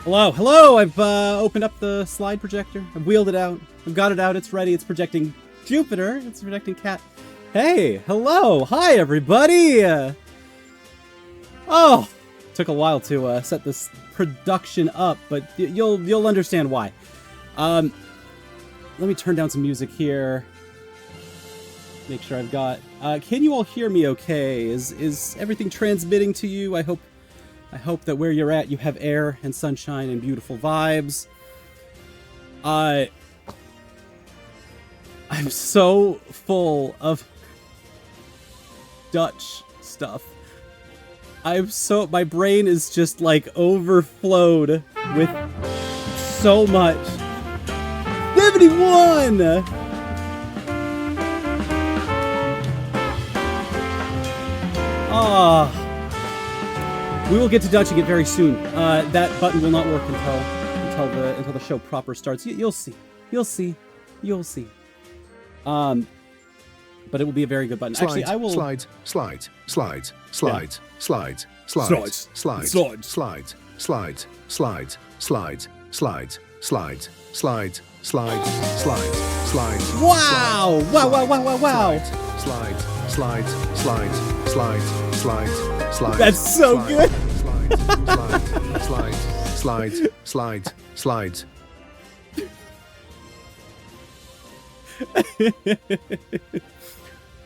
Hello, hello! I've opened up the slide projector. I've wheeled it out. I've got it out. It's ready. It's projecting Jupiter. It's projecting Cat. Hey, hello! Hi, everybody! Oh, took a while to set this production up, but you'll understand why. Let me turn down some music here. Make sure I've got. Can you all hear me? Okay? Is everything transmitting to you? I hope that where you're at, you have air and sunshine and beautiful vibes. I'm so full of Dutch stuff. My brain is just like overflowed with so much. 71! Ah. We will get to Dutching it very soon. That button will not work until the show proper starts. You'll see. But it will be a very good button. Slide, actually, I will slide. Wow! Slide. That's so good. Slide.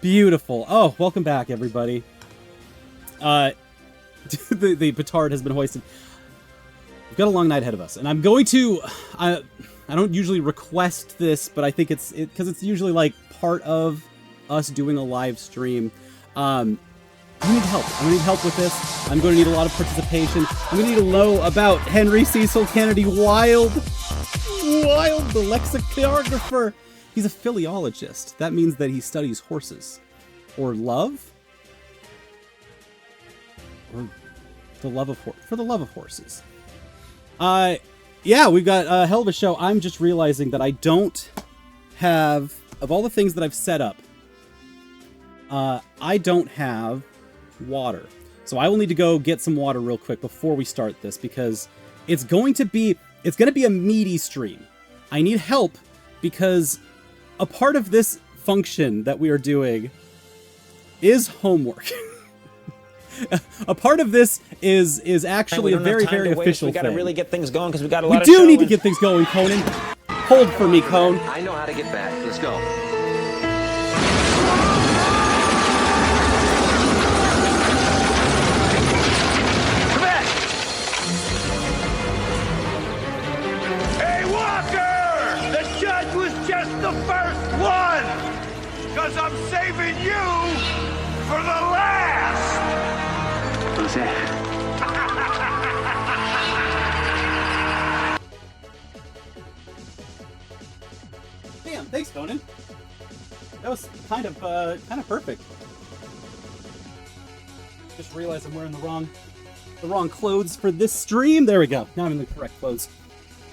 Beautiful. Oh, welcome back, everybody. The petard has been hoisted. We've got a long night ahead of us, and I'm going to. I don't usually request this, but I think because it's usually like part of us doing a live stream. I'm gonna need help. I'm gonna need help with this. I'm gonna need a lot of participation. I'm gonna need to know about Henry Cecil Kennedy Wilde, the lexicographer. He's a philologist. That means that he studies horses, or love, or the love of horses. Yeah, we've got a hell of a show. I'm just realizing that I don't have, of all the things that I've set up, I don't have water. So I will need to go get some water real quick before we start this, because it's going to be a meaty stream. I need help because a part of this function that we are doing is homework. A part of this is actually a very, very official thing. We gotta really get things going because we got a lot of We do need to get things going, Conan. Hold for me, Cone. I know how to get back. Let's go. Come back! Hey, Walker! The judge was just the first one! Because I'm saving you for the last! Who's that? Damn, thanks, Conan. That was kind of perfect. Just realized I'm wearing the wrong clothes for this stream. There we go. Now I'm in the correct clothes.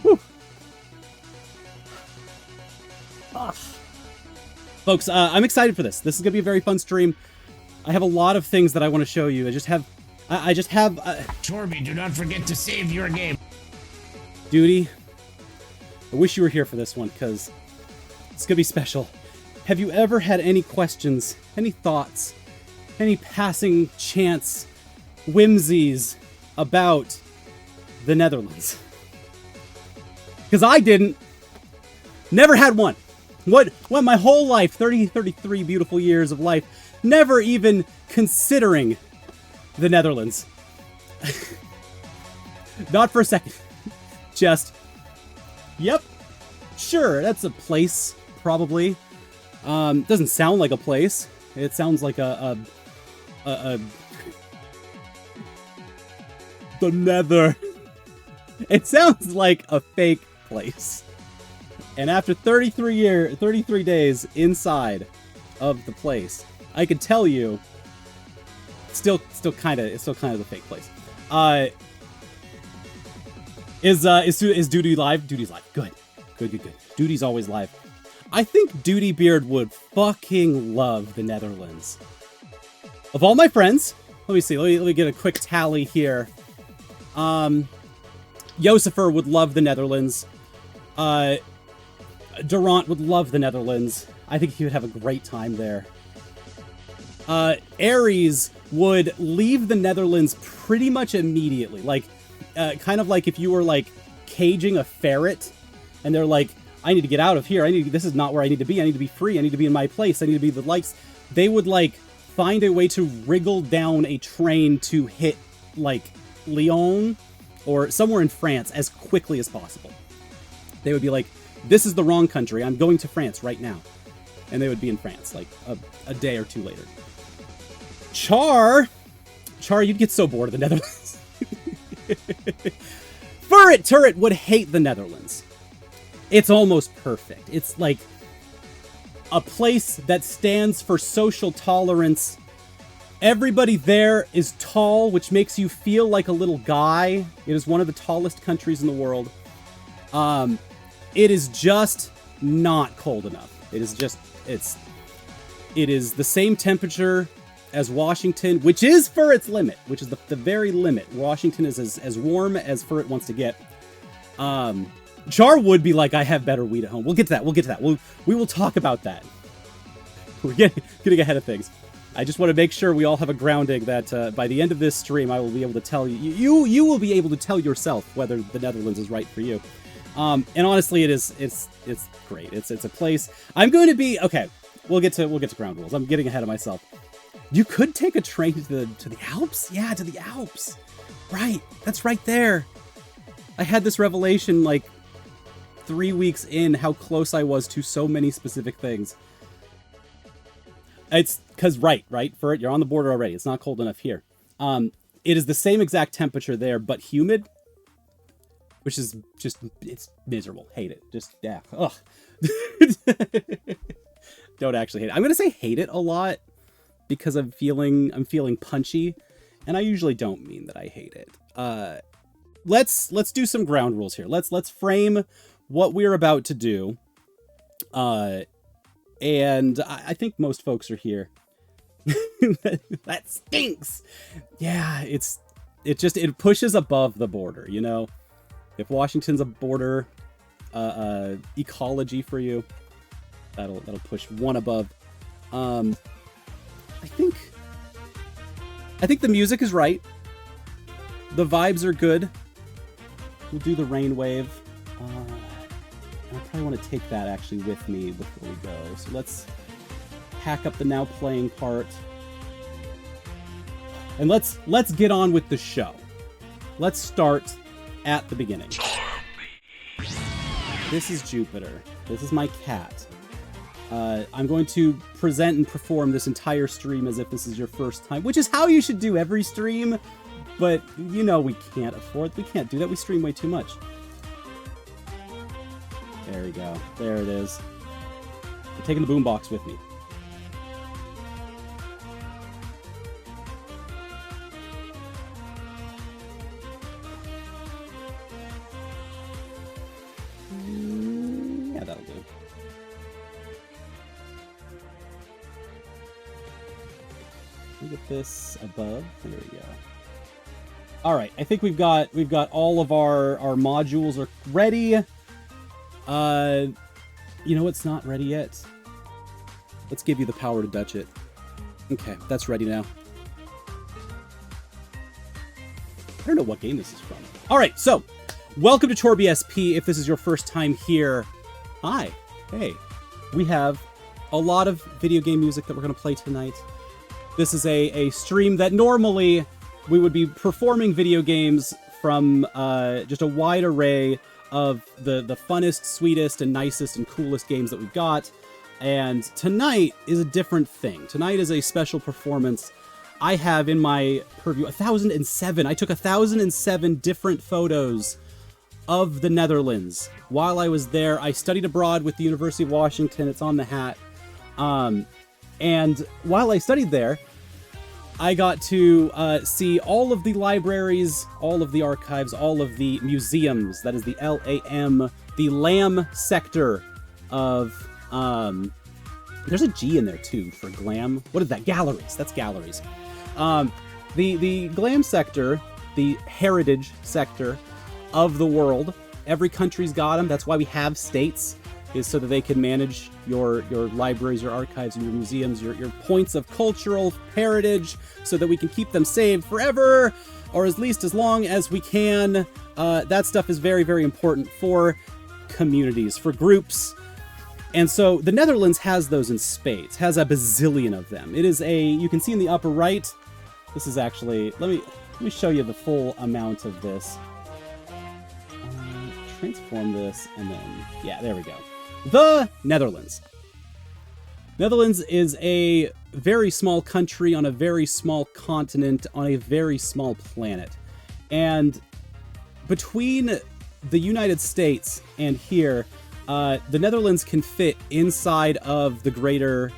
Whew. Ah. Folks, I'm excited for this. This is gonna be a very fun stream. I have a lot of things that I want to show you. I just have. Chorby, do not forget to save your game. Duty. I wish you were here for this one, because it's gonna be special. Have you ever had any questions, any thoughts, any passing chance whimsies about the Netherlands? Because I didn't. Never had one. What my whole life, 33 beautiful years of life, never even considering the Netherlands. Not for a second. Just, yep, sure, that's a place, probably. Doesn't sound like a place. It sounds like the Nether. It sounds like a fake place. And after 33 days inside of the place, I could tell you, it's still kind of the fake place. Is Duty live? Duty's live. Good. Duty's always live. I think Duty Beard would fucking love the Netherlands. Of all my friends, let me see. Let me get a quick tally here. Josifer would love the Netherlands. Durant would love the Netherlands. I think he would have a great time there. Ares would leave the Netherlands pretty much immediately. Like, kind of like if you were, like, caging a ferret, and they're like, I need to get out of here. This is not where I need to be. I need to be free. I need to be in my place. I need to be the lights. They would, like, find a way to wriggle down a train to hit, like, Lyon or somewhere in France as quickly as possible. They would be like, this is the wrong country. I'm going to France right now. And they would be in France, like, a day or two later. Char, you'd get so bored of the Netherlands. Furret Turret would hate the Netherlands. It's almost perfect. It's like a place that stands for social tolerance. Everybody there is tall, which makes you feel like a little guy. It is one of the tallest countries in the world. It is just not cold enough. It is just, it is the same temperature as Washington, which is Furret's limit, which is the very limit. Washington is as warm as Furret wants to get. Char would be like, I have better weed at home. We'll get to that. We will talk about that. We're getting ahead of things. I just want to make sure we all have a grounding that by the end of this stream, I will be able to tell you. You will be able to tell yourself whether the Netherlands is right for you. And honestly, it's great. It's a place. I'm going to be okay. We'll get to ground rules. I'm getting ahead of myself. You could take a train to the Alps. Yeah, to the Alps. Right. That's right there. I had this revelation like 3 weeks in how close I was to so many specific things. It's because right, for it, you're on the border already. It's not cold enough here. It is the same exact temperature there, but humid, which is just, it's miserable. Hate it. Just, yeah. Ugh. Don't actually hate it. I'm going to say hate it a lot because I'm feeling punchy, and I usually don't mean that I hate it. Let's do some ground rules here. Let's frame what we're about to do. And I think most folks are here. That stinks. Yeah, it pushes above the border, you know? If Washington's a border ecology for you, that'll push one above. I think the music is right. The vibes are good. We'll do the rain wave. I probably want to take that actually with me before we go. So let's hack up the now playing part. And let's get on with the show. Let's start at the beginning. This is Jupiter. This is my cat. I'm going to present and perform this entire stream as if this is your first time, which is how you should do every stream, but you know we can't do that. We stream way too much. There we go. There it is. I'm taking the boombox with me. Yeah, that'll do. Let me get this above. There we go. All right, I think we've got all of our modules are ready. You know what's not ready yet? Let's give you the power to Dutch it. Okay, that's ready now. I don't know what game this is from. All right, so welcome to ChorbySP. If this is your first time here, hi, hey. We have a lot of video game music that we're going to play tonight. This is a stream that normally we would be performing video games from just a wide array of the funnest, sweetest, and nicest and coolest games that we've got. And tonight is a different thing. Tonight is a special performance. I have in my purview 1,007. I took 1,007 different photos of the Netherlands while I was there. I studied abroad with the University of Washington. It's on the hat. And while I studied there, I got to see all of the libraries, all of the archives, all of the museums. That is the LAM, the LAM sector of... there's a G in there, too, for glam. What is that? Galleries. That's galleries. The glam sector, the heritage sector, of the world. Every country's got them. That's why we have states, is so that they can manage your libraries, your archives, and your museums, your points of cultural heritage, so that we can keep them saved forever, or at least as long as we can. That stuff is very, very important for communities, for groups. And so the Netherlands has those in spades, has a bazillion of them. It is you can see in the upper right, this is actually, let me show you the full amount of this. Transform this, and then, yeah, there we go. The Netherlands. Netherlands is a very small country on a very small continent on a very small planet. And between the United States and here, the Netherlands can fit inside of the greater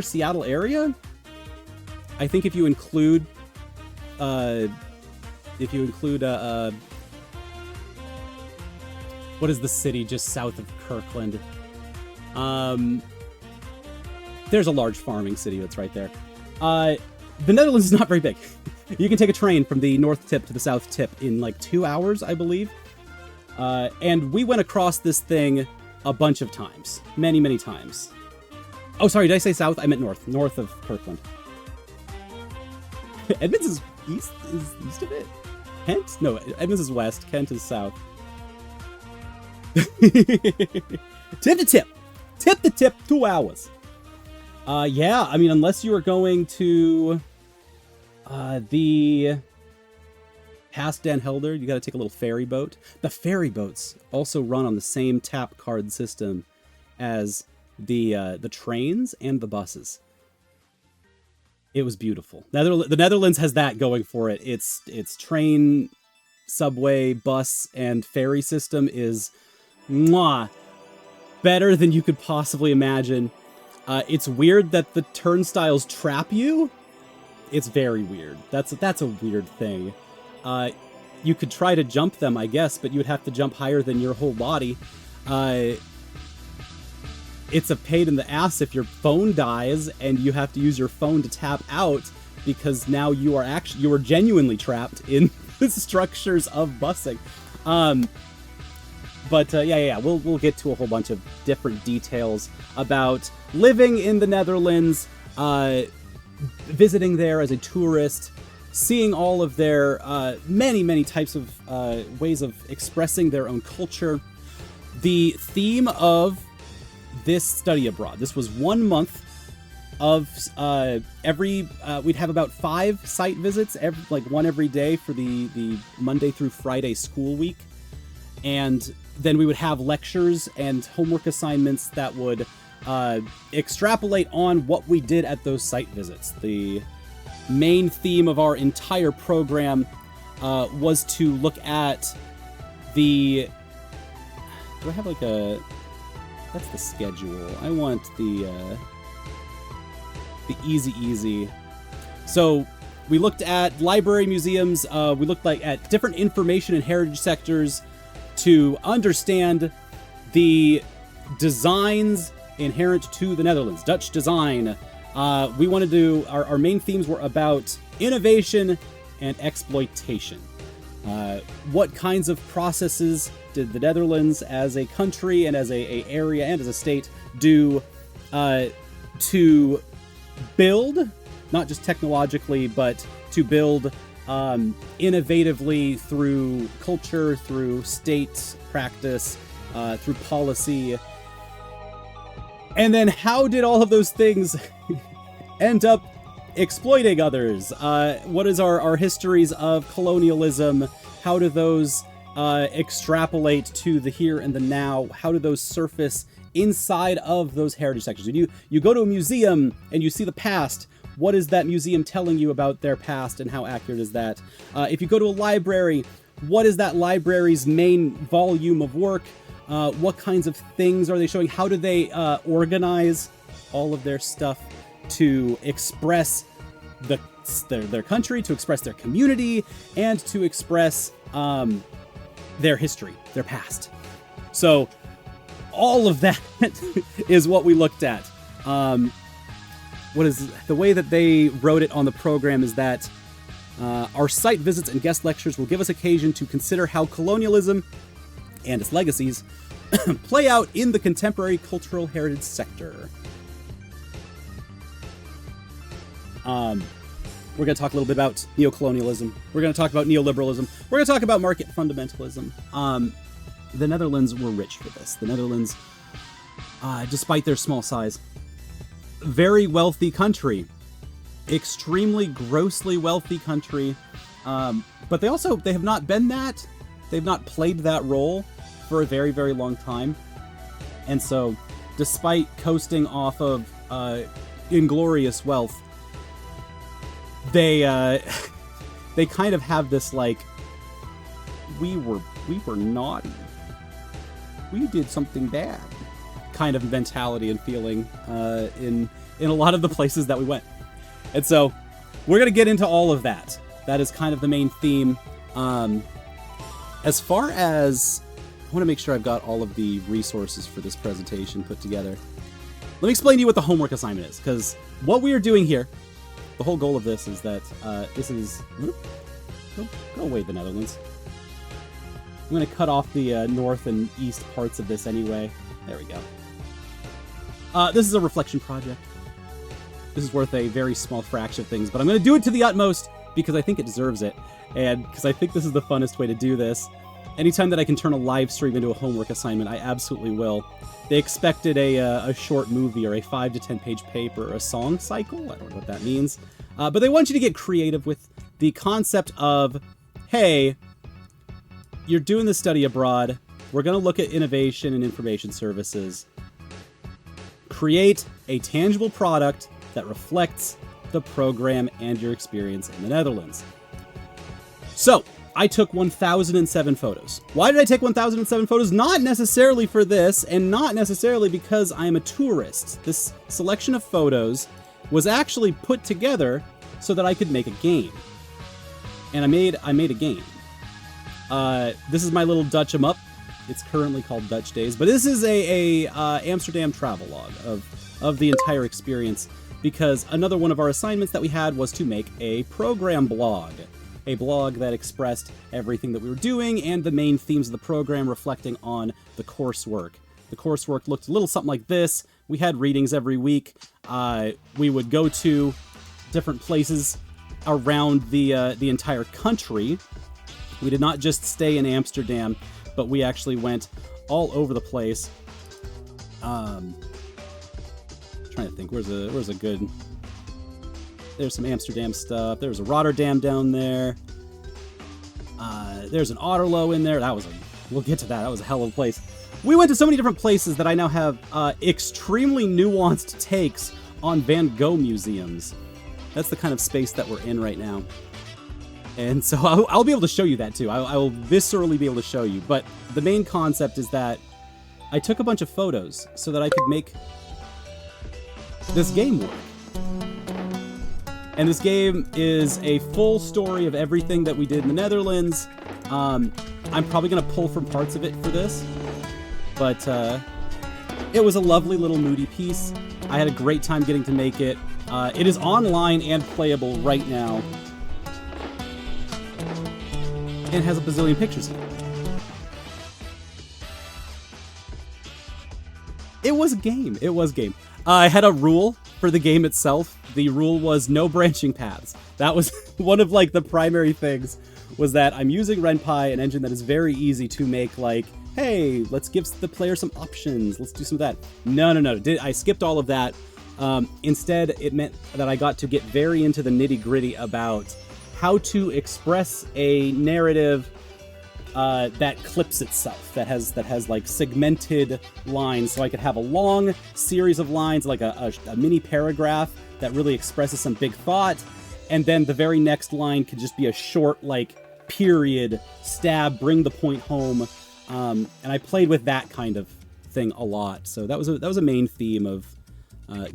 Seattle area. I think if you include what is the city just south of Kirkland? There's a large farming city that's right there. The Netherlands is not very big. You can take a train from the north tip to the south tip in like 2 hours, I believe. And we went across this thing a bunch of times. Many, many times. Oh, sorry, did I say south? I meant north. North of Kirkland. Edmonds is east of it? Kent? No, Edmonds is west. Kent is south. Tip to tip. Tip to tip, 2 hours. Yeah, I mean, unless you are going to the past Den Helder, you got to take a little ferry boat. The ferry boats also run on the same tap card system as the trains and the buses. It was beautiful. The Netherlands has that going for it. Its train, subway, bus, and ferry system is better than you could possibly imagine. It's weird that the turnstiles trap you. It's very weird. That's a weird thing. You could try to jump them, I guess, but you would have to jump higher than your whole body. It's a pain in the ass if your phone dies and you have to use your phone to tap out, because now you are genuinely trapped in the structures of busing. But yeah, we'll get to a whole bunch of different details about living in the Netherlands, visiting there as a tourist, seeing all of their many, many types of ways of expressing their own culture. The theme of this study abroad, this was 1 month of we'd have about 5 site visits, one every day for the Monday through Friday school week. And then we would have lectures and homework assignments that would extrapolate on what we did at those site visits. The main theme of our entire program was to look at the... Do I have like a... That's the schedule. I want the easy. So we looked at library museums. We looked at different information and heritage sectors to understand the designs inherent to the Netherlands, Dutch design. We wanted to, our main themes were about innovation and exploitation. What kinds of processes did the Netherlands as a country and as a area and as a state do to build, not just technologically, but to build innovatively through culture, through state practice, through policy. And then how did all of those things end up exploiting others? What is our histories of colonialism? How do those extrapolate to the here and the now? How do those surface inside of those heritage sections? You go to a museum and you see the past. What is that museum telling you about their past, and how accurate is that? If you go to a library, what is that library's main volume of work? What kinds of things are they showing? How do they organize all of their stuff to express their country, to express their community, and to express their history, their past? So all of that is what we looked at. What is the way that they wrote it on the program is that Our site visits and guest lectures will give us occasion to consider how colonialism and its legacies play out in the contemporary cultural heritage sector. We're going to talk a little bit about neocolonialism. We're going to talk about neoliberalism. We're going to talk about market fundamentalism. The Netherlands were rich for this. The Netherlands, despite their small size, very wealthy country. Extremely grossly wealthy country. But they have not been that. They've not played that role for a very, very long time. And so, despite coasting off of inglorious wealth, they kind of have this, like, we were naughty, we did something bad kind of mentality and feeling in a lot of the places that we went. And so we're going to get into all of that. That is kind of the main theme. As far as, I want to make sure I've got all of the resources for this presentation put together. Let me explain to you what the homework assignment is, because what we are doing here, the whole goal of this is that this is... Go away, the Netherlands. I'm going to cut off the north and east parts of this anyway. There we go. This is a reflection project. This is worth a very small fraction of things, but I'm going to do it to the utmost because I think it deserves it, and because I think this is the funnest way to do this. Anytime that I can turn a live stream into a homework assignment, I absolutely will. They expected a short movie or a 5 to 10 page paper or a song cycle. I don't know what that means. But they want you to get creative with the concept of, hey, you're doing this study abroad. We're going to look at innovation and information services. Create a tangible product that reflects the program and your experience in the Netherlands. So, I took 1,007 photos. Why did I take 1,007 photos? Not necessarily for this, and not necessarily because I am a tourist. This selection of photos was actually put together so that I could make a game. And I made a game. This is my little Dutch 'em up. It's currently called Dutch Days, but this is a Amsterdam travelogue of the entire experience, because another one of our assignments that we had was to make a program blog. A blog that expressed everything that we were doing and the main themes of the program, reflecting on the coursework. The coursework looked a little something like this. We had readings every week. We would go to different places around the entire country. We did not just stay in Amsterdam, but we actually went all over the place. Trying to think, where's a good... There's some Amsterdam stuff. There's a Rotterdam down there. There's an Otterlo in there. We'll get to that. That was a hell of a place. We went to so many different places that I now have extremely nuanced takes on Van Gogh museums. That's the kind of space that we're in right now. And so I'll be able to show you that too. I will viscerally be able to show you. But the main concept is that I took a bunch of photos so that I could make this game work. And this game is a full story of everything that we did in the Netherlands. I'm probably going to pull from parts of it for this. But it was a lovely little moody piece. I had a great time getting to make it. It is online and playable right now. And it has a bazillion pictures in it. It was a game. It was a game. I had a rule for the game itself. The rule was no branching paths. That was one of, like, the primary things, was that I'm using RenPy, an engine that is very easy to make, like, hey, let's give the player some options. Let's do some of that. No. I skipped all of that. Instead, it meant that I got to get very into the nitty-gritty about how to express a narrative that clips itself, that has like segmented lines, so I could have a long series of lines, like a mini paragraph that really expresses some big thought, and then the very next line could just be a short, like, period, stab, bring the point home, and I played with that kind of thing a lot. So that was a main theme of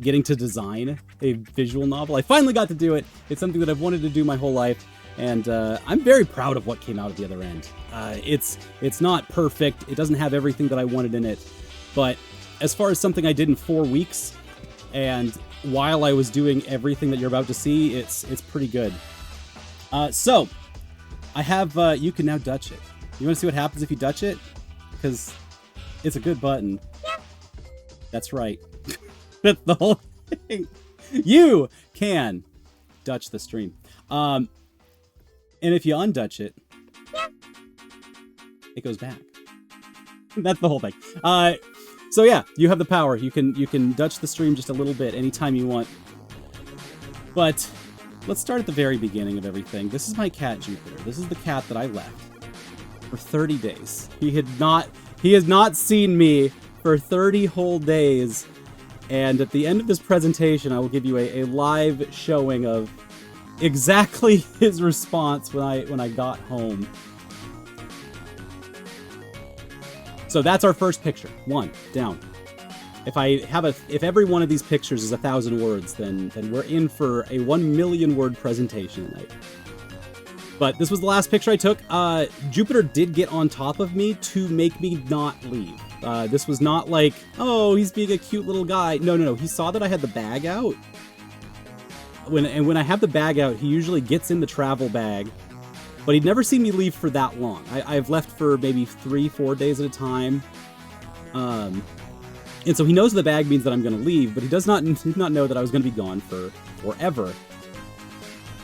getting to design a visual novel. I finally got to do it. It's something that I've wanted to do my whole life, and I'm very proud of what came out at the other end. It's not perfect. It doesn't have everything that I wanted in it, but as far as something I did in 4 weeks, and while I was doing everything that you're about to see, it's pretty good. So, I have, you can now Dutch it. You want to see what happens if you Dutch it? Because it's a good button. That's right. That's the whole thing. You can Dutch the stream. And if you undutch it, it goes back. That's the whole thing. So yeah, you have the power. You can Dutch the stream just a little bit anytime you want. But let's start at the very beginning of everything. This is my cat Jupiter. This is the cat that I left for 30 days. He has not seen me for 30 whole days. And at the end of this presentation, I will give you a live showing of exactly his response when I got home. So that's our first picture. 1 down. If every one of these pictures is 1,000 words, then we're in for a 1 million word presentation tonight. But this was the last picture I took. Jupiter did get on top of me to make me not leave. This was not like, oh, he's being a cute little guy. No. He saw that I had the bag out. When I have the bag out, he usually gets in the travel bag. But he'd never seen me leave for that long. I've left for maybe 3-4 days at a time. And so he knows the bag means that I'm going to leave, but he does not know that I was going to be gone for forever.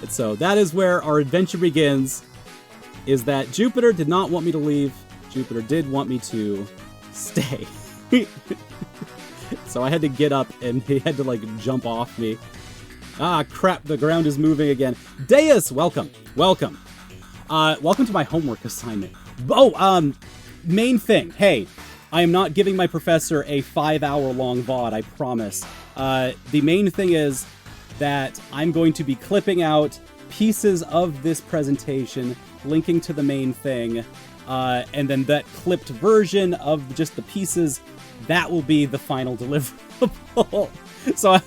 And so that is where our adventure begins, is that Jupiter did not want me to leave. Jupiter did want me to stay. So I had to get up, and he had to, like, jump off me. Ah, crap, the ground is moving again. Deus, welcome. Welcome to my homework assignment. Oh, main thing. Hey, I am not giving my professor a 5-hour-long VoD, I promise. The main thing is that I'm going to be clipping out pieces of this presentation, linking to the main thing, and then that clipped version of just the pieces, that will be the final deliverable. So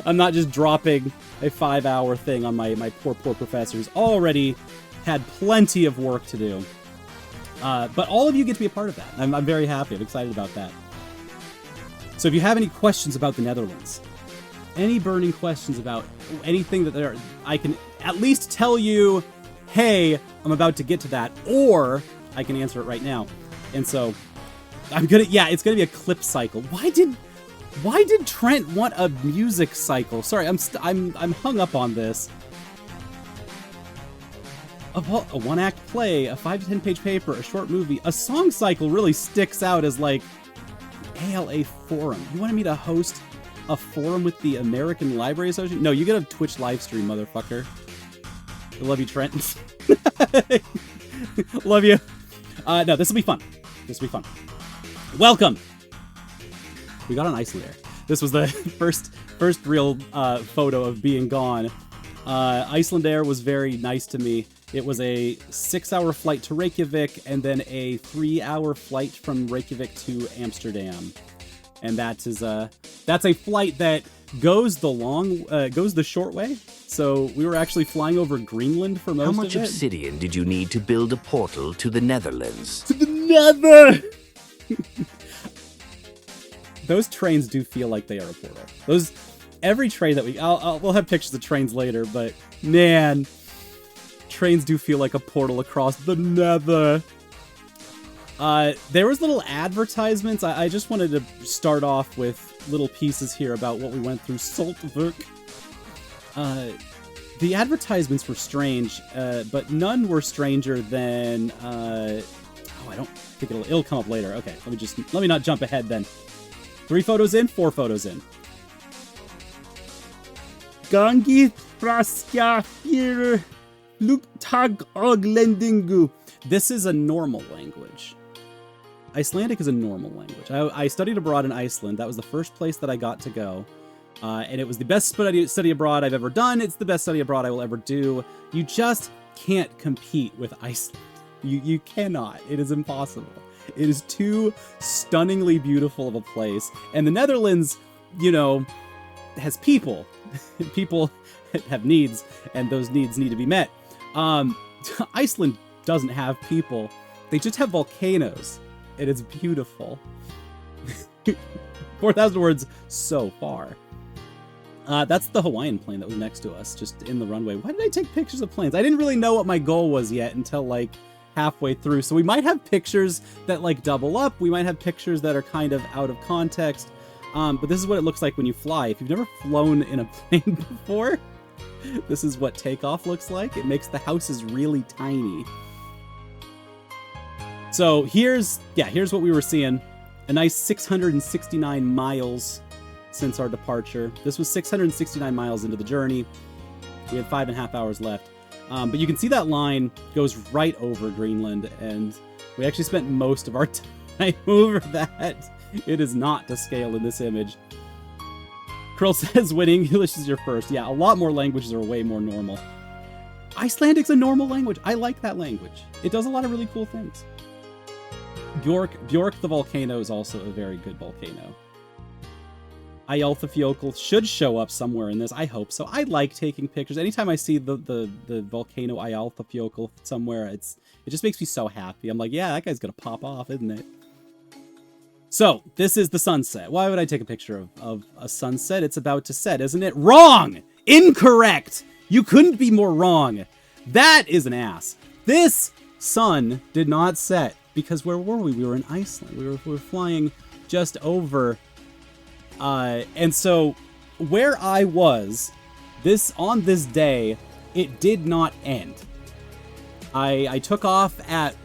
I'm not just dropping a 5-hour thing on my poor professors. Already had plenty of work to do. But all of you get to be a part of that. I'm very happy. I'm excited about that. So if you have any questions about the Netherlands, any burning questions about anything that I can at least tell you, hey, I'm about to get to that, or I can answer it right now. And so it's gonna be a clip cycle. Why did Trent want a music cycle? Sorry, I'm hung up on this. A 1-act play, a 5 to 10 page paper, a short movie, a song cycle really sticks out as like ALA forum. You wanted me to host a forum with the American Library Association? No, you get a Twitch live stream, motherfucker. I love you, Trent. Love you. No, this will be fun. This will be fun. Welcome. We got on Iceland Air. This was the first real photo of being gone. Iceland Air was very nice to me. It was a 6-hour flight to Reykjavik and then a 3-hour flight from Reykjavik to Amsterdam. And that's a flight that goes the short way. So we were actually flying over Greenland for most of it. How much obsidian did you need to build a portal to the Netherlands? To the Nether! Those trains do feel like they are a portal. Every train that we'll have pictures of trains later, but man, trains do feel like a portal across the Nether. There was little advertisements. I just wanted to start off with little pieces here about what we went through. Saltwerk. The advertisements were strange, but none were stranger than. I don't think it'll come up later. Okay, let me not jump ahead then. 3 photos in, 4 photos in. Gangi praska fir lugtag oglendingu. This is a normal language. Icelandic is a normal language. I studied abroad in Iceland. That was the first place that I got to go. And it was the best study abroad I've ever done. It's the best study abroad I will ever do. You just can't compete with Iceland. You cannot. It is impossible. It is too stunningly beautiful of a place. And the Netherlands, has people. People have needs, and those needs need to be met. Iceland doesn't have people. They just have volcanoes, and it's beautiful. 4,000 words so far. That's the Hawaiian plane that was next to us, just in the runway. Why did I take pictures of planes? I didn't really know what my goal was yet until like halfway through. So we might have pictures that like double up. We might have pictures that are kind of out of context. But this is what it looks like when you fly. If you've never flown in a plane before, this is what takeoff looks like. It makes the houses really tiny. So here's what we were seeing. A nice 669 miles since our departure. This was 669 miles into the journey. We had 5.5 hours left. But you can see that line goes right over Greenland, and we actually spent most of our time over that. It is not to scale in this image. Krill says winning English is your first. Yeah, a lot more languages are way more normal. Icelandic's a normal language. I like that language. It does a lot of really cool things. Bjork the volcano is also a very good volcano. Eyjafjallajökull should show up somewhere in this. I hope so. I like taking pictures. Anytime I see the volcano Eyjafjallajökull somewhere, it just makes me so happy. I'm like, yeah, that guy's gonna pop off, isn't it? So, this is the sunset. Why would I take a picture of a sunset? It's about to set, isn't it? Wrong! Incorrect! You couldn't be more wrong. That is an ass. This sun did not set, because where were we? We were in Iceland. We were flying just over. And so, where I was, on this day, it did not end. I took off at,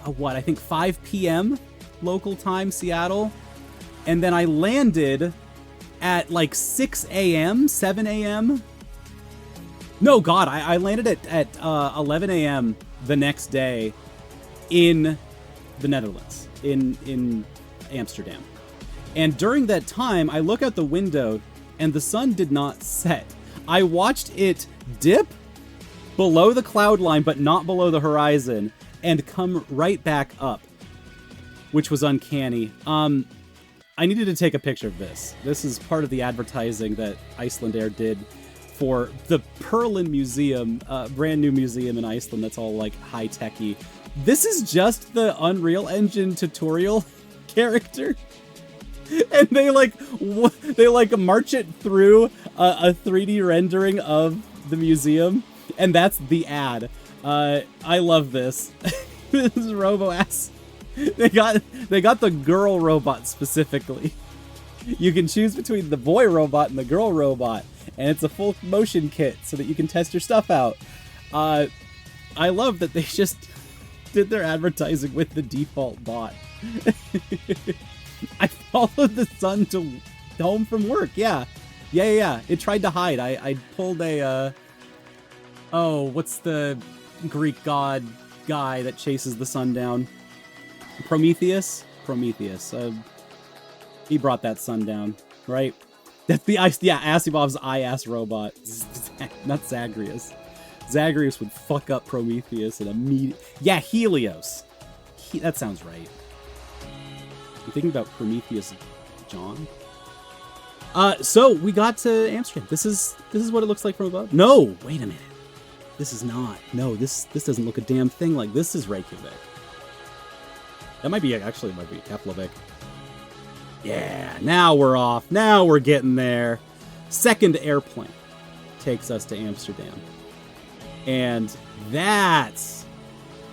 I think 5 p.m., local time, Seattle, and then I landed at like 6 a.m., 7 a.m. No, God, I landed at 11 a.m. the next day in the Netherlands, in Amsterdam. And during that time, I look out the window and the sun did not set. I watched it dip below the cloud line, but not below the horizon, and come right back up, which was uncanny. I needed to take a picture of this. This is part of the advertising that Icelandair did for the Perlin Museum, brand new museum in Iceland that's all like high-techy. This is just the Unreal Engine tutorial character. And they march it through a 3D rendering of the museum, and that's the ad. I love this. This is Robo-ass. They got the girl robot specifically. You can choose between the boy robot and the girl robot, and it's a full motion kit so that you can test your stuff out. I love that they just did their advertising with the default bot. I followed the sun to home from work. Yeah. It tried to hide. I pulled a what's the Greek god guy that chases the sun down? Prometheus. He brought that sun down, right? That's the ice. Yeah, Asimov's I-ass robot. Not Zagreus. Zagreus would fuck up Prometheus in a immediate. Yeah, Helios. That sounds right. I'm thinking about Prometheus John. So we got to Amsterdam. This is what it looks like from above. No, wait a minute. This is not. No, this doesn't look a damn thing like this is Reykjavik. That might be Keflavik. Yeah, now we're off. Now we're getting there. Second airplane takes us to Amsterdam. And that's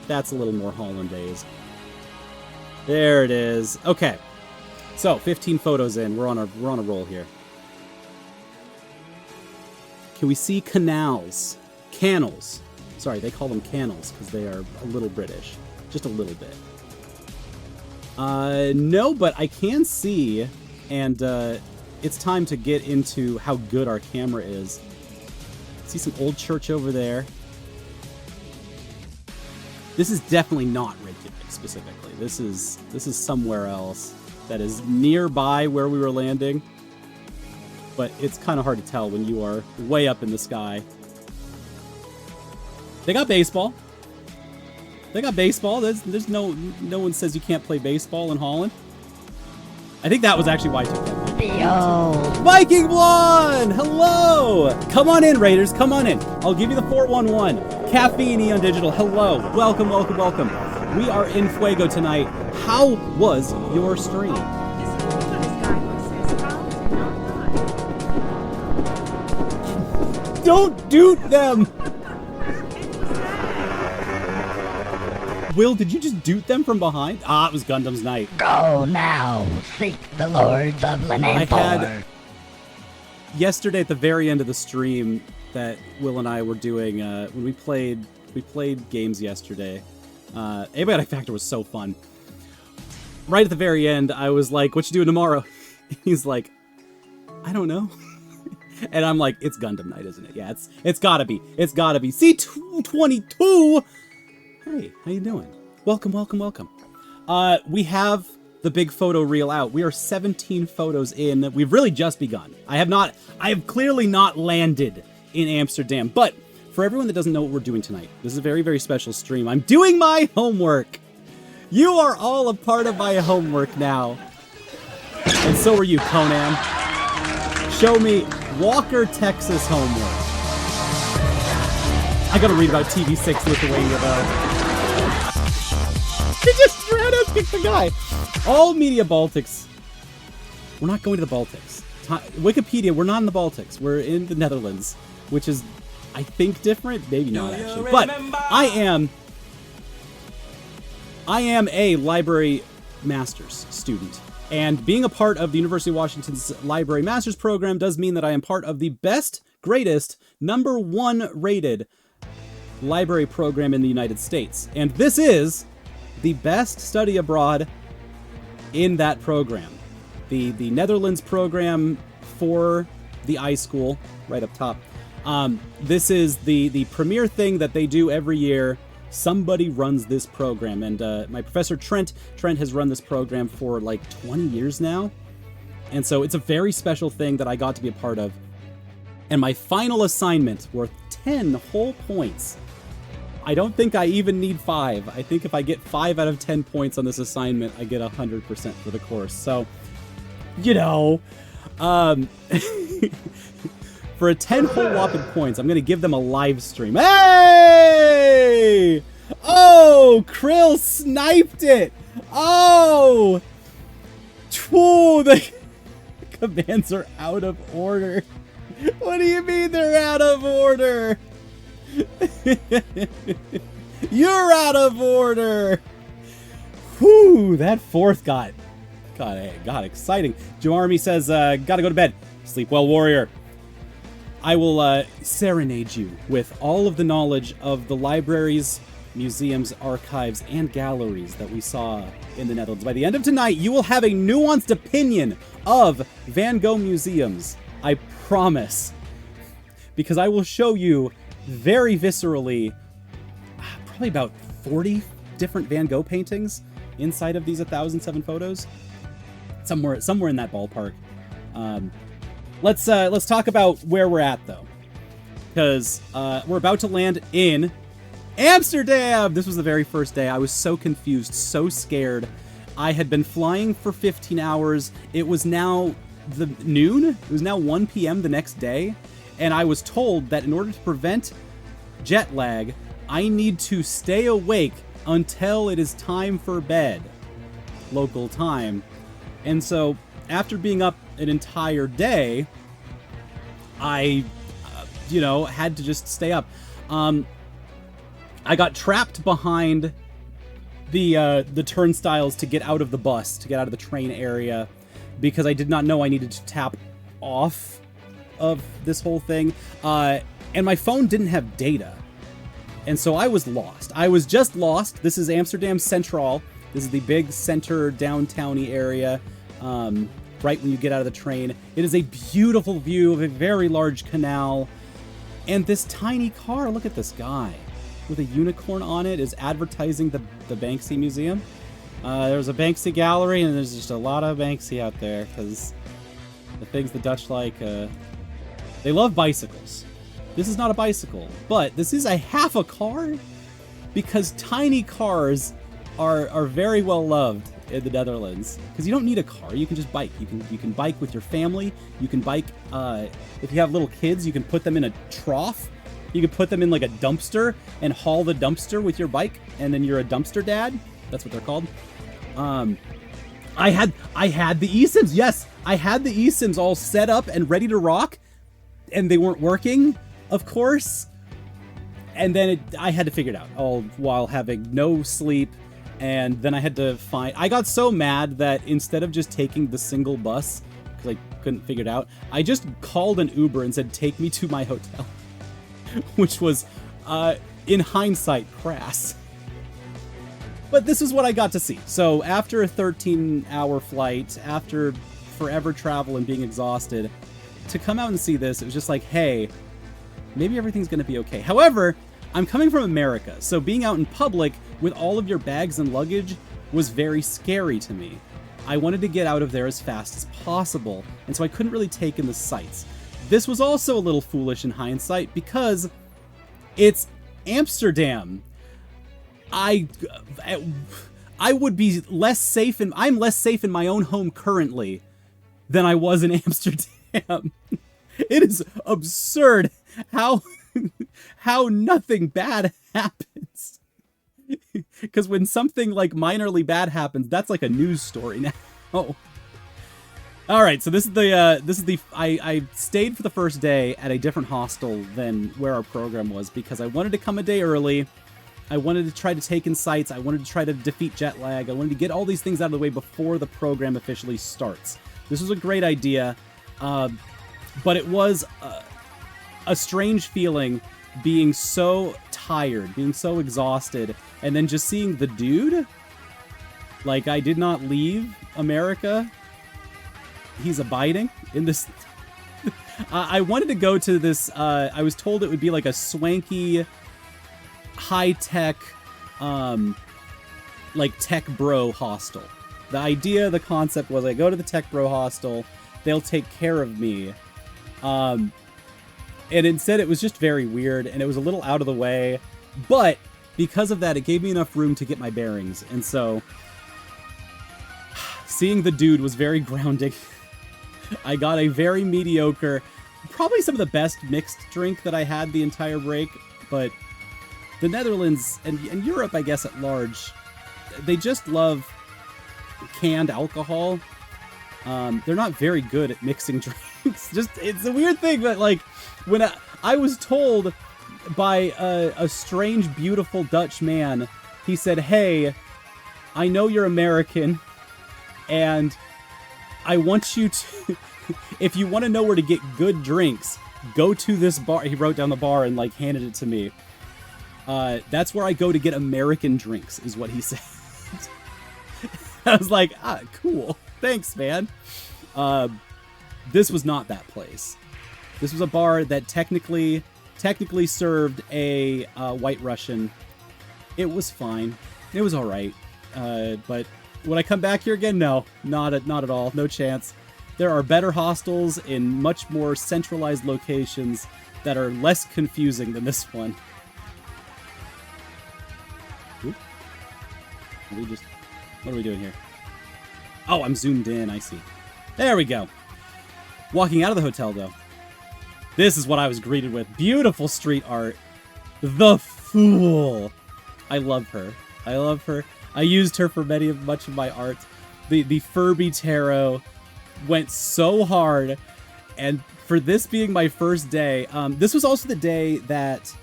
a little more hollandaise. There it is. Okay. So, 15 photos in. We're on a roll here. Can we see canals? Canals. Sorry, they call them canals because they are a little British. Just a little bit. No, but I can see, and it's time to get into how good our camera is. See some old church over there. This is definitely not Reykjavik specifically. This is somewhere else that is nearby where we were landing. But it's kind of hard to tell when you are way up in the sky. They got baseball. There's no one says you can't play baseball in Holland. I think that was actually why I took that. Yo. Viking Blonde! Hello! Come on in, Raiders. Come on in. I'll give you the 411. Caffeine Eon Digital. Hello. Welcome. We are in Fuego tonight. How was your stream? Don't doot them! Will, did you just doot them from behind? Ah, it was Gundam's night. Go now, seek the lords of Lenanthor. Yesterday at the very end of the stream that Will and I were doing, when we played games yesterday, Abiotic Factor was so fun. Right at the very end, I was like, what you doing tomorrow? He's like, I don't know. And I'm like, it's Gundam night, isn't it? Yeah, it's gotta be. It's gotta be. C222! Hey, how you doing? Welcome, welcome, welcome. We have the big photo reel out. We are 17 photos in. We've really just begun. I have clearly not landed in Amsterdam, but for everyone that doesn't know what we're doing tonight, this is a very, very special stream. I'm doing my homework. You are all a part of my homework now. And so are you, Conan. Show me Walker, Texas homework. I gotta read about TV6 Lithuania, though. He just straight up kicked the guy. All media Baltics. We're not going to the Baltics. Wikipedia, we're not in the Baltics. We're in the Netherlands, which is, I think, different. Maybe not, actually. But I am a library master's student. And being a part of the University of Washington's Library Master's Program does mean that I am part of the best, greatest, #1 rated library program in the United States. And this is the best study abroad in that program. The Netherlands program for the iSchool, right up top. This is the premier thing that they do every year. Somebody runs this program, and my professor Trent has run this program for like 20 years now. And so it's a very special thing that I got to be a part of. And my final assignment, worth 10 whole points. I don't think I even need 5. I think if I get 5 out of 10 points on this assignment, I get 100% for the course. So, you know, for a 10 whole whopping points, I'm going to give them a live stream. Hey! Oh, Krill sniped it! Oh! The commands are out of order. What do you mean they're out of order? You're out of order! Whew, that fourth got exciting. Joarmy says, gotta go to bed. Sleep well, warrior. I will serenade you with all of the knowledge of the libraries, museums, archives, and galleries that we saw in the Netherlands. By the end of tonight, you will have a nuanced opinion of Van Gogh museums. I promise. Because I will show you very viscerally probably about 40 different Van Gogh paintings inside of these 1,007 photos. Somewhere in that ballpark. Let's talk about where we're at, though, because we're about to land in Amsterdam. This was the very first day. I was so confused, so scared. I had been flying for 15 hours. It was now noon. It was now 1 p.m. the next day, and I was told that in order to prevent jet lag, I need to stay awake until it is time for bed, local time. And so, after being up an entire day, I, had to just stay up. I got trapped behind the turnstiles to get out of the bus, to get out of the train area, because I did not know I needed to tap off of this whole thing. And my phone didn't have data. And so I was lost. I was just lost. This is Amsterdam Central. This is the big center downtown-y area. Right when you get out of the train. It is a beautiful view of a very large canal. And this tiny car, look at this guy, with a unicorn on it, is advertising the Banksy Museum. There's a Banksy gallery, and there's just a lot of Banksy out there, because the things the Dutch like, they love bicycles. This is not a bicycle, but this is a half a car, because tiny cars are very well loved in the Netherlands, because you don't need a car. You can just bike. You can bike with your family. You can bike if you have little kids. You can put them in a trough. You can put them in like a dumpster and haul the dumpster with your bike, and then you're a dumpster dad. That's what they're called. I had the eSIMs. Yes, I had the eSIMs all set up and ready to rock, and they weren't working. of course. And then I had to figure it out, all while having no sleep. And then I had to I got so mad that instead of just taking the single bus, because I couldn't figure it out, I just called an Uber and said, take me to my hotel. Which was, in hindsight, crass. But this is what I got to see. So after a 13-hour flight, after forever travel and being exhausted, to come out and see this, it was just like, hey, maybe everything's going to be okay. However, I'm coming from America, so being out in public with all of your bags and luggage was very scary to me. I wanted to get out of there as fast as possible, and so I couldn't really take in the sights. This was also a little foolish in hindsight because it's Amsterdam. I would be less safe I'm less safe in my own home currently than I was in Amsterdam. It is absurd how nothing bad happens. Because when something like minorly bad happens, that's like a news story now. All right, so this is the I stayed for the first day at a different hostel than where our program was because I wanted to come a day early. I wanted to try to take in sights. I wanted to try to defeat jet lag. I wanted to get all these things out of the way before the program officially starts. This was a great idea, but it was a strange feeling being so tired, being so exhausted, and then just seeing the dude. Like, I did not leave America. He's abiding in this. I wanted to go to this. I was told it would be like a swanky, high-tech, like tech bro hostel. The idea, the concept was I go to the tech bro hostel, they'll take care of me. And instead it was just very weird and it was a little out of the way, but because of that, it gave me enough room to get my bearings. And so seeing the dude was very grounding. I got a very mediocre, probably some of the best mixed drink that I had the entire break, but the Netherlands and Europe, I guess, at large, they just love canned alcohol. They're not very good at mixing drinks. It's a weird thing, but like, when I was told by a strange, beautiful Dutch man, he said, hey, I know you're American, and I want you to, if you want to know where to get good drinks, go to this bar. He wrote down the bar and like handed it to me. That's where I go to get American drinks, is what he said. I was like, cool. Thanks, man. This was not that place. This was a bar that technically served a White Russian. It was fine. It was all right. But would I come back here again? No, not at all. No chance. There are better hostels in much more centralized locations that are less confusing than this one. Oop. What are we doing here? Oh, I'm zoomed in. I see. There we go. Walking out of the hotel, though. This is what I was greeted with. Beautiful street art. The Fool. I love her. I love her. I used her for much of my art. The Furby Tarot went so hard. And for this being my first day, this was also the day that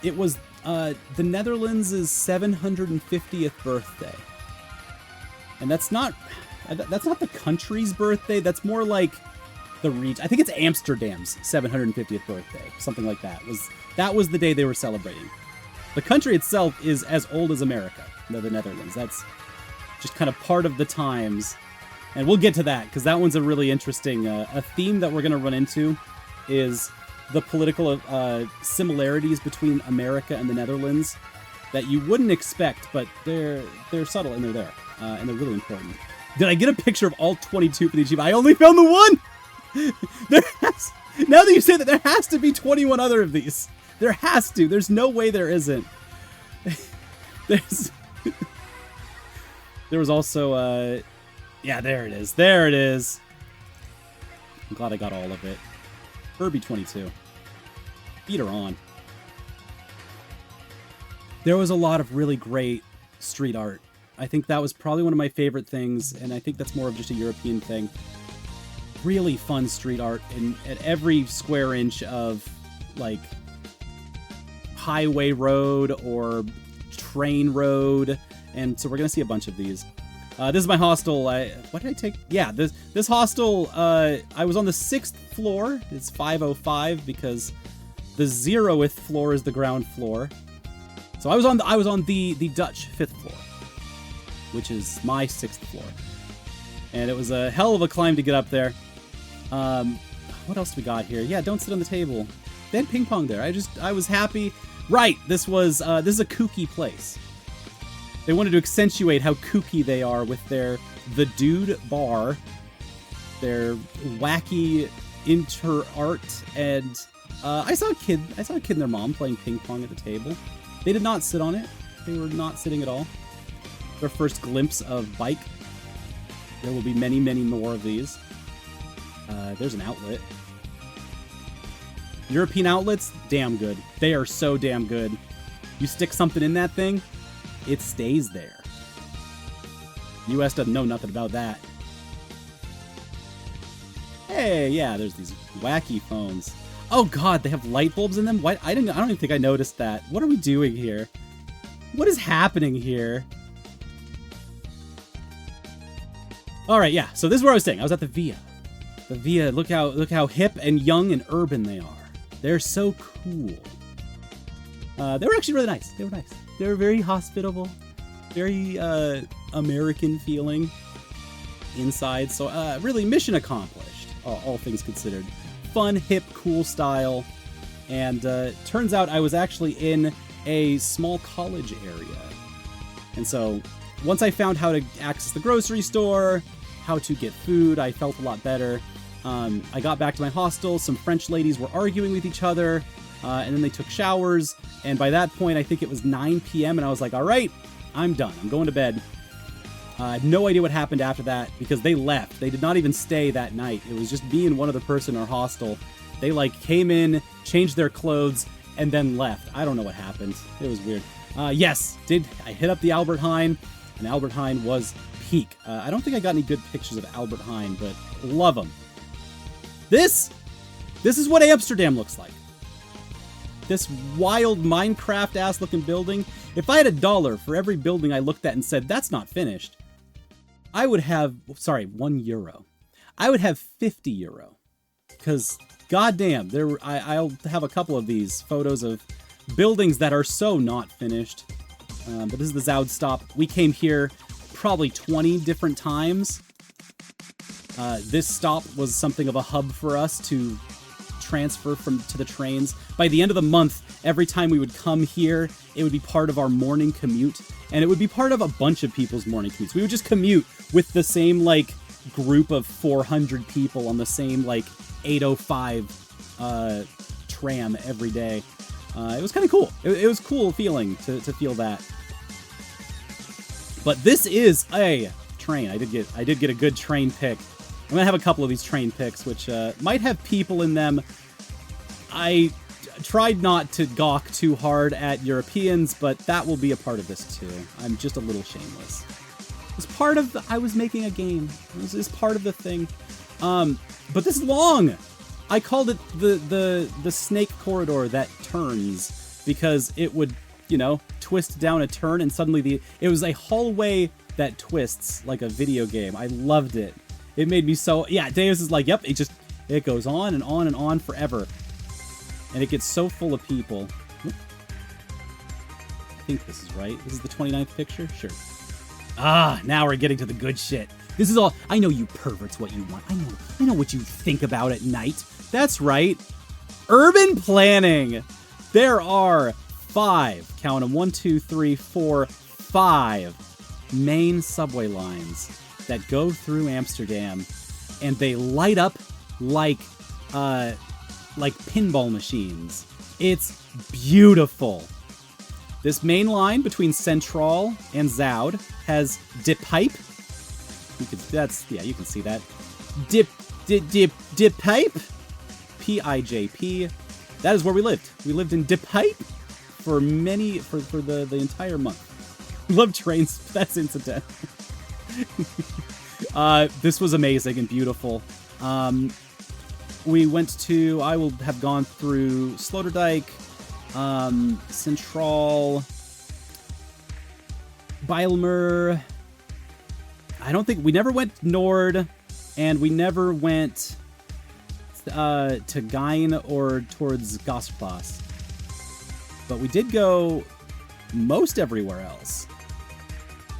it was the Netherlands' 750th birthday. And that's not the country's birthday. That's more like the region. I think it's Amsterdam's 750th birthday. Something like that. That was the day they were celebrating. The country itself is as old as America, the Netherlands. That's just kind of part of the times. And we'll get to that, because that one's a really interesting... a theme that we're going to run into is the political similarities between America and the Netherlands that you wouldn't expect, but they're subtle and they're there. And they're really important. Did I get a picture of all 22 for the achievement? I only found the one! Now that you say that, there has to be 21 other of these. There has to. There's no way there isn't. There was also, yeah, there it is. There it is. I'm glad I got all of it. Herbie 22. Beat her on. There was a lot of really great street art. I think that was probably one of my favorite things, and I think that's more of just a European thing. Really fun street art at every square inch of, like, highway road or train road. And so we're going to see a bunch of these. This is my hostel. What did I take? Yeah, this hostel, I was on the 6th floor. It's 505 because the 0th floor is the ground floor. So I was on the Dutch 5th floor, which is my 6th floor. And it was a hell of a climb to get up there. What else do we got here? Yeah, don't sit on the table. They had ping pong there. I was happy. Right, this is a kooky place. They wanted to accentuate how kooky they are with the Dude Bar, their wacky inter-art, and I saw a kid and their mom playing ping pong at the table. They did not sit on it. They were not sitting at all. Their first glimpse of bike. There will be many, many more of these. There's an outlet. European outlets, damn good. They are so damn good. You stick something in that thing, it stays there. US doesn't know nothing about that. Hey, yeah, there's these wacky phones. Oh god, they have light bulbs in them? What? I don't even think I noticed that. What are we doing here? What is happening here? Alright, yeah, so this is where I was staying. I was at the Via. The Via, look how hip and young and urban they are. They're so cool. They were actually really nice. They were nice. They were very hospitable, very American feeling inside. So really mission accomplished, all things considered. Fun, hip, cool style. And turns out I was actually in a small college area. And so once I found how to access the grocery store, how to get food, I felt a lot better. I got back to my hostel. Some French ladies were arguing with each other. And then they took showers, and by that point, I think it was 9 p.m., and I was like, all right, I'm done. I'm going to bed. I have no idea what happened after that, because they left. They did not even stay that night. It was just me and one other person in our hostel. They, came in, changed their clothes, and then left. I don't know what happened. It was weird. Yes, I hit up the Albert Heijn, and Albert Heijn was peak. I don't think I got any good pictures of Albert Heijn, but love them. This is what Amsterdam looks like. This wild Minecraft-ass looking building. If I had $1 for every building I looked at and said, that's not finished, I would have, sorry, €1. I would have €50. Because, goddamn, I'll have a couple of these photos of buildings that are so not finished. But this is the Zoud stop. We came here probably 20 different times. This stop was something of a hub for us to transfer to the trains. By the end of the month, every time we would come here, it would be part of our morning commute, and it would be part of a bunch of people's morning commutes. We would just commute with the same, group of 400 people on the same, 805 tram every day. It was kind of cool. It was cool feeling to feel that. But this is a train. I did get a good train pick. I'm going to have a couple of these train picks, which might have people in them. I tried not to gawk too hard at Europeans, but that will be a part of this too. I'm just a little shameless. It's part of I was making a game. This is part of the thing. But this is long. I called it the snake corridor that turns because it would, twist down a turn and suddenly it was a hallway that twists like a video game. I loved it. It made me so... Yeah, Davis is like, yep, it goes on and on and on forever. And it gets so full of people. I think this is right. This is the 29th picture? Sure. Ah, now we're getting to the good shit. This is all... I know you perverts what you want. I know what you think about at night. That's right. Urban planning. There are 5, count them, 1, 2, 3, 4, 5 main subway lines that go through Amsterdam, and they light up like pinball machines. It's beautiful. This main line between Centraal and Zoud has De Pipe. You can see that. De Pipe, PIJP. That is where we lived. We lived in De Pipe for the entire month. Love trains. That's incidental. This was amazing and beautiful. We went to, I will have gone through Sloterdijk, Central, Bielmer. I don't think we never went Nord, and we never went to Gein or towards Gosplas. But we did go most everywhere else.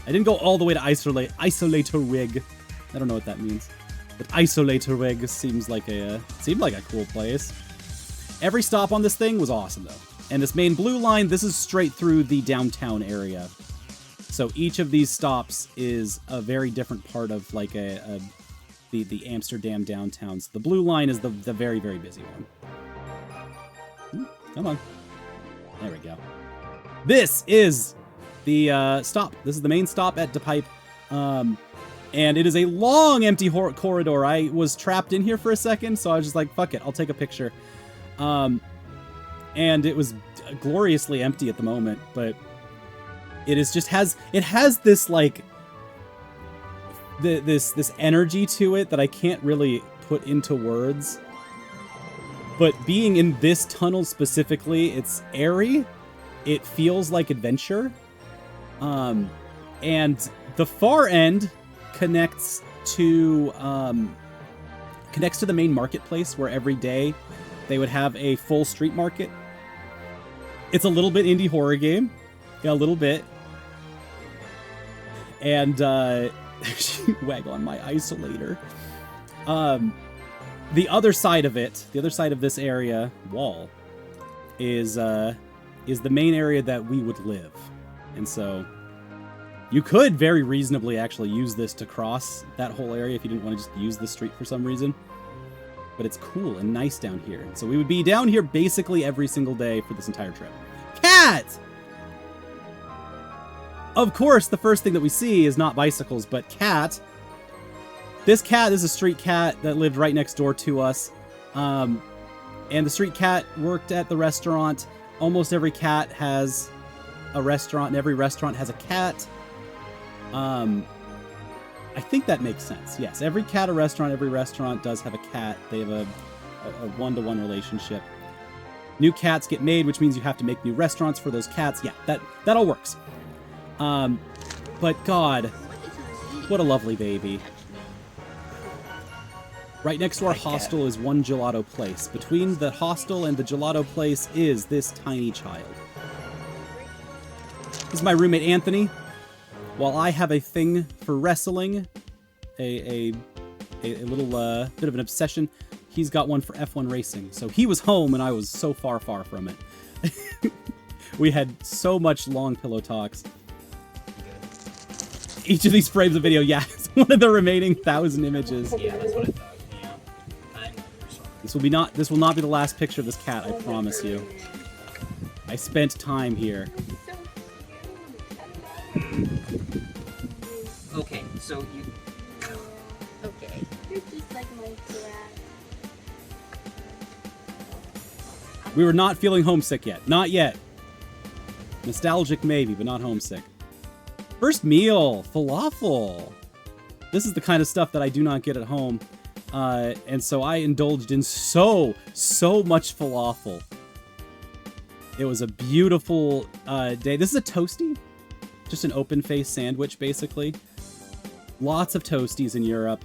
I didn't go all the way to Isolator Rig. I don't know what that means. But Isolator Rig seemed like a cool place. Every stop on this thing was awesome though. And this main blue line, this is straight through the downtown area. So each of these stops is a very different part of like the Amsterdam downtown. So the blue line is the very, very busy one. Come on. There we go. This is the stop. This is the main stop at De Pipe. And it is a long empty corridor. I was trapped in here for a second, so I was just like, fuck it, I'll take a picture. And it was gloriously empty at the moment, but it is just has this like this energy to it that I can't really put into words. But being in this tunnel specifically, it's airy. It feels like adventure. And the far end connects to the main marketplace where every day they would have a full street market. It's a little bit indie horror game. Yeah, a little bit. And wag on my isolator. The other side of it, the other side of this area wall is the main area that we would live. And so you could very reasonably actually use this to cross that whole area if you didn't want to just use the street for some reason. But it's cool and nice down here. So we would be down here basically every single day for this entire trip. Cat! Of course, the first thing that we see is not bicycles, but cat. This cat is a street cat that lived right next door to us. And the street cat worked at the restaurant. Almost every cat has a restaurant, and every restaurant has a cat. I think that makes sense. Yes, every cat a restaurant, every restaurant does have a cat. They have a one-to-one relationship. New cats get made, which means you have to make new restaurants for those cats. Yeah, that all works. But God, what a lovely baby. Right next to our hostel is one gelato place. Between the hostel and the gelato place is this tiny child. This is my roommate Anthony. While I have a thing for wrestling, a little bit of an obsession, he's got one for F1 racing. So he was home and I was so far from it. We had so much long pillow talks. Each of these frames of video, yeah, it's one of the remaining 1,000 images. Yeah, that's what I thought. Yeah. This will not be the last picture of this cat, I promise you. I spent time here. Okay, so you... Okay. You're just like my cat. We were not feeling homesick yet. Not yet. Nostalgic maybe, but not homesick. First meal, falafel. This is the kind of stuff that I do not get at home. And so I indulged in so much falafel. It was a beautiful day. This is a toasty. Just an open-faced sandwich, basically. Lots of toasties in Europe.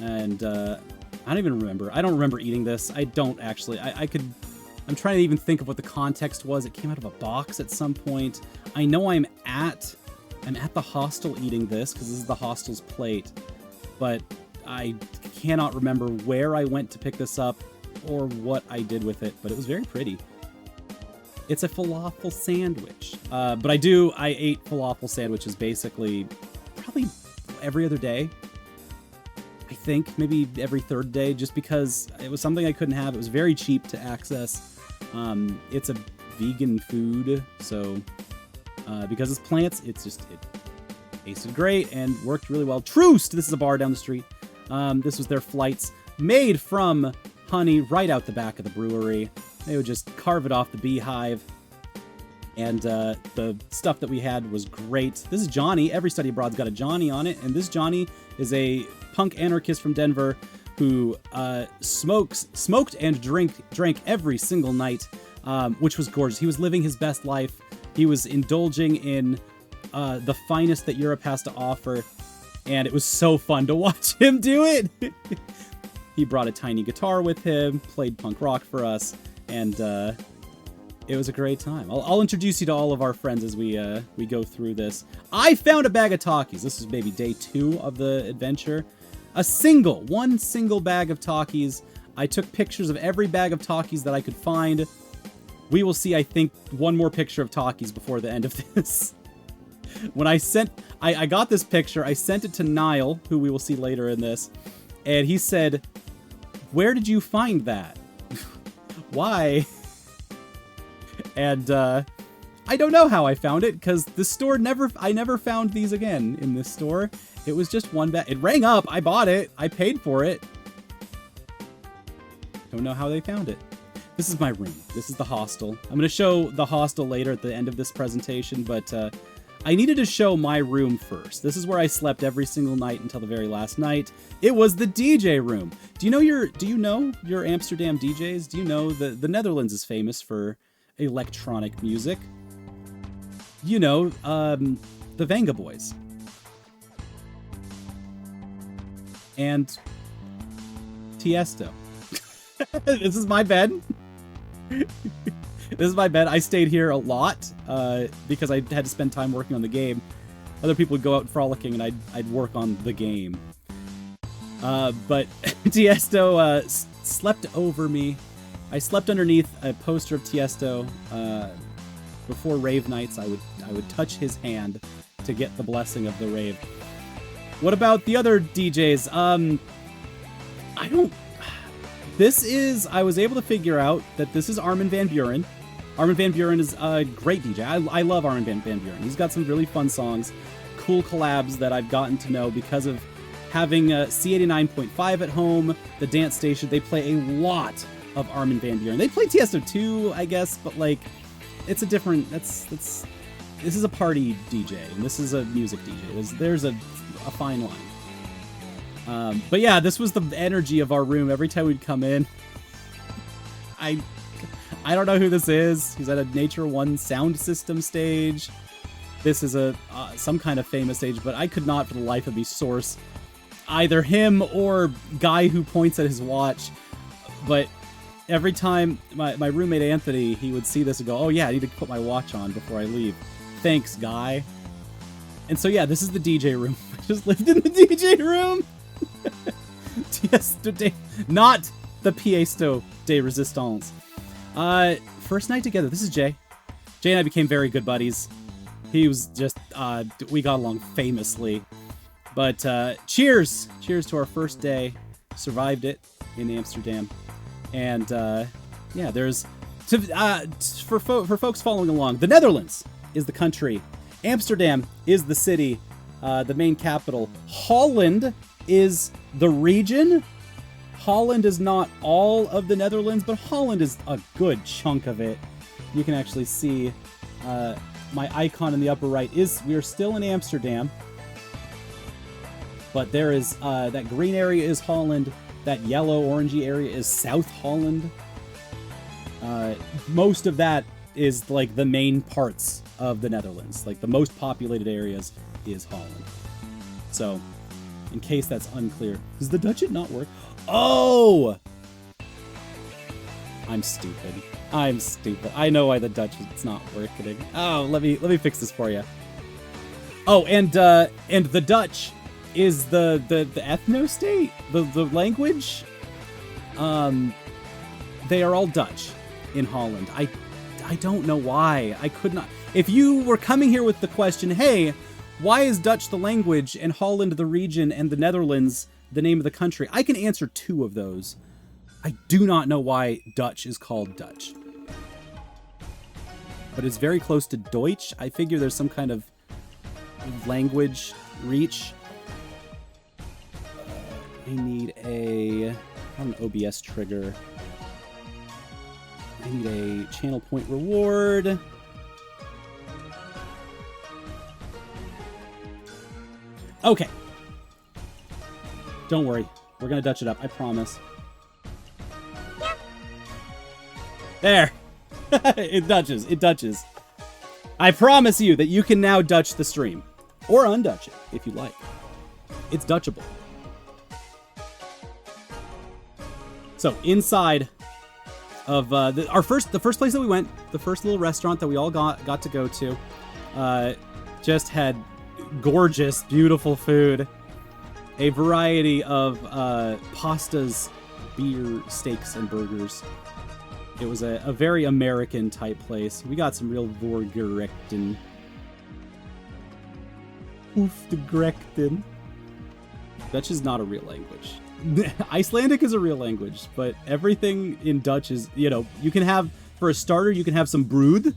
And I don't even remember. I don't remember eating this. I don't actually. I'm trying to even think of what the context was. It came out of a box at some point. I know I'm at the hostel eating this, because this is the hostel's plate. But I cannot remember where I went to pick this up or what I did with it. But it was very pretty. It's a falafel sandwich. But I ate falafel sandwiches basically probably every other day. I think maybe every third day, just because it was something I couldn't have. It was very cheap to access. It's a vegan food, so because it's plants, it tasted great and worked really well. Troost! This is a bar down the street. This was their flights made from honey right out the back of the brewery. They would just carve it off the beehive. And the stuff that we had was great. This is Johnny. Every study abroad's got a Johnny on it. And this Johnny is a punk anarchist from Denver who smoked and drank every single night. which was gorgeous. He was living his best life. He was indulging in the finest that Europe has to offer, and it was so fun to watch him do it. He brought a tiny guitar with him, played punk rock for us, and it was a great time. I'll introduce you to all of our friends as we go through this. I found a bag of Takis. This is maybe day 2 of the adventure. One single bag of Takis. I took pictures of every bag of Takis that I could find. We will see, I think, one more picture of Takis before the end of this. When I got this picture, I sent it to Niall, who we will see later in this, and he said, "Where did you find that? Why?" And I don't know how I found it, because the store I never found these again in this store. It was just one bag. It rang up. I bought it. I paid for it. Don't know how they found it. This is my room. This is the hostel. I'm going to show the hostel later at the end of this presentation, but I needed to show my room first. This is where I slept every single night until the very last night. It was the DJ room. Do you know your Amsterdam DJs? Do you know the Netherlands is famous for electronic music? You know, the Venga Boys. And Tiesto. This is my bed. This is my bed. I stayed here a lot because I had to spend time working on the game. Other people would go out frolicking and I'd work on the game. But Tiesto slept over me. I slept underneath a poster of Tiesto. Before rave nights, I would touch his hand to get the blessing of the rave. What about the other DJs? I was able to figure out that this is Armin van Buuren. Armin van Buuren is a great DJ. I love Armin van Buuren. He's got some really fun songs, cool collabs that I've gotten to know because of having C89.5 at home, the dance station. They play a lot of Armin van Buuren. They play Tiesto too, I guess, but like, it's a different, this is a party DJ, and this is a music DJ. There's a fine line. But yeah, this was the energy of our room every time we'd come in. I don't know who this is. He's at a Nature One sound system stage. This is some kind of famous stage, but I could not for the life of me source either him or guy who points at his watch. But every time my roommate Anthony, he would see this and go, "Oh yeah, I need to put my watch on before I leave. Thanks, guy." And so yeah, this is the DJ room. I just lived in the DJ room. Not the Piesto de Resistance. First night together. This is Jay. Jay and I became very good buddies. He was just, we got along famously. But cheers! Cheers to our first day. Survived it in Amsterdam. And yeah, there's, for folks following along, the Netherlands is the country. Amsterdam is the city, the main capital. Holland is the region. Holland is not all of the Netherlands, but Holland is a good chunk of it. You can actually see my icon in the upper right we are still in Amsterdam. But there is, that green area is Holland. That yellow orangey area is South Holland. Most of that is like the main parts of the Netherlands. Like the most populated areas is Holland. So, in case that's unclear. Does the Dutch not work? Oh! I'm stupid. I know why the Dutch is not working. Oh, let me fix this for you. Oh, and the Dutch is the ethno-state, the language. They are all Dutch in Holland. I don't know why. I could not. If you were coming here with the question, hey, why is Dutch the language and Holland the region and the Netherlands the name of the country? I can answer 2 of those. I do not know why Dutch is called Dutch. But it's very close to Deutsch. I figure there's some kind of language reach. I need an OBS trigger. I need a channel point reward. Okay. Don't worry. We're going to Dutch it up. I promise. There. It Dutches. It Dutches. I promise you that you can now Dutch the stream. Or undutch it, if you like. It's Dutchable. So, inside of the first place that we went, the first little restaurant that we all got to go to, just had gorgeous, beautiful food. A variety of pastas, beer, steaks, and burgers. It was a very American type place. We got some real Vorgerechten. Oofdegrechten. Dutch is not a real language. Icelandic is a real language, but everything in Dutch is, you know, you can have, for a starter, you can have some brood.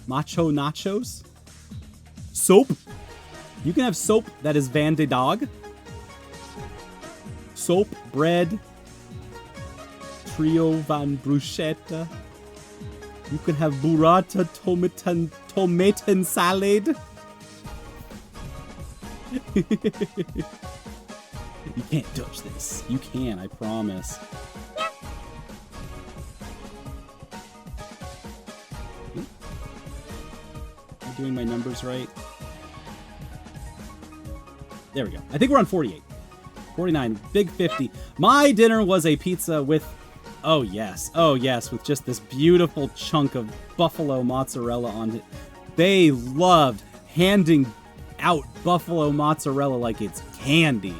Macho nachos. Soap. You can have soap that is van de dag. Soap, bread. Trio van bruschetta. You can have burrata tomaten salad. You can't Dutch this. You can, I promise. Am I doing my numbers right? There we go. I think we're on 48. 49. Big 50. My dinner was a pizza with... Oh, yes. Oh, yes. With just this beautiful chunk of buffalo mozzarella on it. They loved handing out buffalo mozzarella like it's candy.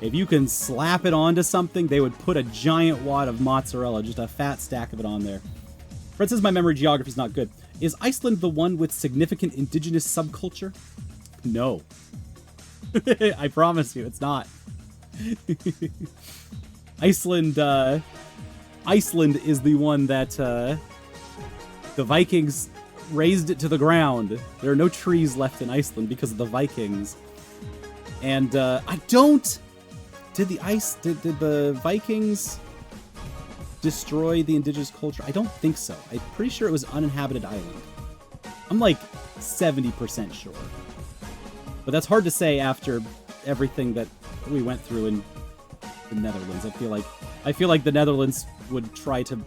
If you can slap it onto something, they would put a giant wad of mozzarella, just a fat stack of it on there. Fred says my memory geography is not good. Is Iceland the one with significant indigenous subculture? No. I promise you, it's not. Iceland is the one that the Vikings razed it to the ground. There are no trees left in Iceland because of the Vikings. And I don't... Did the Vikings destroy the indigenous culture? I don't think so. I'm pretty sure it was an uninhabited island. I'm like 70% sure. But that's hard to say after everything that we went through in the Netherlands. I feel like the Netherlands would try to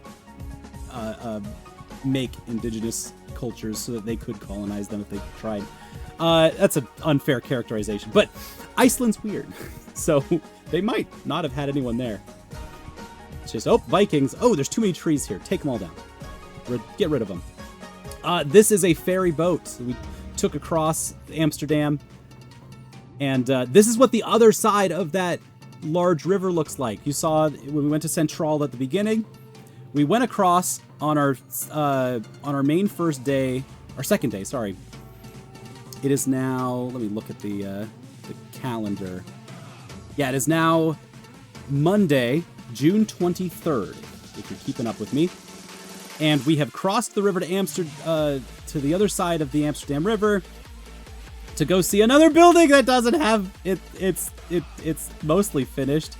make indigenous cultures so that they could colonize them if they tried. That's an unfair characterization, but Iceland's weird, so they might not have had anyone there. It's just, oh, Vikings. Oh, there's too many trees here. Take them all down. Get rid of them. This is a ferry boat. So we took across Amsterdam, and this is what the other side of that large river looks like. You saw when we went to Central at the beginning. We went across on our main first day, our second day, sorry. It is now, let me look at the calendar. Yeah, it is now Monday, June 23rd, if you're keeping up with me. And we have crossed the river to Amsterdam, to the other side of the Amsterdam River to go see another building that doesn't have it. It's mostly finished.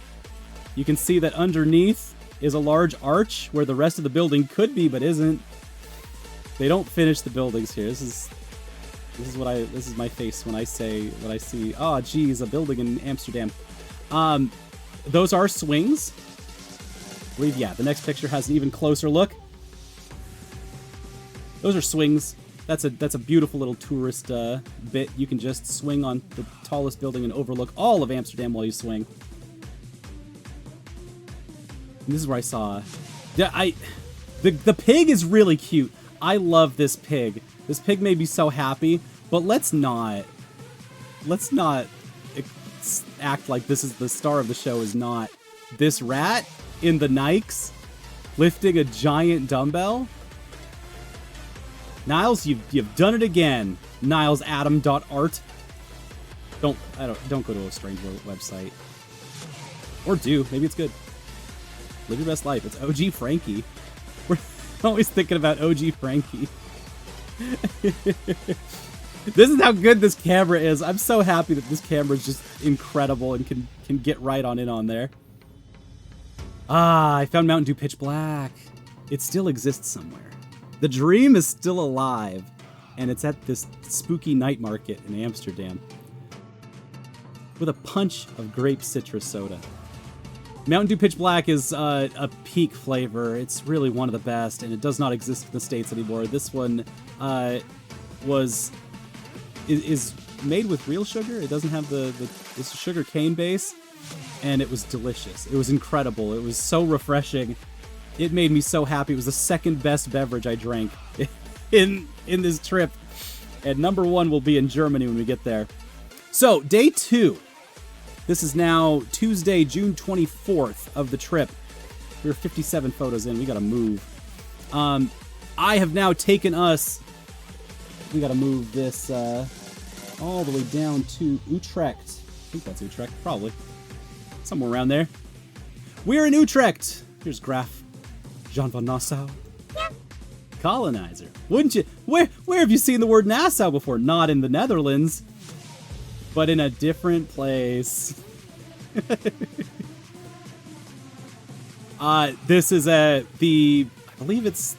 You can see that underneath is a large arch where the rest of the building could be, but isn't. They don't finish the buildings here. This is my face when I see, oh geez, a building in Amsterdam. Those are swings. I believe, yeah, the next picture has an even closer look. Those are swings. That's a beautiful little tourist bit. You can just swing on the tallest building and overlook all of Amsterdam while you swing. And this is where I saw... The pig is really cute. I love this pig. This pig made me so happy, but let's not act like this is the star of the show is not this rat in the Nikes lifting a giant dumbbell. Niles, you've done it again. NilesAdam.art. Don't go to a strange website. Or do. Maybe it's good. Live your best life. It's OG Frankie. We're always thinking about OG Frankie. This is how good this camera is. I'm so happy that this camera is just incredible and can get right on in on there. I found Mountain Dew Pitch Black. It still exists somewhere. The dream is still alive, and it's at this spooky night market in Amsterdam with a punch of grape citrus soda. Mountain Dew Pitch Black is a peak flavor. It's really one of the best, and it does not exist in the States anymore. This one is made with real sugar. It doesn't have this sugar cane base, and it was delicious. It was incredible. It was so refreshing. It made me so happy. It was the second best beverage I drank in this trip, and number 1 will be in Germany when we get there. So, day 2. This is now Tuesday, June 24th of the trip. We're 57 photos in. We gotta move. I have now taken us... We gotta move this all the way down to Utrecht. I think that's Utrecht, probably. Somewhere around there. We're in Utrecht. Here's Graf Jan van Nassau. Colonizer. Wouldn't you? Where have you seen the word Nassau before? Not in the Netherlands, but in a different place. This is I believe it's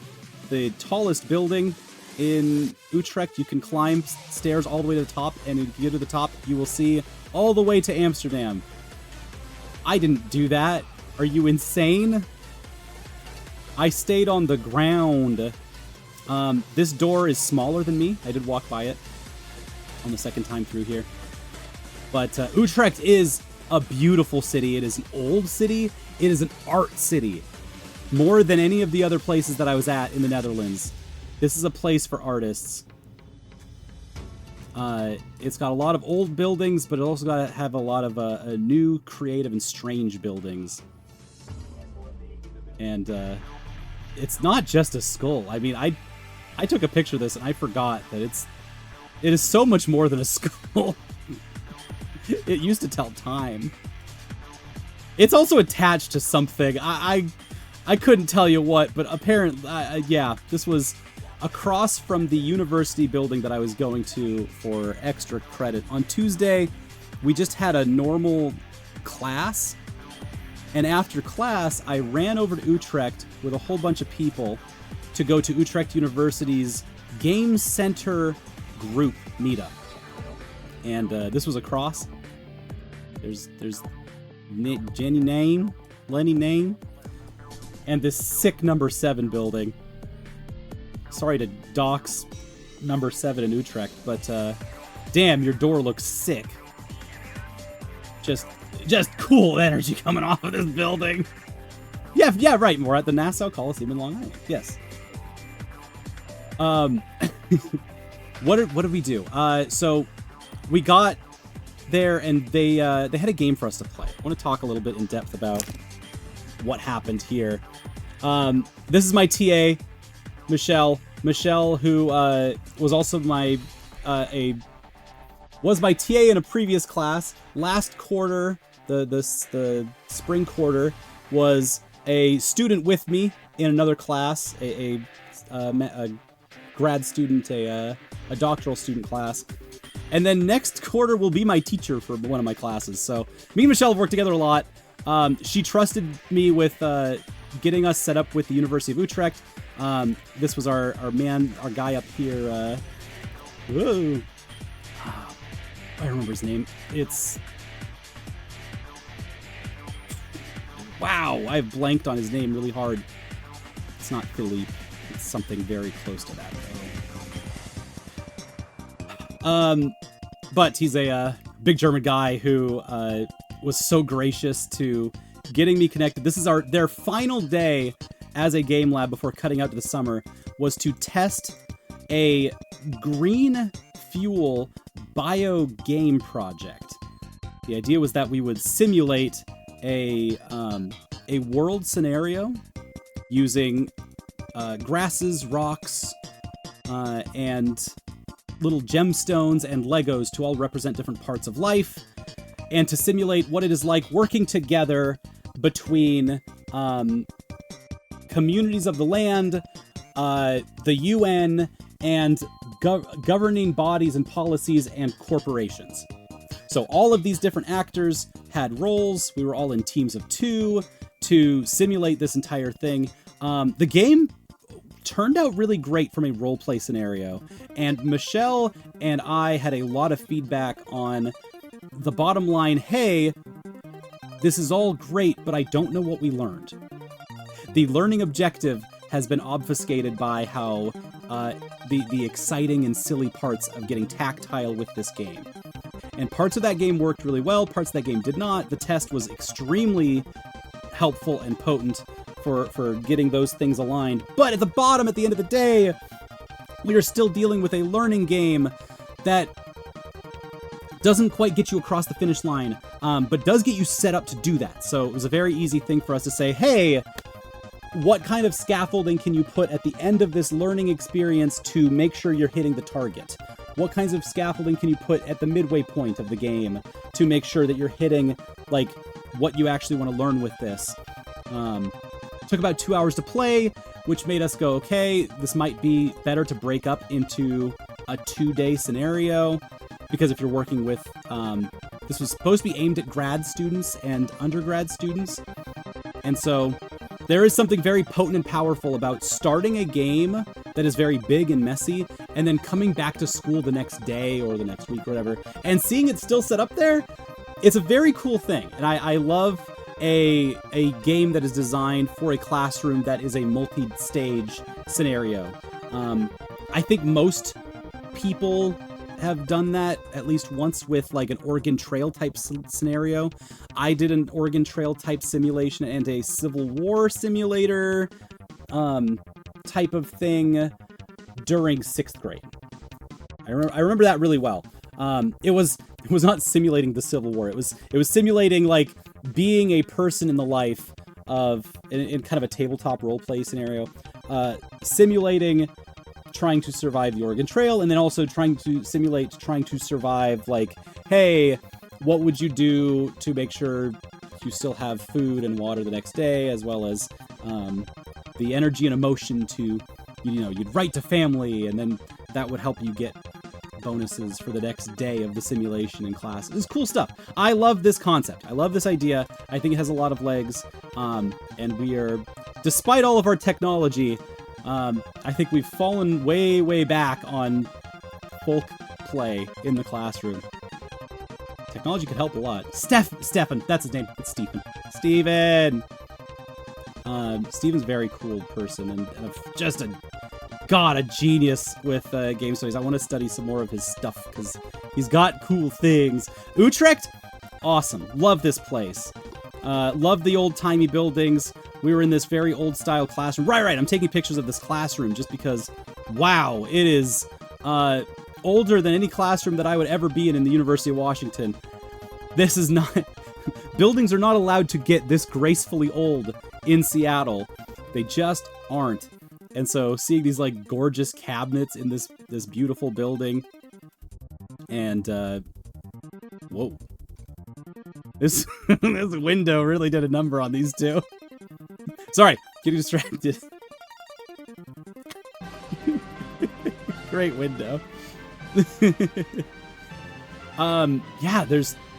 the tallest building in Utrecht. You can climb stairs all the way to the top, and if you get to the top, you will see all the way to Amsterdam. I didn't do that. Are you insane? I stayed on the ground. This door is smaller than me. I did walk by it on the second time through here. But Utrecht is a beautiful city. It is an old city. It is an art city. More than any of the other places that I was at in the Netherlands. This is a place for artists. It's got a lot of old buildings, but it also got to have a lot of new, creative, and strange buildings. And it's not just a skull. I mean, I took a picture of this and I forgot that it is so much more than a skull. It used to tell time. It's also attached to something. I couldn't tell you what, but apparently, yeah, this was across from the university building that I was going to for extra credit. On Tuesday, we just had a normal class, and after class, I ran over to Utrecht with a whole bunch of people to go to Utrecht University's Game Center group meetup. And this was across. There's Lenny Name, and this sick number 7 building. Sorry to dox number 7 in Utrecht, but damn, your door looks sick. Just cool energy coming off of this building. Yeah, right. We're at the Nassau Coliseum in Long Island. Yes. What did we do? So we got there, and they had a game for us to play. I want to talk a little bit in depth about what happened here. This is my TA, Michelle, who was also my TA in a previous class. Last quarter, the spring quarter, was a student with me in another class, a grad student, a doctoral student class. And then next quarter will be my teacher for one of my classes. So me and Michelle have worked together a lot. She trusted me with getting us set up with the University of Utrecht. This was our guy up here. Whoa. I remember his name. It's... Wow, I've blanked on his name really hard. It's not Philippe. It's something very close to that. But he's a big German guy who was so gracious to getting me connected. This is their final day as a game lab before cutting out to the summer, was to test a green fuel bio game project. The idea was that we would simulate a world scenario using grasses, rocks, and little gemstones and Legos to all represent different parts of life, and to simulate what it is like working together between communities of the land, the UN, and governing bodies and policies and corporations. So all of these different actors had roles. We were all in teams of 2 to simulate this entire thing. The game turned out really great from a roleplay scenario, and Michelle and I had a lot of feedback on the bottom line. Hey, this is all great, but I don't know what we learned. The learning objective has been obfuscated by how the exciting and silly parts of getting tactile with this game. And parts of that game worked really well, parts of that game did not. The test was extremely helpful and potent for getting those things aligned. But at the bottom, at the end of the day, we are still dealing with a learning game that doesn't quite get you across the finish line, but does get you set up to do that. So it was a very easy thing for us to say, hey, what kind of scaffolding can you put at the end of this learning experience to make sure you're hitting the target? What kinds of scaffolding can you put at the midway point of the game to make sure that you're hitting, like, what you actually want to learn with this? Took about 2 hours to play, which made us go, okay, this might be better to break up into a 2-day scenario, because if you're working with, this was supposed to be aimed at grad students and undergrad students, and so there is something very potent and powerful about starting a game that is very big and messy, and then coming back to school the next day or the next week or whatever, and seeing it still set up there. It's a very cool thing, and I love a game that is designed for a classroom that is a multi-stage scenario. I think most people have done that at least once with like an Oregon Trail type scenario. I did an Oregon Trail type simulation and a Civil War simulator type of thing during 6th grade. I remember that really well. It was not simulating the Civil War. It was simulating like being a person in the life of in kind of a tabletop role play scenario, simulating trying to survive the Oregon Trail, and then also trying to survive, like, hey, what would you do to make sure you still have food and water the next day, as well as the energy and emotion to, you'd write to family, and then that would help you get bonuses for the next day of the simulation in class. It's cool stuff. I love this concept. I love this idea. I think it has a lot of legs, and we are, despite all of our technology, I think we've fallen way, way back on folk play in the classroom. Technology could help a lot. Stefan, that's his name. It's Stephen. Steven's a very cool person, and just a genius with game studies. I want to study some more of his stuff, because he's got cool things. Utrecht, awesome. Love this place. Love the old-timey buildings. We were in this very old-style classroom. Right, I'm taking pictures of this classroom just because, wow, it is older than any classroom that I would ever be in the University of Washington. This is not... Buildings are not allowed to get this gracefully old in Seattle. They just aren't. And so seeing these, like, gorgeous cabinets in this beautiful building, and, whoa. This window really did a number on these two. Sorry, getting distracted. Great window. Yeah,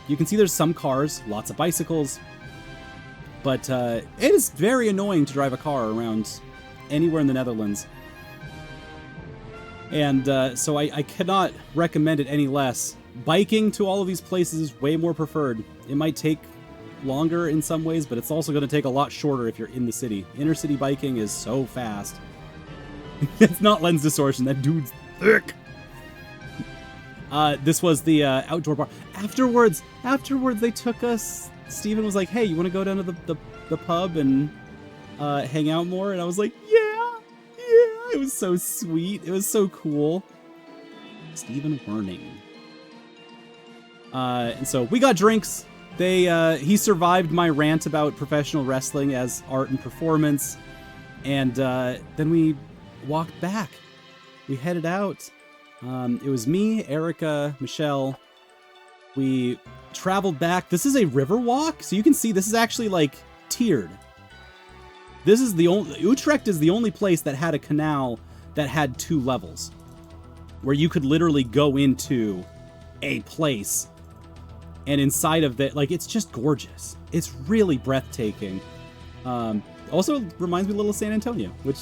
you can see there's some cars, lots of bicycles, but it is very annoying to drive a car around anywhere in the Netherlands. And so I cannot recommend it any less. Biking to all of these places is way more preferred. It might take longer in some ways, but it's also going to take a lot shorter if you're in the city. Inner city biking is so fast. It's not lens distortion, that dude's thick. This was the outdoor bar. Afterwards they took us, Steven was like, hey, you want to go down to the pub and hang out more? And I was like, yeah. It was so sweet. It was so cool. Steven Werning. And so we got drinks. He survived my rant about professional wrestling as art and performance. And then we walked back. We headed out. It was me, Erica, Michelle. We traveled back. This is a river walk, so you can see this is actually like tiered. This is Utrecht is the only place that had a canal that had 2 levels, where you could literally go into a place, and inside of that, like, it's just gorgeous. It's really breathtaking. Also reminds me a little of San Antonio, which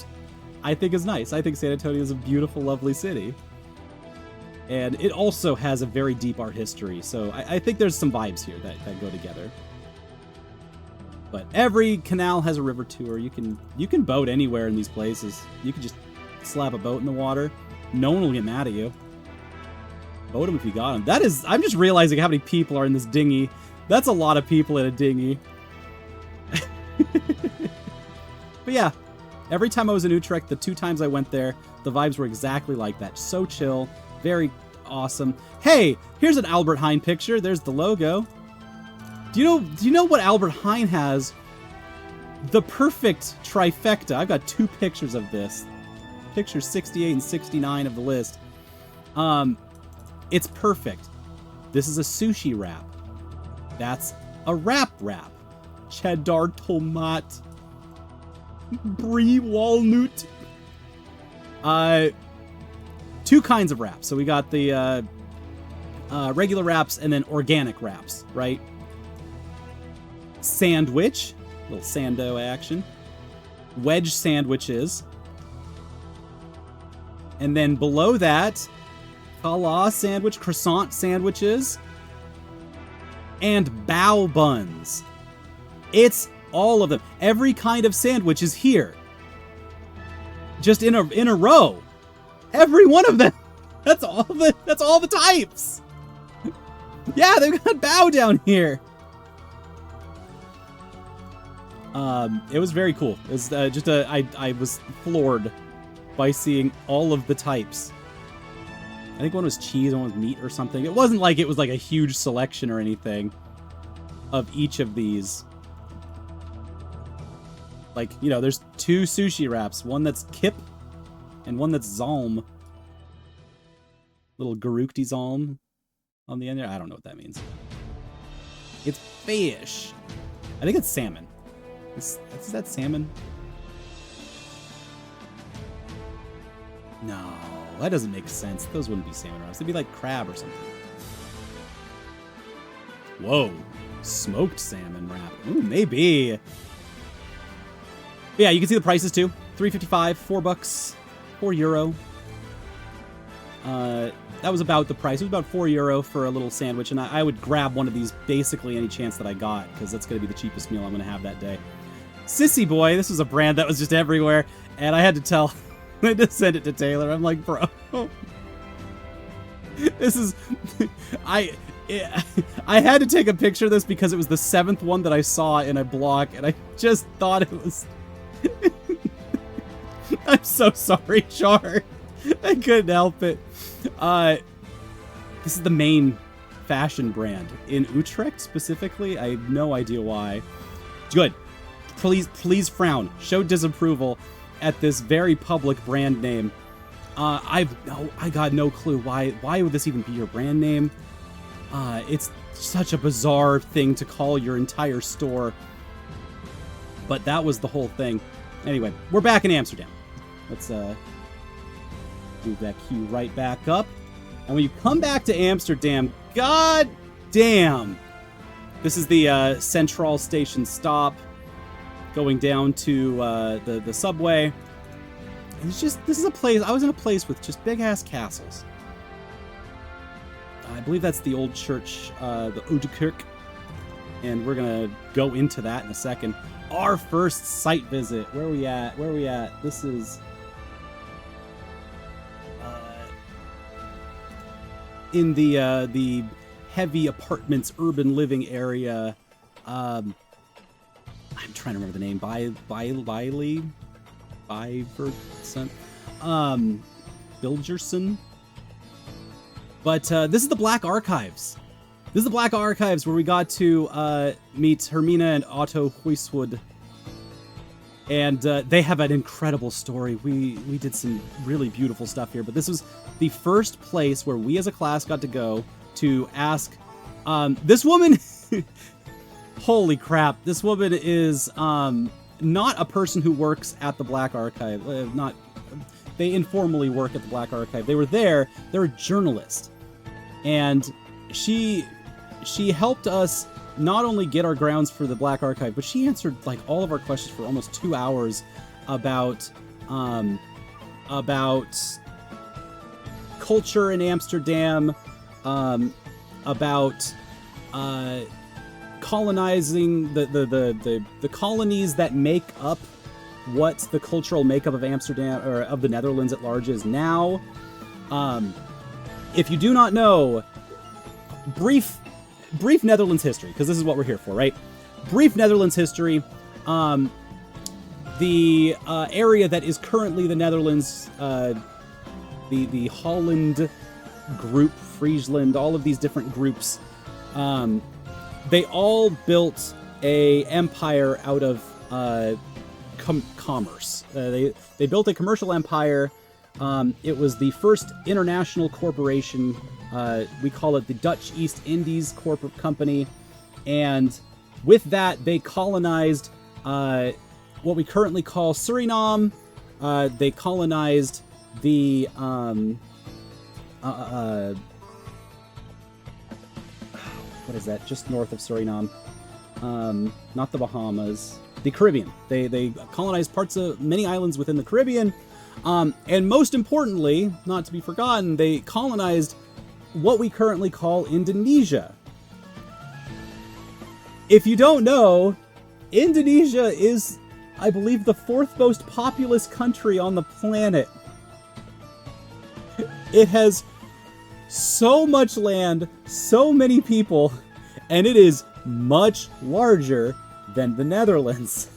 I think is nice. I think San Antonio is a beautiful, lovely city. And it also has a very deep art history, so I think there's some vibes here that go together. But every canal has a river tour. You can boat anywhere in these places. You can just slap a boat in the water. No one will get mad at you. Boat them if you got them. That is, I'm just realizing how many people are in this dinghy. That's a lot of people in a dinghy. But yeah, every time I was in Utrecht, the 2 times I went there, the vibes were exactly like that. So chill, very awesome. Hey, here's an Albert Heijn picture. There's the logo. Do you know what Albert Heijn has? The perfect trifecta. I've got 2 pictures of this. Pictures 68 and 69 of the list. It's perfect. This is a sushi wrap. That's a wrap. Cheddar tomate. Brie walnut. 2 kinds of wraps. So we got the regular wraps and then organic wraps, right? Sandwich. Little sando action. Wedge sandwiches. And then below that, challah sandwich, croissant sandwiches, and bao buns. It's all of them. Every kind of sandwich is here. Just in a row. Every one of them. That's all the types. Yeah, they've got bao down here. It was very cool. It was I was floored by seeing all of the types. I think one was cheese, one was meat or something. It wasn't like it was like a huge selection or anything of each of these. Like, you know, there's 2 sushi wraps. One that's kip and one that's zalm. Little garukti zalm on the end there. I don't know what that means. It's fish. I think it's salmon. Is that salmon? No, that doesn't make sense. Those wouldn't be salmon wraps. They'd be like crab or something. Whoa. Smoked salmon wrap. Ooh, maybe. Yeah, you can see the prices too. $3.55, $4, €4. That was about the price. It was about €4 for a little sandwich, and I would grab one of these basically any chance that I got, because that's going to be the cheapest meal I'm going to have that day. Sissy Boy, this was a brand that was just everywhere, and I had to tell, I had to send it to Taylor. I'm like, bro, this is, I had to take a picture of this because it was the 7th one that I saw in a block, and I just thought it was, I'm so sorry, Char. I couldn't help it. This is the main fashion brand in Utrecht specifically. I have no idea why. Good. Please frown. Show disapproval at this very public brand name. I got no clue why would this even be your brand name. It's such a bizarre thing to call your entire store. But that was the whole thing. Anyway, we're back in Amsterdam. Let's move that queue right back up. And when you come back to Amsterdam, god damn! This is the Central Station stop. Going down to the subway. And it's just, this is a place, I was in a place with just big-ass castles. I believe that's the old church, the Oude Kerk. And we're gonna go into that in a second. Our first site visit. Where are we at? Where are we at? This is in the heavy apartments, urban living area. I'm trying to remember the name. Bilgerson. But this is the Black Archives. This is the Black Archives where we got to meet Hermina and Otto Huiswood. And they have an incredible story. We did some really beautiful stuff here, but this was the first place where we as a class got to go to ask this woman. Holy crap! This woman is not a person who works at the Black Archive. They informally work at the Black Archive. They were there. They're a journalist, and she helped us not only get our grounds for the Black Archive, but she answered like all of our questions for almost 2 hours about culture in Amsterdam, about colonizing the colonies that make up what the cultural makeup of Amsterdam or of the Netherlands at large is now. If you do not know, brief Netherlands history, because this is what we're here for, right? Brief Netherlands history. The area that is currently the Netherlands, the Holland group, Friesland, all of these different groups, they all built a empire out of commerce. They built a commercial empire. It was the first international corporation. We call it the Dutch East Indies Corporate Company. And with that, they colonized what we currently call Suriname. They colonized the what is that? Just north of Suriname. Not the Bahamas. The Caribbean. They colonized many islands within the Caribbean. And most importantly, not to be forgotten, they colonized what we currently call Indonesia. If you don't know, Indonesia is, I believe, the 4th most populous country on the planet. It has so much land, so many people, and it is much larger than the Netherlands.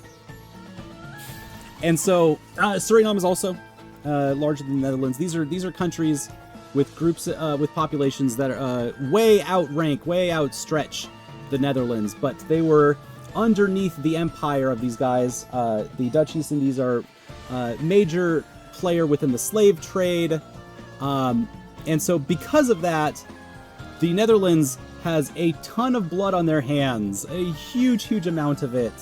And so Suriname is also larger than the Netherlands. These are countries with groups with populations that are way outrank, way outstretch the Netherlands, but they were underneath the empire of these guys. The Dutch East Indies are a major player within the slave trade. And so because of that, the Netherlands has a ton of blood on their hands, a huge, huge amount of it.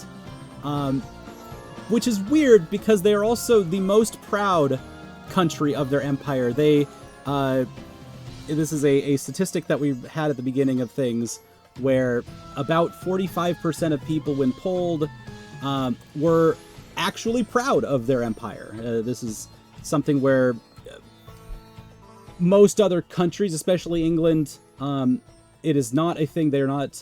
Which is weird because they are also the most proud country of their empire. They, this is a statistic that we had at the beginning of things, where about 45% of people, when polled, were actually proud of their empire. This is something where most other countries, especially England, it is not a thing. They're not.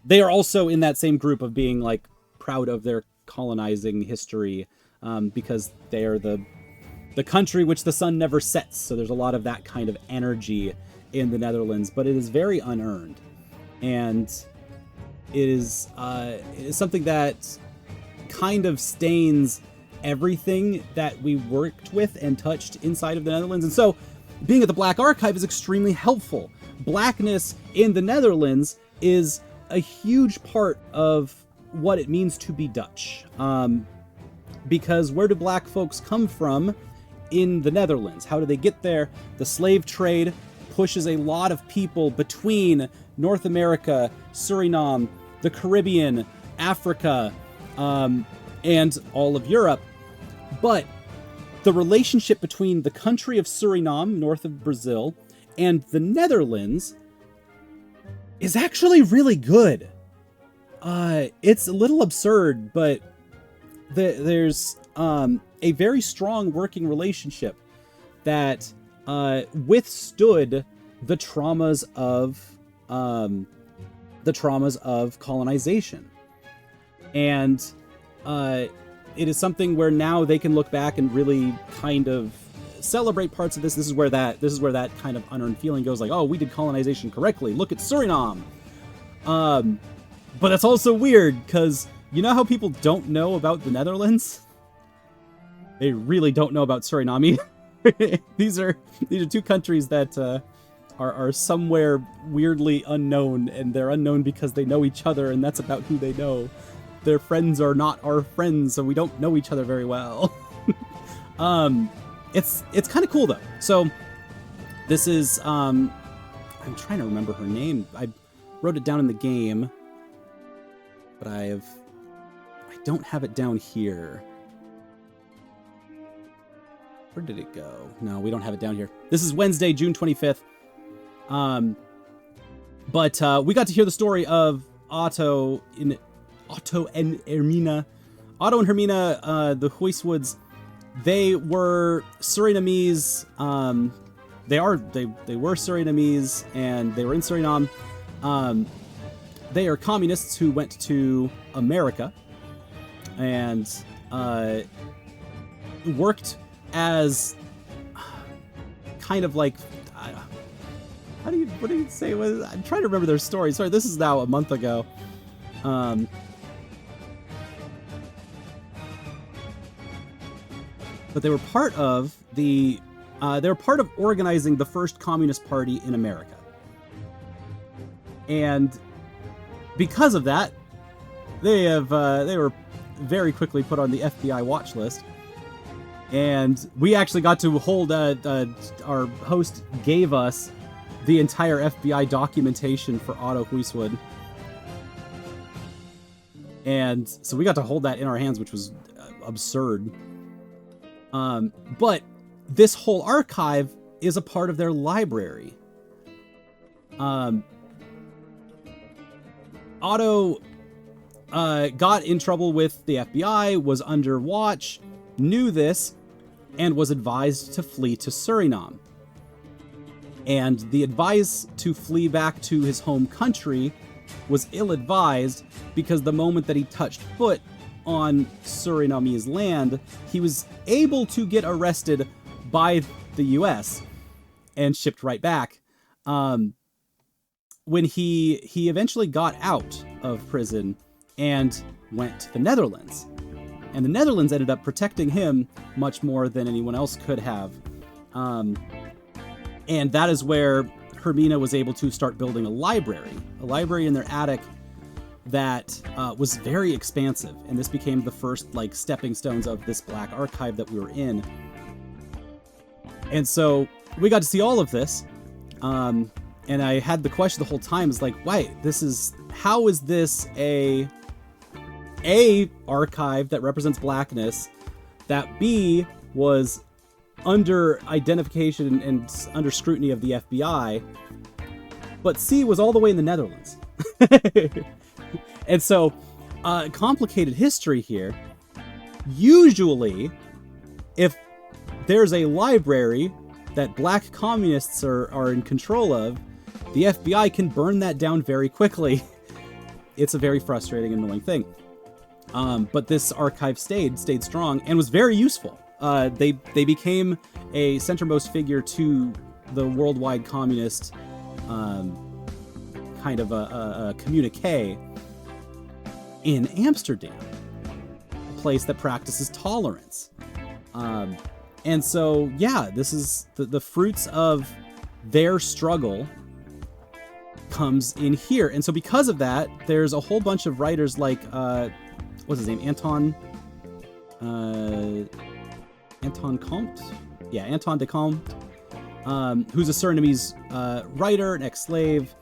They are also in that same group of being like proud of their colonizing history, because they are the country which the sun never sets. So there's a lot of that kind of energy in the Netherlands, but it is very unearned, and it is something that kind of stains everything that we worked with and touched inside of the Netherlands. And so being at the Black Archive is extremely helpful. Blackness in the Netherlands is a huge part of what it means to be Dutch. Because where do black folks come from in the Netherlands? How do they get there? The slave trade pushes a lot of people between North America, Suriname, the Caribbean, Africa, and all of Europe. But the relationship between the country of Suriname, north of Brazil, and the Netherlands is actually really good. It's a little absurd, but there's a very strong working relationship that withstood the traumas of colonization, and it is something where now they can look back and really kind of celebrate parts of this. This is where that kind of unearned feeling goes, like, oh, we did colonization correctly. Look at Suriname. But that's also weird, because you know how people don't know about the Netherlands? They really don't know about Suriname. These are two countries that are somewhere weirdly unknown, and they're unknown because they know each other, and that's about who they know. Their friends are not our friends, so we don't know each other very well. It's kind of cool though. So this is I'm trying to remember her name. I wrote it down in the game, but I don't have it down here. Where did it go? No, we don't have it down here. This is Wednesday, June 25th. But we got to hear the story of Otto and Hermina. Otto and Hermina, the Huiswoods, they were Surinamese. They were Surinamese, and they were in Suriname. they are communists who went to America and worked as kind of like, what do you say? I'm trying to remember their story. Sorry, this is now a month ago. But they were part of organizing the first Communist Party in America. And because of that, they were very quickly put on the FBI watch list. And we actually got to hold, our host gave us the entire FBI documentation for Otto Huiswood. And so we got to hold that in our hands, which was absurd. But this whole archive is a part of their library. Otto got in trouble with the FBI, was under watch, knew this, and was advised to flee to Suriname. And the advice to flee back to his home country was ill-advised because the moment that he touched foot on Surinamese land, he was able to get arrested by the US and shipped right back. When he eventually got out of prison and went to the Netherlands. And the Netherlands ended up protecting him much more than anyone else could have. And that is where Hermina was able to start building a library in their attic that was very expansive. And this became the first like stepping stones of this black archive that we were in. And so we got to see all of this. And I had the question the whole time is like, wait, how is this a archive that represents blackness that B was under identification and under scrutiny of the FBI, but C was all the way in the Netherlands. And so, complicated history here. Usually, if there's a library that black communists are in control of, the FBI can burn that down very quickly. It's a very frustrating, annoying thing. But this archive stayed strong and was very useful. They became a centermost figure to the worldwide communist kind of a communique in Amsterdam, a place that practices tolerance. And so, yeah, this is the fruits of their struggle comes in here. And so because of that, there's a whole bunch of writers like, what's his name? Anton Comte? Yeah, Anton de Comte, who's a Surinamese writer, an ex-slave.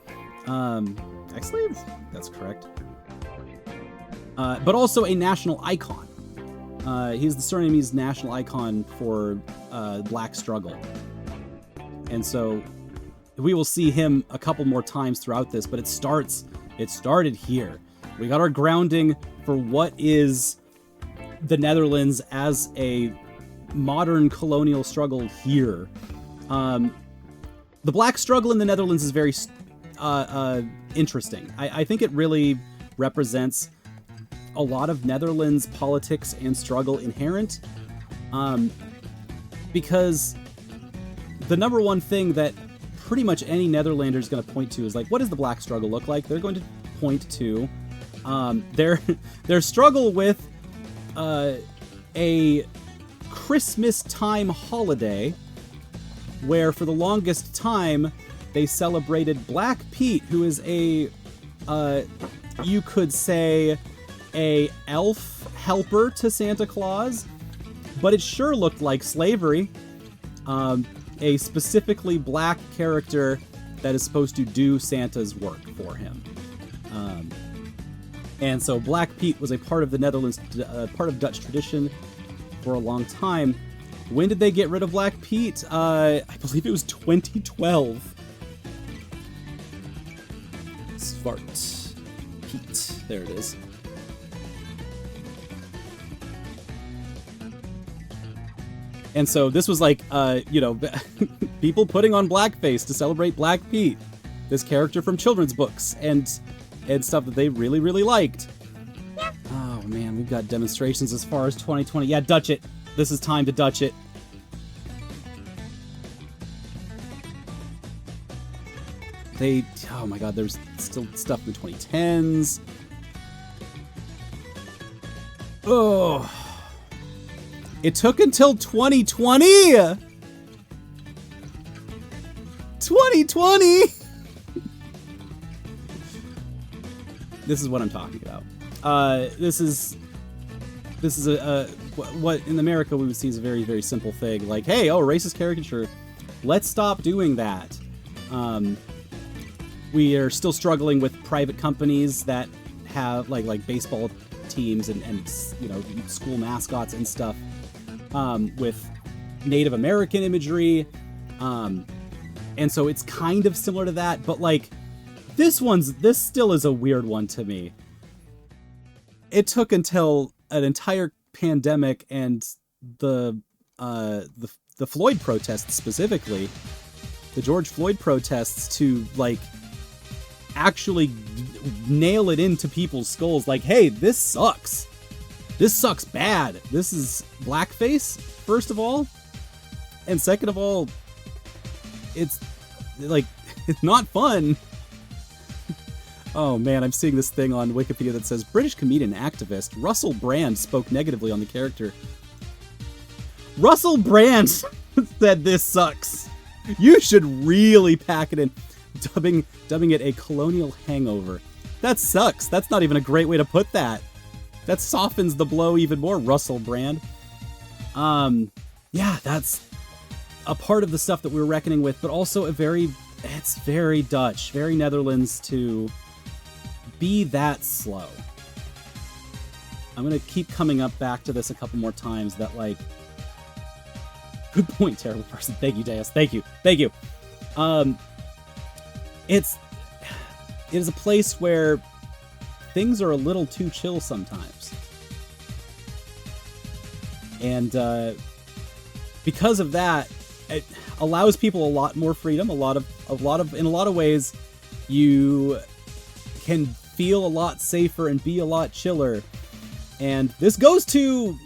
Ex-slave? That's correct. But also a national icon. He's the Surinamese national icon for black struggle. And so we will see him a couple more times throughout this, but it started here. We got our grounding for what is the Netherlands as a modern colonial struggle here. The black struggle in the Netherlands is very interesting. I think it really represents a lot of Netherlands politics and struggle inherent, because the number one thing that pretty much any Netherlander is going to point to is like, what does the black struggle look like? They're going to point to their struggle with a Christmas time holiday where for the longest time they celebrated Black Pete, who is a you could say a elf helper to Santa Claus, but it sure looked like slavery. A specifically black character that is supposed to do Santa's work for him. And so Black Pete was a part of the Netherlands, part of Dutch tradition for a long time. When did they get rid of Black Pete? I believe it was 2012. Zwart Pete. There it is. And so this was like, people putting on blackface to celebrate Black Pete, this character from children's books. And and stuff that they really, really liked. Oh man, we've got demonstrations as far as 2020. Yeah, Dutch it. This is time to Dutch it. Oh my god, there's still stuff in the 2010s. Oh. It took until 2020! 2020! This is what I'm talking about. This is what in America we would see as a very, very simple thing. Like, hey, oh, racist caricature. Let's stop doing that. We are still struggling with private companies that have like baseball teams and you know, school mascots and stuff with Native American imagery. And so it's kind of similar to that, but like this still is a weird one to me. It took until an entire pandemic and the Floyd protests specifically, the George Floyd protests, to like actually nail it into people's skulls. Like, hey, this sucks. This sucks bad. This is blackface, first of all. And second of all, it's like, it's not fun. Oh man, I'm seeing this thing on Wikipedia that says British comedian and activist Russell Brand spoke negatively on the character. Russell Brand said this sucks. You should really pack it in. Dubbing it a colonial hangover. That sucks. That's not even a great way to put that. That softens the blow even more, Russell Brand. Yeah, that's a part of the stuff that we're reckoning with, but also it's very Dutch, very Netherlands to be that slow. I'm gonna keep coming up back to this a couple more times, that like, good point, terrible person. Thank you, Deus. Thank you. It is a place where things are a little too chill sometimes. And because of that, it allows people a lot more freedom, in a lot of ways, you can feel a lot safer and be a lot chiller. And this goes to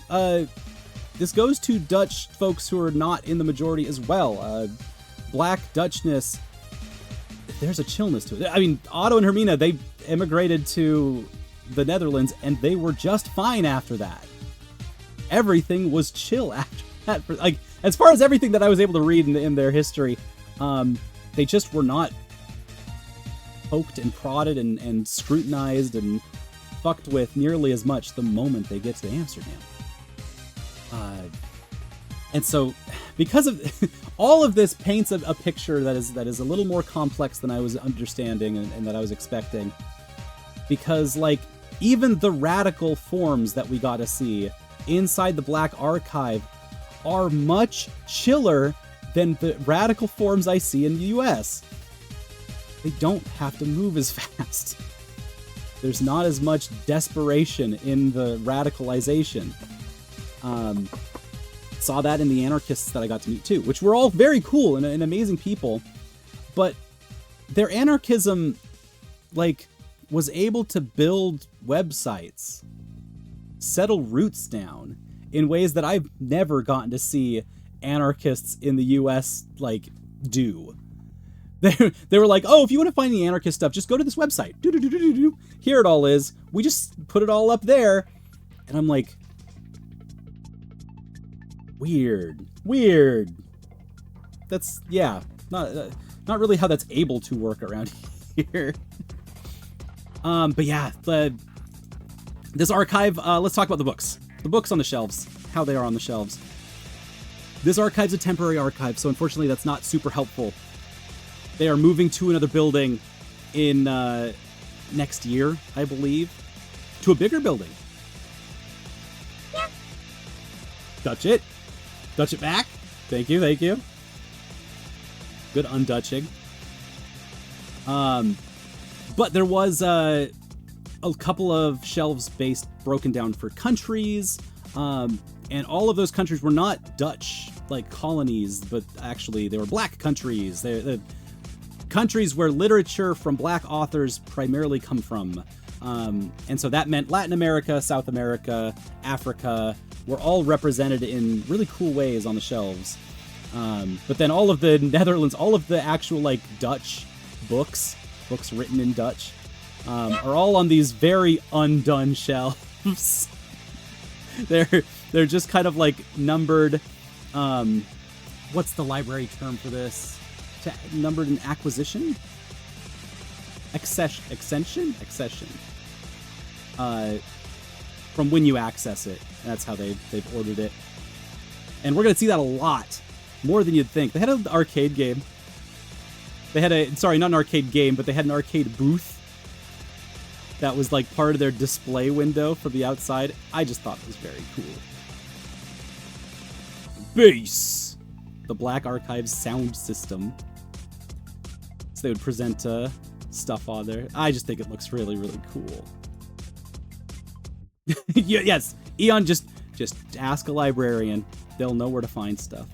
Dutch folks who are not in the majority as well. Black Dutchness, there's a chillness to it. I mean, Otto and Hermina, they immigrated to the Netherlands and they were just fine after that. Everything was chill after that. Like, as far as everything that I was able to read in their history, they just were not poked and prodded and scrutinized and fucked with nearly as much the moment they get to Amsterdam. And so, because of all of this, paints a picture that is a little more complex than I was understanding and that I was expecting. Because, like, even the radical forms that we got to see inside the Black Archive are much chiller than the radical forms I see in the US. They don't have to move as fast. There's not as much desperation in the radicalization. Saw that in the anarchists that I got to meet too, which were all very cool and amazing people, but their anarchism, like, was able to build websites, settle roots down in ways that I've never gotten to see anarchists in the US like do. They were like, oh, if you want to find the anarchist stuff, just go to this website. Here it all is. We just put it all up there. And I'm like, weird. That's, yeah, not really how that's able to work around here. But yeah, this archive, let's talk about the books. The books on the shelves, how they are on the shelves. This archive's a temporary archive, so unfortunately that's not super helpful. They are moving to another building in next year, I believe, to a bigger building. Yeah. Dutch it back. Thank you. Good undutching. But there was a couple of shelves broken down for countries, and all of those countries were not Dutch like colonies, but actually they were black countries. countries where literature from black authors primarily come from. And so that meant Latin America, South America, Africa were all represented in really cool ways on the shelves. But then all of the Netherlands, all of the actual like Dutch books written in Dutch, are all on these very undone shelves. They're just kind of like numbered. What's the library term for this? Numbered in acquisition? Accession. From when you access it. That's how they've ordered it. And we're going to see that a lot. More than you'd think. They had an arcade game. They had sorry, not an arcade game, but they had an arcade booth that was like part of their display window from the outside. I just thought it was very cool. Bass! The Black Archives sound system. So they would present stuff on there. I just think it looks really, really cool. Yes, Eon, just ask a librarian. They'll know where to find stuff.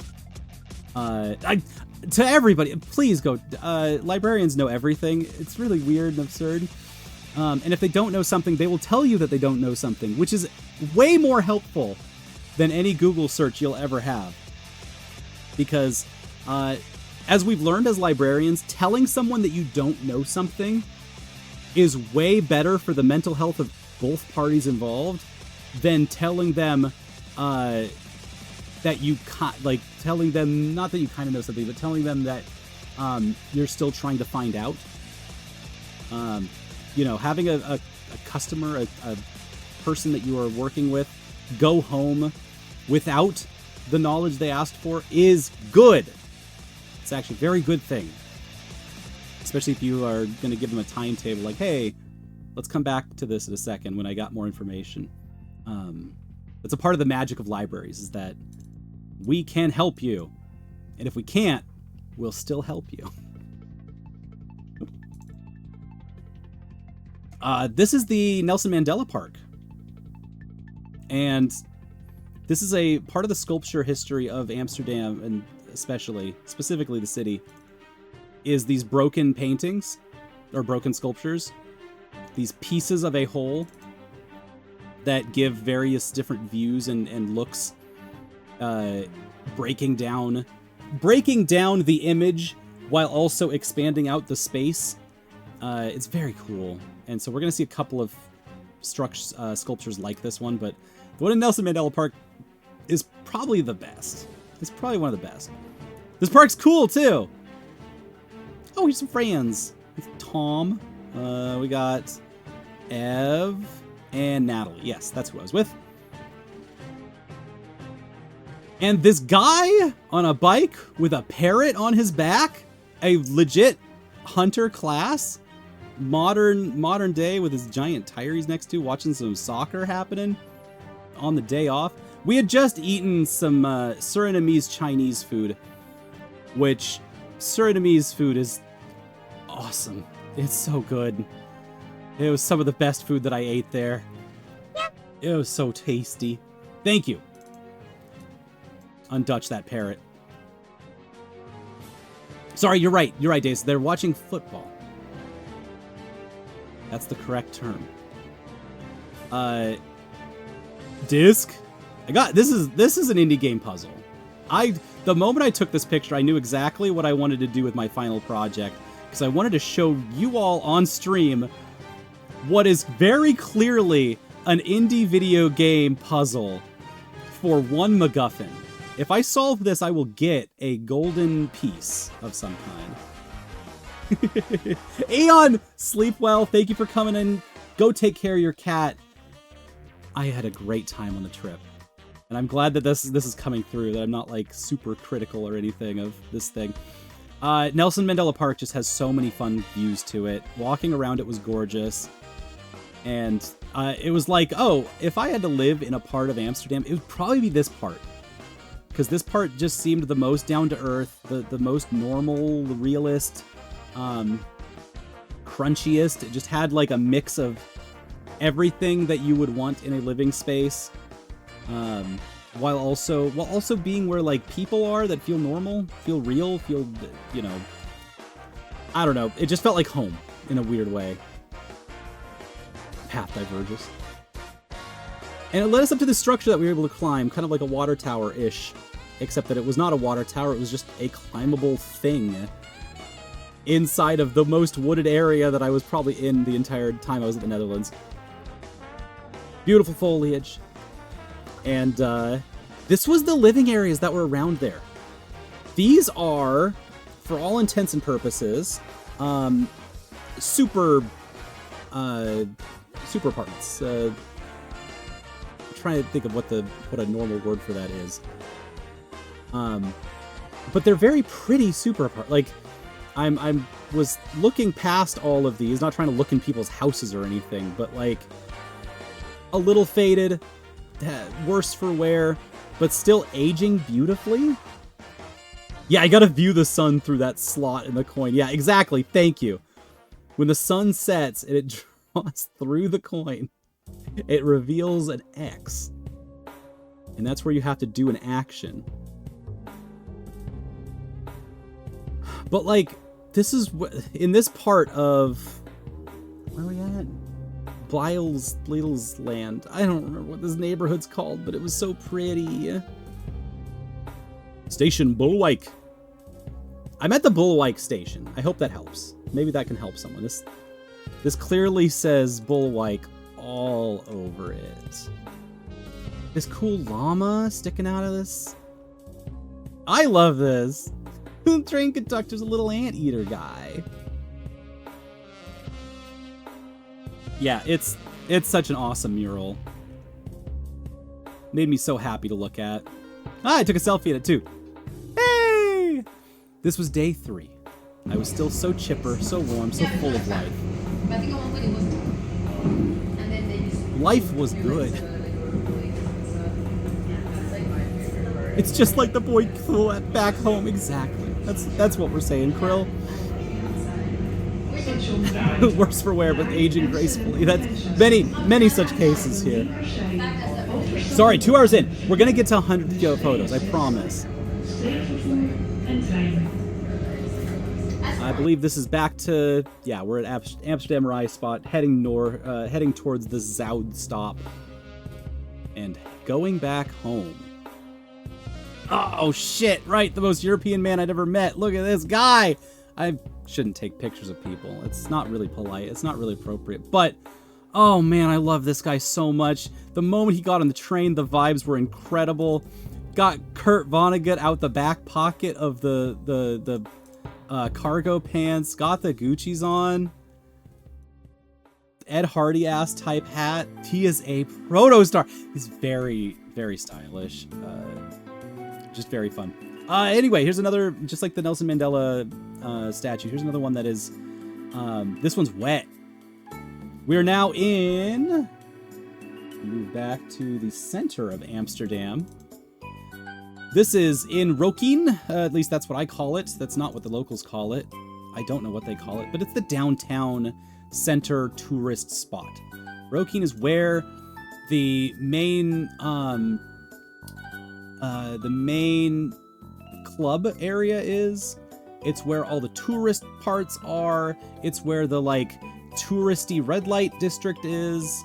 To everybody, please go. Librarians know everything. It's really weird and absurd. And if they don't know something, they will tell you that they don't know something, which is way more helpful than any Google search you'll ever have. Because, as we've learned as librarians, telling someone that you don't know something is way better for the mental health of both parties involved than telling them that you telling them, not that you kind of know something, but telling them that you're still trying to find out. Having a customer, a person that you are working with, go home without the knowledge they asked for is good. It's actually a very good thing. Especially if you are going to give them a timetable, like, hey, let's come back to this in a second when I got more information. That's a part of the magic of libraries, is that we can help you. And if we can't, we'll still help you. This is the Nelson Mandela Park. And this is a part of the sculpture history of Amsterdam, and specifically the city, is these broken paintings, or broken sculptures. These pieces of a whole that give various different views and looks, breaking down the image while also expanding out the space. It's very cool. And so we're going to see a couple of sculptures like this one, but the one in Nelson Mandela Park is probably the best. It's probably one of the best. This park's cool, too. Oh, here's some friends. It's Tom. We got Ev and Natalie. Yes, that's who I was with. And this guy on a bike with a parrot on his back, a legit hunter class, modern day, with his giant tire he's next to, watching some soccer happening on the day off. We had just eaten some Surinamese Chinese food, which Surinamese food is awesome. It's so good. It was some of the best food that I ate there. It was so tasty. Thank you. Undutch that parrot. Sorry, you're right. You're right, Dace. They're watching football. That's the correct term. Disc? This is an indie game puzzle. The moment I took this picture, I knew exactly what I wanted to do with my final project, because I wanted to show you all on stream what is very clearly an indie video game puzzle for one MacGuffin. If I solve this, I will get a golden piece of some kind. Aeon, sleep well. Thank you for coming in. Go take care of your cat. I had a great time on the trip. And I'm glad that this is coming through, that I'm not like super critical or anything of this thing. Nelson Mandela Park just has so many fun views to it. Walking around it was gorgeous. And it was like, oh, if I had to live in a part of Amsterdam, it would probably be this part. Because this part just seemed the most down-to-earth, the most normal, realist, crunchiest. It just had like a mix of everything that you would want in a living space. While also being where like people are that feel normal, feel real, feel, I don't know. It just felt like home in a weird way. Path diverges. And it led us up to this structure that we were able to climb, kind of like a water tower-ish, except that it was not a water tower, it was just a climbable thing inside of the most wooded area that I was probably in the entire time I was in the Netherlands. Beautiful foliage. And this was the living areas that were around there. These are, for all intents and purposes, super apartments. Trying to think of what a normal word for that is. But they're very pretty super apart. Like, I was looking past all of these, not trying to look in people's houses or anything, but like a little faded, worse for wear, but still aging beautifully. Yeah, I gotta view the sun through that slot in the coin. Yeah, exactly. Thank you. When the sun sets and it draws through the coin, it reveals an X. And that's where you have to do an action. But, like, this is... in this part of... where are we at? Bleil's land. I don't remember what this neighborhood's called, but it was so pretty. Station Bullwike. I'm at the Bullwike station. I hope that helps. Maybe that can help someone. This clearly says Bullwike all over it. This cool llama sticking out of this. I love this. The train conductor's a little anteater guy. Yeah, it's such an awesome mural. Made me so happy to look at. Ah, I took a selfie at it too. Hey! This was day 3. I was still so chipper, so warm, so full of life. Life was good. It's just like the boy back home, exactly. That's what we're saying, Krill. Worse for wear, but aging gracefully. That's many such cases here. Sorry, 2 hours in. We're gonna get to 100 photos, I promise. I believe this is back to, yeah, we're at Amsterdam Rai spot, heading towards the Zoud stop, and going back home. Oh shit! Right, the most European man I'd ever met. Look at this guy. I shouldn't take pictures of people. It's not really polite. It's not really appropriate. But oh man, I love this guy so much. The moment he got on the train, the vibes were incredible. Got Kurt Vonnegut out the back pocket of the cargo pants. Got the Gucci's on. Ed Hardy ass type hat. He is a proto star. He's very, very stylish. Just very fun. Anyway, here's another, just like the Nelson Mandela statue. Here's another one that is, this one's wet. We're now in, move back to the center of Amsterdam. This is in Rokin, at least that's what I call it. That's not what the locals call it. I don't know what they call it, but it's the downtown center tourist spot. Rokin is where the main club area is. It's where all the tourist parts are. It's where the like touristy red light district is.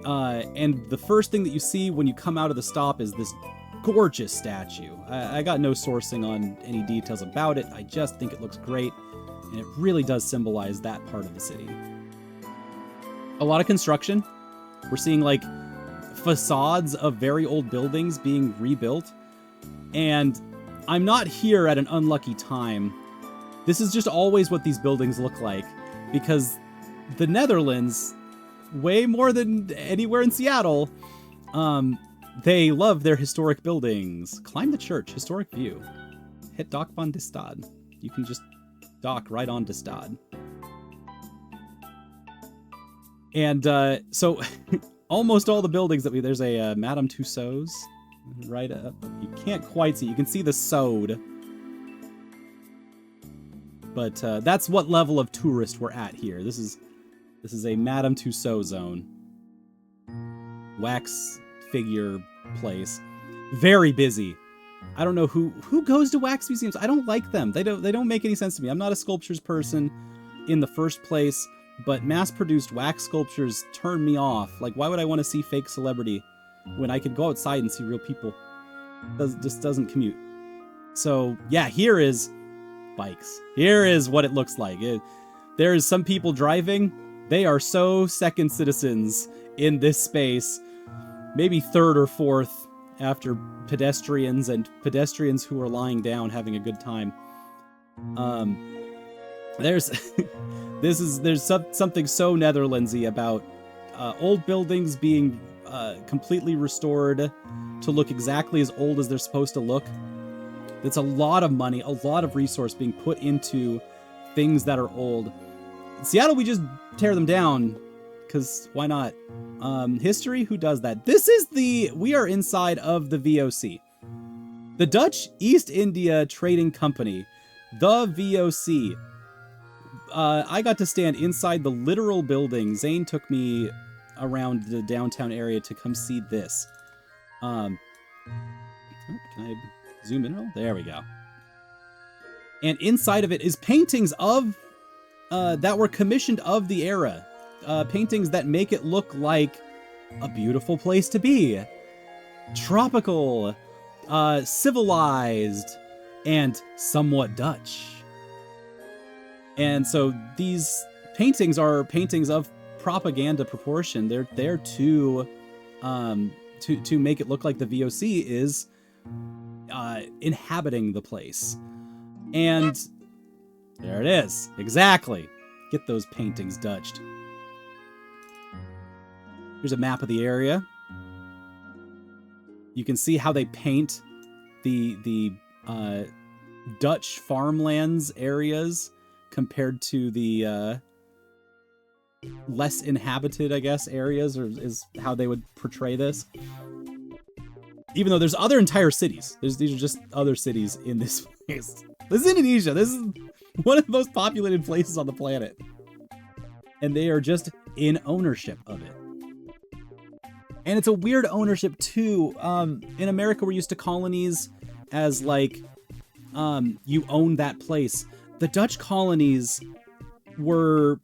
And the first thing that you see when you come out of the stop is this gorgeous statue. I got no sourcing on any details about it. I just think it looks great, and it really does symbolize that part of the city. A lot of construction. We're seeing like facades of very old buildings being rebuilt, and I'm not here at an unlucky time. This is just always what these buildings look like, because the Netherlands, way more than anywhere in Seattle, they love their historic buildings. Climb the church, historic view. Hit Dock van de Stad. You can just dock right on de Stad. And so almost all the buildings that there's a Madame Tussauds right up. You can't quite see. You can see the Sode. But that's what level of tourist we're at here. This is a Madame Tussauds zone. Wax figure place. Very busy. I don't know who goes to wax museums. I don't like them. They don't make any sense to me. I'm not a sculptures person in the first place, but mass-produced wax sculptures turn me off. Like, why would I want to see fake celebrity when I could go outside and see real people? Just doesn't commute. So yeah, here is bikes. Here is what it looks like. There is some people driving. They are so second citizens in this space, maybe third or fourth after pedestrians and pedestrians who are lying down having a good time. There's something so Netherlandsy about old buildings being completely restored to look exactly as old as they're supposed to look. It's a lot of money, a lot of resource being put into things that are old. In Seattle, we just tear them down, because why not? History, who does that? We are inside of the VOC. The Dutch East India Trading Company, the VOC. I got to stand inside the literal building. Zane took me around the downtown area to come see this. Can I zoom in at all? There we go. And inside of it is paintings of that were commissioned of the era. Paintings that make it look like a beautiful place to be. Tropical, civilized, and somewhat Dutch. And so these paintings are paintings of propaganda proportion. They're there to make it look like the VOC is inhabiting the place. And there it is. Exactly. Get those paintings Dutched. Here's a map of the area. You can see how they paint the Dutch farmlands areas compared to the less inhabited, I guess, areas, or is how they would portray this. Even though there's other entire cities. These are just other cities in this place. This is Indonesia. This is one of the most populated places on the planet. And they are just in ownership of it. And it's a weird ownership, too. In America, we're used to colonies as, like, you own that place. The Dutch colonies were...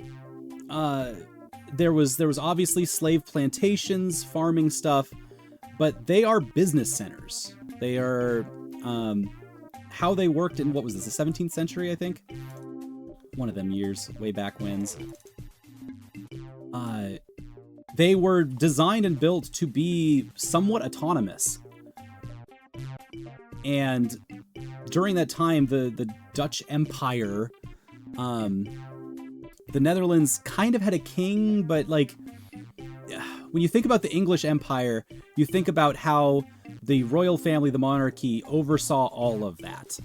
there was obviously slave plantations, farming stuff, but they are business centers. They are... how they worked in, what was this, the 17th century, I think? One of them years, way back when's. They were designed and built to be somewhat autonomous. And during that time, the Dutch Empire, the Netherlands kind of had a king, but like, when you think about the English Empire, you think about how the royal family, the monarchy, oversaw all of that.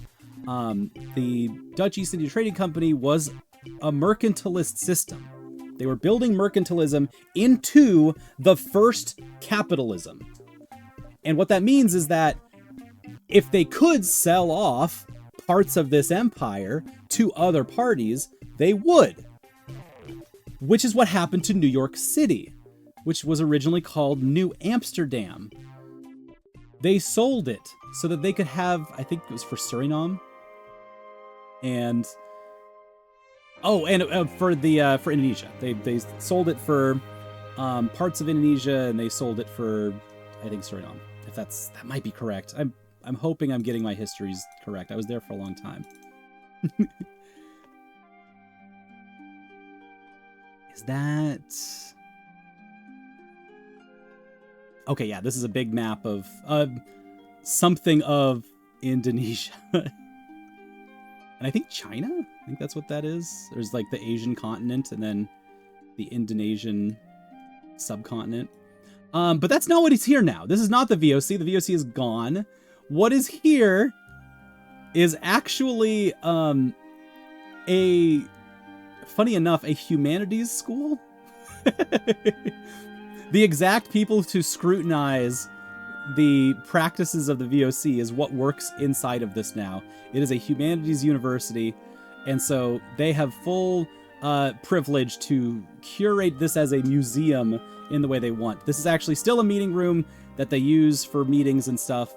The Dutch East India Trading Company was a mercantilist system. They were building mercantilism into the first capitalism. And what that means is that if they could sell off parts of this empire to other parties, they would. Which is what happened to New York City, which was originally called New Amsterdam. They sold it so that they could have, I think it was for Suriname. And... oh, and for Indonesia. They sold it for parts of Indonesia, and they sold it for, I think, Suriname. If that might be correct. I'm hoping I'm getting my histories correct. I was there for a long time. Is that... okay, yeah, this is a big map of something of Indonesia. And I think China? I think that's what that is. There's like the Asian continent and then the Indonesian subcontinent. But that's not what is here now. This is not the VOC. The VOC is gone. What is here is actually funny enough, a humanities school. The exact people to scrutinize the practices of the VOC is what works inside of this now. It is a humanities university, and so they have full privilege to curate this as a museum in the way they want. This is actually still a meeting room that they use for meetings and stuff.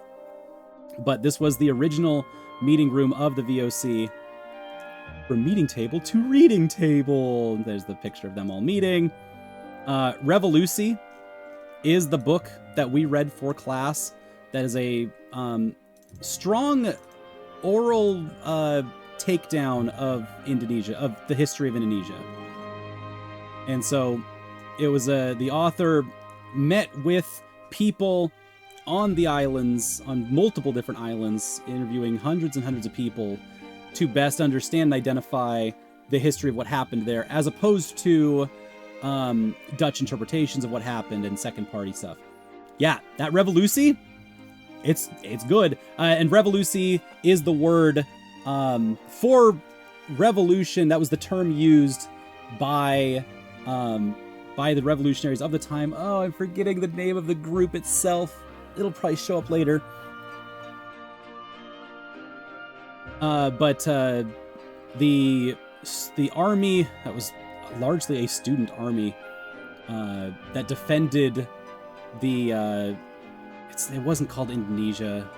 But this was the original meeting room of the VOC. From meeting table to reading table. There's the picture of them all meeting. Revoluci is the book that we read for class. That is a strong oral takedown of Indonesia, of the history of Indonesia. And so it was the author met with people on the islands, on multiple different islands, interviewing hundreds and hundreds of people to best understand and identify the history of what happened there, as opposed to Dutch interpretations of what happened and second-party stuff. Yeah, that Revoluci, it's good. And Revoluci is the word for revolution. That was the term used by the revolutionaries of the time. Oh, I'm forgetting the name of the group itself. It'll probably show up later. But the army that was largely a student army that defended the it wasn't called Indonesia,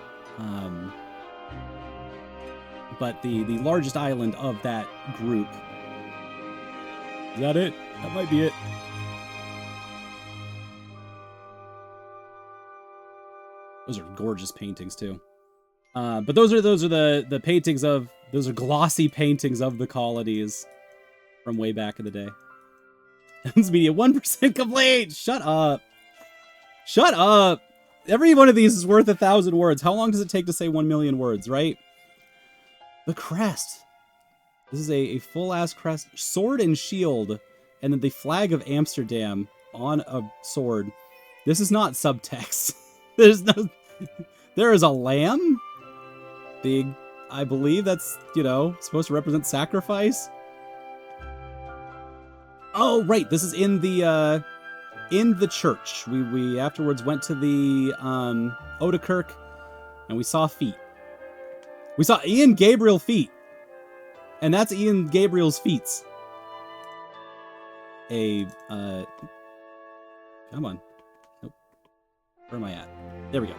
but the largest island of that group. Is that it? That might be it. Those are gorgeous paintings too. But those are the paintings of, those are glossy paintings of the colonies from way back in the day. Evans Media 1% complete. Shut up. Shut up. Every one of these is worth 1,000 words. How long does it take to say 1 million words, right? The crest. This is a full-ass crest. Sword and shield. And then the flag of Amsterdam on a sword. This is not subtext. There's no... There is a lamb? I believe that's, supposed to represent sacrifice. Oh, right. This is in the church. We afterwards went to the Ouderkerk, and we saw feet. We saw Ian Gabriel feet. And that's Ian Gabriel's feats. Come on. Nope. Where am I at? There we go.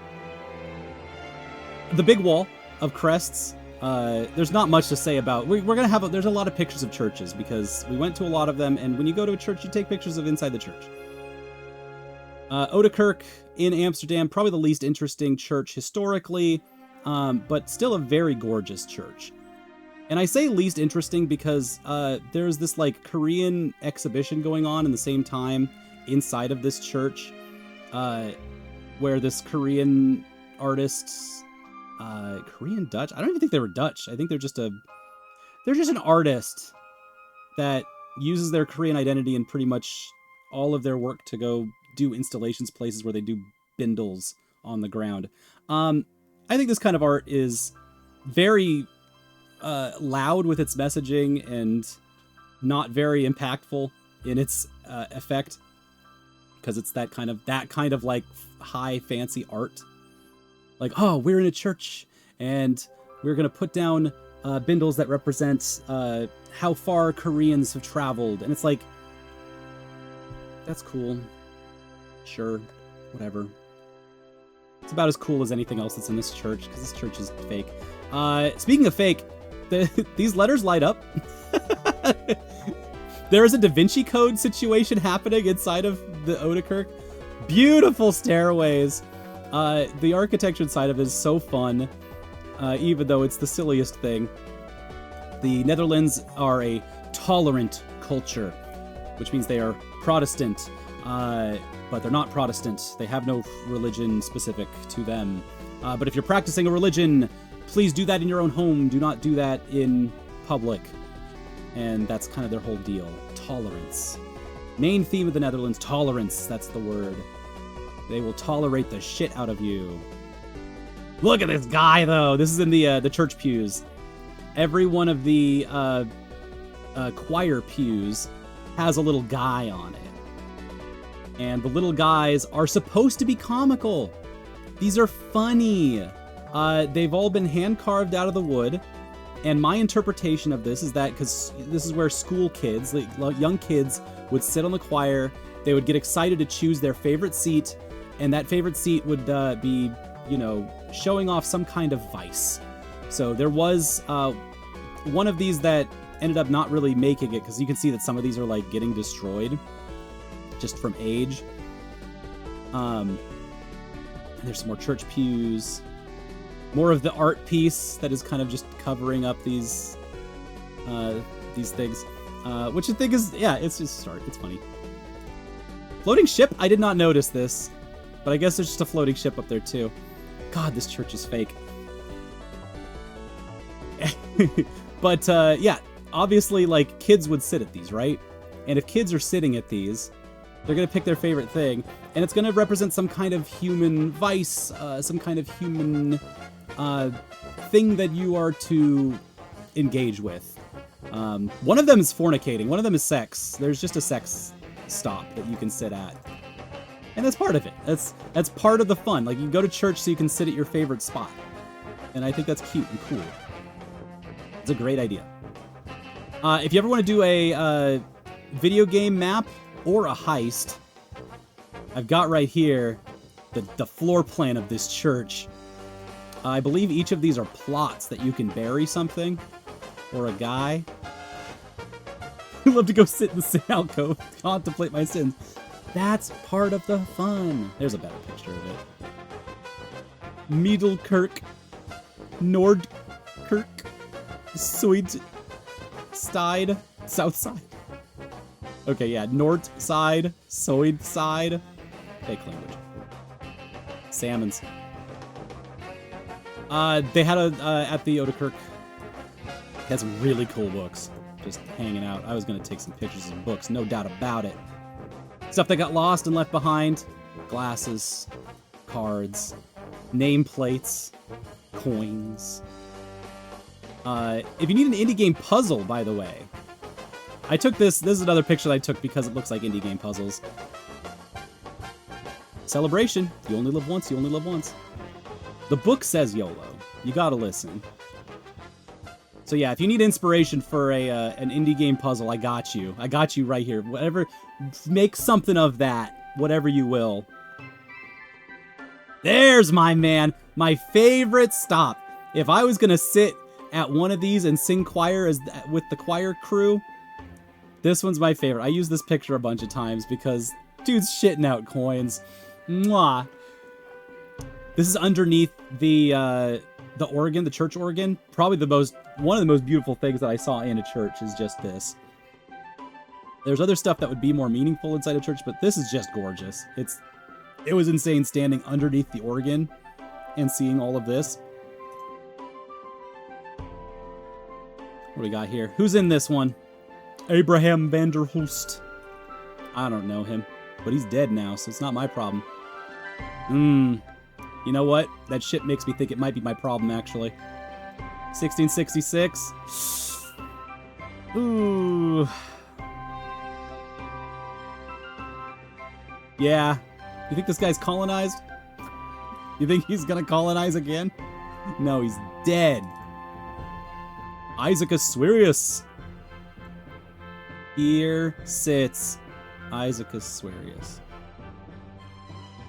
The big wall of crests. There's not much to say about. We're gonna have. There's a lot of pictures of churches because we went to a lot of them, and when you go to a church, you take pictures of inside the church. Ouderkerk in Amsterdam, probably the least interesting church historically, but still a very gorgeous church. And I say least interesting because there's this like Korean exhibition going on in the same time inside of this church, where this Korean artist, Korean Dutch. I don't even think they were Dutch. I think they're just an artist that uses their Korean identity in pretty much all of their work to go do installations places where they do bindles on the ground. I think this kind of art is very loud with its messaging and not very impactful in its effect, because it's that kind of like high fancy art. Like, oh, we're in a church and we're gonna put down bindles that represent how far Koreans have traveled, and it's like, that's cool, sure, whatever. It's about as cool as anything else that's in this church, because this church is fake. Speaking of fake, these letters light up. There is a Da Vinci Code situation happening inside of the Ouderkerk. Beautiful stairways. The architecture inside of it is so fun, even though it's the silliest thing. The Netherlands are a tolerant culture, which means they are Protestant, but they're not Protestant. They have no religion specific to them. But if you're practicing a religion, please do that in your own home. Do not do that in public. And that's kind of their whole deal. Tolerance. Main theme of the Netherlands, tolerance. That's the word. They will tolerate the shit out of you. Look at this guy, though. This is in the church pews. Every one of the choir pews has a little guy on it. And the little guys are supposed to be comical. These are funny. They've all been hand-carved out of the wood. And my interpretation of this is that, because this is where school kids, like young kids, would sit on the choir. They would get excited to choose their favorite seat. And that favorite seat would be you know, showing off some kind of vice. So there was one of these that ended up not really making it, because you can see that some of these are like getting destroyed just from age. And there's some more church pews, more of the art piece that is kind of just covering up these things, which I think is, yeah, it's just art. It's funny. Floating ship, I did not notice this, but I guess there's just a floating ship up there too. God, this church is fake. But yeah, obviously, like, kids would sit at these, right? And if kids are sitting at these, they're gonna pick their favorite thing, and it's gonna represent some kind of human vice, some kind of human thing that you are to engage with. One of them is fornicating. One of them is sex. There's just a sex stop that you can sit at, and that's part of it. That's part of the fun. Like, you go to church so you can sit at your favorite spot, and I think that's cute and cool. It's a great idea. If you ever want to do a video game map or a heist, I've got right here the floor plan of this church. I believe each of these are plots that you can bury something or a guy. I love to go sit in the sin alcove, contemplate my sins. That's part of the fun. There's a better picture of it. Middelkirk, Nordkirk, Zuid-Stide, South Side. Okay, yeah, North Side, Soid Side. Fake language. Salmons. They had a at the Odekirk. Had some really cool books, just hanging out. I was gonna take some pictures of books, no doubt about it. Stuff that got lost and left behind: glasses, cards, nameplates, coins. If you need an indie game puzzle, by the way, I took this. This is another picture that I took because it looks like indie game puzzles. Celebration. You only live once. You only live once. The book says YOLO. You gotta listen. So yeah, if you need inspiration for an indie game puzzle, I got you. I got you right here. Whatever, make something of that. Whatever you will. There's my man. My favorite stop. If I was gonna sit at one of these and sing choir with the choir crew, this one's my favorite. I use this picture a bunch of times because dude's shitting out coins. Mwah. This is underneath the organ, the church organ. Probably one of the most beautiful things that I saw in a church is just this. There's other stuff that would be more meaningful inside a church, but this is just gorgeous. It was insane standing underneath the organ and seeing all of this. What do we got here? Who's in this one? Abraham Vanderhoost. I don't know him, but he's dead now, so it's not my problem. You know what? That shit makes me think it might be my problem, actually. 1666. Ooh. Yeah. You think this guy's colonized? You think he's gonna colonize again? No, he's dead. Isaac Assuerius. Here sits Isaac Assuerius.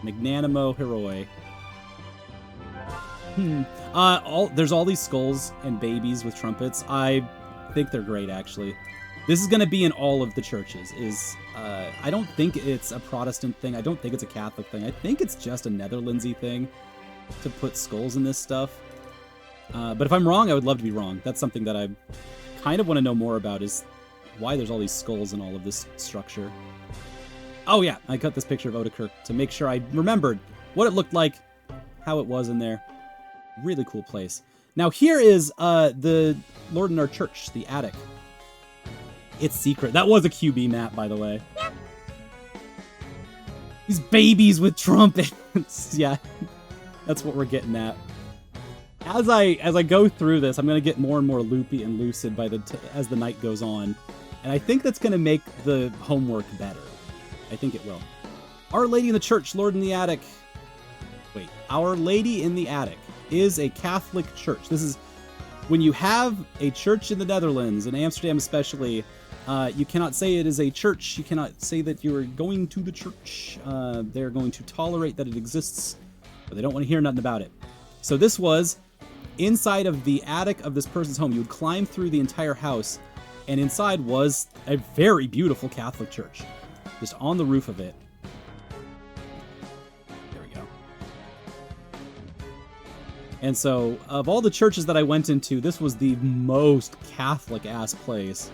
Magnanimo Heroi. There's all these skulls and babies with trumpets. I think they're great, actually. This is going to be in all of the churches. I don't think it's a Protestant thing. I don't think it's a Catholic thing. I think it's just a Netherlandsy thing to put skulls in this stuff. But if I'm wrong, I would love to be wrong. That's something that I kind of want to know more about, is why there's all these skulls in all of this structure. Oh yeah, I cut this picture of Odekirk to make sure I remembered what it looked like, how it was in there. Really cool place. Now here is the Lord in our church, the attic. It's secret. That was a QB map, by the way. These babies with trumpets. Yeah, that's what we're getting at. As I go through this, I'm gonna get more and more loopy and lucid as the night goes on, and I think that's gonna make the homework better. I think it will. Our Lady in the Church, Lord in the Attic. Wait, Our Lady in the Attic is a Catholic church. This is when you have a church in the Netherlands, in Amsterdam especially. You cannot say it is a church. You cannot say that you are going to the church. They're going to tolerate that it exists but they don't want to hear nothing about it. So this was inside of the attic of this person's home. You would climb through the entire house, and inside was a very beautiful Catholic church, just on the roof of it. There we go. And so, of all the churches that I went into, this was the most Catholic-ass place.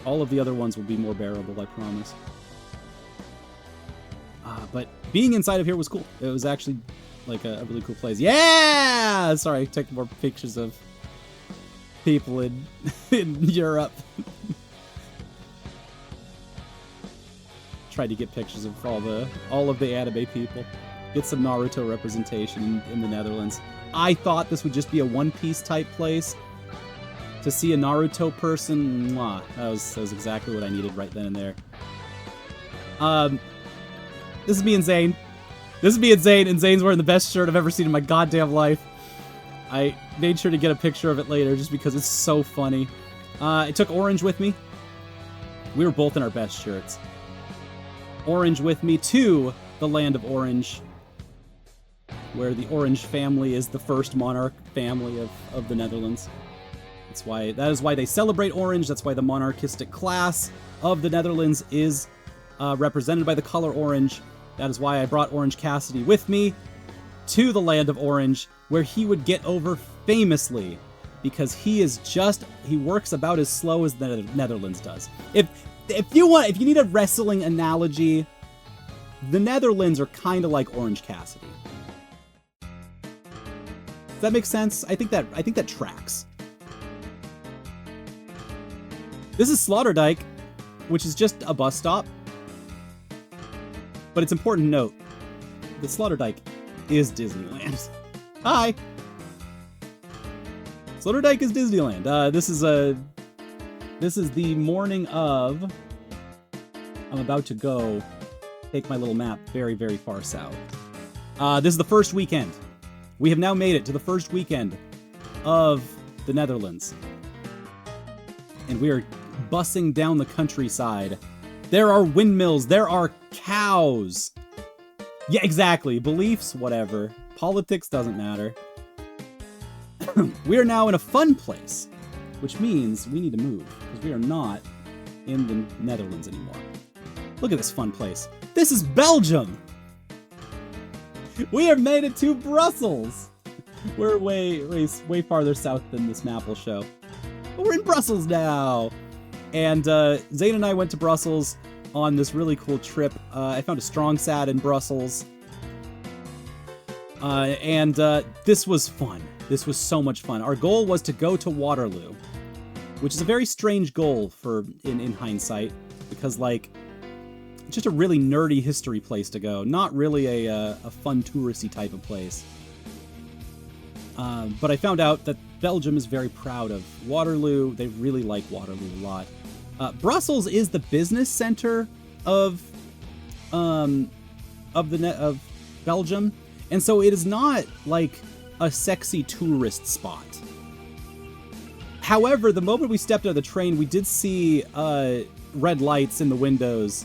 All of the other ones will be more bearable, I promise. But being inside of here was cool. It was actually like a really cool place. Yeah! Sorry, I took more pictures of people in Europe. Tried to get pictures of all of the anime people. Get some Naruto representation in the Netherlands. I thought this would just be a One Piece type place. To see a Naruto person, mwah, that was exactly what I needed right then and there. This is me and Zane. This is me and Zane, and Zane's wearing the best shirt I've ever seen in my goddamn life. I made sure to get a picture of it later just because it's so funny. I took Orange with me. We were both in our best shirts. Orange with me to the land of Orange, where the Orange family is the first monarch family of the Netherlands. That is why they celebrate Orange. That's why the monarchistic class of the Netherlands is represented by the color orange. That is why I brought Orange Cassidy with me to the land of Orange, where he would get over famously, because he works about as slow as the Netherlands does. If you need a wrestling analogy, the Netherlands are kind of like Orange Cassidy. Does that make sense? I think that tracks. This is Sloterdijk, which is just a bus stop. But it's important to note that Sloterdijk is Disneyland. Hi! Sloterdijk is Disneyland. This is the morning of... I'm about to go take my little map very, very far south. This is the first weekend. We have now made it to the first weekend of the Netherlands. And we are bussing down the countryside. There are windmills. There are cows. Yeah, exactly. Beliefs, whatever. Politics doesn't matter. We are now in a fun place, which means we need to move, because we are not in the Netherlands anymore. Look at this fun place. This is Belgium! We have made it to Brussels! We're way farther south than this map will show. But we're in Brussels now! And Zane and I went to Brussels on this really cool trip. I found a strong sad in Brussels. And this was fun. This was so much fun. Our goal was to go to Waterloo, which is a very strange goal in hindsight, because like it's just a really nerdy history place to go, not really a fun touristy type of place. But I found out that Belgium is very proud of Waterloo. They really like Waterloo a lot. Brussels is the business center of Belgium, and so it is not like a sexy tourist spot. However, the moment we stepped out of the train, we did see red lights in the windows,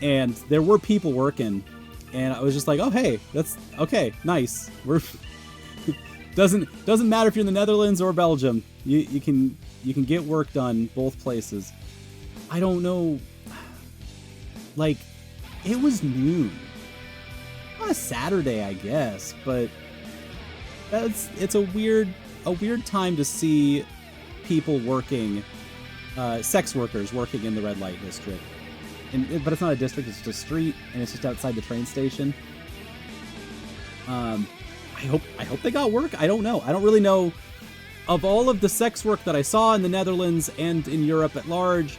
and there were people working, and I was just like, oh hey, that's okay, nice. We're doesn't matter if you're in the Netherlands or Belgium. You can get work done both places. I don't know, like, it was noon on a Saturday, I guess, but it's a weird time to see people working, sex workers working in the red light district. But it's not a district, it's just a street, and it's just outside the train station. I hope they got work. I don't know. I don't really know. Of all of the sex work that I saw in the Netherlands and in Europe at large,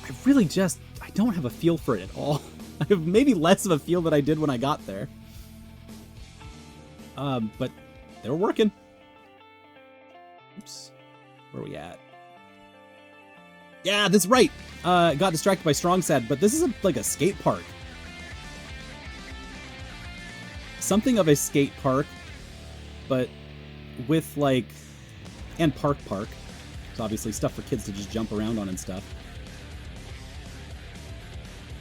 I don't have a feel for it at all. I have maybe less of a feel than I did when I got there. But they were working. Oops. Where are we at? Yeah, that's right. Got distracted by Strong Sad, but this is like a skate park. Something of a skate park, but with like, and park. It's obviously stuff for kids to just jump around on and stuff.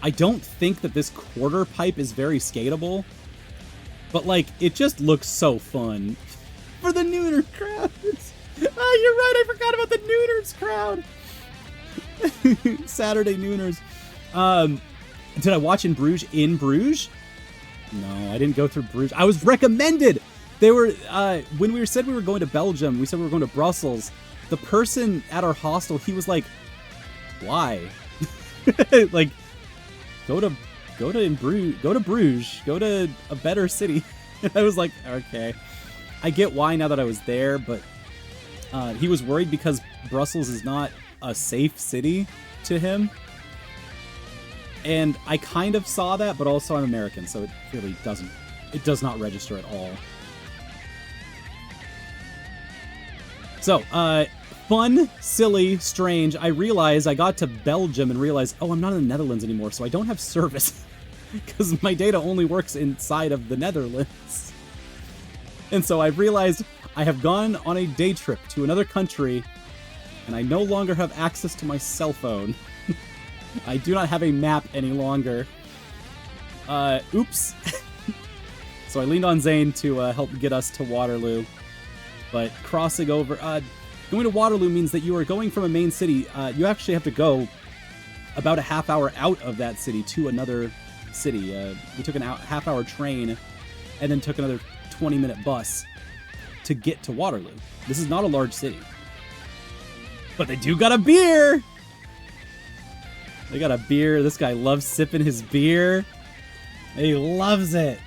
I don't think that this quarter pipe is very skatable. But, like, it just looks so fun. For the Nooner crowd. Oh, you're right, I forgot about the Nooners crowd. Saturday Nooners. Did I watch In Bruges? In Bruges? No, I didn't go through Bruges. I was recommended! They were, when we said we were going to Belgium, we said we were going to Brussels. The person at our hostel, he was like, why? Like, go to Bruges, go to a better city. I was like, okay. I get why now that I was there, but he was worried because Brussels is not a safe city to him. And I kind of saw that, but also I'm American, so it really does not register at all. So, fun, silly, strange. I realized I got to Belgium and realized, oh, I'm not in the Netherlands anymore, so I don't have service. Because my data only works inside of the Netherlands. And so I realized I have gone on a day trip to another country, and I no longer have access to my cell phone. I do not have a map any longer. Oops. So I leaned on Zane to help get us to Waterloo. But crossing over... going to Waterloo means that you are going from a main city. You actually have to go about a half hour out of that city to another city. We took a half-hour train and then took another 20-minute bus to get to Waterloo. This is not a large city. But they do got a beer! They got a beer. This guy loves sipping his beer. He loves it.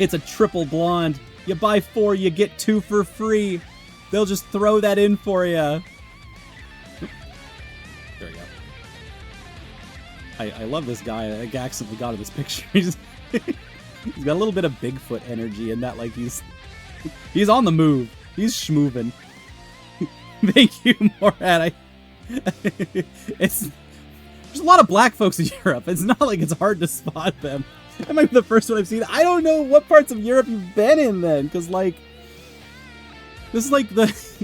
It's a triple blonde. You buy 4, you get 2 for free. They'll just throw that in for you. There we go. I love this guy. I accidentally got in this picture. He's got a little bit of Bigfoot energy in that, like he's on the move. He's schmoovin'. Thank you, Morad. There's a lot of black folks in Europe. It's not like it's hard to spot them. That might be the first one I've seen. I don't know what parts of Europe you've been in then, because like this is like that's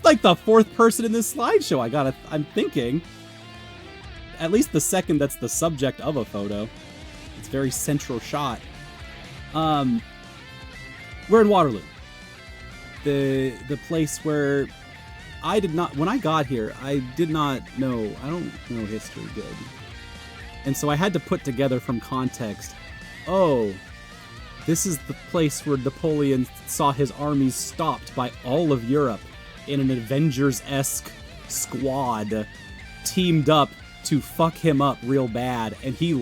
like the 4th person in this slideshow. I'm thinking. At least the second that's the subject of a photo. It's very central shot. We're in Waterloo. The place where I did not, when I got here, I did not know, I don't know history good. And so I had to put together from context, oh, this is the place where Napoleon saw his armies stopped by all of Europe in an Avengers-esque squad teamed up to fuck him up real bad, and he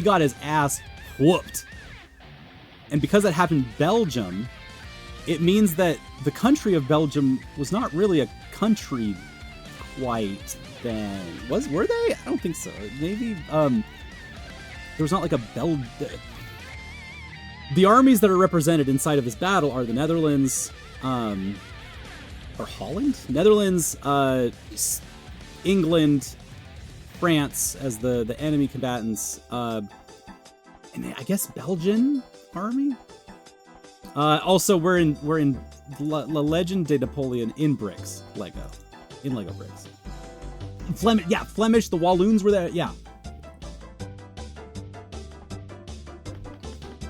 got his ass whooped. And because that happened in Belgium, it means that the country of Belgium was not really a country quite then. Were they? I don't think so. Maybe there was not like a the armies that are represented inside of this battle are the Netherlands, or Holland? Netherlands, England, France as the enemy combatants, and I guess Belgian army. Also, we're in La Legend de Napoleon in bricks, Lego bricks. Flemish. The Walloons were there. Yeah,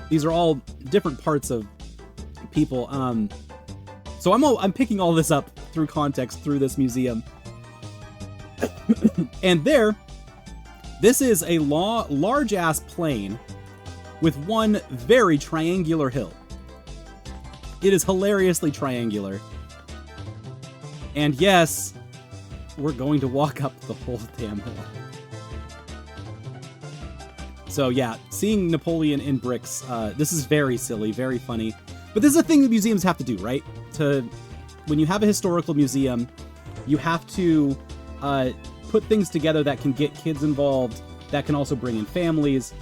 these are all different parts of people. So I'm picking all this up through context through this museum, and this is a large ass plain with one very triangular hill. It is hilariously triangular. And yes, we're going to walk up the whole damn hill. So yeah, seeing Napoleon in bricks, this is very silly, very funny. But this is a thing that museums have to do, right? When you have a historical museum, you have to put things together that can get kids involved, that can also bring in families.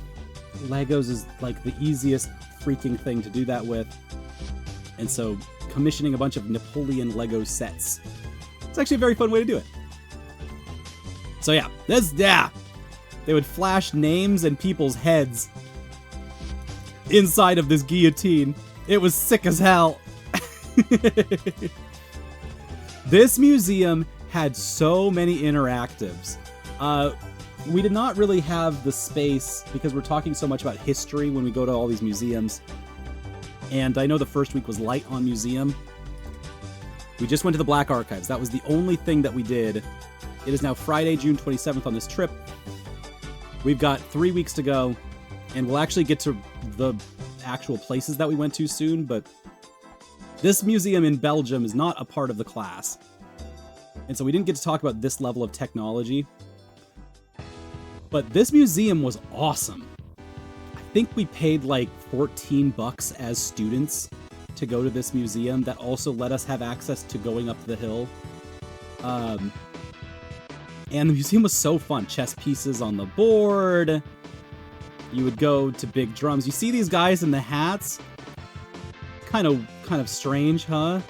Legos is like the easiest freaking thing to do that with. And so commissioning a bunch of Napoleon Lego sets. It's actually a very fun way to do it. So yeah, they would flash names and people's heads inside of this guillotine. It was sick as hell. This museum had so many interactives. we did not really have the space because we're talking so much about history when we go to all these museums. And I know the first week was light on museum. We just went to the Black Archives. That was the only thing that we did. It is now Friday, June 27th on this trip. We've got 3 weeks to go, and we'll actually get to the actual places that we went to soon, but this museum in Belgium is not a part of the class. And so we didn't get to talk about this level of technology. But this museum was awesome. I think we paid like $14 as students to go to this museum that also let us have access to going up the hill. And the museum was so fun. Chess pieces on the board. You would go to big drums. You see these guys in the hats? Kind of strange, huh?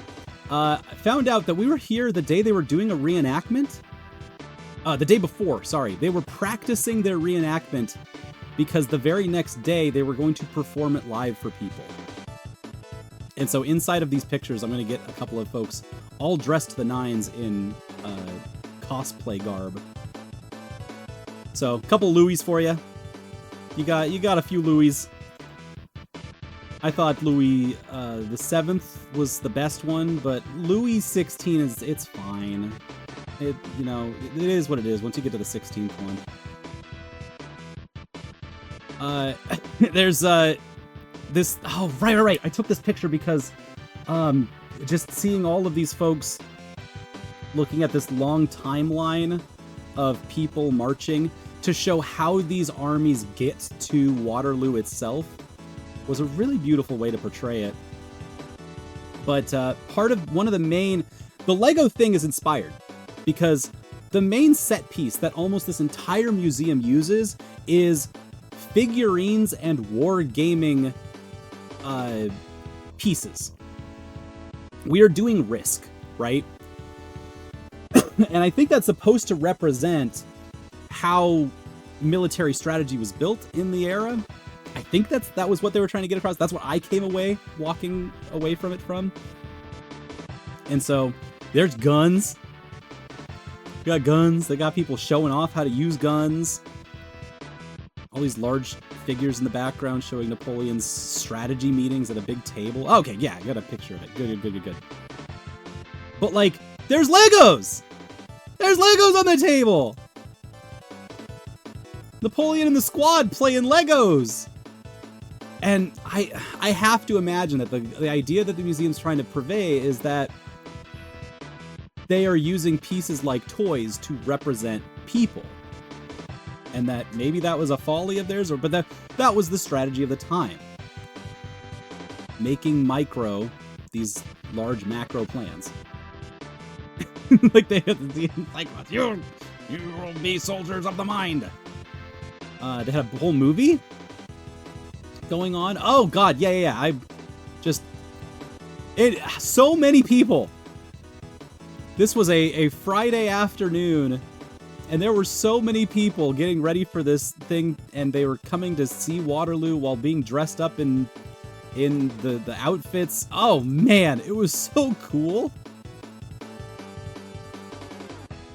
I found out that we were here the day they were doing a reenactment. The day before, sorry. They were practicing their reenactment because the very next day they were going to perform it live for people. And so inside of these pictures, I'm going to get a couple of folks all dressed to the nines in cosplay garb. So, a couple Louis for you. You got a few Louis. I thought Louis the 7th was the best one, but Louis 16 it's fine. It is what it is once you get to the 16th one. There's this. Oh, right. I took this picture because just seeing all of these folks looking at this long timeline of people marching to show how these armies get to Waterloo itself was a really beautiful way to portray it. But one of the main... The Lego thing is inspired because the main set piece that almost this entire museum uses is figurines and wargaming pieces. We are doing Risk, right? And I think that's supposed to represent how military strategy was built in the era. I think that was what they were trying to get across. That's what I came away walking away from it from. And so there's guns. We got guns. They got people showing off how to use guns. All these large figures in the background showing Napoleon's strategy meetings at a big table. Okay, yeah, I got a picture of it. Good. But like, there's Legos! There's Legos on the table! Napoleon and the squad playing Legos! And I have to imagine that the idea that the museum's trying to purvey is that they are using pieces like toys to represent people. And that maybe that was a folly of theirs, but that was the strategy of the time. Making these large macro plans. Like they like you will be soldiers of the mind. They had a whole movie going on. Oh god, yeah. So many people. This was a Friday afternoon, and there were so many people getting ready for this thing, and they were coming to see Waterloo while being dressed up in the outfits. Oh man, it was so cool.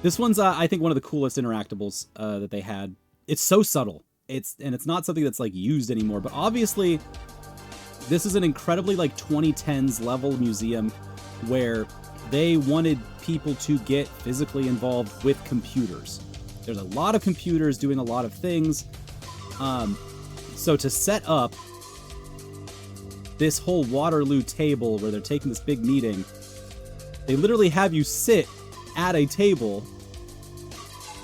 This one's, I think, one of the coolest interactables that they had. It's so subtle. It's not something that's like used anymore. But obviously, this is an incredibly like 2010s level museum where they wanted people to get physically involved with computers. There's a lot of computers doing a lot of things. So to set up this whole Waterloo table where they're taking this big meeting, they literally have you sit at a table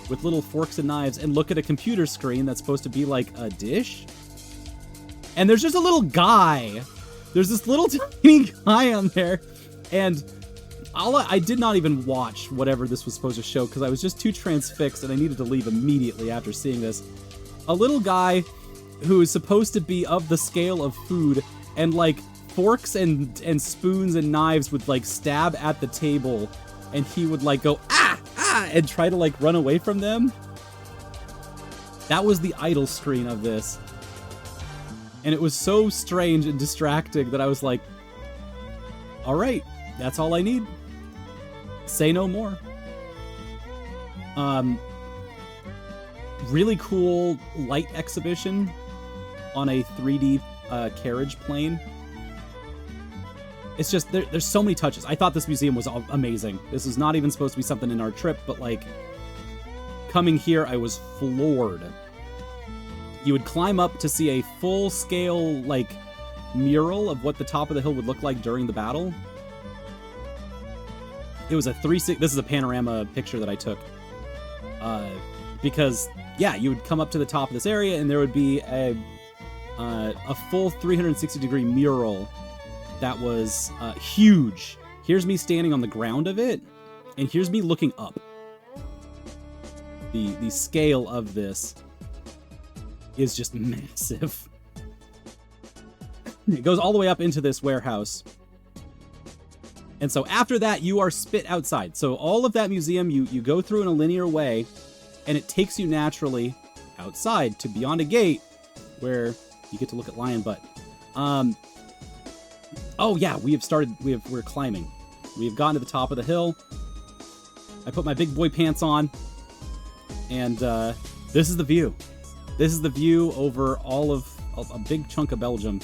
with little forks and knives and look at a computer screen that's supposed to be like a dish. And there's just a little guy. There's this little tiny guy on there. And I did not even watch whatever this was supposed to show because I was just too transfixed and I needed to leave immediately after seeing this. A little guy who is supposed to be of the scale of food, and like forks and spoons and knives would like stab at the table, and he would like go ah and try to like run away from them. That was the idle screen of this. And it was so strange and distracting that I was like, all right, that's all I need. Say no more. really cool light exhibition on a 3D carriage plane. It's just, there's so many touches. I thought this museum was amazing. This is not even supposed to be something in our trip, but like, coming here, I was floored. You would climb up to see a full-scale, like, mural of what the top of the hill would look like during the battle. It was a 360. This is a panorama picture that I took. Because, yeah, you would come up to the top of this area, and there would be a full 360-degree mural that was huge. Here's me standing on the ground of it, and here's me looking up. The scale of this is just massive. It goes all the way up into this warehouse. And so after that, you are spit outside. So all of that museum, you go through in a linear way, and it takes you naturally outside to beyond a gate where you get to look at Lion Butt. Oh yeah, we're climbing. We have gotten to the top of the hill. I put my big boy pants on, and this is the view. This is the view over all of a big chunk of Belgium.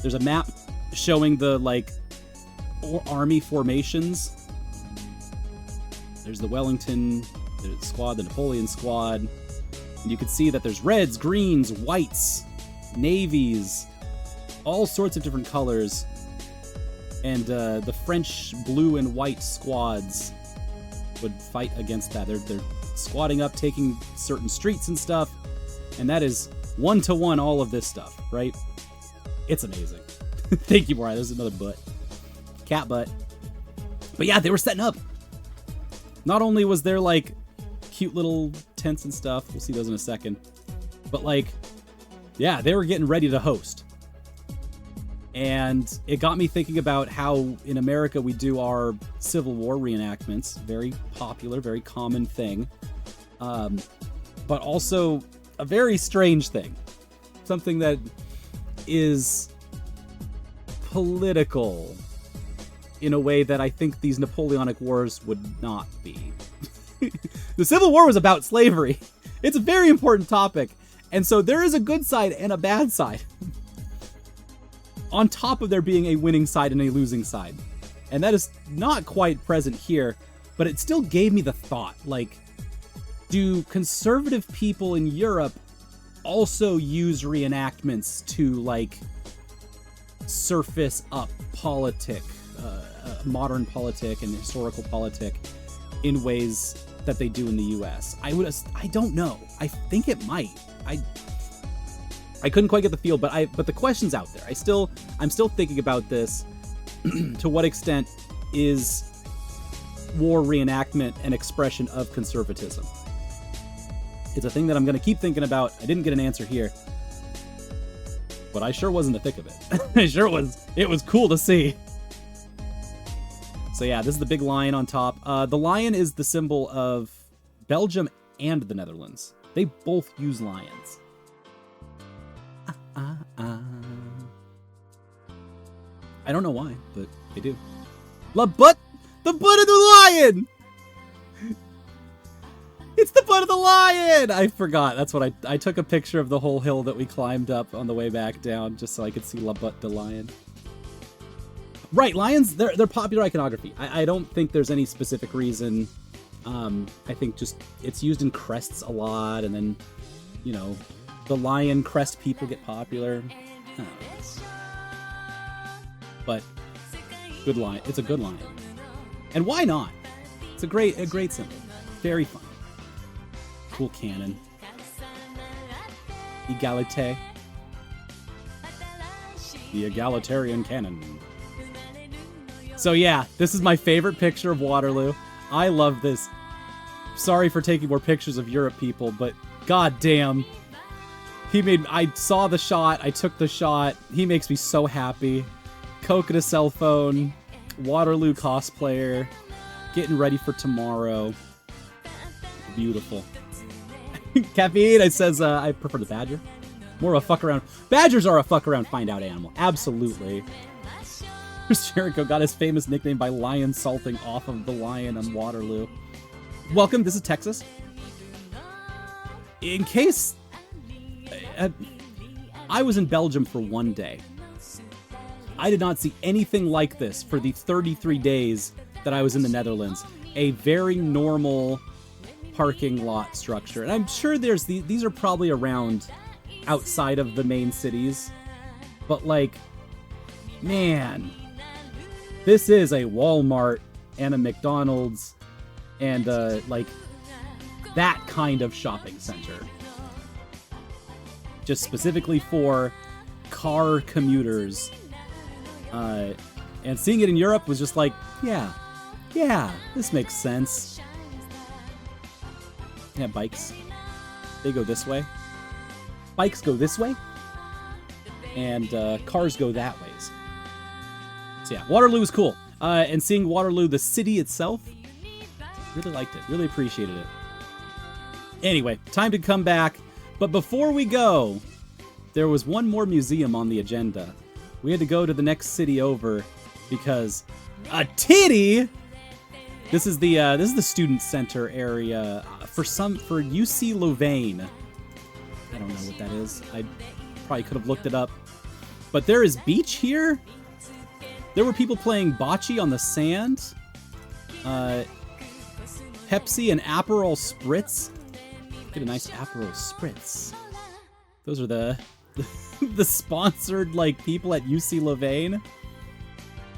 There's a map showing the, like, army formations. There's the Wellington squad, the Napoleon squad. And you can see that there's reds, greens, whites, navies, all sorts of different colors. And the French blue and white squads would fight against that. They're squatting up, taking certain streets and stuff. And that is one-to-one all of this stuff, right? It's amazing. Thank you, Mariah. There's another butt. Cat butt. But yeah, they were setting up. Not only was there, like, cute little tents and stuff. We'll see those in a second. But, like, yeah, they were getting ready to host. And it got me thinking about how in America we do our Civil War reenactments. Very popular, very common thing. But also a very strange thing. Something that is political in a way that I think these Napoleonic Wars would not be. The Civil War was about slavery. It's a very important topic. And so there is a good side and a bad side. On top of there being a winning side and a losing side. And that is not quite present here, but it still gave me the thought, like, do conservative people in Europe also use reenactments to, like, surface up modern politic and historical politic in ways that they do in the US? I don't know. I think it might. I couldn't quite get the feel, but the question's out there. I'm still thinking about this. To what extent is war reenactment an expression of conservatism? It's a thing that I'm going to keep thinking about. I didn't get an answer here, but I sure was in the thick of it. I sure was. It was cool to see. So yeah, this is the big lion on top. The lion is the symbol of Belgium and the Netherlands. They both use lions. I don't know why, but they do. The butt of the lion! It's the butt of the lion! I forgot. That's what I took a picture of the whole hill that we climbed up on the way back down, just so I could see La Butte de Lion. Right, lions, they're popular iconography. I don't think there's any specific reason. I think just it's used in crests a lot, and then, you know, the lion crest people get popular. I don't know. But good lion. It's a good lion. And why not? It's a great symbol. Very fun. Cool cannon. Egalite. The egalitarian cannon. So yeah, this is my favorite picture of Waterloo. I love this. Sorry for taking more pictures of Europe, people, but goddamn. I saw the shot, I took the shot. He makes me so happy. Coke and a cell phone. Waterloo cosplayer. Getting ready for tomorrow. Beautiful. Caffeine, it says, I prefer the badger. More of a fuck around. Badgers are a fuck around find out animal. Absolutely. Chris Jericho got his famous nickname by lion salting off of the lion on Waterloo. Welcome, this is Texas. in case... I was in Belgium for 1 day. I did not see anything like this for the 33 days that I was in the Netherlands. A very normal parking lot structure. And I'm sure there's these are probably around outside of the main cities. But like, man, this is a Walmart and a McDonald's and like that kind of shopping center. Just specifically for car commuters. And seeing it in Europe was just like, yeah, this makes sense. Yeah, bikes. They go this way. Bikes go this way. And cars go that ways. So yeah, Waterloo was cool. And seeing Waterloo, the city itself, really liked it. Really appreciated it. Anyway, time to come back. But before we go, there was one more museum on the agenda. We had to go to the next city over because a titty. This is the student center area for UC Louvain. I don't know what that is. I probably could have looked it up. But there is beach here. There were people playing bocce on the sand. Pepsi and Aperol Spritz. Get a nice Aperol Spritz. Those are the the sponsored like people at UC Louvain.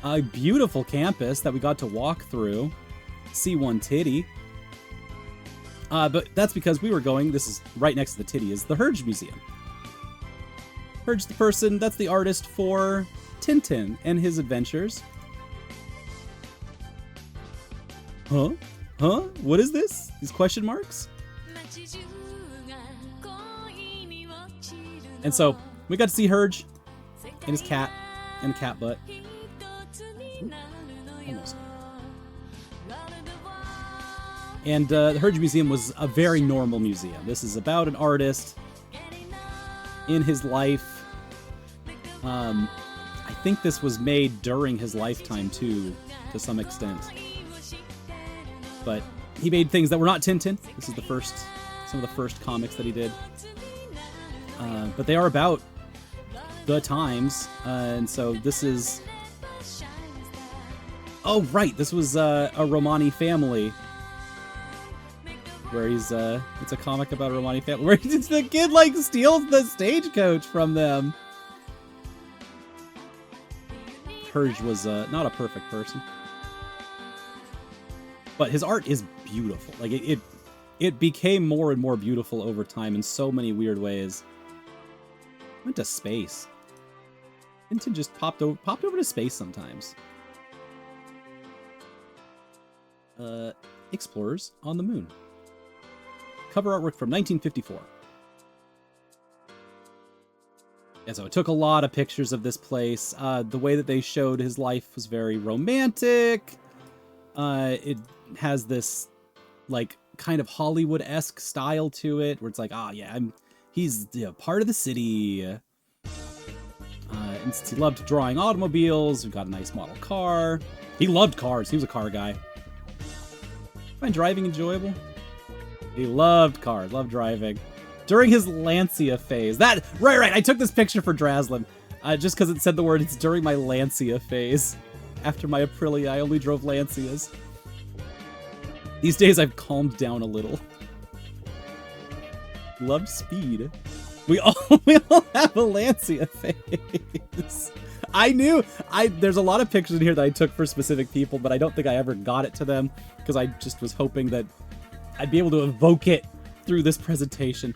A beautiful campus that we got to walk through. See one titty. But that's because we were going, this is right next to the titty, is the Herge Museum. Herge the person, that's the artist for Tintin and his adventures. Huh? Huh? What is this? These question marks? And so, we got to see Herge and his cat and a cat butt. Ooh, almost. And the Herge Museum was a very normal museum. This is about an artist in his life. I think this was made during his lifetime, too, to some extent. But he made things that were not Tintin. This is some of the first comics that he did. But they are about the times. And so this is... Oh, right. This was a Romani family. Where he's, it's a comic about a Romani family. Where the kid, like, steals the stagecoach from them. Herge was not a perfect person. But his art is beautiful. Like, it became more and more beautiful over time in so many weird ways. Went to space. Tintin just popped over to space sometimes. Explorers on the Moon. Cover artwork from 1954. And so it took a lot of pictures of this place. The way that they showed his life was very romantic. It has this, like, kind of Hollywood-esque style to it, where it's like, he's part of the city. And since he loved drawing automobiles, we got a nice model car. He loved cars. He was a car guy. Find driving enjoyable? He loved cars, loved driving. During his Lancia phase. Right. I took this picture for Draslin. Just because it said the word, it's during my Lancia phase. After my Aprilia, I only drove Lancias. These days, I've calmed down a little. Loved speed. We all have a Lancia phase. There's a lot of pictures in here that I took for specific people, but I don't think I ever got it to them because I just was hoping that I'd be able to evoke it through this presentation.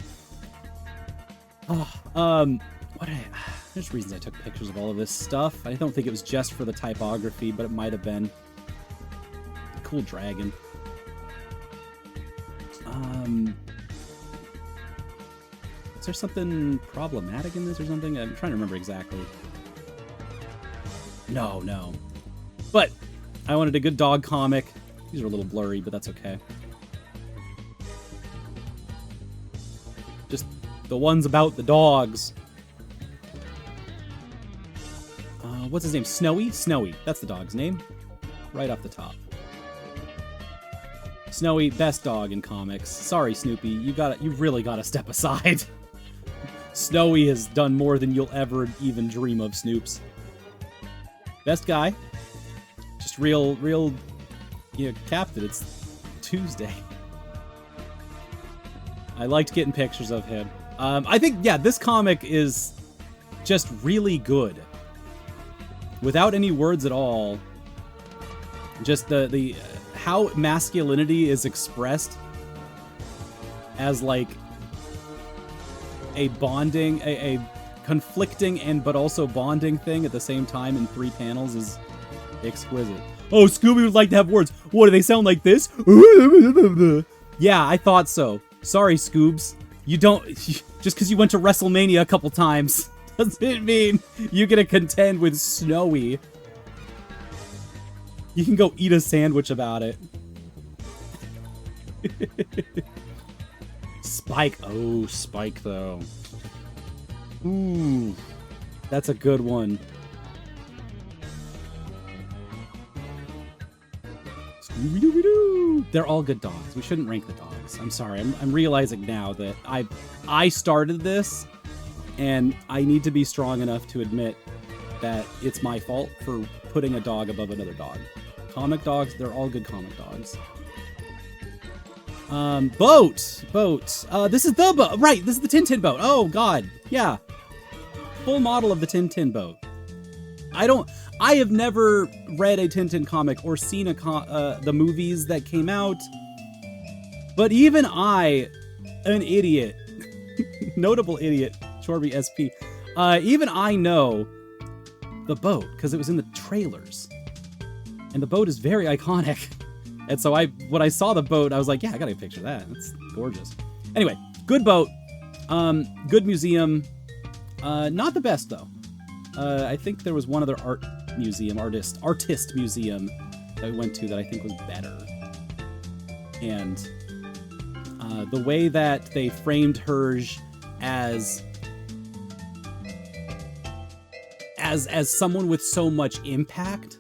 There's reasons I took pictures of all of this stuff. I don't think it was just for the typography, but it might have been. Cool dragon. Is there something problematic in this or something? I'm trying to remember exactly. No. But I wanted a good dog comic. These are a little blurry, but that's okay. Just the ones about the dogs. What's his name? Snowy? Snowy. That's the dog's name. Right off the top. Snowy, best dog in comics. Sorry, Snoopy, you really gotta step aside. Snowy has done more than you'll ever even dream of, Snoops. Best guy. Just real, you know, Captain, it's Tuesday. I liked getting pictures of him. I think, yeah, this comic is just really good. Without any words at all. Just the how masculinity is expressed as like a bonding, a conflicting and but also bonding thing at the same time in 3 panels is exquisite. Oh, Scooby would like to have words. What, do they sound like this? Yeah, I thought so. Sorry, Scoobs. You don't... Just because you went to WrestleMania a couple times doesn't mean you get to contend with Snowy. You can go eat a sandwich about it. Spike. Oh, Spike, though. Ooh. That's a good one. Scooby-Dooby-Doo! They're all good dogs. We shouldn't rank the dogs. I'm sorry. I'm realizing now that I started this, and I need to be strong enough to admit that it's my fault for putting a dog above another dog. Comic dogs, they're all good comic dogs. Boat! This is the boat! Right, this is the Tintin boat. Oh, God. Yeah. Full model of the Tintin boat. I have never read a Tintin comic or seen the movies that came out. But even I, an idiot, notable idiot, ChorbySP, even I know the boat because it was in the trailers. And the boat is very iconic. And so when I saw the boat, I was like, yeah, I gotta get a picture of that. That's gorgeous. Anyway, good boat. Good museum. Not the best, though. I think there was one other artist museum that we went to that I think was better. And the way that they framed Herge as someone with so much impact,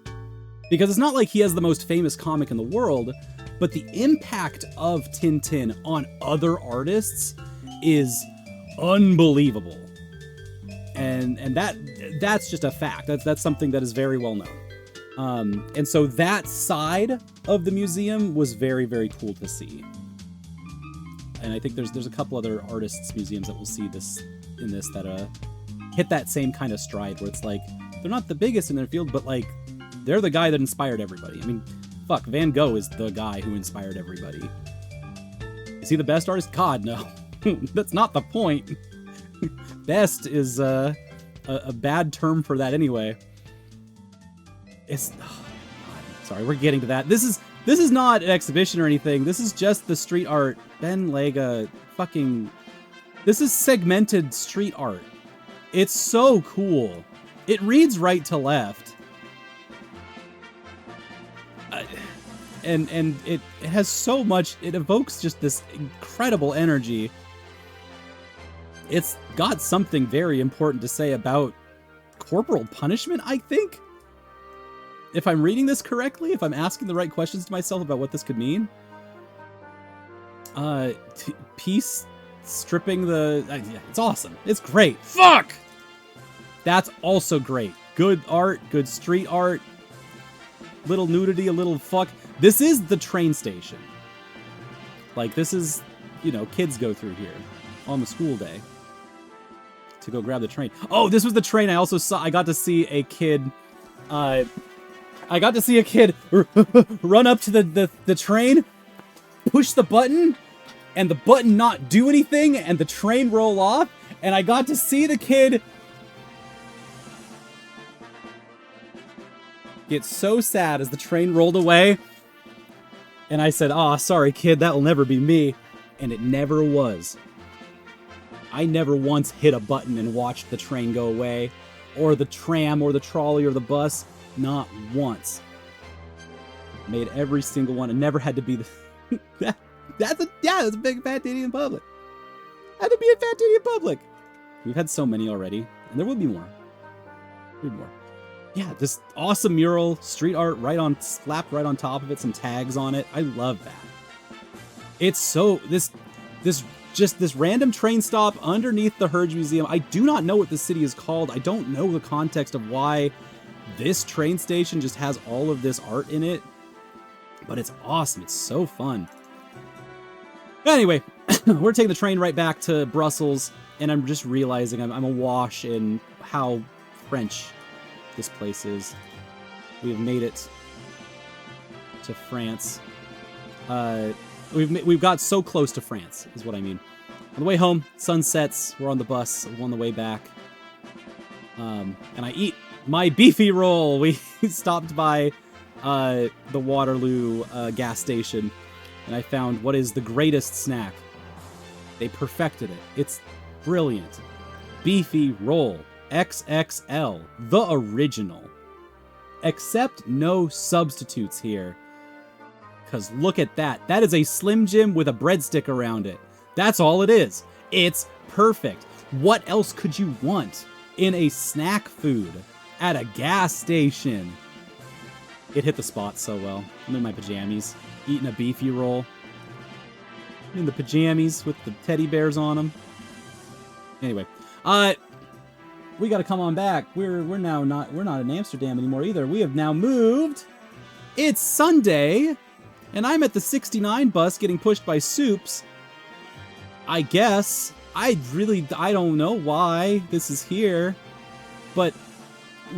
because it's not like he has the most famous comic in the world, but the impact of Tintin on other artists is unbelievable. And that's just a fact. That's something that is very well known. And so that side of the museum was very, very cool to see. And I think there's a couple other artists' museums that we'll see in this that hit that same kind of stride where it's like they're not the biggest in their field, but like they're the guy that inspired everybody. I mean, fuck, Van Gogh is the guy who inspired everybody. Is he the best artist? God, no. That's not the point. Best is a bad term for that anyway. It's sorry, we're getting to that. This is not an exhibition or anything. This is just the street art. Ben Lega, this is segmented street art. It's so cool. It reads right to left. And it has so much, it evokes just this incredible energy. It's got something very important to say about corporal punishment, I think. If I'm reading this correctly, if I'm asking the right questions to myself about what this could mean. Peace stripping the... yeah, it's awesome. It's great. Fuck! That's also great. Good art, good street art. Little nudity, a little fuck. This is the train station. Like, this is, you know, kids go through here on the school day to go grab the train. Oh, this was the train I also saw. I got to see a kid run up to the train, push the button, and the button not do anything, and the train roll off, and I got to see the kid get so sad as the train rolled away, and I said, "Aw, sorry, kid, that'll never be me," and it never was. I never once hit a button and watched the train go away, or the tram, or the trolley, or the bus. Not once. Made every single one, and never had to be the... that's a big fat titty in public. Had to be a fat titty in public. We've had so many already, and there will be more. There'll be more. Yeah, this awesome mural, street art slapped right on top of it, some tags on it. I love that. It's so this random train stop underneath the Herge Museum. I do not know what the city is called. I don't know the context of why this train station just has all of this art in it, but it's awesome. It's so fun. Anyway, we're taking the train right back to Brussels, and I'm just realizing I'm awash in how French this place is. We have made it to France. We've got so close to France, is what I mean. On the way home, sun sets. We're on the bus. We're on the way back. And I eat my beefy roll. We stopped by the Waterloo gas station, and I found what is the greatest snack. They perfected it. It's brilliant. Beefy roll. XXL. The original. Except no substitutes here. Because look at that. That is a Slim Jim with a breadstick around it. That's all it is. It's perfect. What else could you want in a snack food at a gas station? It hit the spot so well. I'm in my pajamas, eating a beefy roll. In the pajamas with the teddy bears on them. Anyway, we got to come on back. We're not in Amsterdam anymore either. We have now moved. It's Sunday, and I'm at the 69 bus getting pushed by Soups. I guess. I don't know why this is here, but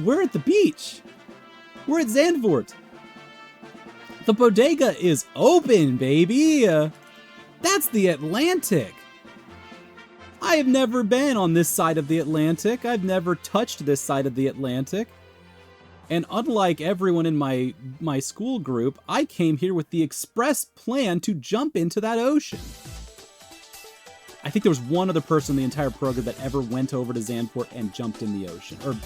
we're at the beach. We're at Zandvoort. The bodega is open, baby. That's the Atlantic. I have never been on this side of the Atlantic. I've never touched this side of the Atlantic. And unlike everyone in my school group, I came here with the express plan to jump into that ocean. I think there was one other person in the entire program that ever went over to Zandvoort and jumped in the ocean. Or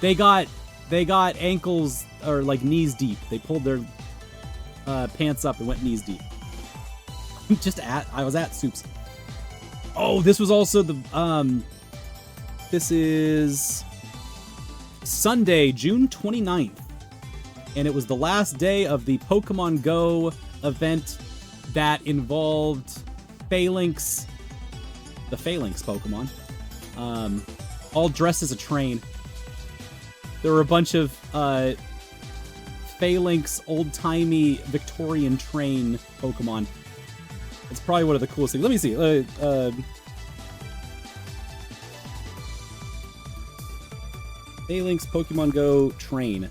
they got ankles or like knees deep. They pulled their pants up and went knees deep. I was at Soups. Oh, this was also the this is Sunday, June 29th. And it was the last day of the Pokemon Go event that involved Phalanx, the Phalanx Pokemon, all dressed as a train. There were a bunch of Phalanx old-timey Victorian train Pokemon. It's probably one of the coolest things. Let me see. Phalanx Pokemon Go train.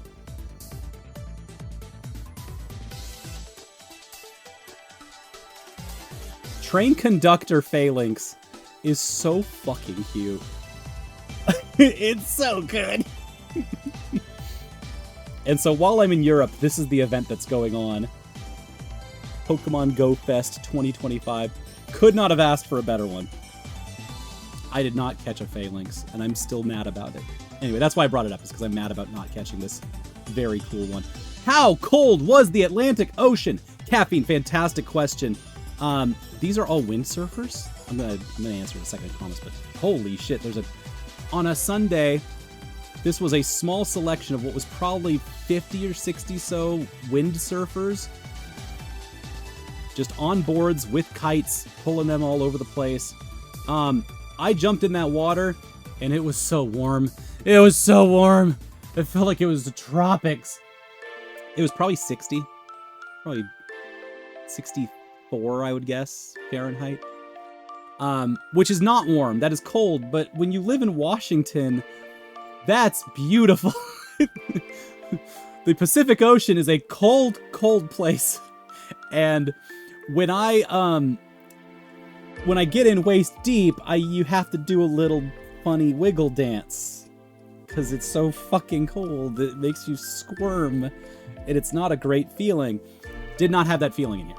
Train conductor Phalanx is so fucking cute. It's so good. And so while I'm in Europe, this is the event that's going on. Pokemon Go Fest 2025. Could not have asked for a better one. I did not catch a Phalanx, and I'm still mad about it. Anyway, that's why I brought it up, is because I'm mad about not catching this very cool one. How cold was the Atlantic Ocean? Caffeine, fantastic question. These are all windsurfers? I'm gonna answer in a second, I promise, but holy shit, on a Sunday, this was a small selection of what was probably 50 or 60 so windsurfers. Just on boards with kites, pulling them all over the place. I jumped in that water, and it was so warm. It was so warm. It felt like it was the tropics. It was probably 60. Probably 64, I would guess, Fahrenheit. Which is not warm. That is cold. But when you live in Washington, that's beautiful. The Pacific Ocean is a cold, cold place. And when I get in waist deep, you have to do a little funny wiggle dance. Because it's so fucking cold. It makes you squirm. And it's not a great feeling. Did not have that feeling in here.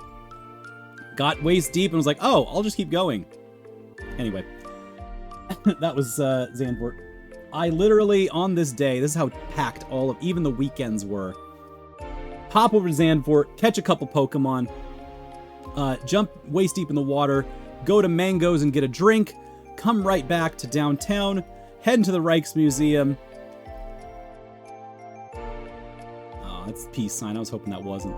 Got waist deep and was like, oh, I'll just keep going. Anyway. That was Zandvoort. I literally, on this day, this is how packed even the weekends were. Hop over to Zandvoort, catch a couple Pokemon, jump waist deep in the water, go to Mango's and get a drink, come right back to downtown, head into the Rijksmuseum. Oh, that's a peace sign. I was hoping that wasn't.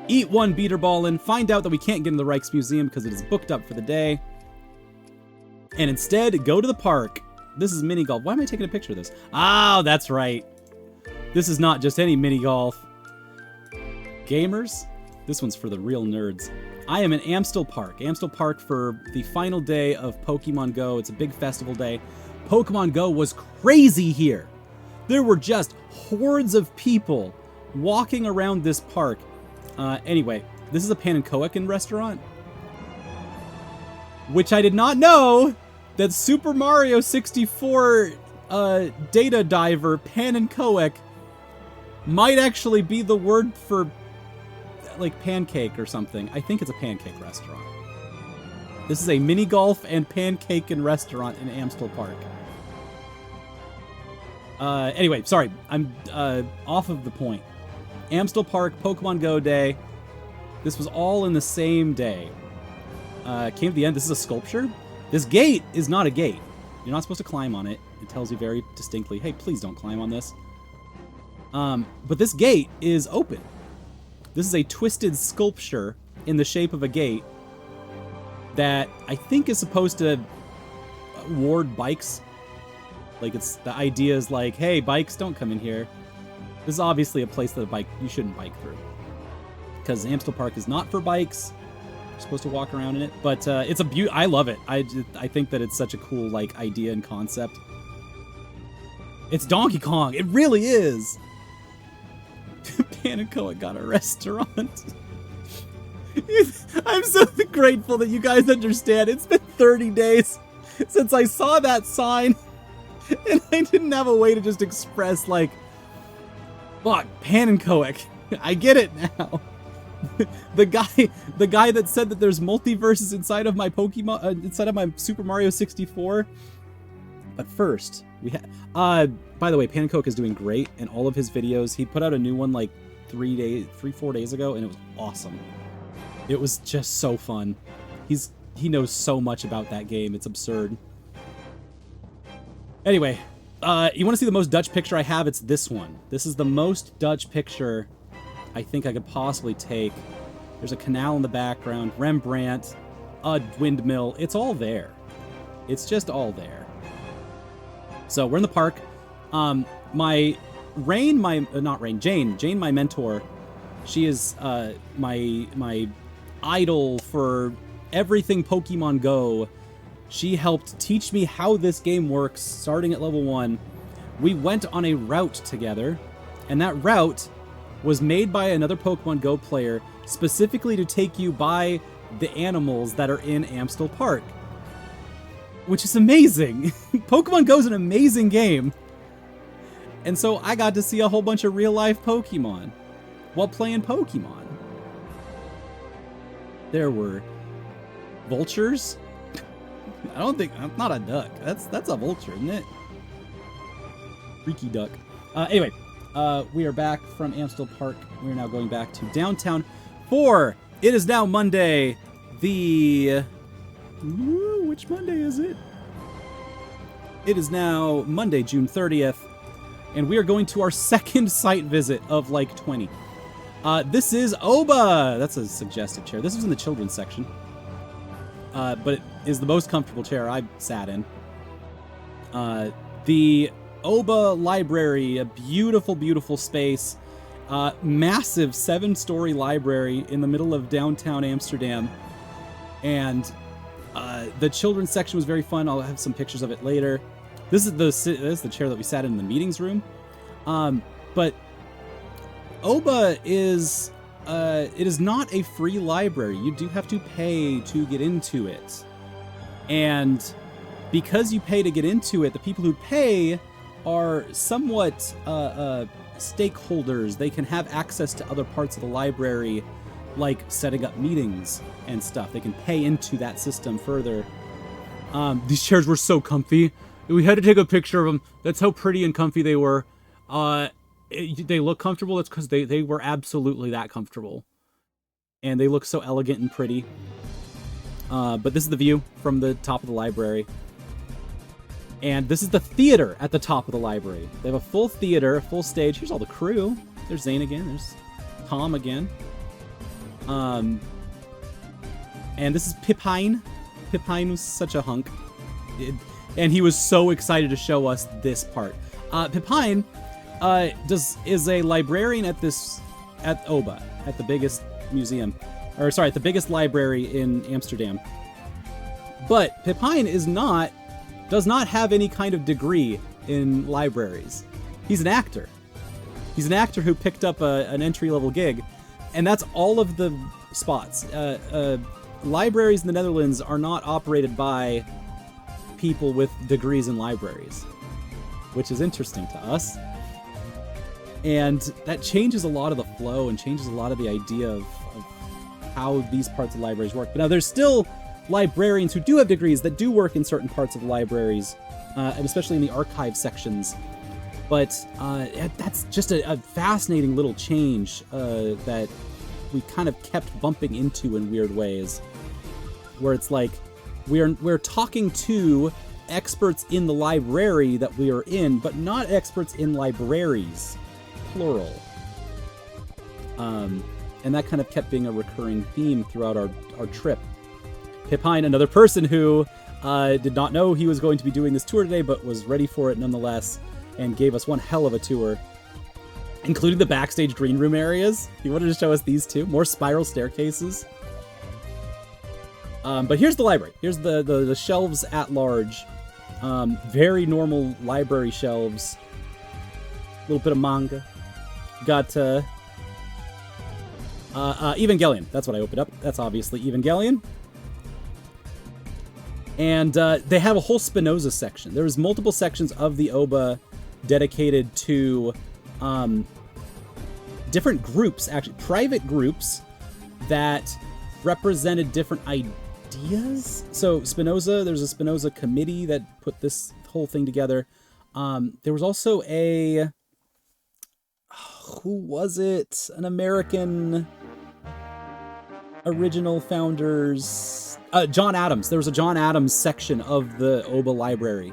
eat one beater ballin', find out that we can't get in the Rijksmuseum because it is booked up for the day, and instead go to the park. This is mini golf. Why am I taking a picture of this? Oh, that's right. This is not just any mini golf. Gamers, this one's for the real nerds. I am in Amstel Park. Amstel Park for the final day of Pokemon Go. It's a big festival day. Pokemon Go was crazy here. There were just hordes of people walking around this park. Anyway, this is a Pan and Koeken restaurant, which I did not know that Super Mario 64 data diver Pan and Koek might actually be the word for like pancake or something. I think it's a pancake restaurant. This is a mini golf and pancake and restaurant in Amstel Park. Anyway, sorry, I'm off of the point. Amstel Park, Pokemon Go Day. This was all in the same day. Came to the end. This is a sculpture. This gate is not a gate. You're not supposed to climb on it. It tells you very distinctly, hey, please don't climb on this. But this gate is open. This is a twisted sculpture in the shape of a gate that I think is supposed to ward bikes. Like, it's the idea is like, hey, bikes, don't come in here. This is obviously a place that you shouldn't bike through, because Amstel Park is not for bikes. You're supposed to walk around in it, but it's a I love it. I think that it's such a cool like idea and concept. It's Donkey Kong. It really is. Pan and Koek got a restaurant. I'm so grateful that you guys understand. It's been 30 days since I saw that sign, and I didn't have a way to just express like, fuck, Pan and Koek. I get it now. The guy that said that there's multiverses inside of my Pokemon, inside of my Super Mario 64. But first, we by the way, Pan and Koek is doing great, and all of his videos, he put out a new one like 4 days ago, and it was awesome. It was just so fun. He knows so much about that game. It's absurd. Anyway, you want to see the most Dutch picture I have? It's this one. This is the most Dutch picture I think I could possibly take. There's a canal in the background, Rembrandt, a windmill. It's all there. It's just all there. So we're in the park. Jane, my mentor, she is my idol for everything Pokemon Go. She helped teach me how this game works, starting at level 1. We went on a route together, and that route was made by another Pokemon Go player specifically to take you by the animals that are in Amstel Park, which is amazing. Pokemon Go is an amazing game. And so I got to see a whole bunch of real-life Pokemon while playing Pokemon. There were vultures. I don't think... not a duck. That's a vulture, isn't it? Freaky duck. Anyway, we are back from Amstel Park. We are now going back to downtown for... It is now Monday, the... Ooh, which Monday is it? It is now Monday, June 30th, and we are going to our second site visit of like 20. This is Oba! That's a suggestive chair. This was in the children's section. But it is the most comfortable chair I've sat in. The Oba Library, a beautiful, beautiful space. Massive 7-story library in the middle of downtown Amsterdam. And the children's section was very fun. I'll have some pictures of it later. This is the chair that we sat in the meetings room. But Oba is it is not a free library. You do have to pay to get into it. And because you pay to get into it, the people who pay are somewhat stakeholders. They can have access to other parts of the library, like setting up meetings and stuff. They can pay into that system further. These chairs were so comfy. We had to take a picture of them. That's how pretty and comfy they were. They look comfortable. That's because they were absolutely that comfortable. And they look so elegant and pretty. But this is the view from the top of the library. And this is the theater at the top of the library. They have a full theater, a full stage. Here's all the crew. There's Zane again. There's Tom again. And this is Pippine. Pippine was such a hunk. And he was so excited to show us this part. Pippine is a librarian at Oba, at the biggest museum, or sorry, at the biggest library in Amsterdam. But Pippine does not have any kind of degree in libraries. He's an actor. He's an actor who picked up an entry-level gig, and that's all of the spots. Libraries in the Netherlands are not operated by people with degrees in libraries, which is interesting to us. And that changes a lot of the flow and changes a lot of the idea of how these parts of libraries work. But now there's still librarians who do have degrees that do work in certain parts of libraries, and especially in the archive sections. But that's just a fascinating little change that we kind of kept bumping into in weird ways, where it's like we're talking to experts in the library that we are in, but not experts in libraries, plural. And that kind of kept being a recurring theme throughout our trip. Pippine, another person who did not know he was going to be doing this tour today, but was ready for it nonetheless, and gave us one hell of a tour, including the backstage green room areas. He wanted to show us these too. More spiral staircases. But here's the library. Here's the shelves at large. Very normal library shelves. A little bit of manga. Got Evangelion. That's what I opened up. That's obviously Evangelion. And they have a whole Spinoza section. There's multiple sections of the Oba dedicated to different groups, actually private groups that represented different ideas. So Spinoza, there's a Spinoza committee that put this whole thing together. There was also who was it? An American original founders, John Adams. There was a John Adams section of the Oba library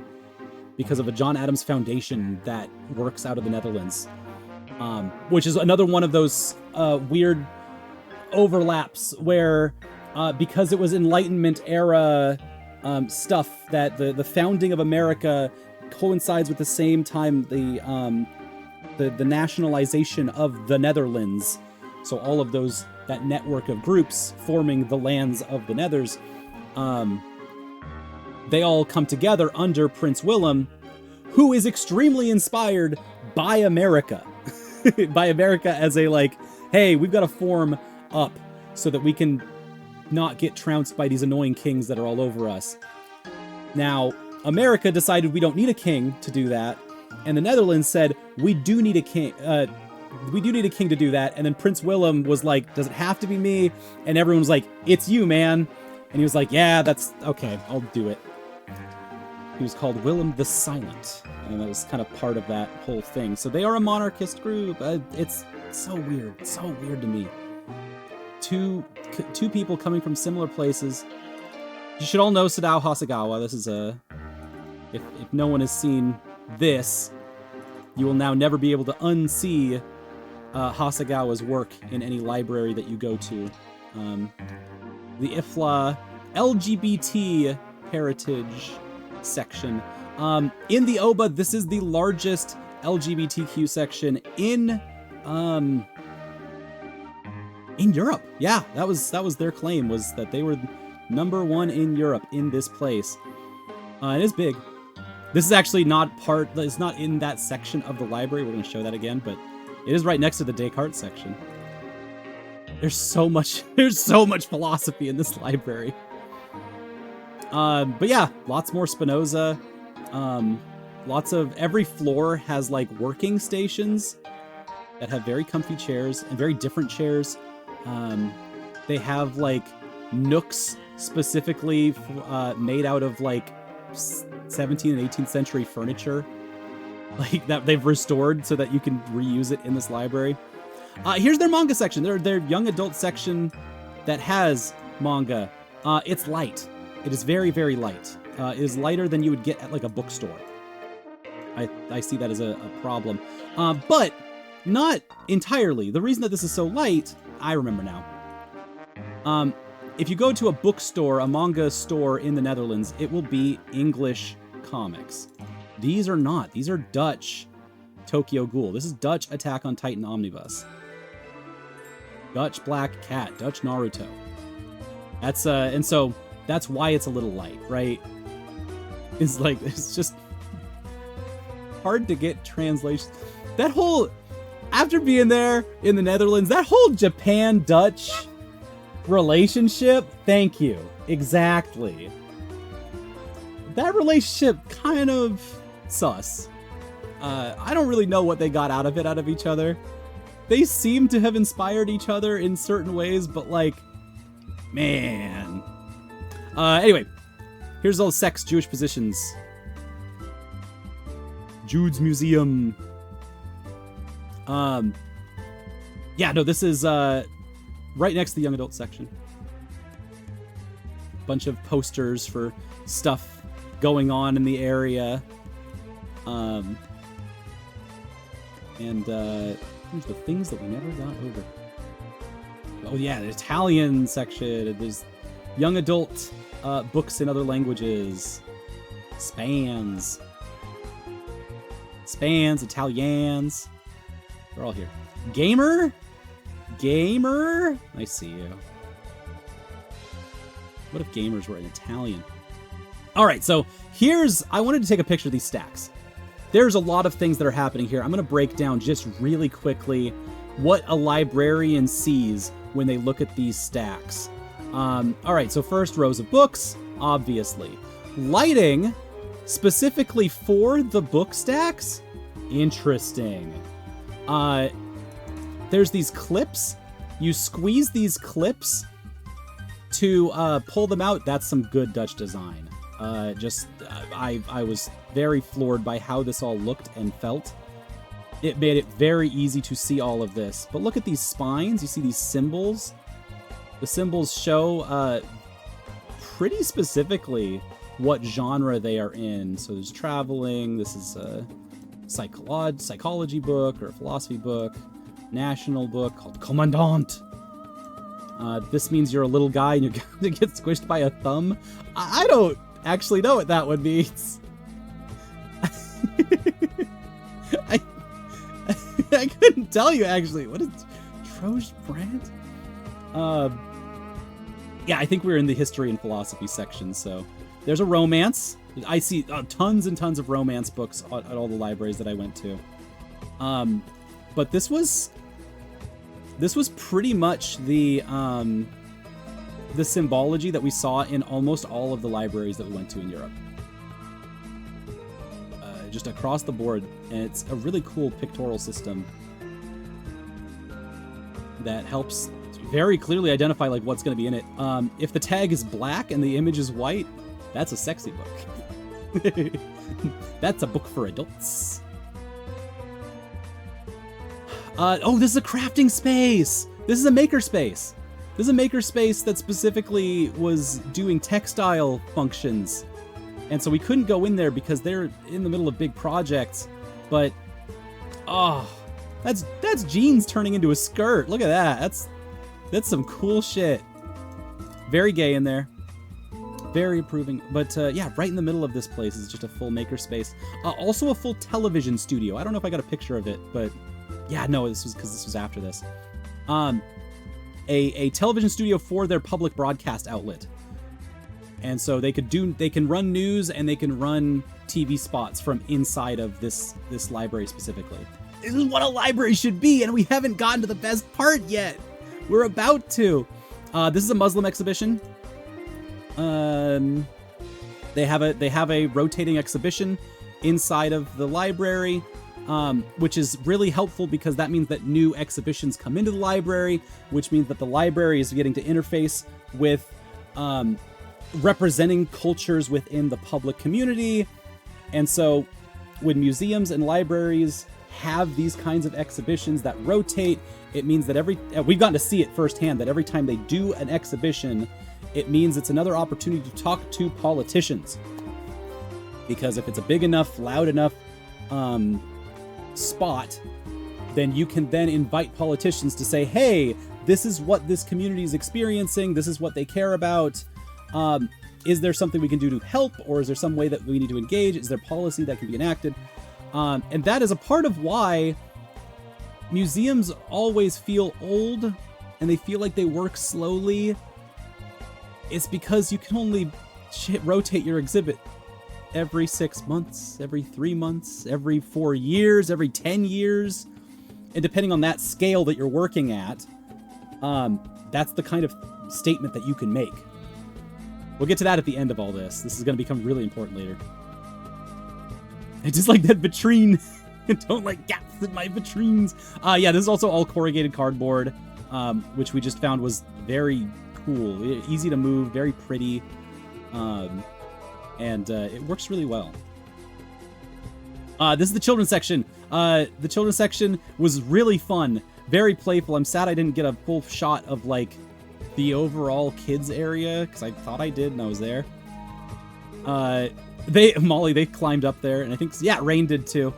because of a John Adams Foundation that works out of the Netherlands, which is another one of those weird overlaps where because it was Enlightenment era stuff, that the founding of America coincides with the same time the nationalization of the Netherlands. So all of that network of groups forming the lands of the Nethers, they all come together under Prince Willem, who is extremely inspired by America. By America as a, like, hey, we've got to form up so that we can not get trounced by these annoying kings that are all over us. Now, America decided we don't need a king to do that, and the Netherlands said, we do need a king. We do need a king to do that. And then Prince Willem was like, does it have to be me? And everyone was like, it's you, man. And he was like, yeah, that's okay. I'll do it. He was called Willem the Silent. And that was kind of part of that whole thing. So they are a monarchist group. It's so weird. It's so weird to me. Two people coming from similar places. You should all know Sadao Hasegawa. This is if no one has seen this, you will now never be able to unsee Hasegawa's work in any library that you go to. The IFLA LGBT heritage section. In the Oba, this is the largest LGBTQ section in Europe. Yeah, that was their claim, was that they were #1 in Europe in this place. It is big. This is actually it's not in that section of the library. We're going to show that again, but it is right next to the Descartes section. There's so much philosophy in this library. But yeah, lots more Spinoza. Every floor has like working stations that have very comfy chairs and very different chairs. They have like nooks specifically made out of like 17th and 18th century furniture, like that they've restored so that you can reuse it in this library. Here's their manga section. Their young adult section that has manga. It's light. It is very, very light. It is lighter than you would get at like a bookstore. I see that as a problem, but not entirely. The reason that this is so light, I remember now. If you go to a bookstore, a manga store in the Netherlands, it will be English comics. These are not. These are Dutch Tokyo Ghoul. This is Dutch Attack on Titan Omnibus. Dutch Black Cat, Dutch Naruto. That's and so that's why it's a little light, right? It's like it's just hard to get translation. That whole after being there in the Netherlands, that whole Japan-Dutch relationship, thank you. Exactly. That relationship kind of sus. I don't really know what they got out of each other. They seem to have inspired each other in certain ways, but like, man. Anyway, here's all sex Jewish positions. Jude's Museum. Yeah, no, this is right next to the young adult section. Bunch of posters for stuff going on in the area. Here's the things that we never got over. Oh yeah, the Italian section. There's young adult books in other languages. Spans, Italians. They're all here. Gamer? I see you. What if gamers were in Italian? All right, so I wanted to take a picture of these stacks. There's a lot of things that are happening here. I'm going to break down just really quickly what a librarian sees when they look at these stacks. All right, so first, rows of books, obviously. Lighting, specifically for the book stacks? Interesting. There's these clips. You squeeze these clips to pull them out. That's some good Dutch design. I was very floored by how this all looked and felt. It made it very easy to see all of this. But look at these spines. You see these symbols? The symbols show pretty specifically what genre they are in. So there's traveling. This is a psychology book or a philosophy book. National book called Commandant. This means you're a little guy and you're going to get squished by a thumb. I don't actually know what that one means. I couldn't tell you actually. What is Troge brand? Yeah, I think we're in the history and philosophy section. So there's a romance. I see tons and tons of romance books at all the libraries that I went to. But this was pretty much the symbology that we saw in almost all of the libraries that we went to in Europe. Just across the board, and it's a really cool pictorial system that helps very clearly identify like what's going to be in it. If the tag is black and the image is white, that's a sexy book. That's a book for adults. Oh, this is a crafting space. This is a maker space. This is a maker space that specifically was doing textile functions. And so we couldn't go in there because they're in the middle of big projects. But, oh, that's jeans turning into a skirt. Look at that. That's some cool shit. Very gay in there. Very approving. But, yeah, right in the middle of this place is just a full maker space. Also a full television studio. I don't know if I got a picture of it, but yeah, no, this was because this was after this. A television studio for their public broadcast outlet. And so they can run news and they can run TV spots from inside of this library specifically. This is what a library should be, and we haven't gotten to the best part yet. We're about to. This is a Muslim exhibition. They have a rotating exhibition inside of the library, which is really helpful because that means that new exhibitions come into the library, which means that the library is getting to interface with representing cultures within the public community. And so when museums and libraries have these kinds of exhibitions that rotate, it means that we've gotten to see it firsthand, that every time they do an exhibition, it means it's another opportunity to talk to politicians. Because if it's a big enough, loud enough spot, then you can then invite politicians to say, hey, this is what this community is experiencing. This is what they care about. Is there something we can do to help, or is there some way that we need to engage? Is there policy that can be enacted? And that is a part of why museums always feel old and they feel like they work slowly. It's because you can only rotate your exhibit every 6 months, every 3 months, every 4 years, every 10 years. And depending on that scale that you're working at, that's the kind of statement that you can make. We'll get to that at the end of all this. This is going to become really important later. I just like that vitrine. I don't like gaps in my vitrines. Yeah, this is also all corrugated cardboard, which we just found was very cool. Easy to move, very pretty, and it works really well. This is the children's section. The children's section was really fun, very playful. I'm sad I didn't get a full shot of, like, the overall kids area, because I thought I did and I was there. Molly, they climbed up there, and I think, yeah, Rain did too.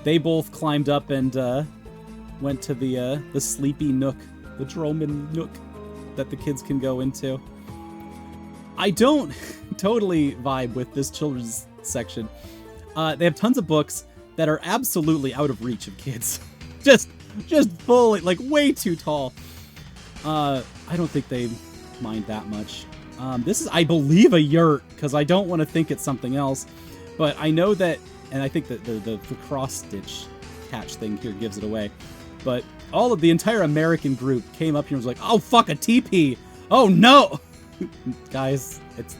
They both climbed up and went to the sleepy nook, the Droman nook that the kids can go into. I don't totally vibe with this children's section. They have tons of books that are absolutely out of reach of kids. just fully, like, way too tall. I don't think they mind that much. This is, I believe, a yurt, because I don't want to think it's something else. But I know that, and I think that the cross-stitch catch thing here gives it away. But all of the entire American group came up here and was like, oh, fuck, a teepee! Oh, no! Guys, it's...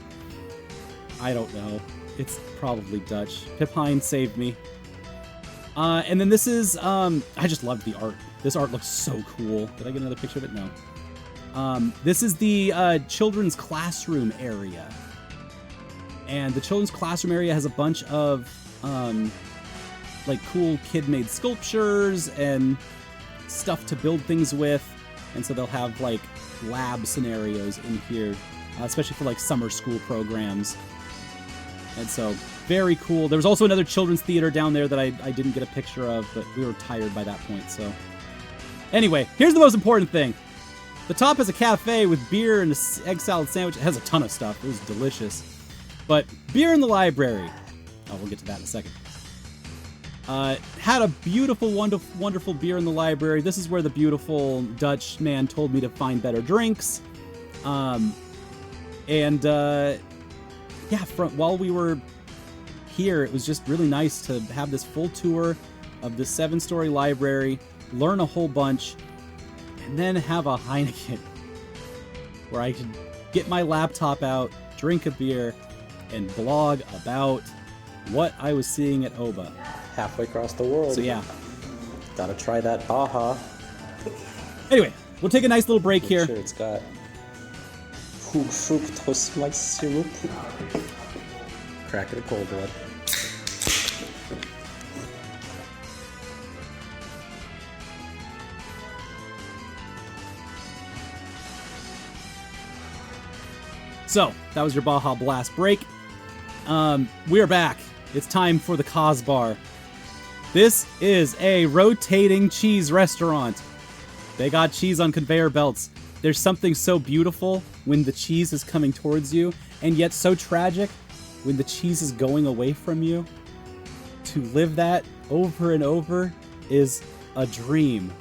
I don't know. It's probably Dutch. Pipine saved me. And then this is, I just love the art. This art looks so cool. Did I get another picture of it? No. This is the children's classroom area. And the children's classroom area has a bunch of, like, cool kid-made sculptures and stuff to build things with. And so they'll have, like, lab scenarios in here, especially for, like, summer school programs. And so, very cool. There was also another children's theater down there that I didn't get a picture of, but we were tired by that point, so... Anyway, here's the most important thing. The top has a cafe with beer and an egg salad sandwich. It has a ton of stuff. It was delicious. But beer in the library. Oh, we'll get to that in a second. Had a beautiful, wonderful beer in the library. This is where the beautiful Dutch man told me to find better drinks. Yeah, while we were here, it was just really nice to have this full tour of the 7-story library, learn a whole bunch, and then have a Heineken where I could get my laptop out, drink a beer, and blog about what I was seeing at Oba. Halfway across the world. So yeah. Gotta try that Baja. Anyway, we'll take a nice little break here. Sure, it's got fructose like syrup. Crack it a cold blood. So, that was your Baja Blast break. We are back. It's time for the Cos Bar. This is a rotating cheese restaurant. They got cheese on conveyor belts. There's something so beautiful when the cheese is coming towards you, and yet so tragic when the cheese is going away from you. To live that over and over is a dream.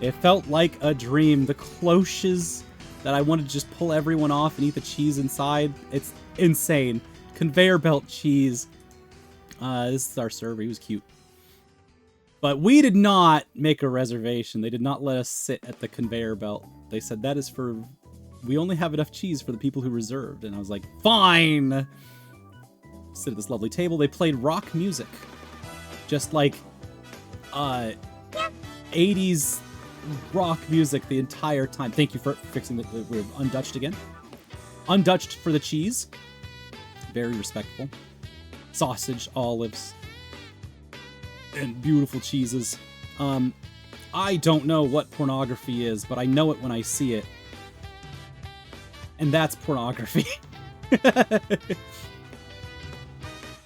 It felt like a dream. The cloches that I wanted to just pull everyone off and eat the cheese inside. It's insane. Conveyor belt cheese. This is our server. He was cute. But we did not make a reservation. They did not let us sit at the conveyor belt. They said that is for... We only have enough cheese for the people who reserved. And I was like, fine! Sit at this lovely table. They played rock music. Just like... 80s rock music the entire time. Thank you for fixing the... We're undutched again. Undutched for the cheese. Very respectful. Sausage, olives, and beautiful cheeses. I don't know what pornography is, but I know it when I see it. And that's pornography.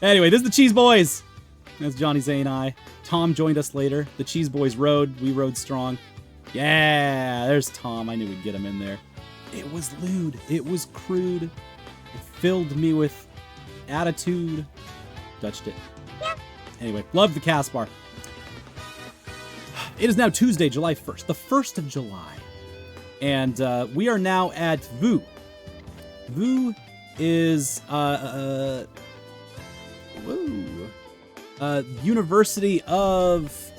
Anyway, this is the Cheese Boys. That's Johnny Zay and I. Tom joined us later. The Cheese Boys rode. We rode strong. Yeah, there's Tom. I knew we'd get him in there. It was lewd. It was crude. It filled me with attitude. Dutched it. Anyway, love the cast bar. It is now Tuesday, July 1st, the 1st of July. And we are now at VoD. VoD is University of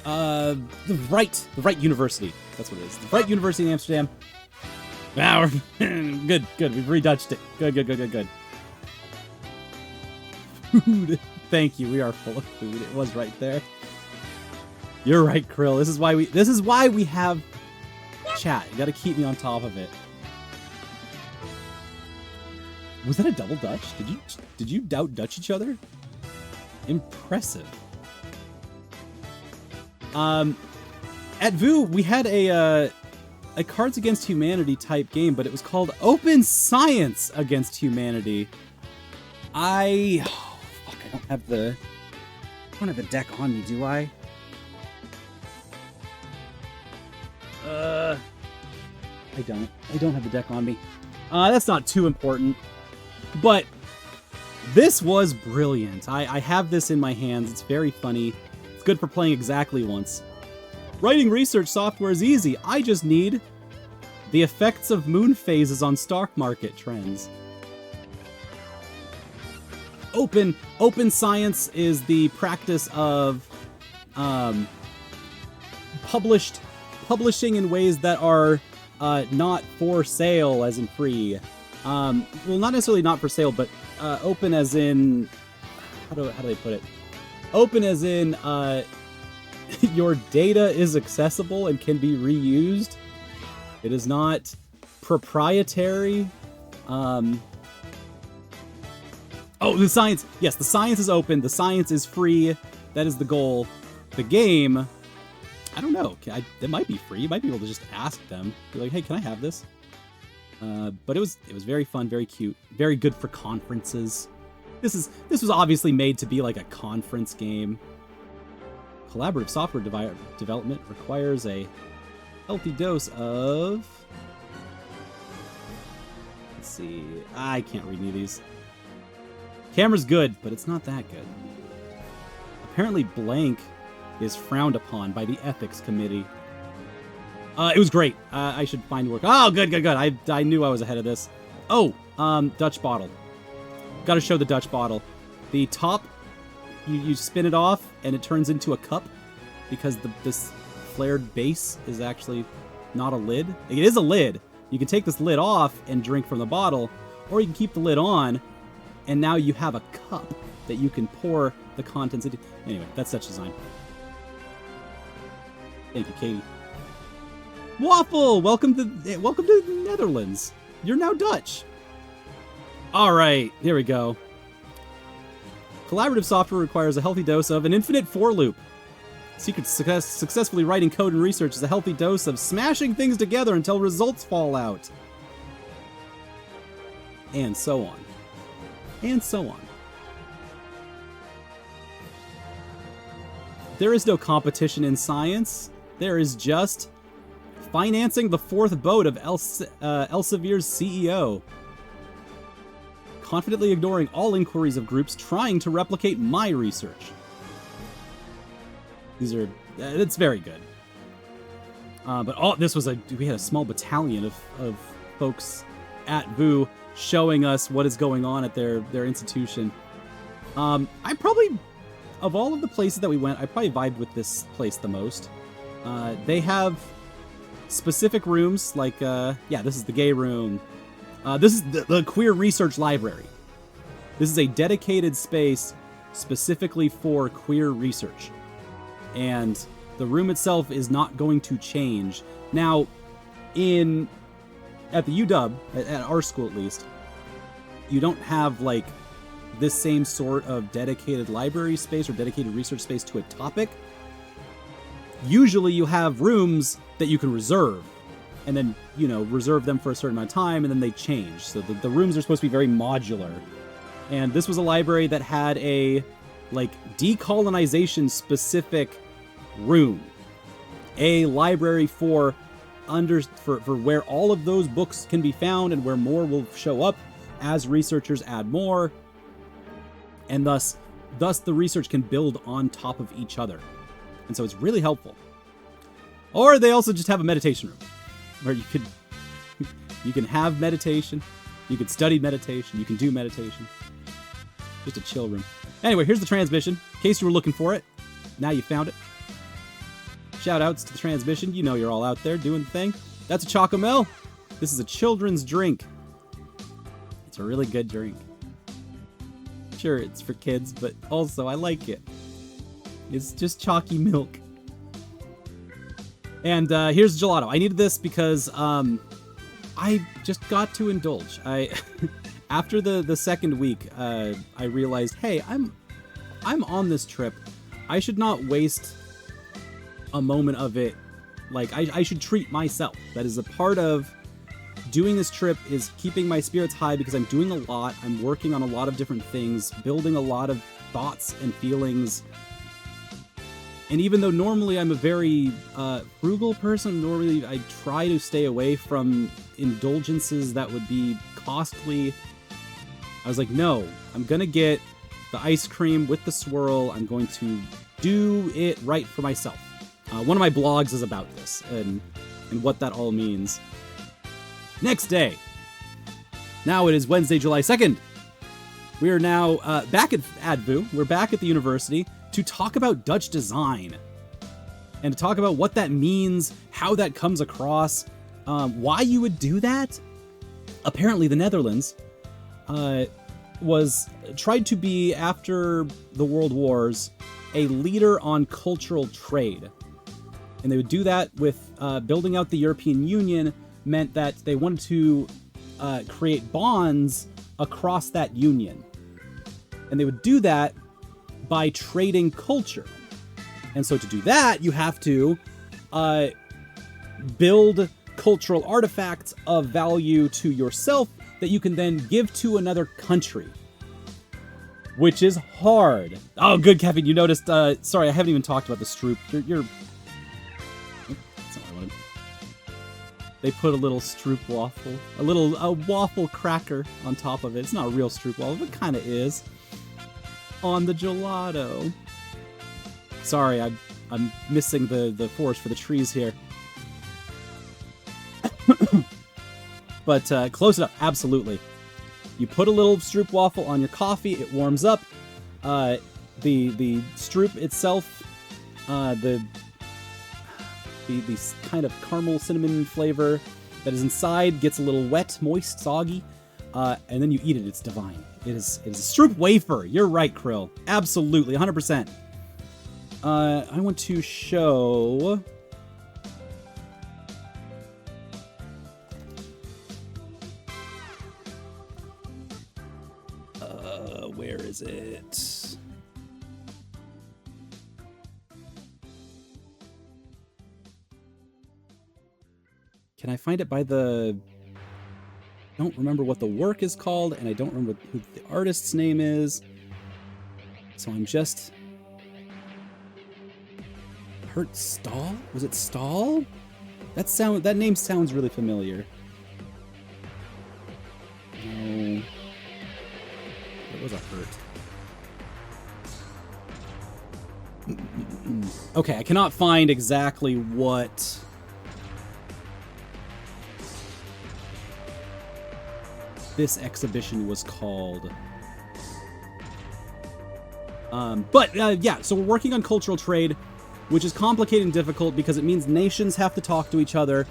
the right university. That's what it is. The right university in Amsterdam. Now good. We've redutched it. Good. Food. Thank you. We are full of food. It was right there. You're right, Krill. This is why we have chat. You got to keep me on top of it. Was that a double Dutch? Did you Dutch each other? Impressive. At VoD, we had a Cards Against Humanity type game, but it was called Open Science Against Humanity. I don't have the deck on me, do I? I don't have the deck on me. That's not too important. But this was brilliant. I have this in my hands. It's very funny. It's good for playing exactly once. Writing research software is easy. I just need the effects of moon phases on stock market trends. Open science is the practice of publishing in ways that are not for sale, as in free. Well, not necessarily not for sale, but open as in how do they put it? Open as in your data is accessible and can be reused. It is not proprietary. Oh, the science. Yes, the science is open. The science is free. That is the goal. The game, I don't know. It might be free. You might be able to just ask them. Be like, hey, can I have this? But it was very fun, very cute, very good for conferences. This was obviously made to be like a conference game. Collaborative software development requires a healthy dose of... Let's see. I can't read any of these. Camera's good, but it's not that good. Apparently blank is frowned upon by the ethics committee. It was great. I should find work. Oh, good. I knew I was ahead of this. Oh, Dutch bottle. Got to show the Dutch bottle. The top, you spin it off, and it turns into a cup because this flared base is actually not a lid. It is a lid. You can take this lid off and drink from the bottle, or you can keep the lid on, and now you have a cup that you can pour the contents into. Anyway, that's Dutch design. Thank you, Katie. Waffle, welcome to the Netherlands. You're now Dutch. All right, here we go. Collaborative software requires a healthy dose of an infinite for loop. Secret successfully writing code and research is a healthy dose of smashing things together until results fall out. And so on. And so on. There is no competition in science. There is just financing the fourth boat of Elsevier's CEO. Confidently ignoring all inquiries of groups trying to replicate my research. It's very good. But this was we had a small battalion of folks at VoD showing us what is going on at their institution. I probably, of all of the places that we went, I probably vibed with this place the most. They have specific rooms, like, this is the gay room. This is the queer research library. This is a dedicated space specifically for queer research. And the room itself is not going to change. Now, at the UW, at our school at least, you don't have, like, this same sort of dedicated library space or dedicated research space to a topic. Usually you have rooms that you can reserve, and then, reserve them for a certain amount of time, and then they change. So the rooms are supposed to be very modular. And this was a library that had a, decolonization-specific room. a library for where all of those books can be found and where more will show up as researchers add more, and thus the research can build on top of each other. And so it's really helpful. Or they also just have a meditation room where you can have meditation, you can study meditation, you can do meditation. Just a chill room. Anyway, here's the transmission. In case you were looking for it, now you found it. Shout outs to the transmission. You know you're all out there doing the thing. That's a Chocomel. This is a children's drink. It's a really good drink. Sure, it's for kids, but also I like it. It's just chalky milk. And here's gelato. I needed this because I just got to indulge. After the second week, I realized, hey, I'm on this trip. I should not waste a moment of it. Like, I should treat myself. That is a part of doing this trip, is keeping my spirits high, because I'm doing a lot. I'm working on a lot of different things, building a lot of thoughts and feelings. And even though normally I'm a very frugal person, normally I try to stay away from indulgences that would be costly, I was like, no, I'm gonna get the ice cream with the swirl. I'm going to do it right for myself. One of my blogs is about this and what that all means. Next day. Now it is Wednesday, July 2nd. We are now back at ADVU. We're back at the university to talk about Dutch design and to talk about what that means, how that comes across, why you would do that. Apparently the Netherlands was tried to be, after the World Wars, a leader on cultural trade. And they would do that with building out the European Union, meant that they wanted to create bonds across that union. And they would do that by trading culture. And so to do that, you have to build cultural artifacts of value to yourself that you can then give to another country, which is hard. Oh, good, Kevin, you noticed. Sorry, I haven't even talked about the Stroop. You're that's not what I wanted. They put a little Stroop waffle, a waffle cracker on top of it. It's not a real Stroop waffle, but it kind of is. On the gelato. Sorry, I'm missing the forest for the trees here. But close it up, absolutely. You put a little Stroop waffle on your coffee, it warms up. The Stroop itself, the kind of caramel cinnamon flavor that is inside gets a little wet, moist, soggy, and then you eat it. It's divine. It is a Stroop wafer. You're right, Krill. Absolutely, 100%. I want to show. Where is it? Can I find it by the... I don't remember what the work is called, and I don't remember who the artist's name is. So I'm just... Hurt Stahl? Was it Stahl? That name sounds really familiar. No. It was a Hurt. Okay, I cannot find exactly what... this exhibition was called. Yeah, so we're working on cultural trade, which is complicated and difficult because it means nations have to talk to each other,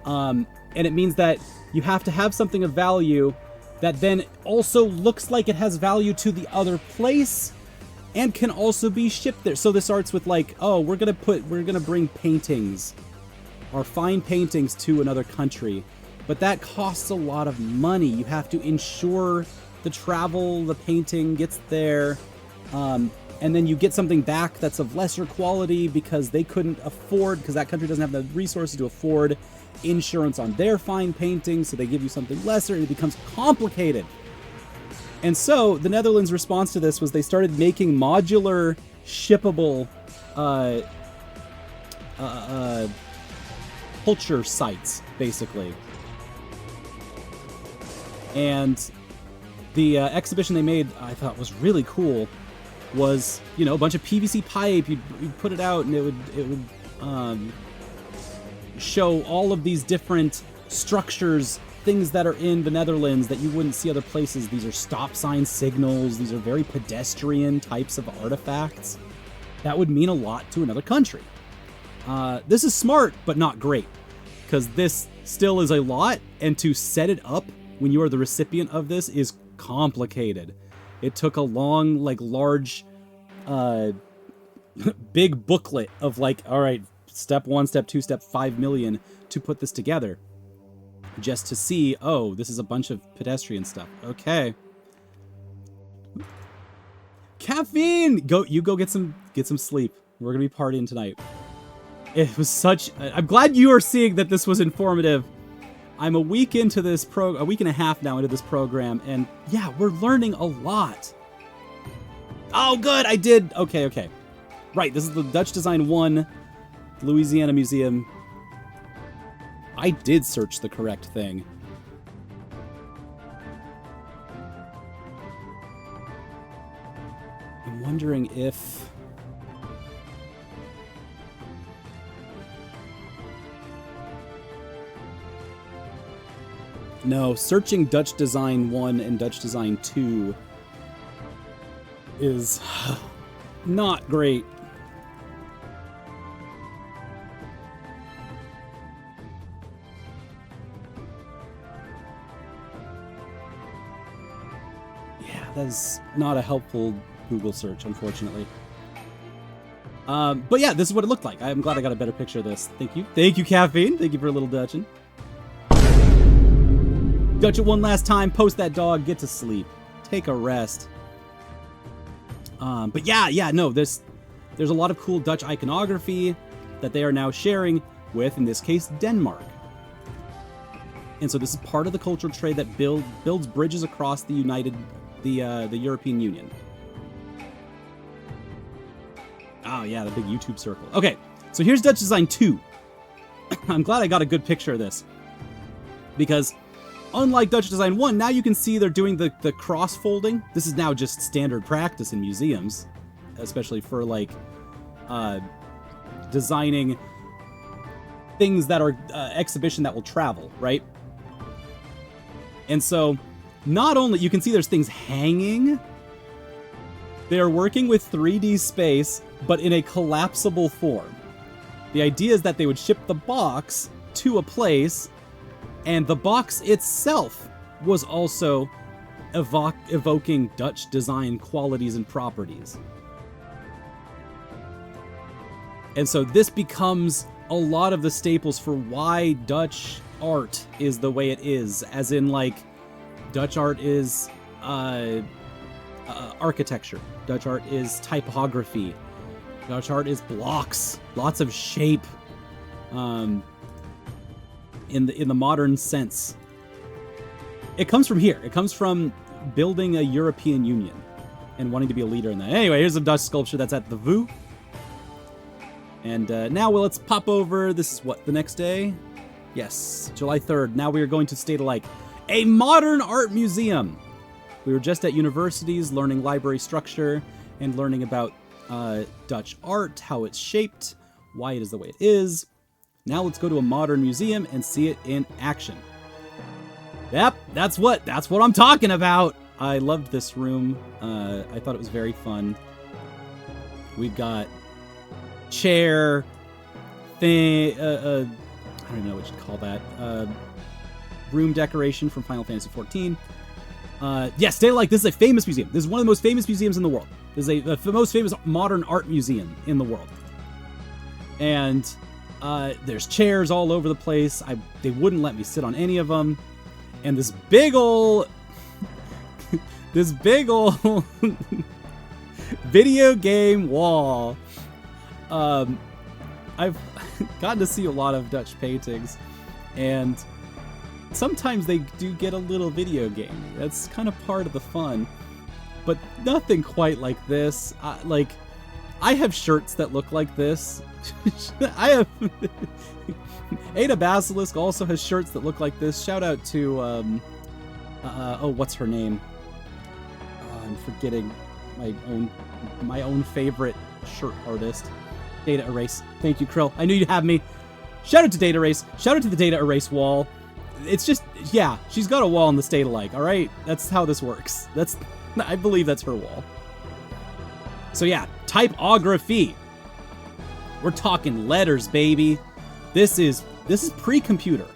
and it means that you have to have something of value that then also looks like it has value to the other place and can also be shipped there. So this starts with like, oh, we're gonna bring paintings or fine paintings to another country. But that costs a lot of money. You have to ensure the travel, the painting gets there, and then you get something back that's of lesser quality because they couldn't afford, because that country doesn't have the resources to afford insurance on their fine paintings, so they give you something lesser, and it becomes complicated. And so the Netherlands' response to this was they started making modular, shippable culture sites, basically. And the exhibition they made, I thought was really cool, was, you know, a bunch of PVC pipe. You'd put it out, and it would show all of these different structures, things that are in the Netherlands that you wouldn't see other places. These are stop sign signals. These are very pedestrian types of artifacts that would mean a lot to another country. This is smart, but not great, because this still is a lot, and to set it up when you are the recipient of this is complicated. It took a long, like, large, big booklet of, like, all right, step 1, step 2, step 5 million to put this together. Just to see, oh, this is a bunch of pedestrian stuff. Okay. Caffeine! Go get some sleep. We're gonna be partying tonight. It was such... I'm glad you are seeing that this was informative. I'm a week into this a week and a half now into this program, and yeah, we're learning a lot. Oh, good, I did. Okay. Right, this is the Dutch Design 1, Louisiana Museum. I did search the correct thing. I'm wondering if... No, searching Dutch Design 1 and Dutch Design 2 is not great. Yeah, that is not a helpful Google search, unfortunately. But yeah, this is what it looked like. I'm glad I got a better picture of this. Thank you. Thank you, Caffeine. Thank you for a little Dutchin'. Dutch it one last time, post that dog, get to sleep. Take a rest. But yeah, no, there's a lot of cool Dutch iconography that they are now sharing with, in this case, Denmark. And so this is part of the cultural trade that builds bridges across the European Union. Oh yeah, the big YouTube circle. Okay, so here's Dutch Design 2. I'm glad I got a good picture of this, because unlike Dutch Design 1, now you can see they're doing the cross-folding. This is now just standard practice in museums, especially for, like, designing things that are exhibition that will travel, right? And so, not only, you can see there's things hanging, they are working with 3D space, but in a collapsible form. The idea is that they would ship the box to a place, and the box itself was also evoking Dutch design qualities and properties. And so this becomes a lot of the staples for why Dutch art is the way it is, as in, like, Dutch art is architecture. Dutch art is typography. Dutch art is blocks, lots of shape. In the modern sense, it comes from here. It comes from building a European Union and wanting to be a leader in that. Anyway, here's a Dutch sculpture that's at the VoD. And now, well, let's pop over. This is what, the next day? Yes, July 3rd. Now we are going to State Alike, a modern art museum. We were just at universities learning library structure and learning about Dutch art, how it's shaped, why it is the way it is. Now let's go to a modern museum and see it in action. Yep, that's what I'm talking about. I loved this room. I thought it was very fun. We've got chair thing. I don't know what you'd call that. Room decoration from Final Fantasy XIV. Yes, State Alike. This is a famous museum. This is one of the most famous museums in the world. This is the most famous modern art museum in the world. And there's chairs all over the place. They wouldn't let me sit on any of them. And this big ol' video game wall. I've gotten to see a lot of Dutch paintings, and sometimes they do get a little video game. That's kind of part of the fun, but nothing quite like this. Like, I have shirts that look like this. I have... Ada Basilisk also has shirts that look like this. Shout out to, oh, what's her name? I'm forgetting my own favorite shirt artist. Data Erase. Thank you, Krill. I knew you'd have me. Shout out to Data Erase. Shout out to the Data Erase wall. It's just, yeah, she's got a wall in the state alike, all right? That's how this works. I believe that's her wall. So yeah, typography. We're talking letters, baby. This is pre-computer.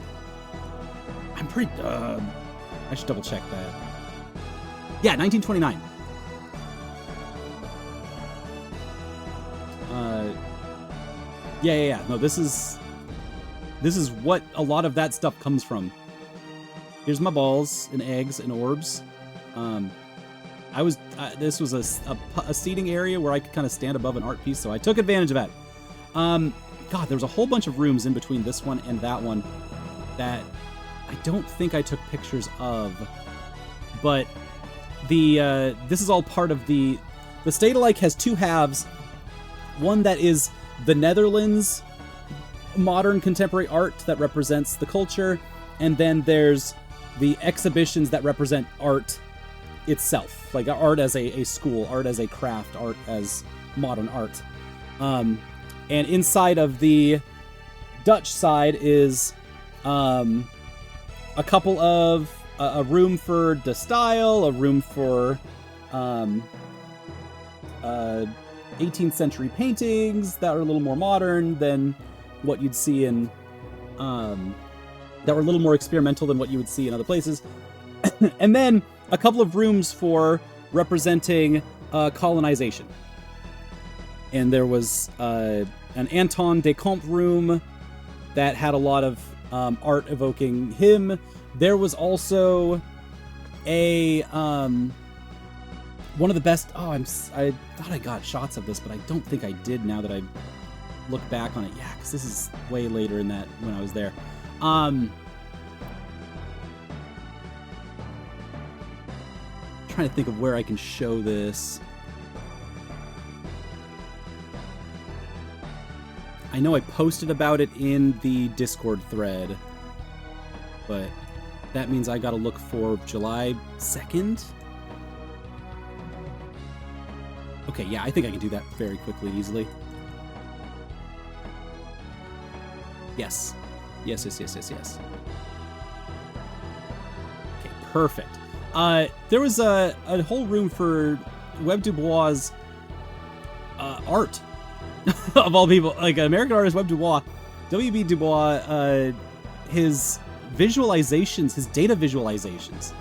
I'm pretty, I should double check that. Yeah, 1929. Yeah. No, this is what a lot of that stuff comes from. Here's my balls and eggs and orbs. This was a seating area where I could kind of stand above an art piece, so I took advantage of that. God, there was a whole bunch of rooms in between this one and that one that I don't think I took pictures of, but this is all part of the state alike has two halves. One that is the Netherlands modern contemporary art that represents the culture, and then there's the exhibitions that represent art itself, like art as a school, art as a craft, art as modern art. And inside of the Dutch side is a couple of a room for de style, a room for 18th century paintings that are a little more modern than what you'd see in that were a little more experimental than what you would see in other places. And then a couple of rooms for representing colonization. And there was an Anton de Comte room that had a lot of art evoking him. There was also a one of the best. I thought I got shots of this, but I don't think I did. Now that I look back on it, yeah, because this is way later in that when I was there. Trying to think of where I can show this. I know I posted about it in the Discord thread, but that means I gotta look for July 2nd. Okay, yeah, I think I can do that very quickly, easily. Yes. Yes. Okay, perfect. There was a whole room for Web Du Bois' art. Of all people, like American artist Web Du Bois, W.B. Du Bois, his visualizations, his data visualizations.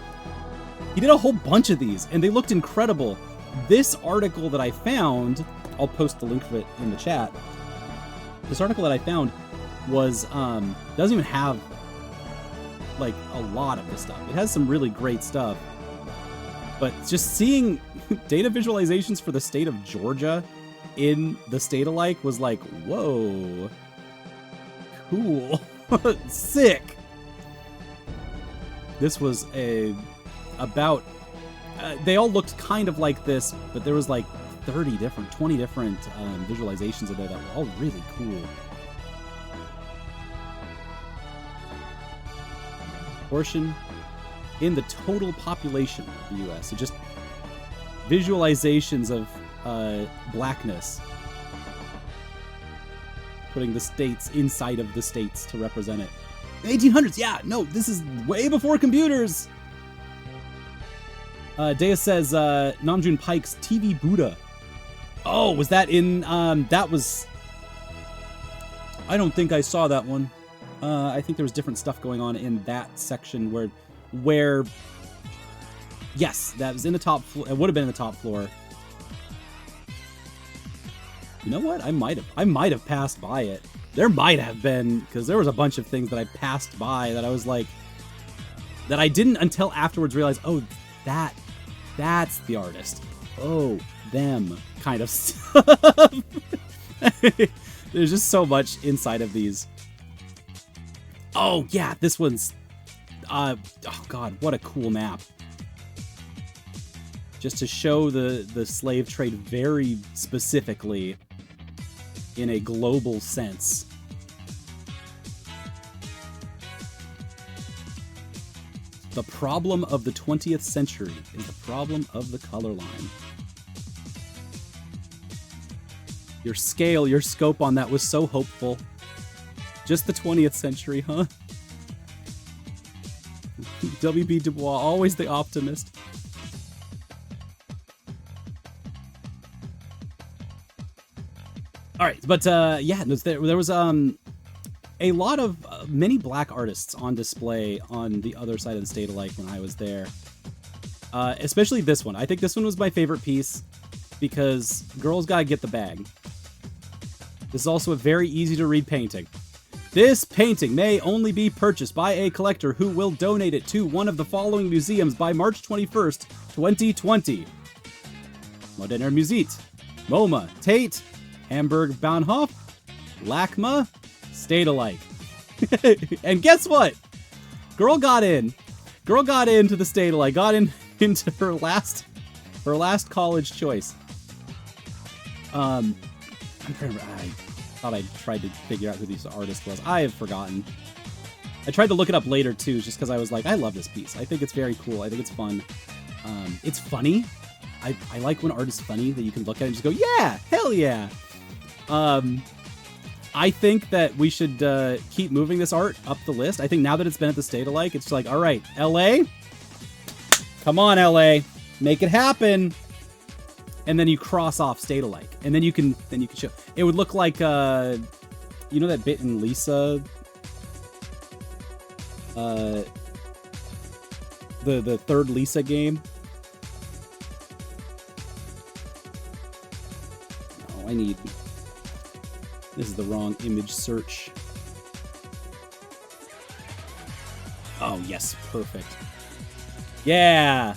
He did a whole bunch of these, and they looked incredible. This article that I found, I'll post the link of it in the chat. This article that I found was, doesn't even have, like, a lot of this stuff. It has some really great stuff. But just seeing data visualizations for the state of Georgia in the state alike was like, whoa, cool, sick. This was about, they all looked kind of like this, but there was like 20 different visualizations of it that were all really cool. Portion in the total population of the U.S. So just visualizations of blackness, putting the states inside of the states to represent it. 1800s, yeah, no, this is way before computers. Dea says Namjoon Paik's TV Buddha. Oh, was that in that was, I don't think I saw that one. I think there was different stuff going on in that section where yes, that was in the top floor. It would have been in the top floor. You know what? I might have passed by it. There might have been, because there was a bunch of things that I passed by that I was like, that I didn't until afterwards realize, oh, that's the artist. Oh, them kind of stuff. There's just so much inside of these. Oh yeah, this one's, oh god, what a cool map. just to show the slave trade very specifically in a global sense. The problem of the 20th century is the problem of the color line. Your scale, your scope on that was so hopeful. Just the 20th century, huh? W.B. Du Bois, always the optimist. All right, but yeah, there was a lot of many black artists on display on the other side of the State Alike when I was there. Especially this one. I think this one was my favorite piece because girls gotta get the bag. This is also a very easy to read painting. This painting may only be purchased by a collector who will donate it to one of the following museums by March 21st, 2020. Moderner Musik, MoMA, Tate, Hamburg Bahnhof, LACMA, State Alike. And guess what? Girl got in. Girl got into the State Alike. Got into her last college choice. I'm trying to remember. I thought I tried to figure out who this artist was. I have forgotten. I tried to look it up later too, just because I was like, I love this piece. I think it's very cool. I think it's fun. It's funny. I like when art is funny, that you can look at it and just go, yeah, hell yeah. I think that we should keep moving this art up the list. I think now that it's been at the State Alike, it's like, all right, LA, come on, LA, make it happen. And then you cross off State Alike, and then you can show. It would look like, you know that bit in Lisa, the third Lisa game. Oh, this is the wrong image search. Oh yes, perfect. Yeah.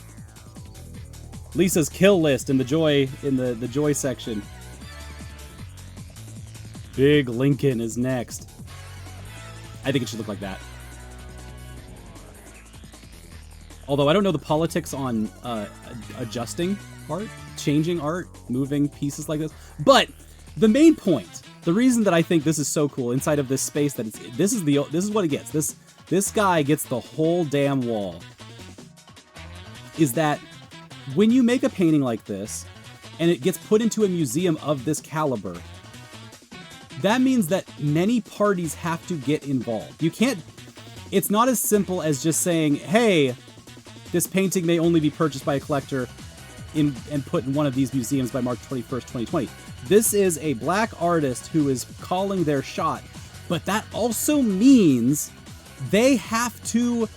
Lisa's kill list in the joy section. Big Lincoln is next. I think it should look like that. Although I don't know the politics on adjusting art, changing art, moving pieces like this. But the main point, the reason that I think this is so cool inside of this space, that this is what it gets. This guy gets the whole damn wall. Is that when you make a painting like this, and it gets put into a museum of this caliber, that means that many parties have to get involved. You can't, it's not as simple as just saying, hey, this painting may only be purchased by a collector and put in one of these museums by March 21st, 2020. This is a black artist who is calling their shot, but that also means they have to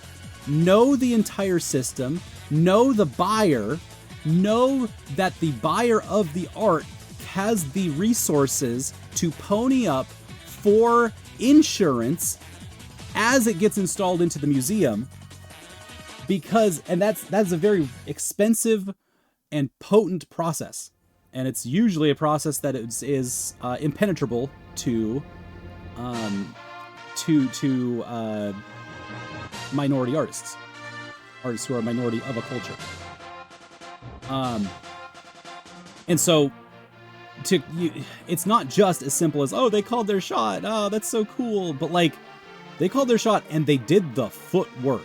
know the entire system, know the buyer, know that the buyer of the art has the resources to pony up for insurance as it gets installed into the museum, because, and that's a very expensive and potent process, and it's usually a process that is impenetrable to minority artists who are a minority of a culture. And so it's not just as simple as, oh, they called their shot, oh, that's so cool, but like, they called their shot and they did the footwork.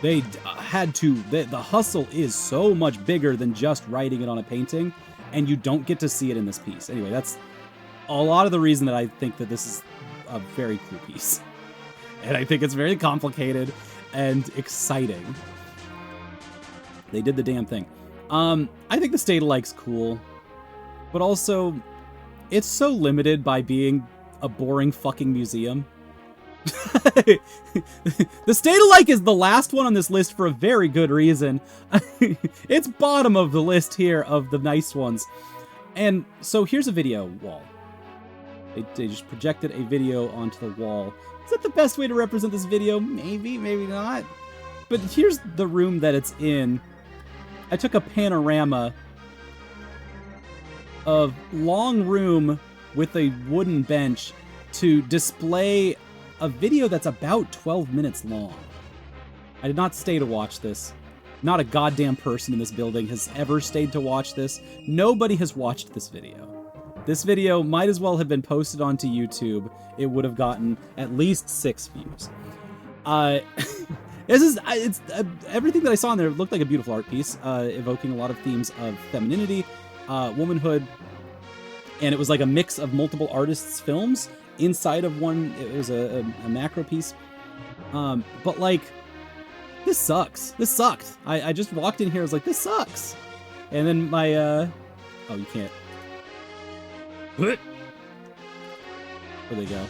They had to, the hustle is so much bigger than just writing it on a painting, and you don't get to see it in this piece. Anyway, that's a lot of the reason that I think that this is a very cool piece. And I think it's very complicated and exciting. They did the damn thing. I think the State Alike's cool, but also it's so limited by being a boring fucking museum. The State Alike is the last one on this list for a very good reason. It's bottom of the list here of the nice ones. And so here's a video wall. They just projected a video onto the wall. Is that the best way to represent this video? Maybe, maybe not. But here's the room that it's in. I took a panorama of long room with a wooden bench to display a video that's about 12 minutes long. I did not stay to watch this. Not a goddamn person in this building has ever stayed to watch this. Nobody has watched this video. This video might as well have been posted onto YouTube. It would have gotten at least 6 views. It's everything that I saw in there looked like a beautiful art piece, evoking a lot of themes of femininity, womanhood, and it was like a mix of multiple artists' films inside of one. It was a macro piece, but like, this sucks. This sucked. I just walked in here, I was like, this sucks, and then my oh, you can't. Where they go?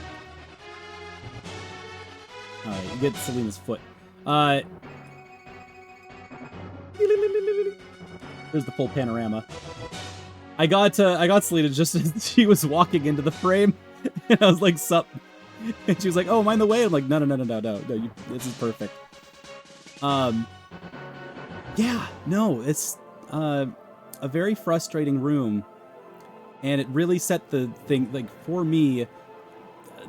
All right, you get Selena's foot. There's the full panorama. I got Selena just as she was walking into the frame, and I was like, "Sup?" And she was like, "Oh, am I in the way?" I'm like, "No, this is perfect." Yeah, no, it's a very frustrating room, and it really set the thing, like, for me,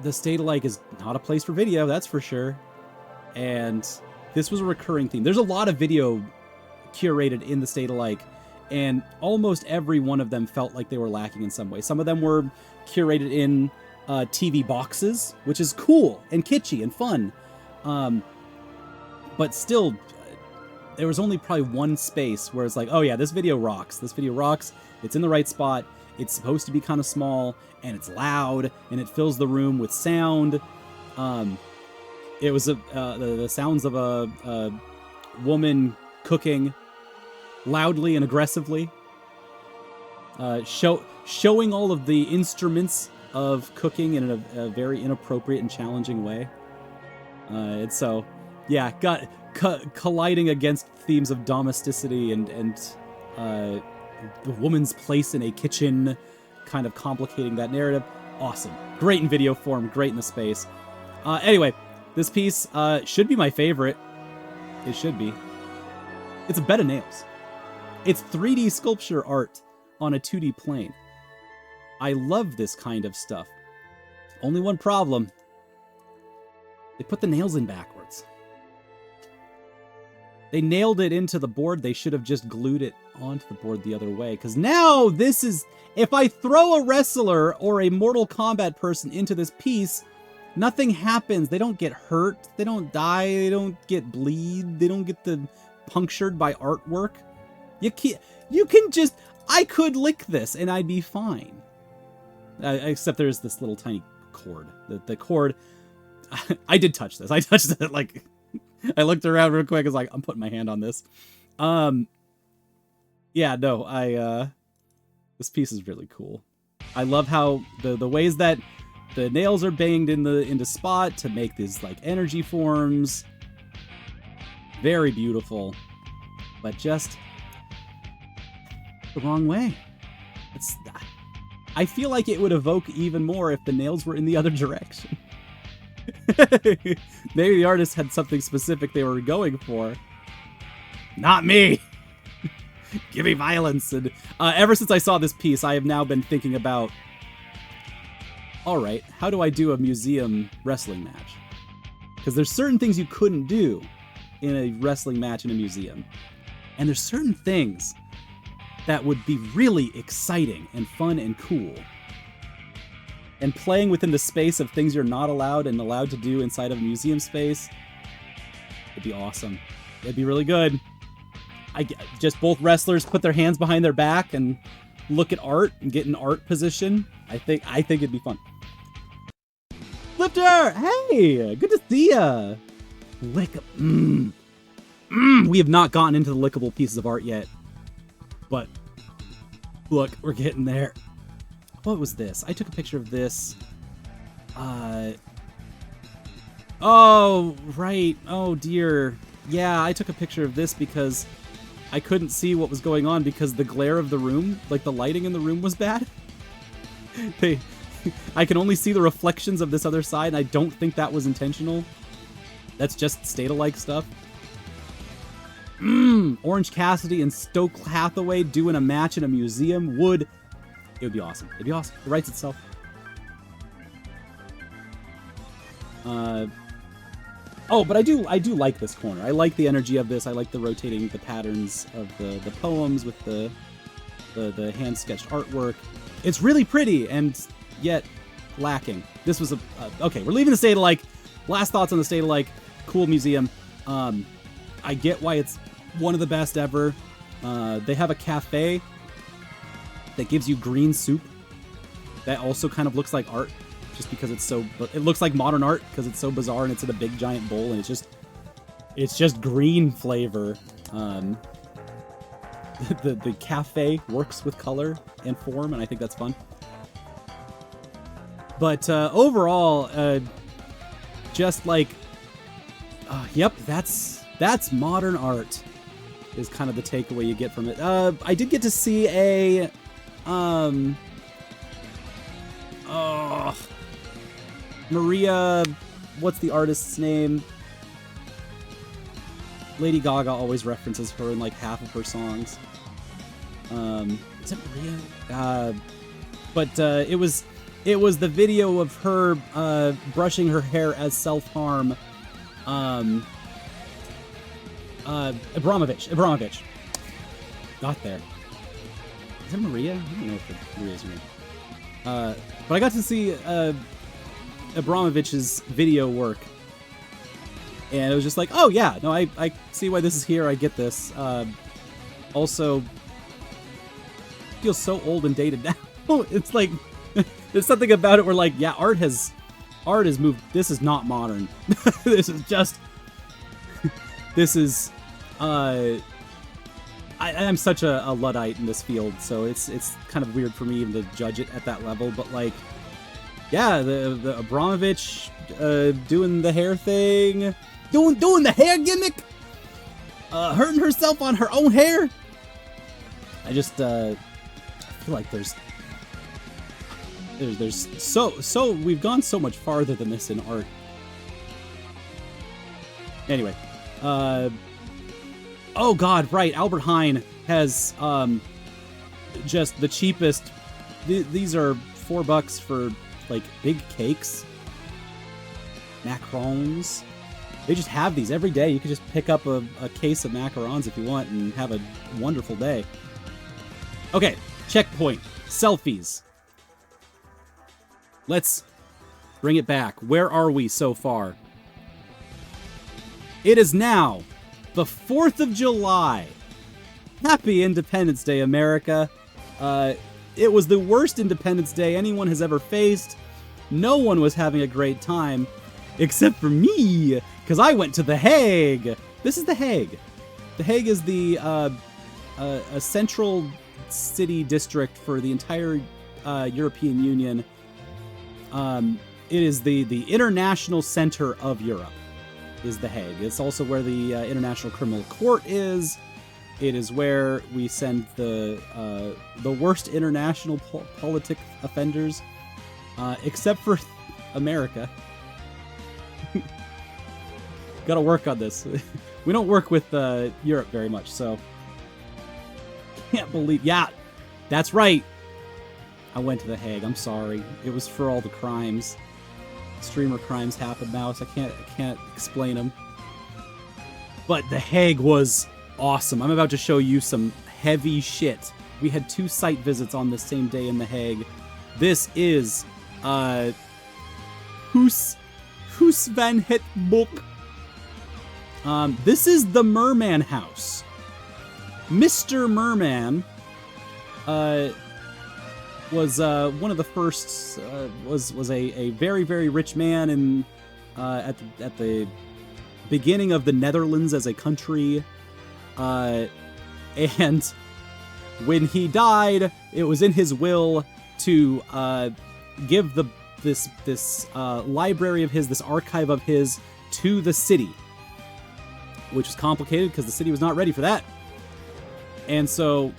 the State Alike is not a place for video, that's for sure. And this was a recurring theme. There's a lot of video curated in the State Alike, and almost every one of them felt like they were lacking in some way. Some of them were curated in TV boxes, which is cool and kitschy and fun. But still, there was only probably one space where it's like, oh yeah, this video rocks. This video rocks. It's in the right spot. It's supposed to be kind of small, and it's loud, and it fills the room with sound. It was the sounds of a woman cooking loudly and aggressively, showing all of the instruments of cooking in a very inappropriate and challenging way. And so, yeah, got colliding against themes of domesticity and the woman's place in a kitchen, kind of complicating that narrative. Awesome. Great in video form, great in the space. Anyway, this piece should be my favorite. It should be. It's a bed of nails. It's 3D sculpture art on a 2D plane. I love this kind of stuff. Only one problem. They put the nails in backwards. They nailed it into the board. They should have just glued it onto the board the other way. Because now this is... If I throw a wrestler or a Mortal Kombat person into this piece, nothing happens. They don't get hurt. They don't die. They don't get bleed. They don't get punctured by artwork. You can just... I could lick this and I'd be fine. Except there's this little tiny cord. The cord... I did touch this. I touched it like... I looked around real quick. I was like, I'm putting my hand on this. Yeah, no, this piece is really cool. I love how the ways that the nails are banged into spot to make these like energy forms. Very beautiful, but just the wrong way. I feel like it would evoke even more if the nails were in the other direction. Maybe the artist had something specific they were going for. Not me! Give me violence. And ever since I saw this piece, I have now been thinking about, alright, how do I do a museum wrestling match? Because there's certain things you couldn't do in a wrestling match in a museum. And there's certain things that would be really exciting and fun and cool. And playing within the space of things you're not allowed and allowed to do inside of a museum space, it'd be awesome. It'd be really good. Just both wrestlers put their hands behind their back and look at art and get in art position. I think it'd be fun. Lifter, hey, good to see ya. We have not gotten into the lickable pieces of art yet, but look, we're getting there. What was this? I took a picture of this. Oh, right. Oh, dear. Yeah, I took a picture of this because I couldn't see what was going on because the glare of the room, like the lighting in the room was bad. I can only see the reflections of this other side, and I don't think that was intentional. That's just State-alike stuff. Orange Cassidy and Stoke Hathaway doing a match in a museum would... It would be awesome. It'd be awesome. It writes itself. Oh, but I do like this corner. I like the energy of this. I like the rotating the patterns of the poems with the hand sketched artwork. It's really pretty and yet lacking. This was okay. We're leaving the State of Like. Last thoughts on the State of Like. Cool museum. I get why it's one of the best ever. They have a cafe that gives you green soup. That also kind of looks like art. Just because it looks like modern art because it's so bizarre and it's in a big giant bowl and it's just green flavor. The cafe works with color and form, and I think that's fun. But overall, just like, yep, that's modern art is kind of the takeaway you get from it. I did get to see a Maria, what's the artist's name? Lady Gaga always references her in like half of her songs. Is it Maria? But it was the video of her brushing her hair as self-harm. Abramovich. Got there. Is it Maria? I don't know if it's Maria's name. But I got to see Abramovich's video work, and it was just like, oh yeah, no, I see why this is here. I get this. Also, feels so old and dated now. It's like there's something about it where like, yeah, art has moved. This is not modern. This is just I'm such a Luddite in this field, so it's kind of weird for me even to judge it at that level. But like, yeah, the Abramovich doing the hair thing, doing the hair gimmick, hurting herself on her own hair. I just I feel like there's so we've gone so much farther than this in art. Anyway, oh god, right, Albert Heijn has just the cheapest. These are $4 for like big cakes, macarons. They just have these every day. You could just pick up a case of macarons if you want and have a wonderful day. Okay, checkpoint. Selfies. Let's bring it back. Where are we so far? It is now the 4th of July. Happy Independence Day, America. It was the worst Independence Day anyone has ever faced. No one was having a great time, except for me, because I went to The Hague. This is The Hague. The Hague is the a central city district for the entire European Union. It is the international center of Europe, is The Hague. It's also where the International Criminal Court is. It is where we send the worst international politic offenders, except for America. Gotta work on this. We don't work with Europe very much, so can't believe. Yeah, that's right. I went to The Hague. I'm sorry. It was for all the crimes. Streamer crimes happen now, so I can't explain them. But The Hague was awesome. I'm about to show you some heavy shit. We had 2 site visits on the same day in The Hague. This is Huis van het Boek. This is the Merman House. Mr. Merman was one of the first. Was a very, very rich man in at the beginning of the Netherlands as a country. And when he died, it was in his will to give this library of his, this archive of his, to the city, which was complicated because the city was not ready for that. And so,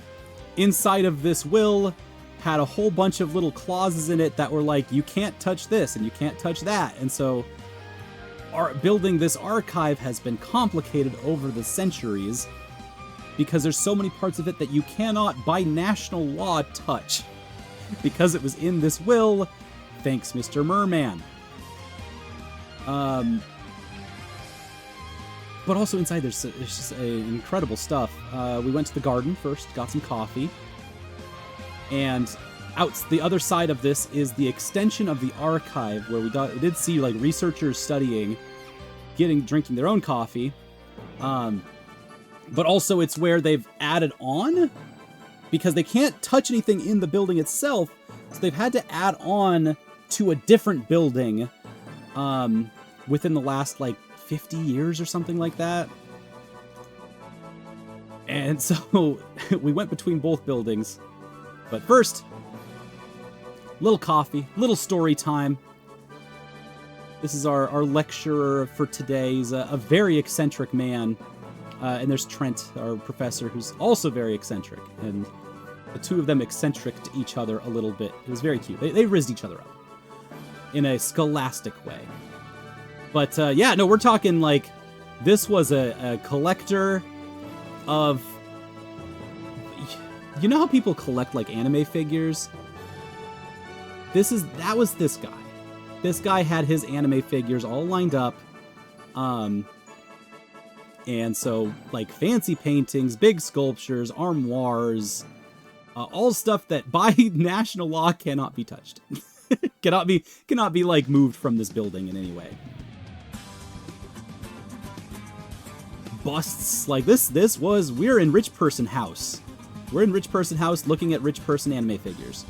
inside of this will had a whole bunch of little clauses in it that were like, you can't touch this and you can't touch that. And so, building this archive has been complicated over the centuries, because there's so many parts of it that you cannot, by national law, touch. Because it was in this will, thanks Mr. Merman. but also inside there's just incredible stuff. We went to the garden first, got some coffee, and out the other side of this is the extension of the archive, where we did see like researchers studying, drinking their own coffee, but also it's where they've added on, because they can't touch anything in the building itself, so they've had to add on to a different building within the last like 50 years or something like that. And so we went between both buildings. But first, little coffee, little story time. This is our lecturer for today. He's a very eccentric man. And there's Trent, our professor, who's also very eccentric. And the two of them eccentric to each other a little bit. It was very cute. They rizzed each other up in a scholastic way. But yeah, no, we're talking like this was a collector of... You know how people collect like anime figures? That was this guy. This guy had his anime figures all lined up. And so like fancy paintings, big sculptures, armoires, all stuff that by national law cannot be touched. cannot be like moved from this building in any way. Busts like this we're in rich person house. We're in rich person house looking at rich person anime figures.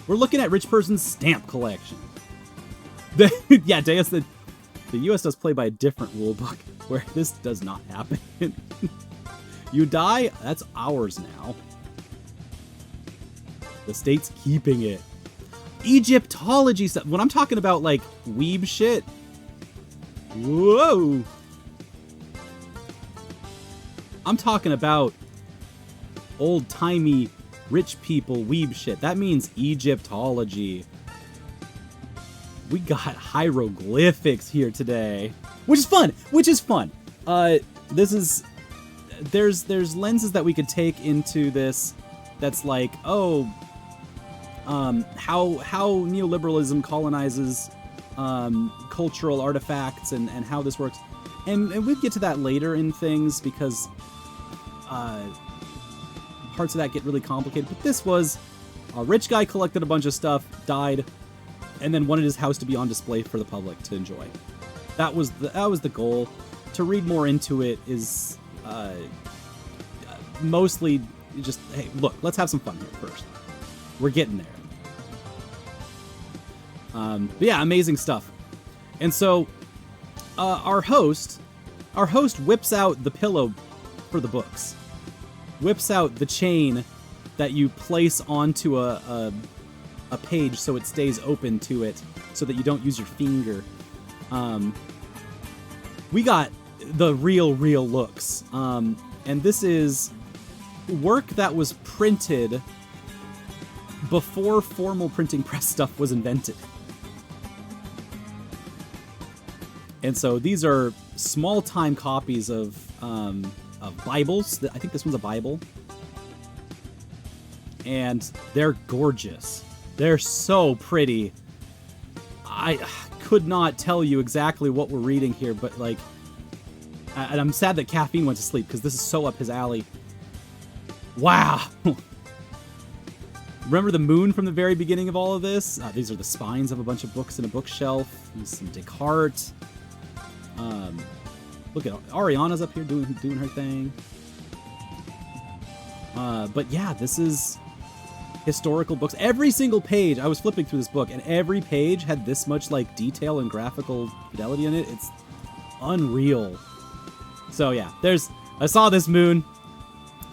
We're looking at rich person's stamp collection. Yeah, Deus, the US does play by a different rule book where this does not happen. You die, that's ours now. The state's keeping it. Egyptology stuff. When I'm talking about like weeb shit, whoa. I'm talking about old-timey rich people weeb shit. That means Egyptology. We got hieroglyphics here today, which is fun. There's lenses that we could take into this. That's like, how neoliberalism colonizes cultural artifacts and how this works, and we'll get to that later in things because parts of that get really complicated. But this was a rich guy collected a bunch of stuff, died, and then wanted his house to be on display for the public to enjoy. That was the goal. To read more into it is mostly just, hey, look, let's have some fun here first. We're getting there. But yeah, amazing stuff. And so our host whips out the pillow for the books. Whips out the chain that you place onto a page so it stays open to it, so that you don't use your finger. We got the real looks. And this is work that was printed before formal printing press stuff was invented. And so these are small-time copies of Bibles. I think this one's a Bible. And they're gorgeous. They're so pretty. I could not tell you exactly what we're reading here, but like... And I'm sad that Caffeine went to sleep, because this is so up his alley. Wow! Remember the moon from the very beginning of all of this? These are the spines of a bunch of books in a bookshelf. There's some Descartes. Look at Ariana's up here doing her thing. But yeah, this is historical books. Every single page, I was flipping through this book, and every page had this much like detail and graphical fidelity in it. It's unreal. So yeah, I saw this moon.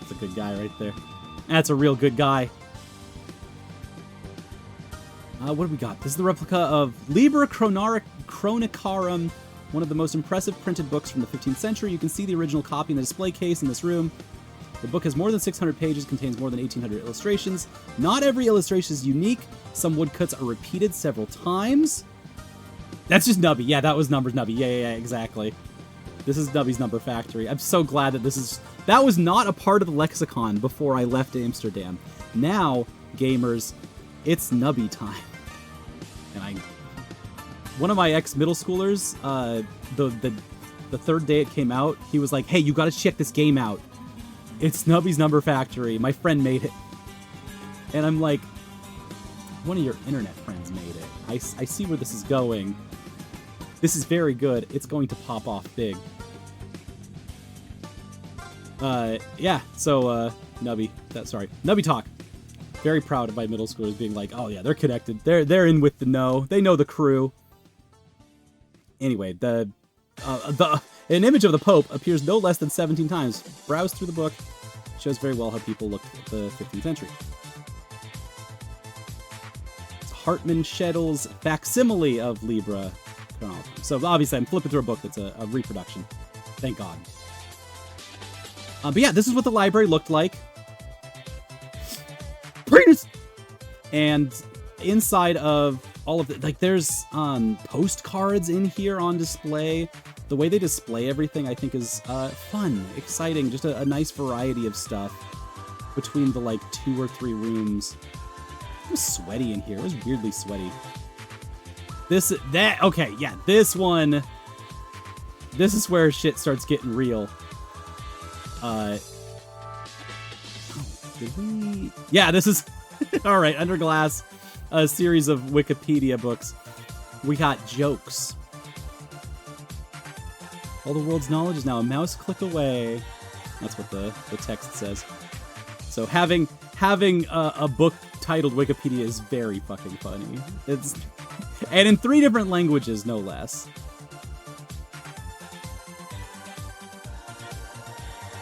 That's a good guy right there. That's a real good guy. What do we got? This is the replica of Liber Chronicarum, one of the most impressive printed books from the 15th century. You can see the original copy in the display case in this room. The book has more than 600 pages, contains more than 1,800 illustrations. Not every illustration is unique. Some woodcuts are repeated several times. That's just Nubby. Yeah, that was Numbers Nubby. Yeah, exactly. This is Nubby's Number Factory. I'm so glad that that was not a part of the lexicon before I left Amsterdam. Now, gamers, it's Nubby time. And one of my ex-middle schoolers, the third day it came out, he was like, hey, you gotta check this game out. It's Snubby's Number Factory. My friend made it. And I'm like, one of your internet friends made it. I see where this is going. This is very good. It's going to pop off big. Yeah, so, Nubby Talk. Very proud of my middle schoolers being like, oh yeah, they're connected. They're in with the know. They know the crew. Anyway, an image of the Pope appears no less than 17 times. Browse through the book. Shows very well how people looked at the 15th century. It's Hartmann Schedel's facsimile of Libra chronology. So obviously I'm flipping through a book that's a reproduction. Thank God. But yeah, this is what the library looked like. And inside of all of it, like, there's postcards in here on display. The way they display everything, I think, is fun, exciting, just a nice variety of stuff between the, like, 2 or 3 rooms. It was sweaty in here. It was weirdly sweaty. Okay, yeah, this one, this is where shit starts getting real. Did we? Yeah, this is... All right, Under Glass, a series of Wikipedia books. We got jokes. All the world's knowledge is now a mouse click away. That's what the text says. So having a book titled Wikipedia is very fucking funny. And in 3 different languages, no less.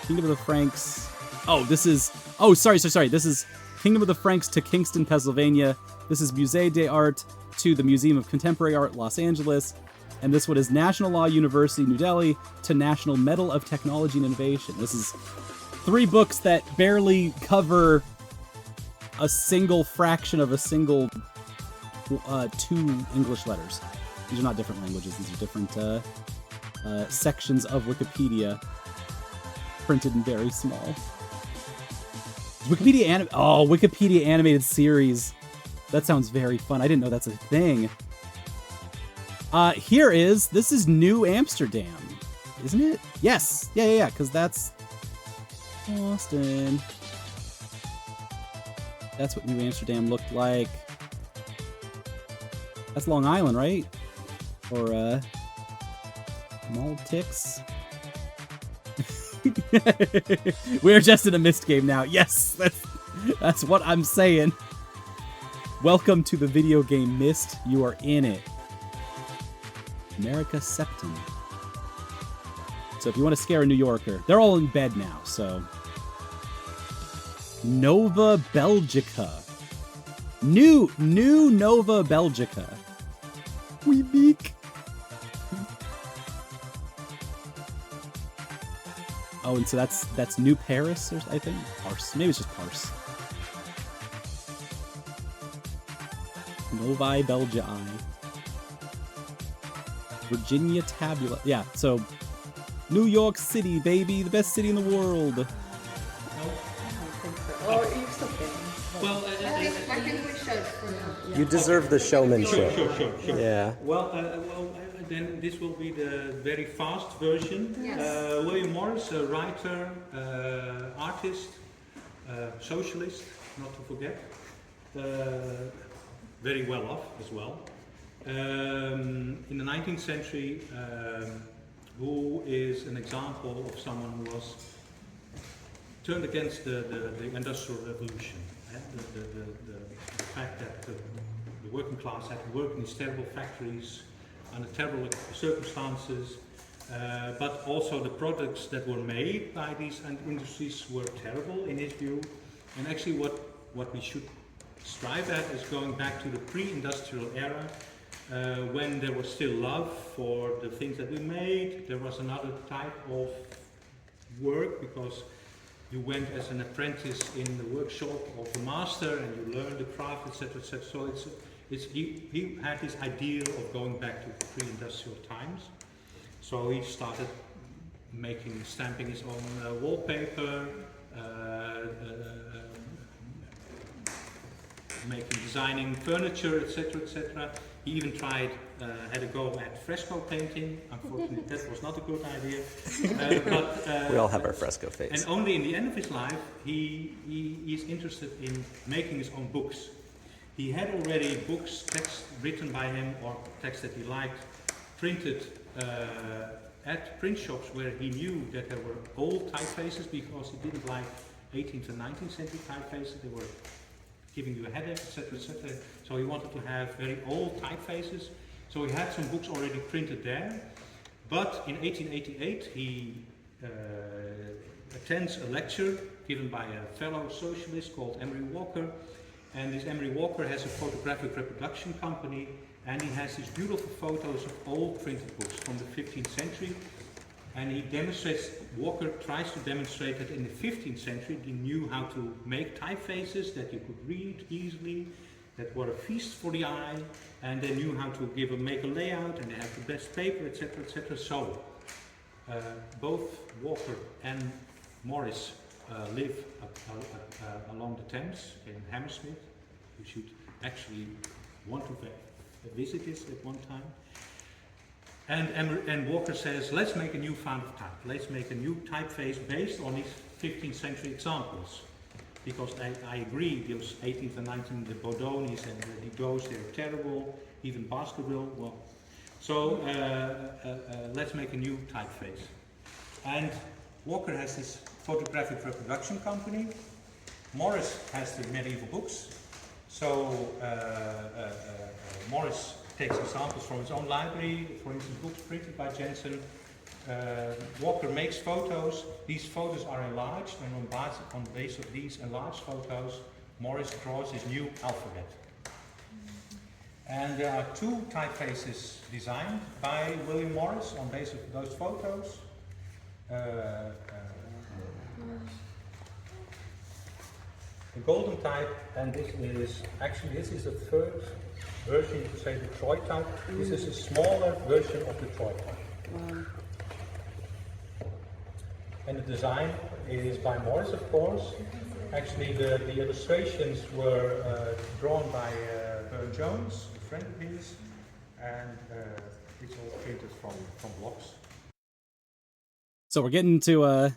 Kingdom of the Franks. Oh, this is... Oh, sorry. This is Kingdom of the Franks to Kingston, Pennsylvania. This is Musée des Arts to the Museum of Contemporary Art, Los Angeles. And this one is National Law University, New Delhi to National Medal of Technology and Innovation. This is 3 books that barely cover a single fraction of a single 2 English letters. These are not different languages. These are different sections of Wikipedia printed in very small. Wikipedia animated series. That sounds very fun. I didn't know that's a thing. This is New Amsterdam, isn't it? Yes. Yeah, because that's Boston. That's what New Amsterdam looked like. That's Long Island, right? Or, Maltix? We're just in a Myst game now. Yes, that's what I'm saying. Welcome to the video game Myst. You are in it. America Septim. So if you want to scare a New Yorker, they're all in bed now, so. Nova Belgica. New Nova Belgica. We beak. Oh, and so that's New Paris, or I think Pars. Maybe it's just Pars. Novi Belgii. Virginia Tabula. Yeah, so New York City, baby, the best city in the world. Oh, you're so kidding. Well, I think we should for now. You deserve the showmanship. Sure. Yeah. Well, then this will be the very fast version. Yes. William Morris, a writer, artist, socialist, not to forget. Very well off as well. In the 19th century, who is an example of someone who was turned against the Industrial Revolution. The fact that the working class had to work in these terrible factories under terrible circumstances, but also the products that were made by these industries were terrible in his view. And actually what we should strive at is going back to the pre-industrial era, when there was still love for the things that we made. There was another type of work because you went as an apprentice in the workshop of the master and you learned the craft, etc., etc. So he had this ideal of going back to pre-industrial times. So he started stamping his own wallpaper, designing furniture, etc., etc. He even tried, had a go at fresco painting. Unfortunately, that was not a good idea. We all have our fresco And phase. only in the end of his life, he is interested in making his own books. He had already books, texts written by him, or texts that he liked, printed at print shops where he knew that there were old typefaces, because he didn't like 18th and 19th century typefaces. They were giving you a headache, etc., etc. So he wanted to have very old typefaces. So he had some books already printed there. But in 1888, he attends a lecture given by a fellow socialist called Emery Walker. And this Emery Walker has a photographic reproduction company, and he has these beautiful photos of old printed books from the 15th century. And he demonstrates, Walker tries to demonstrate that in the 15th century he knew how to make typefaces that you could read easily, that were a feast for the eye, and they knew how to make a layout, and they had the best paper, etc., etc. So both Walker and Morris live along the Thames in Hammersmith. You should actually want to visit this at one time. And Walker says, let's make a new font of type. Let's make a new typeface based on these 15th century examples. Because I agree, those 18th and 19th, the Bodonis and the Didots, they're terrible. Even Baskerville, well. So let's make a new typeface. And Walker has this photographic reproduction company. Morris has the medieval books. So Morris takes examples from his own library, for instance, books printed by Jensen. Walker makes photos. These photos are enlarged, and on base of these enlarged photos, Morris draws his new alphabet. And there are two typefaces designed by William Morris on base of those photos. The golden type, and this is the first version, to say the Troy type. This is a smaller version of the Troy type. And the design is by Morris, of course. Actually, the illustrations were drawn by Burne Jones, a friend of his, and it's all printed from blocks. So we're getting to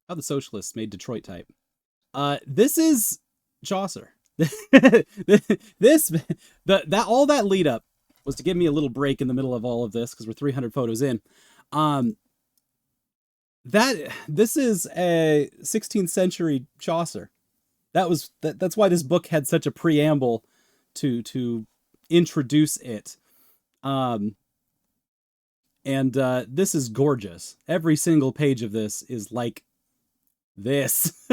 how the socialists made Detroit type. This is Chaucer. All that lead up was to give me a little break in the middle of all of this, because we're 300 photos in. This is a 16th century Chaucer. That's why this book had such a preamble to introduce it. And this is gorgeous. Every single page of this is like this.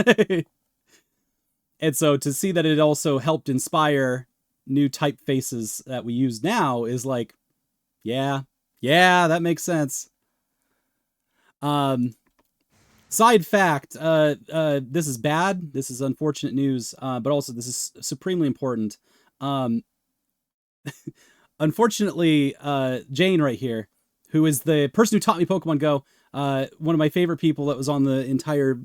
And so to see that it also helped inspire new typefaces that we use now is like, yeah, that makes sense. Side fact, this is bad. This is unfortunate news, but also this is supremely important. Unfortunately, Jane right here, who is the person who taught me Pokemon Go, one of my favorite people that was on the entire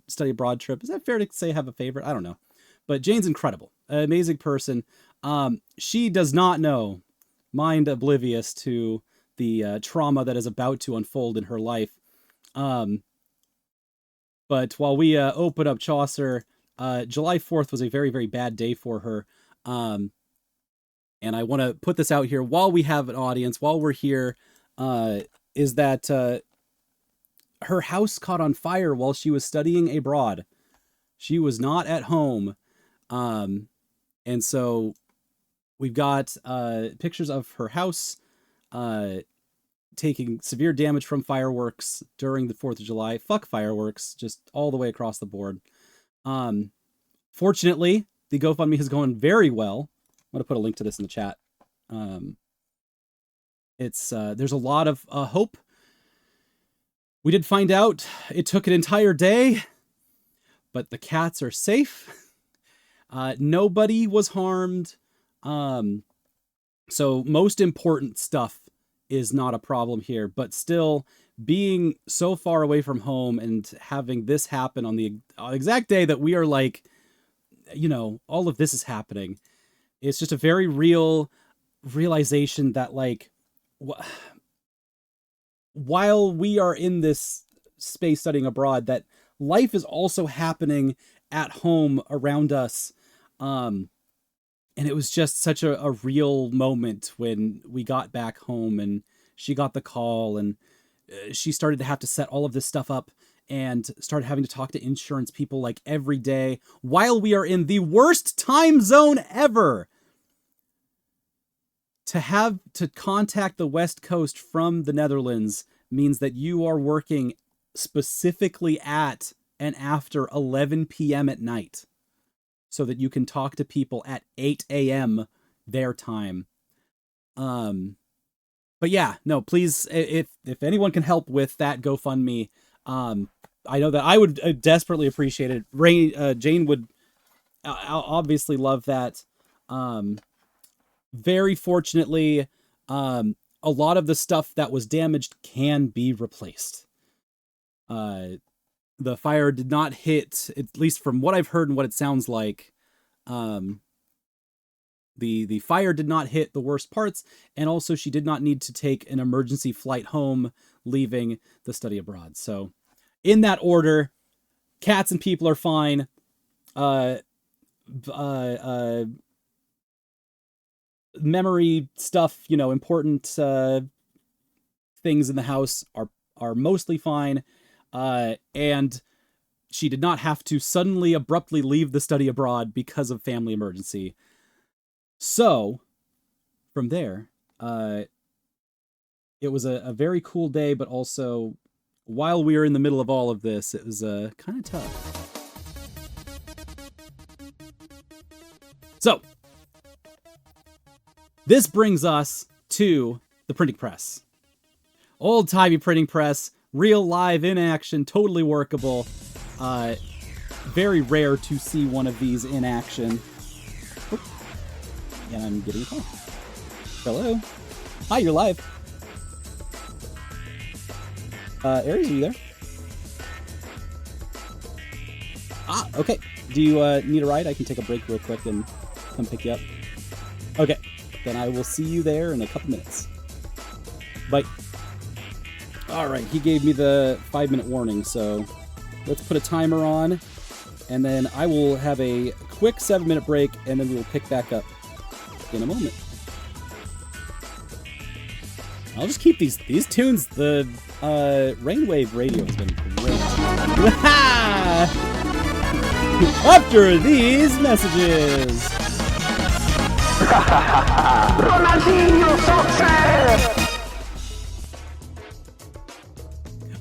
study abroad trip. Is that fair to say have a favorite? I don't know. But Jane's incredible. Amazing person. She does not know, mind oblivious to the trauma that is about to unfold in her life. But while we open up Chaucer, July 4th was a very, very bad day for her. And I want to put this out here while we have an audience, while we're here, is that her house caught on fire while she was studying abroad. She was not at home. And so we've got pictures of her house taking severe damage from fireworks during the 4th of July. Fuck fireworks, just all the way across the board. Fortunately, the GoFundMe has gone very well. I'm going to put a link to this in the chat. There's a lot of hope. We did find out it took an entire day, but the cats are safe. Nobody was harmed. So most important stuff is not a problem here, but still being so far away from home and having this happen on the exact day that we are like, all of this is happening. It's just a very real, realization that, like, while we are in this space studying abroad, that life is also happening at home around us. And it was just such a real moment when we got back home and she got the call and she started to have to set all of this stuff up and started having to talk to insurance people like every day while we are in the worst time zone ever. To have to contact the West Coast from the Netherlands means that you are working specifically at and after 11 p.m. at night so that you can talk to people at 8 a.m. their time. But yeah, no, please, if anyone can help with that GoFundMe, I know that I would desperately appreciate it. Jane would obviously love that. Very fortunately, a lot of the stuff that was damaged can be replaced. The fire did not hit, at least from what I've heard and what it sounds like, the fire did not hit the worst parts, and also she did not need to take an emergency flight home, leaving the study abroad. So, in that order, cats and people are fine. Memory stuff, you know, important things in the house are mostly fine. And she did not have to suddenly, abruptly leave the study abroad because of family emergency. So, from there, it was a very cool day, but also, while we were in the middle of all of this, it was kind of tough. So, this brings us to the printing press. Old-timey printing press, real live in action, totally workable. Very rare to see one of these in action. Oop. And I'm getting a call. Hello. Hi, you're live. Aries, are you there? Ah, okay. Do you need a ride? I can take a break real quick and come pick you up. Okay. Then I will see you there in a couple minutes. Bye. All right, he gave me the 5-minute warning, so let's put a timer on, and then I will have a quick 7-minute break, and then we will pick back up in a moment. I'll just keep these tunes. The Rainwave radio has been great. After these messages.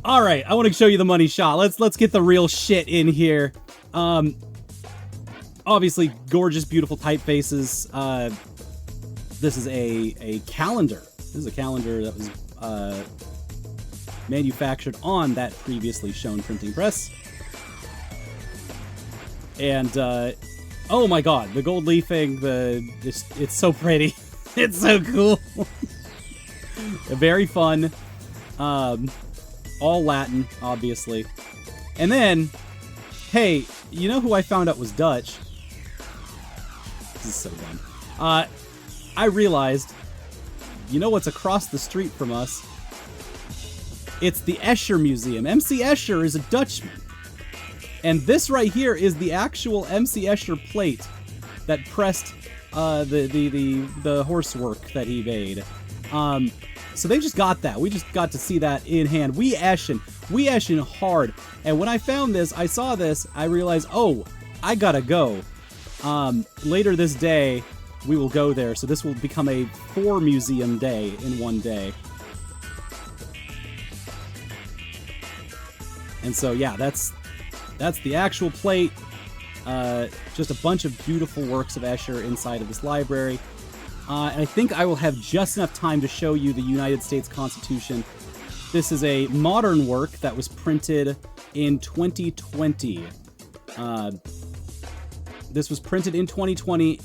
All right, I want to show you the money shot. Let's get the real shit in here. Obviously, gorgeous, beautiful typefaces. This is a calendar. This is a calendar that was manufactured on that previously shown printing press. And oh my god, the gold leafing, it's so pretty. It's so cool. Very fun. All Latin, obviously. And then, hey, you know who I found out was Dutch? This is so dumb. I realized, you know what's across the street from us? It's the Escher Museum. MC Escher is a Dutchman. And this right here is the actual MC Escher plate that pressed the horse work that he made. So they just got that. We just got to see that in hand. We Eschen hard. And when I found this, I saw this, I realized, oh, I gotta go. Later this day, we will go there. So this will become a 4-museum day in one day. And so, yeah, that's the actual plate. Just a bunch of beautiful works of Escher inside of this library. And I think I will have just enough time to show you the United States Constitution. This is a modern work that was printed in 2020. This was printed in 2020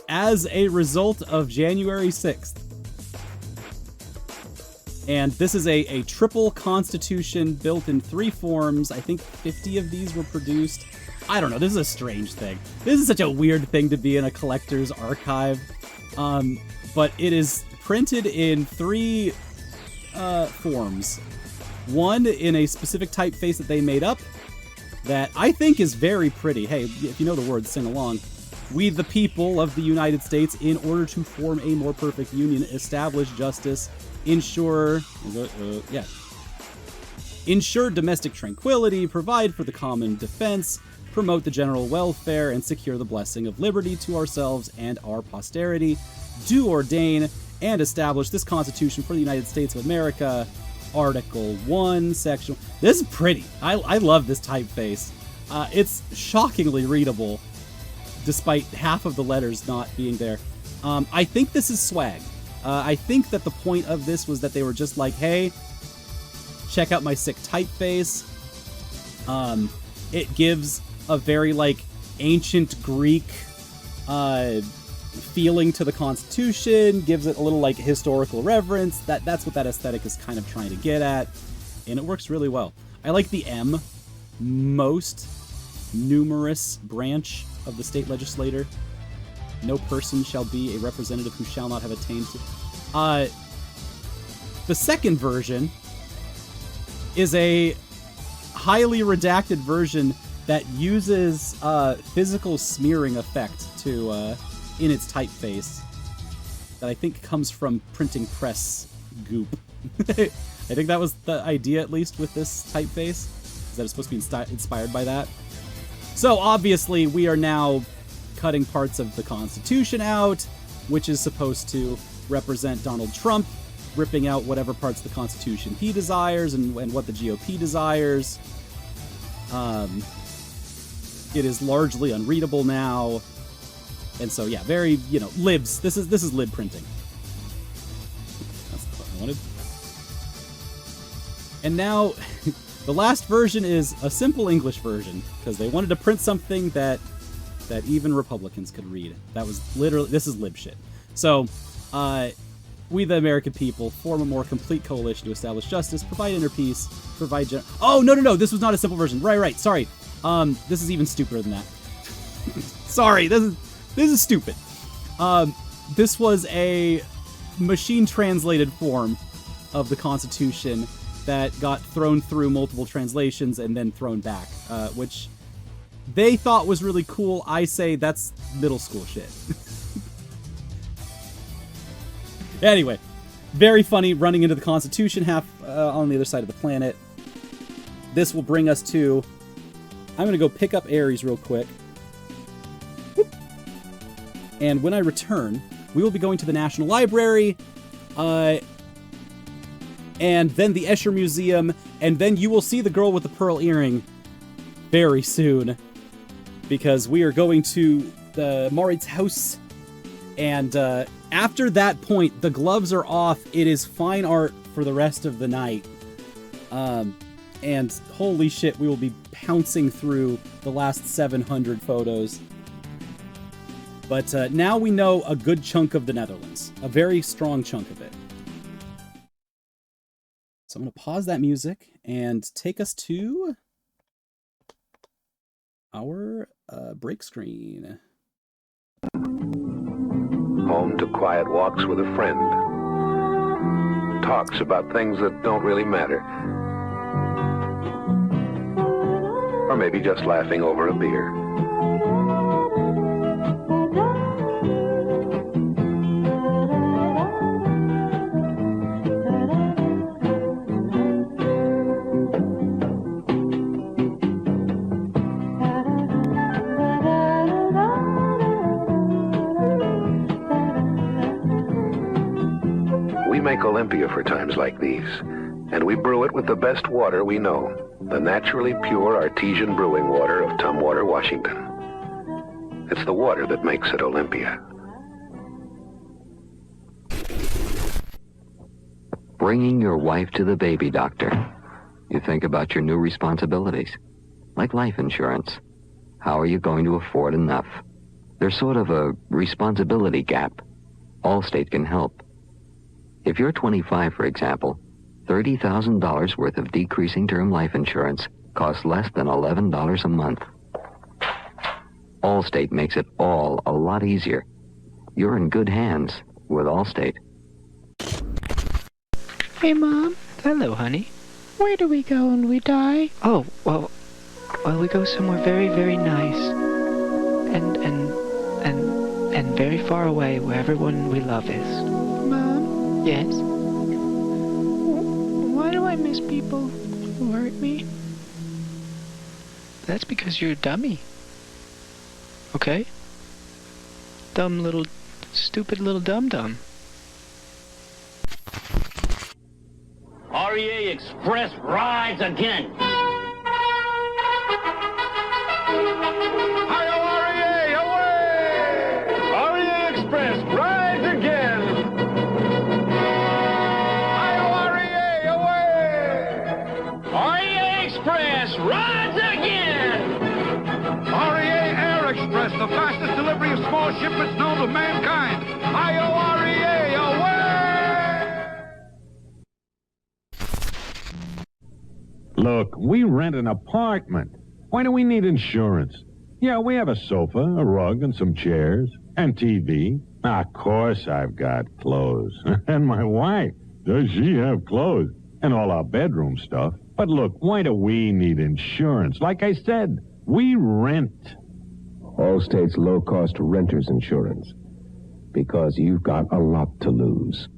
as a result of January 6th. And this is a triple constitution built in 3 forms. I think 50 of these were produced. I don't know, this is a strange thing. This is such a weird thing to be in a collector's archive. But it is printed in 3 forms. One in a specific typeface that they made up that I think is very pretty. Hey, if you know the words, sing along. We, the people of the United States, in order to form a more perfect union, establish justice, ensure domestic tranquility, provide for the common defense, promote the general welfare, and secure the blessing of liberty to ourselves and our posterity, do ordain and establish this Constitution for the United States of America, Article 1, Section... This is pretty. I love this typeface. It's shockingly readable, despite half of the letters not being there. I think this is swag. I think that the point of this was that they were just like, hey, check out my sick typeface. It gives a very, like, ancient Greek feeling to the Constitution, gives it a little, like, historical reverence. That's what that aesthetic is kind of trying to get at, and it works really well. I like the M, most numerous branch of the state legislature. No person shall be a representative who shall not have attained to... The second version is a highly redacted version that uses physical smearing effect to in its typeface that I think comes from printing press goop. I think that was the idea, at least, with this typeface, is that it's supposed to be inspired by that. So, obviously, we are now cutting parts of the Constitution out, which is supposed to represent Donald Trump, ripping out whatever parts of the Constitution he desires and what the GOP desires. It is largely unreadable now. And so, yeah, very, libs. This is lib printing. That's what I wanted. And now, the last version is a simple English version, because they wanted to print something that even Republicans could read. That was literally, this is lib shit. So, we the American people form a more complete coalition to establish justice, provide inner peace, provide oh, no, this was not a simple version. Right, sorry. This is even stupider than that. Sorry, this is stupid. This was a machine-translated form of the Constitution that got thrown through multiple translations and then thrown back, which they thought was really cool. I say that's middle school shit. Anyway, very funny running into the Constitution half on the other side of the planet. This will bring us to... I'm going to go pick up Ares real quick. Whoop. And when I return, we will be going to the National Library, and then the Escher Museum, and then you will see the girl with the pearl earring very soon, because we are going to the Marit's house, and after that point, the gloves are off. It is fine art for the rest of the night. And holy shit, we will be pouncing through the last 700 photos. But now we know a good chunk of the Netherlands. A very strong chunk of it. So I'm going to pause that music and take us to our break screen. Home to quiet walks with a friend. Talks about things that don't really matter. Or maybe just laughing over a beer. We make Olympia for times like these, and we brew it with the best water we know. The naturally pure artesian brewing water of Tumwater, Washington. It's the water that makes it Olympia. Bringing your wife to the baby doctor. You think about your new responsibilities, like life insurance. How are you going to afford enough? There's sort of a responsibility gap. Allstate can help. If you're 25, for example, $30,000 worth of decreasing term life insurance costs less than $11 a month. Allstate makes it all a lot easier. you're in good hands with Allstate. Hey, Mom. Hello, honey. Where do we go when we die? Oh, well, we go somewhere very, very nice. And very far away where everyone we love is. Mom? Yes? Why do I miss people who hurt me? That's because you're a dummy. Okay? Dumb little, stupid little dum-dum. REA Express rides again. The fastest delivery of small shipments known to mankind. IOREA, away! Look, we rent an apartment. Why do we need insurance? Yeah, we have a sofa, a rug, and some chairs, and TV. Of course I've got clothes. And my wife, does she have clothes? And all our bedroom stuff. But look, why do we need insurance? Like I said, we rent. Allstate's low-cost renter's insurance. Because you've got a lot to lose.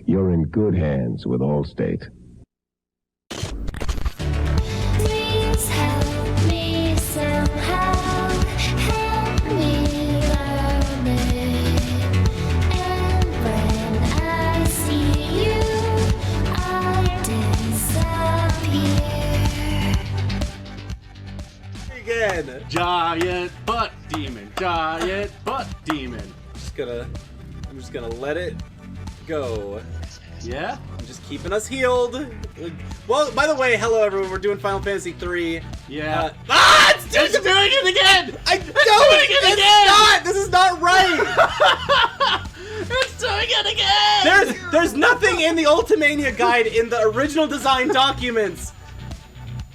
You're in good hands with Allstate. Please help me somehow. Help me learn it. And when I see you, I disappear. Again. Giant butt demon. Giant butt demon. I'm just gonna let it go. Yeah? I'm just keeping us healed. Well, by the way, hello everyone. We're doing Final Fantasy 3. Yeah. It's doing it again! I don't! It's not! This is not right! It's doing it again! There's nothing in the Ultimania guide in the original design documents.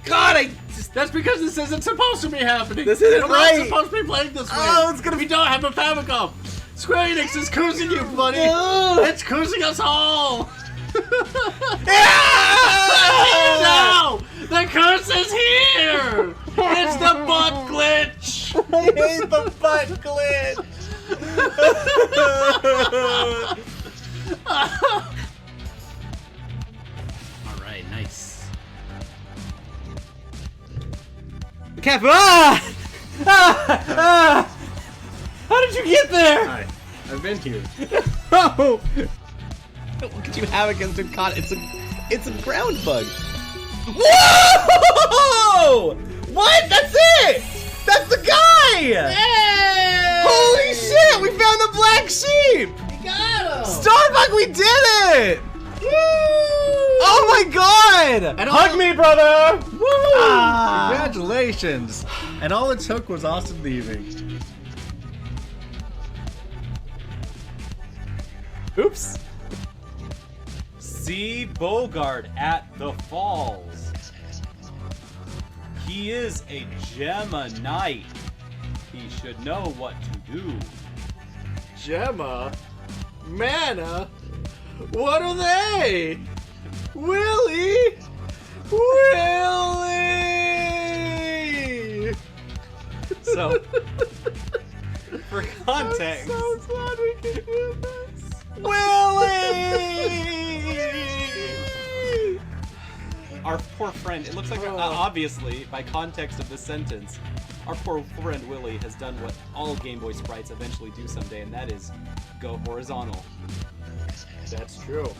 God, That's because this isn't supposed to be happening. This isn't right. We're not supposed to be playing this way. Oh, it's gonna be. We don't have a Famicom. Square Enix is coozing you, buddy. It's coozing us all. Now, the curse is here. It's the butt glitch. I hate the butt glitch. All right, nice. The cap. How did you get there? Hi, I've been here. Oh! What could you have against a con? It's a ground bug. Whoa! What? That's it! That's the guy! Hey! Holy shit! We found the black sheep! We got him! Starbuck, we did it! Woo! Oh my god! And hug me, brother! Woo! Congratulations! And all it took was Austin leaving. Oops. See Bogart at the falls. He is a Gemma Knight. He should know what to do. Gemma? Mana? What are they? Willie? Willie! So, for context. I'm so glad we can do this. Willie! Our poor friend, it looks like, obviously, by context of this sentence, our poor friend Willie has done what all Game Boy sprites eventually do someday, and that is go horizontal. That's true.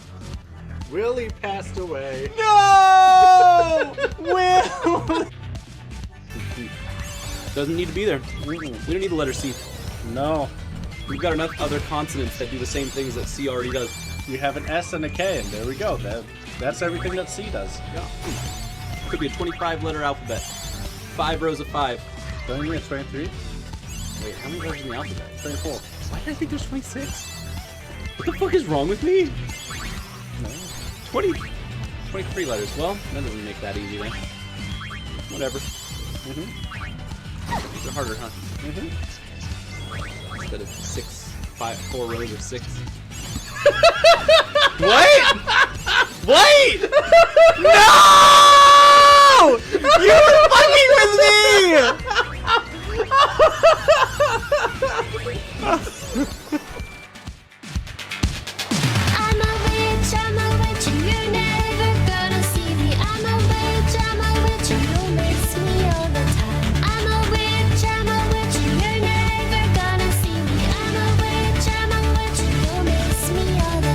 Willie passed away. No! Will! Doesn't need to be there. We don't need the letter C. No. We've got enough other consonants that do the same things that C already does. You have an S and a K, and there we go. That's everything that C does. Yeah. Could be a 25-letter alphabet. 5 rows of 5. Don't you think it's 23? Wait, how many rows in the alphabet? 24. Why did I think there's 26? What the fuck is wrong with me? No. 23 letters. Well, that doesn't make that easy then. Whatever. These are harder, huh? Instead of 6 4 rows or 6. Wait! Wait! No! You were fucking with me! I'm a witch, and you're never gonna see me. I'm a witch, and you'll miss me all the time. I'm a witch, and you're never gonna see me. I'm a witch, and you'll miss me all the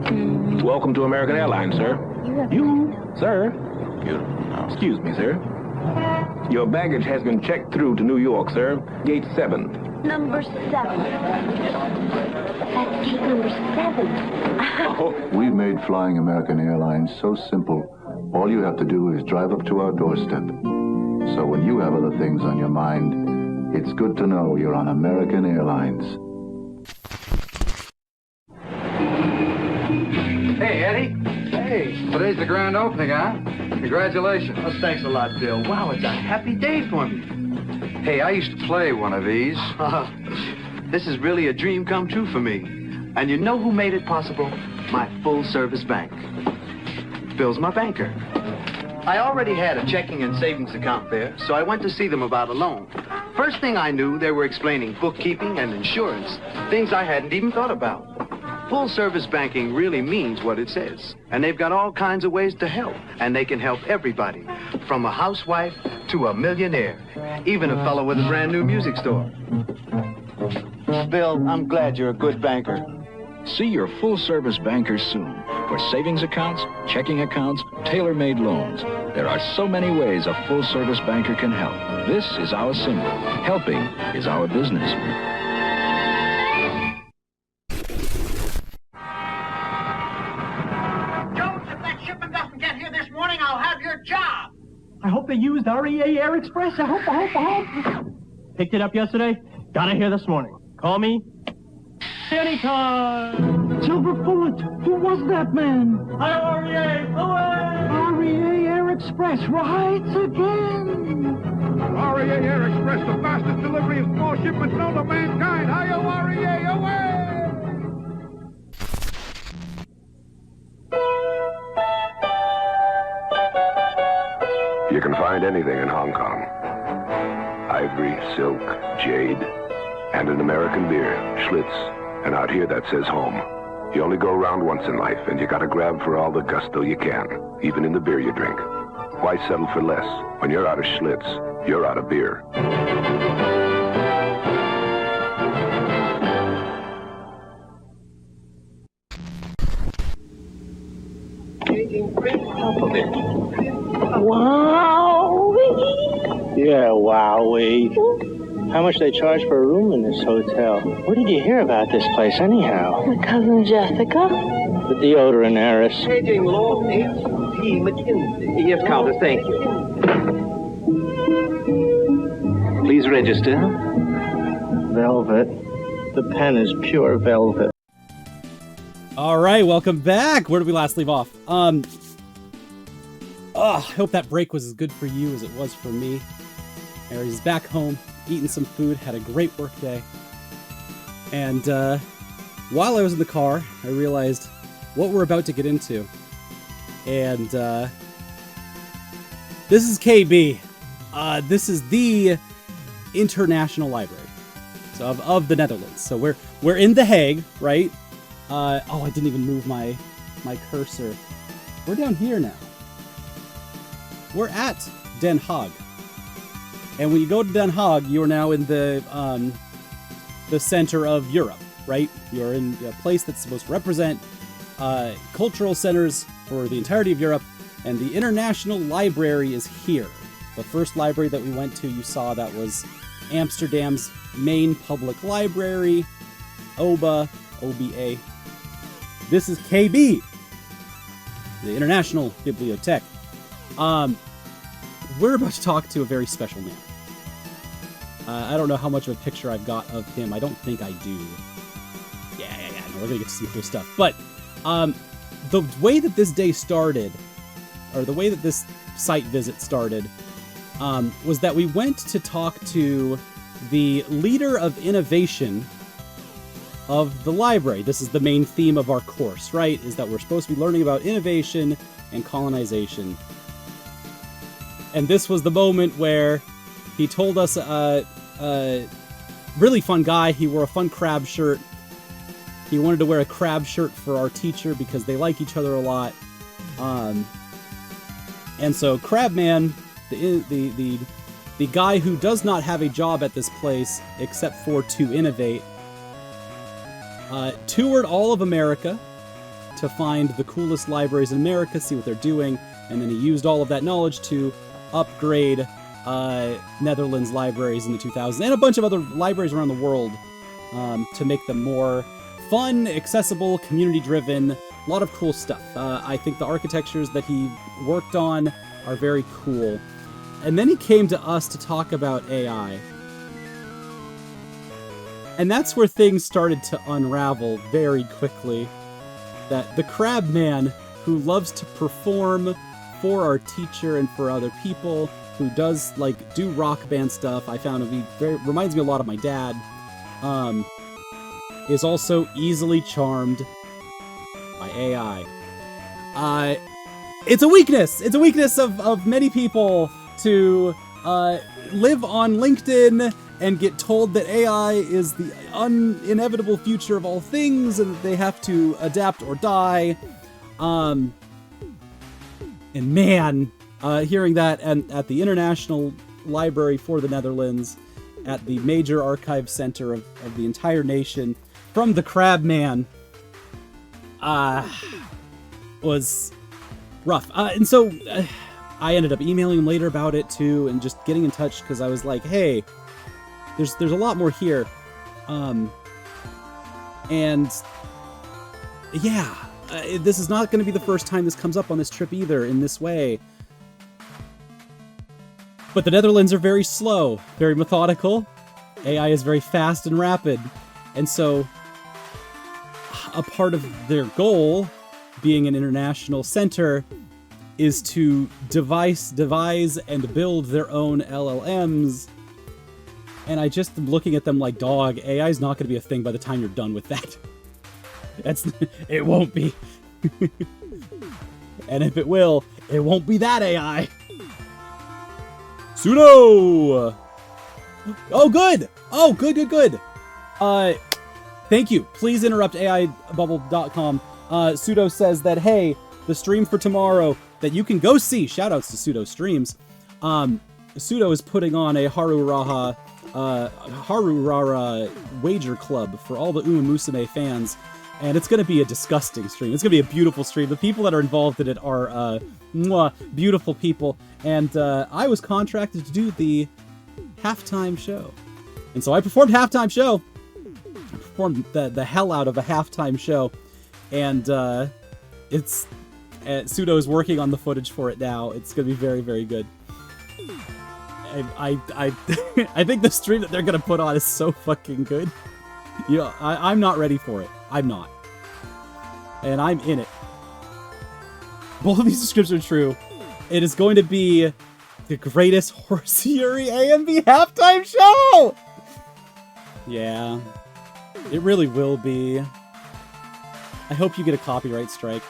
time. Welcome to American Airlines, sir. Sir? Excuse me, sir. Your baggage has been checked through to New York, sir. Gate 7. Number 7. That's gate number 7. We've made flying American Airlines so simple. All you have to do is drive up to our doorstep. So when you have other things on your mind, it's good to know you're on American Airlines. Hey, Eddie. Hey, today's the grand opening, huh? Congratulations. Oh, thanks a lot, Bill. Wow, it's a happy day for me. Hey, I used to play one of these. This is really a dream come true for me. And you know who made it possible? My full-service bank. Bill's my banker. I already had a checking and savings account there, so I went to see them about a loan. First thing I knew, they were explaining bookkeeping and insurance, things I hadn't even thought about. Full-service banking really means what it says. And they've got all kinds of ways to help. And they can help everybody, from a housewife to a millionaire, even a fellow with a brand new music store. Bill, I'm glad you're a good banker. See your full-service banker soon for savings accounts, checking accounts, tailor-made loans. There are so many ways a full-service banker can help. This is our symbol. Helping is our business. I hope they used REA Air Express. I hope. Picked it up yesterday. Got it here this morning. Call me anytime. Silver Bullet. Who was that man? Hi, REA. Away. REA Air Express. Rides again. REA Air Express, the fastest delivery of small shipments known to mankind. Hi-yo, REA, away! You can find anything in Hong Kong. Ivory, silk, jade, and an American beer, Schlitz. And out here that says home. You only go around once in life, and you gotta grab for all the gusto you can, even in the beer you drink. Why settle for less? When you're out of Schlitz, you're out of beer. Wow. Yeah, wowee. How much they charge for a room in this hotel? Where did you hear about this place anyhow? My cousin Jessica. The deodorant heiress. Paging Lord H.P. McKinsey. Yes, Countess, thank you. Please register. Velvet. The pen is pure velvet. All right, welcome back. Where did we last leave off? I hope that break was as good for you as it was for me. Aries back home, eating some food, had a great work day. And while I was in the car, I realized what we're about to get into. And this is KB. This is the International Library of the Netherlands. So we're in The Hague, right? I didn't even move my cursor. We're down here now. We're at Den Haag. And when you go to Den Haag, you are now in the center of Europe, right? You're in a place that's supposed to represent cultural centers for the entirety of Europe, and the International Library is here. The first library that we went to, you saw that was Amsterdam's main public library, OBA. This is KB, the International Bibliothek. We're about to talk to a very special man. I don't know how much of a picture I've got of him. I don't think I do. Yeah. No, we're gonna get to some cool stuff. But the way that this day started, or the way that this site visit started, was that we went to talk to the leader of innovation of the library. This is the main theme of our course, right? Is that we're supposed to be learning about innovation and colonization. And this was the moment where he told us, really fun guy, he wore a fun crab shirt. He wanted to wear a crab shirt for our teacher because they like each other a lot. And so Crabman, the guy who does not have a job at this place except for to innovate, toured all of America to find the coolest libraries in America, see what they're doing, and then he used all of that knowledge to upgrade Netherlands libraries in the 2000s and a bunch of other libraries around the world to make them more fun, accessible, community-driven, a lot of cool stuff. I think the architectures that he worked on are very cool. And then he came to us to talk about AI. And that's where things started to unravel very quickly. That the Crab Man, who loves to perform for our teacher and for other people, who does, like, do rock band stuff, I found him reminds me a lot of my dad, is also easily charmed by AI. It's a weakness! It's a weakness of many people to live on LinkedIn and get told that AI is the inevitable future of all things and that they have to adapt or die. And man, hearing that at the International Library for the Netherlands, at the major archive center of the entire nation, from the Crab Man, was rough. And so I ended up emailing him later about it too, and just getting in touch because I was like, hey, there's a lot more here. And yeah, this is not going to be the first time this comes up on this trip either in this way. But the Netherlands are very slow, very methodical. AI is very fast and rapid. And so a part of their goal, being an international center, is to devise and build their own LLMs. And I just am looking at them like, dog, AI is not going to be a thing by the time you're done with that. It won't be. And if it will, it won't be that AI. Pseudo! Oh, good! Oh, good. Thank you. Please interrupt AIBubble.com. Pseudo says that, hey, the stream for tomorrow that you can go see, shoutouts to Pseudo streams, Pseudo is putting on a Harurara wager club for all the Uma Musume fans, and it's going to be a disgusting stream. It's going to be a beautiful stream. The people that are involved in it are beautiful people, and I was contracted to do the halftime show. And so I performed halftime show. I performed the hell out of a halftime show, and Pseudo is working on the footage for it now. It's going to be very, very good. I think the stream that they're going to put on is so fucking good. Yeah, I'm not ready for it. I'm not. And I'm in it. Both of these descriptions are true. It is going to be the greatest Horse Fury AMV halftime show! Yeah. It really will be. I hope you get a copyright strike.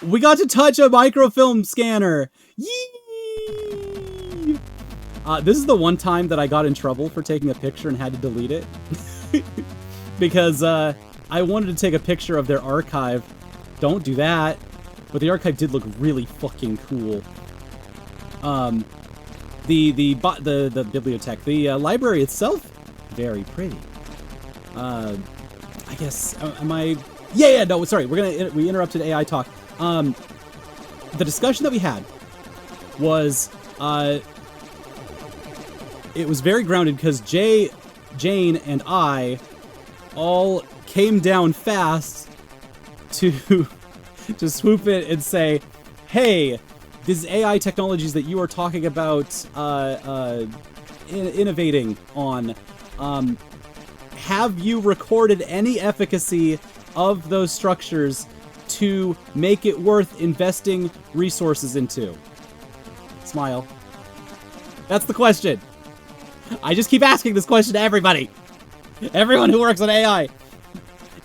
We got to touch a microfilm scanner! Yee! This is the one time that I got in trouble for taking a picture and had to delete it. Because I wanted to take a picture of their archive. Don't do that. But the archive did look really fucking cool. The bibliothèque, the library itself, very pretty. I guess, am I... Yeah, no, sorry, we interrupted AI talk. The discussion that we had was, it was very grounded because Jane and I all came down fast to swoop in and say, hey, these AI technologies that you are talking about innovating on, have you recorded any efficacy of those structures to make it worth investing resources into? smile? That's the question. I just keep asking this question to everybody. Everyone who works on AI.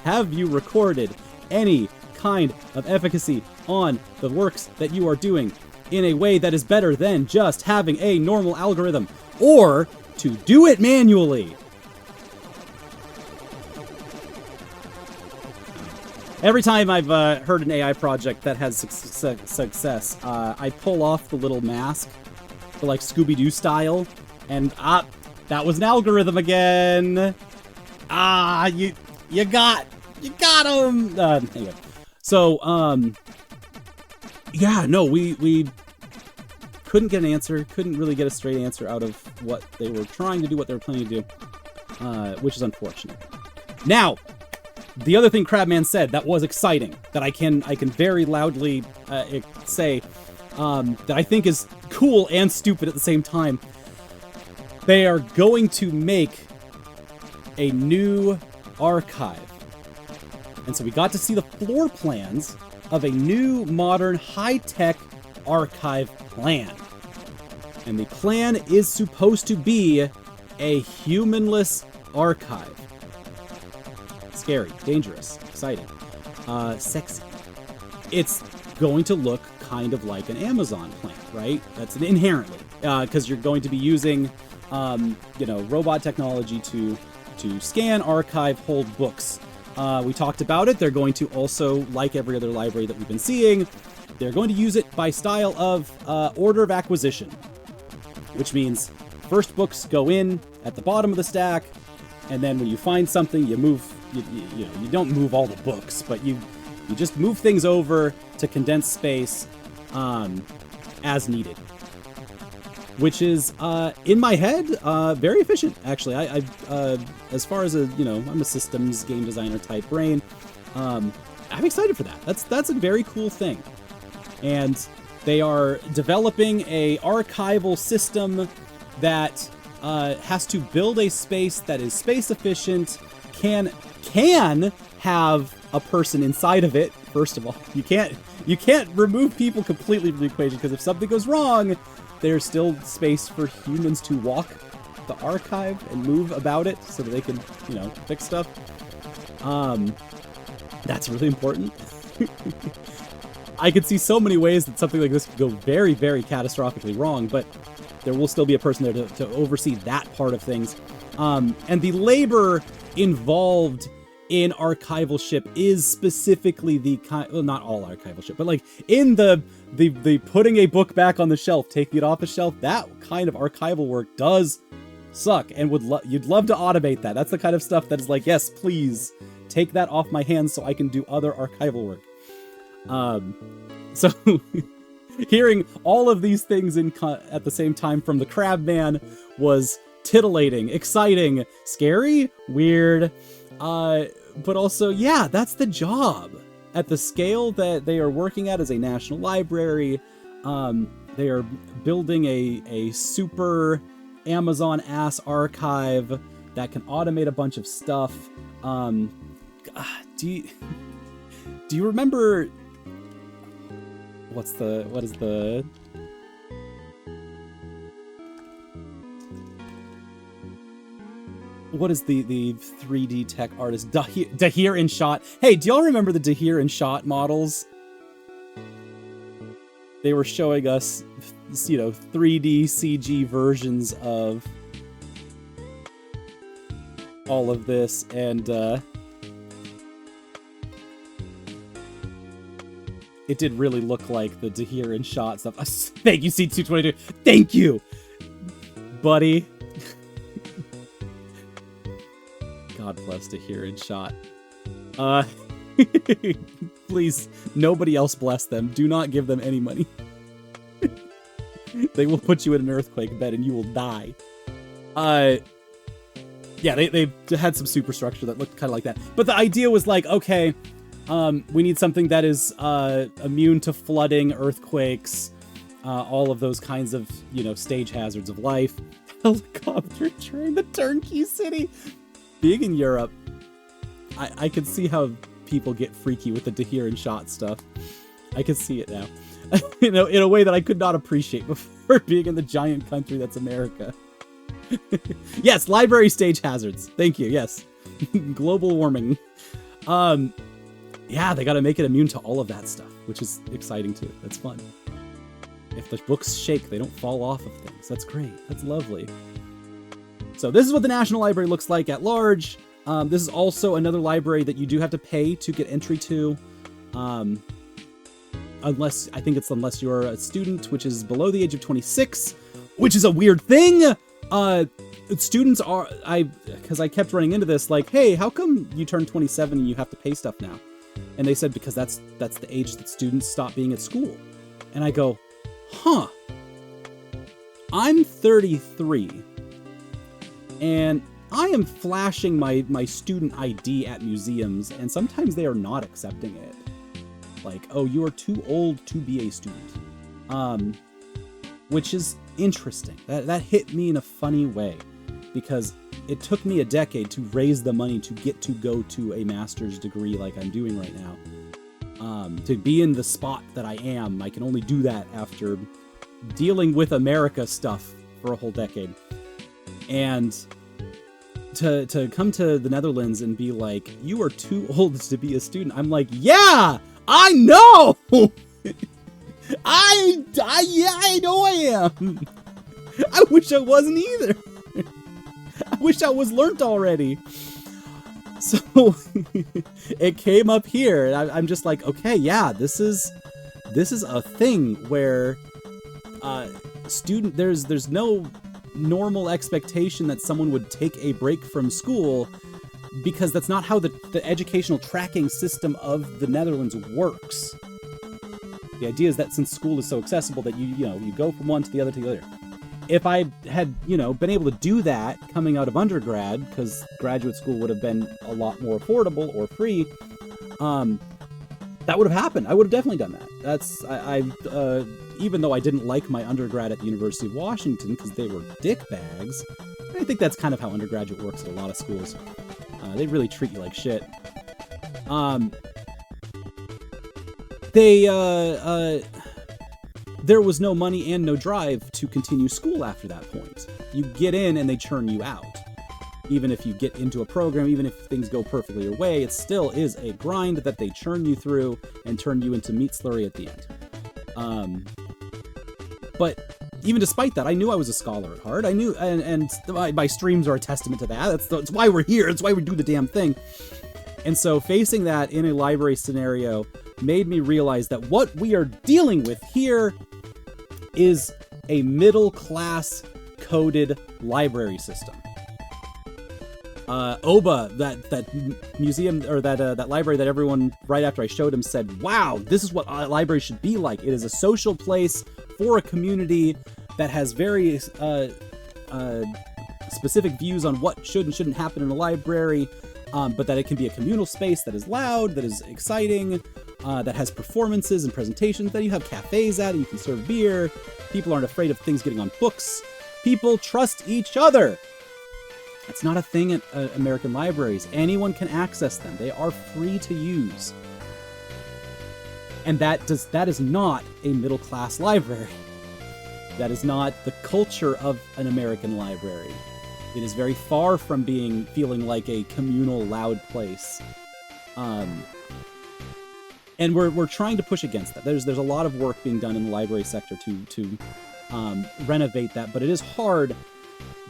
Have you recorded any kind of efficacy on the works that you are doing in a way that is better than just having a normal algorithm, or to do it manually? Every time I've heard an AI project that has success, I pull off the little mask, the like Scooby-Doo style, and that was an algorithm again. You got him. Anyway, so yeah, no, we couldn't get an answer, couldn't really get a straight answer out of what they were trying to do, what they were planning to do, which is unfortunate. Now, the other thing Crabman said that was exciting, that I can very loudly say, that I think is cool and stupid at the same time. They are going to make a new archive. And so we got to see the floor plans of a new, modern, high-tech archive plan. And the plan is supposed to be a humanless archive. Scary, dangerous, exciting, sexy. It's going to look kind of like an Amazon plan, right? That's inherently, because you're going to be using, robot technology to scan, archive, hold books. We talked about it. They're going to also, like every other library that we've been seeing, they're going to use it by style of order of acquisition, which means first books go in at the bottom of the stack, and then when you find something, you move. You don't move all the books, but you just move things over to condense space as needed, which is in my head very efficient. Actually, I as far as I'm a systems game designer type brain. I'm excited for that. That's a very cool thing, and they are developing a archival system that has to build a space that is space efficient. Can have a person inside of it. First of all, you can't remove people completely from the equation, because if something goes wrong, there's still space for humans to walk the archive and move about it so that they can, fix stuff. That's really important. I could see so many ways that something like this could go very, very catastrophically wrong, but there will still be a person there to oversee that part of things. And the labor involved in archivalship is specifically the kind, well, not all archivalship, but like in the putting a book back on the shelf, taking it off the shelf, that kind of archival work does suck, and you'd love to automate that. That's the kind of stuff that is like, yes, please take that off my hands so I can do other archival work. So hearing all of these things at the same time from the Crabman was titillating, exciting, scary, weird, but also, yeah, that's the job. At the scale that they are working at as a national library, they are building a super Amazon-ass archive that can automate a bunch of stuff. Do you remember what is the what is the 3D tech artist Dahir in Shot? Hey, do y'all remember the Dahir in Shot models? They were showing us, 3D CG versions of all of this, and it did really look like the Dahir in Shot stuff. Thank you, C222. Thank you, buddy. God bless Dahir in Shot. Please, nobody else bless them. Do not give them any money. They will put you in an earthquake bed and you will die. Yeah, they had some superstructure that looked kind of like that. But the idea was like, okay, we need something that is immune to flooding, earthquakes, all of those kinds of, stage hazards of life. Helicopter train, the turnkey city. Being in Europe, I could see how people get freaky with the Dahir and Shot stuff. I can see it now. You know, in a way that I could not appreciate before being in the giant country that's America. Yes, library stage hazards. Thank you. Yes. Global warming. Yeah, they got to make it immune to all of that stuff, which is exciting too. That's fun. If the books shake, they don't fall off of things. That's great. That's lovely. So this is what the National Library looks like at large. This is also another library that you do have to pay to get entry to. Unless you're a student, which is below the age of 26, which is a weird thing. Students are, because I kept running into this, like, hey, how come you turn 27 and you have to pay stuff now? And they said, because that's the age that students stop being at school. And I go, huh. I'm 33, and I am flashing my student ID at museums, and sometimes they are not accepting it. Like, oh, you are too old to be a student. Which is interesting. That hit me in a funny way, because it took me a decade to raise the money to get to go to a master's degree like I'm doing right now. To be in the spot that I am, I can only do that after dealing with America stuff for a whole decade. And to come to the Netherlands and be like, you are too old to be a student. I'm like, yeah, I know. I know I am. I wish I wasn't either. I wish I was learnt already. So it came up here, and I'm just like, okay, yeah, this is a thing where there's no normal expectation that someone would take a break from school, because that's not how the educational tracking system of the Netherlands works. The idea is that since school is so accessible that you go from one to the other to the other. If I had, been able to do that coming out of undergrad, because graduate school would have been a lot more affordable or free, that would have happened. I would have definitely done that. Even though I didn't like my undergrad at the University of Washington because they were dickbags, I think that's kind of how undergraduate works at a lot of schools. They really treat you like shit. There was no money and no drive to continue school after that point. You get in and they churn you out. Even if you get into a program, even if things go perfectly your way, it still is a grind that they churn you through and turn you into meat slurry at the end. But even despite that, I knew I was a scholar at heart. I knew, and my streams are a testament to that. That's why we're here. That's why we do the damn thing. And so facing that in a library scenario made me realize that what we are dealing with here is a middle-class coded library system. Oba, that museum, or that library that everyone, right after I showed him, said, wow, this is what a library should be like. It is a social place for a community that has very specific views on what should and shouldn't happen in a library, but that it can be a communal space that is loud, that is exciting, that has performances and presentations, that you have cafes at, you can serve beer, people aren't afraid of things getting on books, people trust each other. That's not a thing at American libraries. Anyone can access them. They are free to use. And that is not a middle-class library. That is not the culture of an American library. It is very far from feeling like a communal, loud place. And we're trying to push against that. There's a lot of work being done in the library sector to renovate that, but it is hard,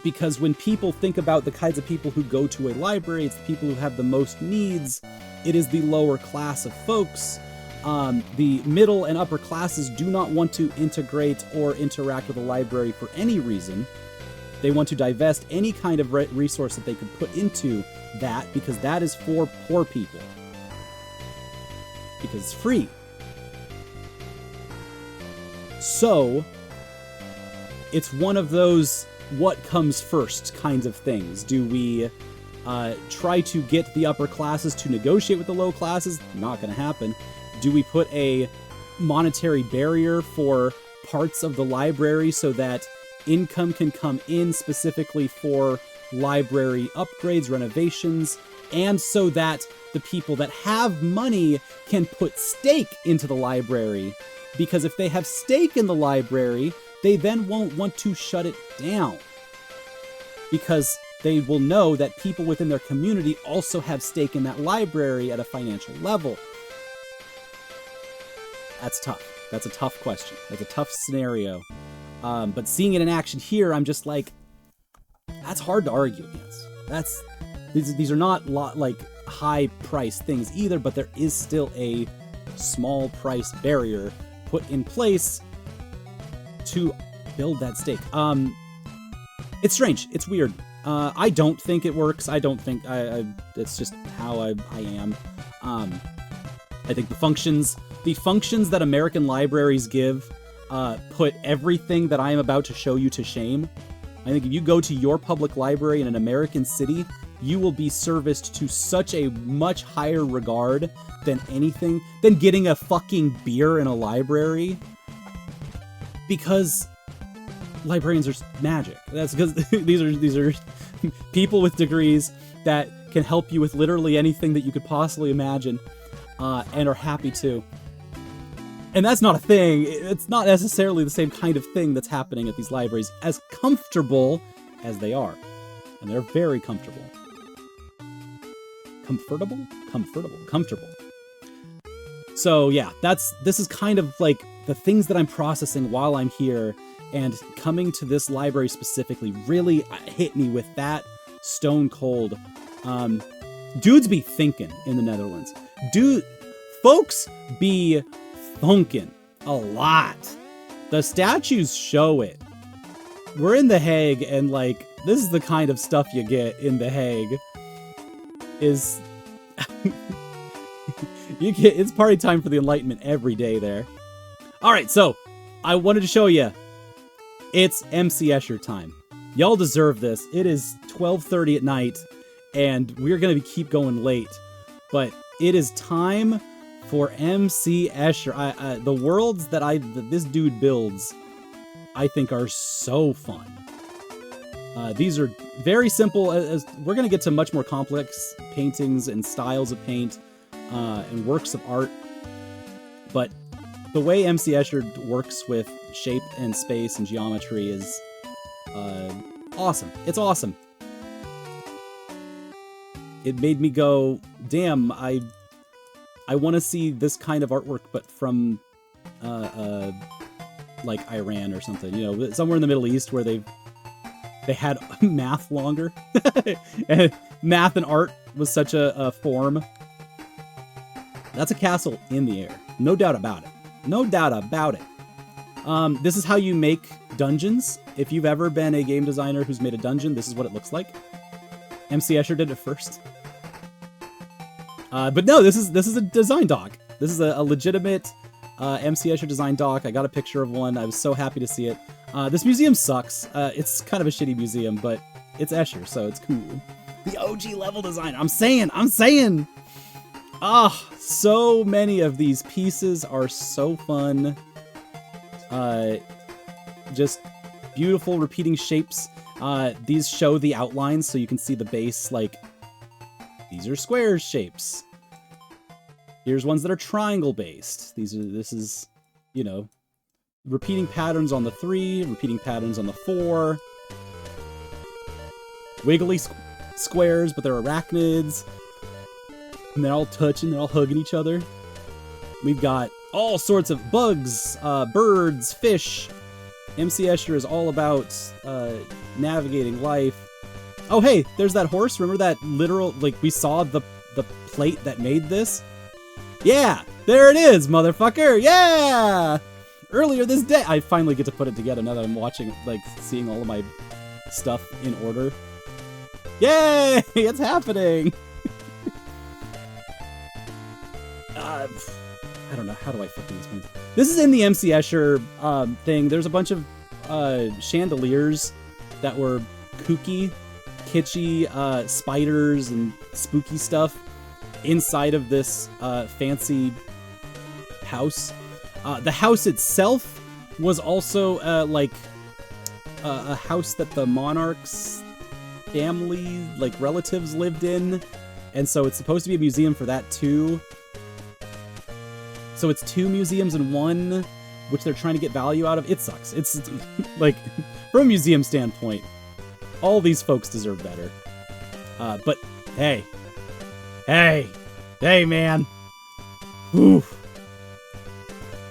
because when people think about the kinds of people who go to a library, it's the people who have the most needs. It is the lower class of folks. The middle and upper classes do not want to integrate or interact with a library for any reason. They want to divest any kind of resource that they could put into that, because that is for poor people. Because it's free. So, it's one of those what comes first kinds of things. Do we try to get the upper classes to negotiate with the low classes? Not going to happen. Do we put a monetary barrier for parts of the library so that income can come in specifically for library upgrades, renovations, and so that the people that have money can put stake into the library, because if they have stake in the library, they then won't want to shut it down, because they will know that people within their community also have stake in that library at a financial level. That's tough. That's a tough question. That's a tough scenario. But seeing it in action here, I'm just like, that's hard to argue against. These are not like high-priced things either, but there is still a small price barrier put in place to build that stake. It's strange. It's weird. I don't think it works. I don't think it's just how I am. I think the functions that American libraries give put everything that I am about to show you to shame. I think if you go to your public library in an American city, you will be serviced to such a much higher regard than getting a fucking beer in a library, because librarians are magic. That's because these are people with degrees that can help you with literally anything that you could possibly imagine, and are happy to. And that's not a thing. It's not necessarily the same kind of thing that's happening at these libraries, as comfortable as they are. And they're very comfortable. Comfortable. So yeah, this is kind of like the things that I'm processing while I'm here, and coming to this library specifically really hit me with that stone cold. Dudes be thinking in the Netherlands. Folks be thunking a lot. The statues show it. We're in The Hague, and like, this is the kind of stuff you get in The Hague. Is it's party time for the Enlightenment every day there. All right, so I wanted to show you. It's MC Escher time. Y'all deserve this. It is 12:30 at night, and we're gonna keep going late. But it is time for MC Escher. The worlds that this dude builds, I think, are so fun. These are very simple. As we're going to get to much more complex paintings and styles of paint and works of art. But the way MC Escher works with shape and space and geometry is awesome. It's awesome. It made me go, damn, I want to see this kind of artwork, but from like Iran or something, you know, somewhere in the Middle East where they had math longer. And math and art was such a form. That's a castle in the air. No doubt about it. No doubt about it. This is how you make dungeons. If you've ever been a game designer who's made a dungeon, this is what it looks like. MC Escher did it first. But no, this is a design doc. This is a legitimate MC Escher design doc. I got a picture of one. I was so happy to see it. This museum sucks. It's kind of a shitty museum, but it's Escher, so it's cool. The OG level design. I'm saying. So many of these pieces are so fun. Just beautiful repeating shapes. These show the outlines, so you can see the base, like, these are squares shapes. Here's ones that are triangle based. This is, you know, repeating patterns on the 3, repeating patterns on the 4. Wiggly squares, but they're arachnids. And they're all touching, they're all hugging each other. We've got all sorts of bugs, birds, fish. MC Escher is all about navigating life. Oh, hey, there's that horse. Remember that literal, like, we saw the plate that made this? Yeah, there it is, motherfucker. Yeah! Earlier this day, I finally get to put it together now that I'm watching, like, seeing all of my stuff in order. Yay! It's happening! I don't know. How do I fucking explain this? This is in the MC Escher thing. There's a bunch of chandeliers that were kooky, kitschy spiders and spooky stuff inside of this fancy house. The house itself was also like a house that the monarch's family, like relatives, lived in. And so it's supposed to be a museum for that too. So it's 2 museums in one, which they're trying to get value out of. It sucks. It's like, from a museum standpoint, all these folks deserve better. But hey, man. Oof.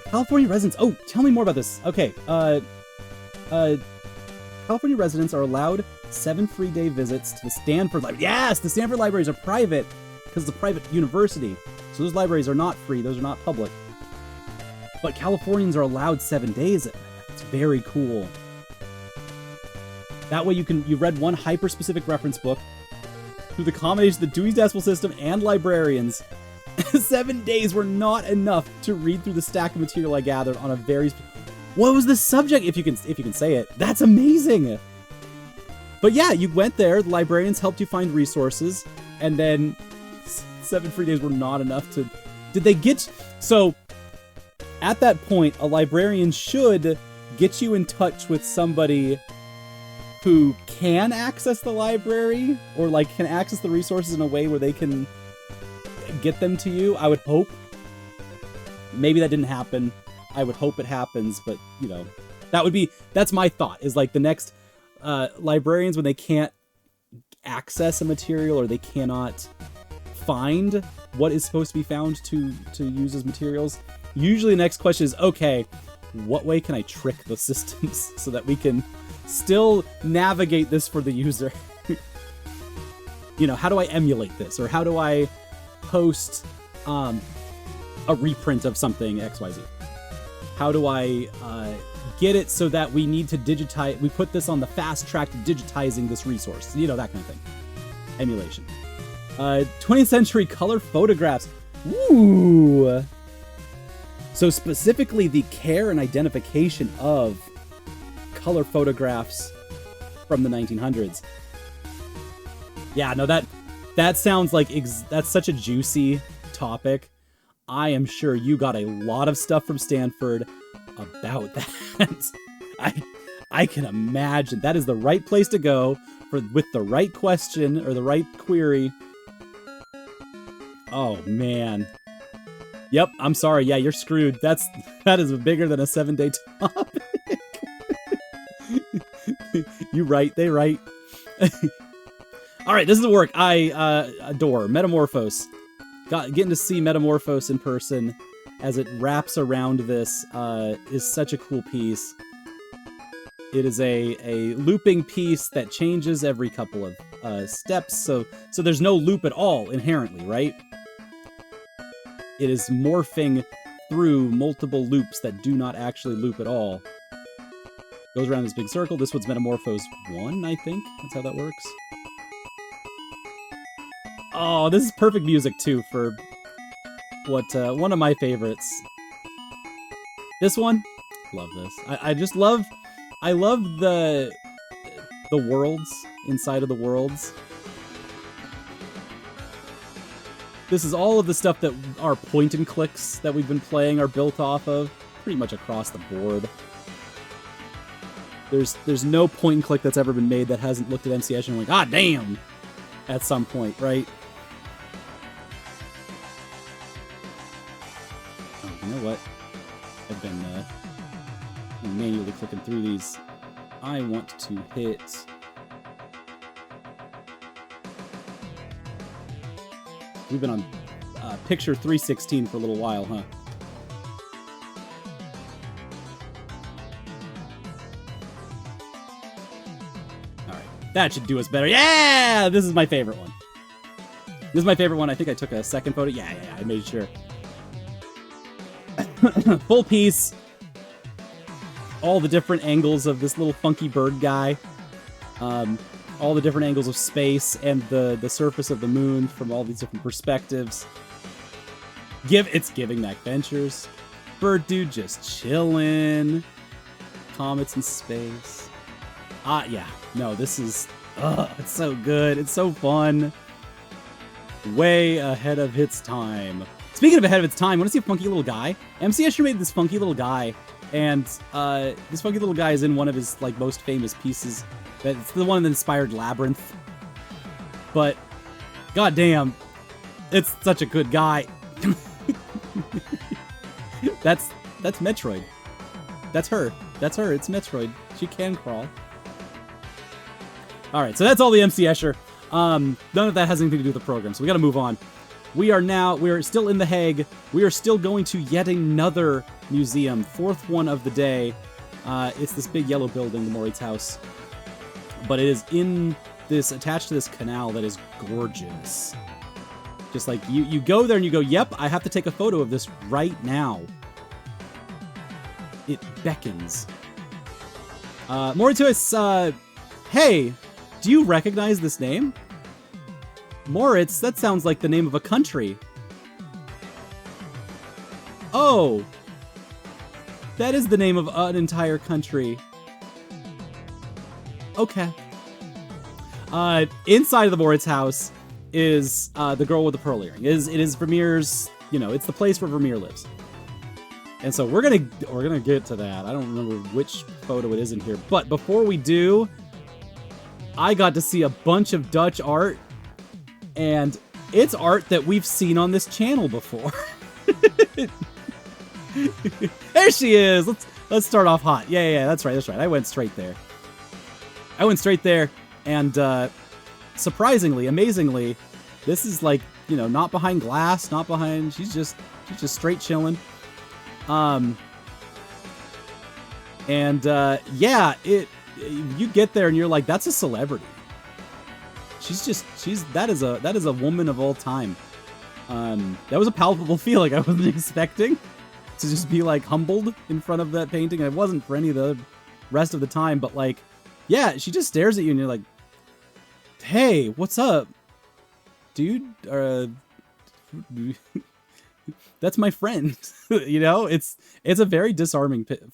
California residents. Oh, tell me more about this. Okay. California residents are allowed 7 free day visits to the Stanford Library. Yes, the Stanford libraries are private because it's a private university. So those libraries are not free. Those are not public. But Californians are allowed 7 days. It's very cool. That way you read one hyper-specific reference book through the combination of the Dewey's Decimal System and librarians. 7 days were not enough to read through the stack of material I gathered on a very... What was the subject? If you can say it. That's amazing! But yeah, you went there, the librarians helped you find resources, and then 7 free days were not enough to... Did they get... So, at that point, a librarian should get you in touch with somebody who can access the library, or like can access the resources in a way where they can get them to you, I would hope. Maybe that didn't happen. I would hope it happens, but, you know, that's my thought, is like the next librarians, when they can't access a material or they cannot find what is supposed to be found to use as materials, usually the next question is, okay, what way can I trick the systems so that we can still navigate this for the user? You know, how do I emulate this? Or how do I post a reprint of something XYZ? How do I get it so that we need to digitize, we put this on the fast track to digitizing this resource? You know, that kind of thing. Emulation. 20th century color photographs. Ooh! So specifically the care and identification of color photographs from the 1900s. Yeah, no, that sounds like that's such a juicy topic. I am sure you got a lot of stuff from Stanford about that. I can imagine that is the right place to go with the right question or the right query. Oh man. Yep, I'm sorry. Yeah, you're screwed. That is bigger than a 7-day topic. You right, they right. All right, this is the work I adore. Metamorphose. Getting to see Metamorphose in person as it wraps around this is such a cool piece. It is a looping piece that changes every couple of steps, so there's no loop at all inherently, right? It is morphing through multiple loops that do not actually loop at all. Goes around this big circle. This one's Metamorphose 1, I think. That's how that works. Oh, this is perfect music, too, for what one of my favorites. This one? Love this. I just love... I love the worlds inside of the worlds. This is all of the stuff that our point and clicks that we've been playing are built off of, pretty much across the board. There's no point and click that's ever been made that hasn't looked at MCS and went, ah, damn, at some point, right? Oh, you know what? I've been manually clicking through these. I want to hit... We've been on picture 316 for a little while, huh? Alright, that should do us better. Yeah! This is my favorite one. This is my favorite one. I think I took a second photo. Yeah, I made sure. Full piece. All the different angles of this little funky bird guy. All the different angles of space and the surface of the moon from all these different perspectives. It's giving Mac Ventures. Bird dude just chilling. Comets in space. Yeah. No, this is... it's so good. It's so fun. Way ahead of its time. Speaking of ahead of its time, want to see a funky little guy? MC Escher made this funky little guy. And this funky little guy is in one of his most famous pieces. It's the one that inspired Labyrinth. But, goddamn, It's such a good guy. That's Metroid. That's her. That's her. It's Metroid. She can crawl. All right, so that's all the MC Escher. None of that has anything to do with the program, so we got to move on. We're still in The Hague. We are still going to yet another museum, fourth one of the day. It's this big yellow building, the Moritz House. But it is attached to this canal that is gorgeous. Just like, you go there and you go, yep, I have to take a photo of this right now. It beckons. Moritz, hey, do you recognize this name? Moritz, that sounds like the name of a country. Oh, that is the name of an entire country. Okay. Inside of the Moritz house is the girl with the pearl earring. It is Vermeer's, it's the place where Vermeer lives. And so we're gonna get to that. I don't remember which photo it is in here, but before we do, I got to see a bunch of Dutch art, and it's art that we've seen on this channel before. There she is. Let's start off hot. Yeah, that's right. I went straight there. And surprisingly, amazingly, this is like, not behind glass, not behind. She's just straight chilling. You get there and you're like, that's a celebrity. That is a woman of all time. That was a palpable feeling I wasn't expecting to just be like humbled in front of that painting. It wasn't for any of the rest of the time, but like, yeah, she just stares at you and you're like, hey, what's up, dude? That's my friend. It's a very disarming painting.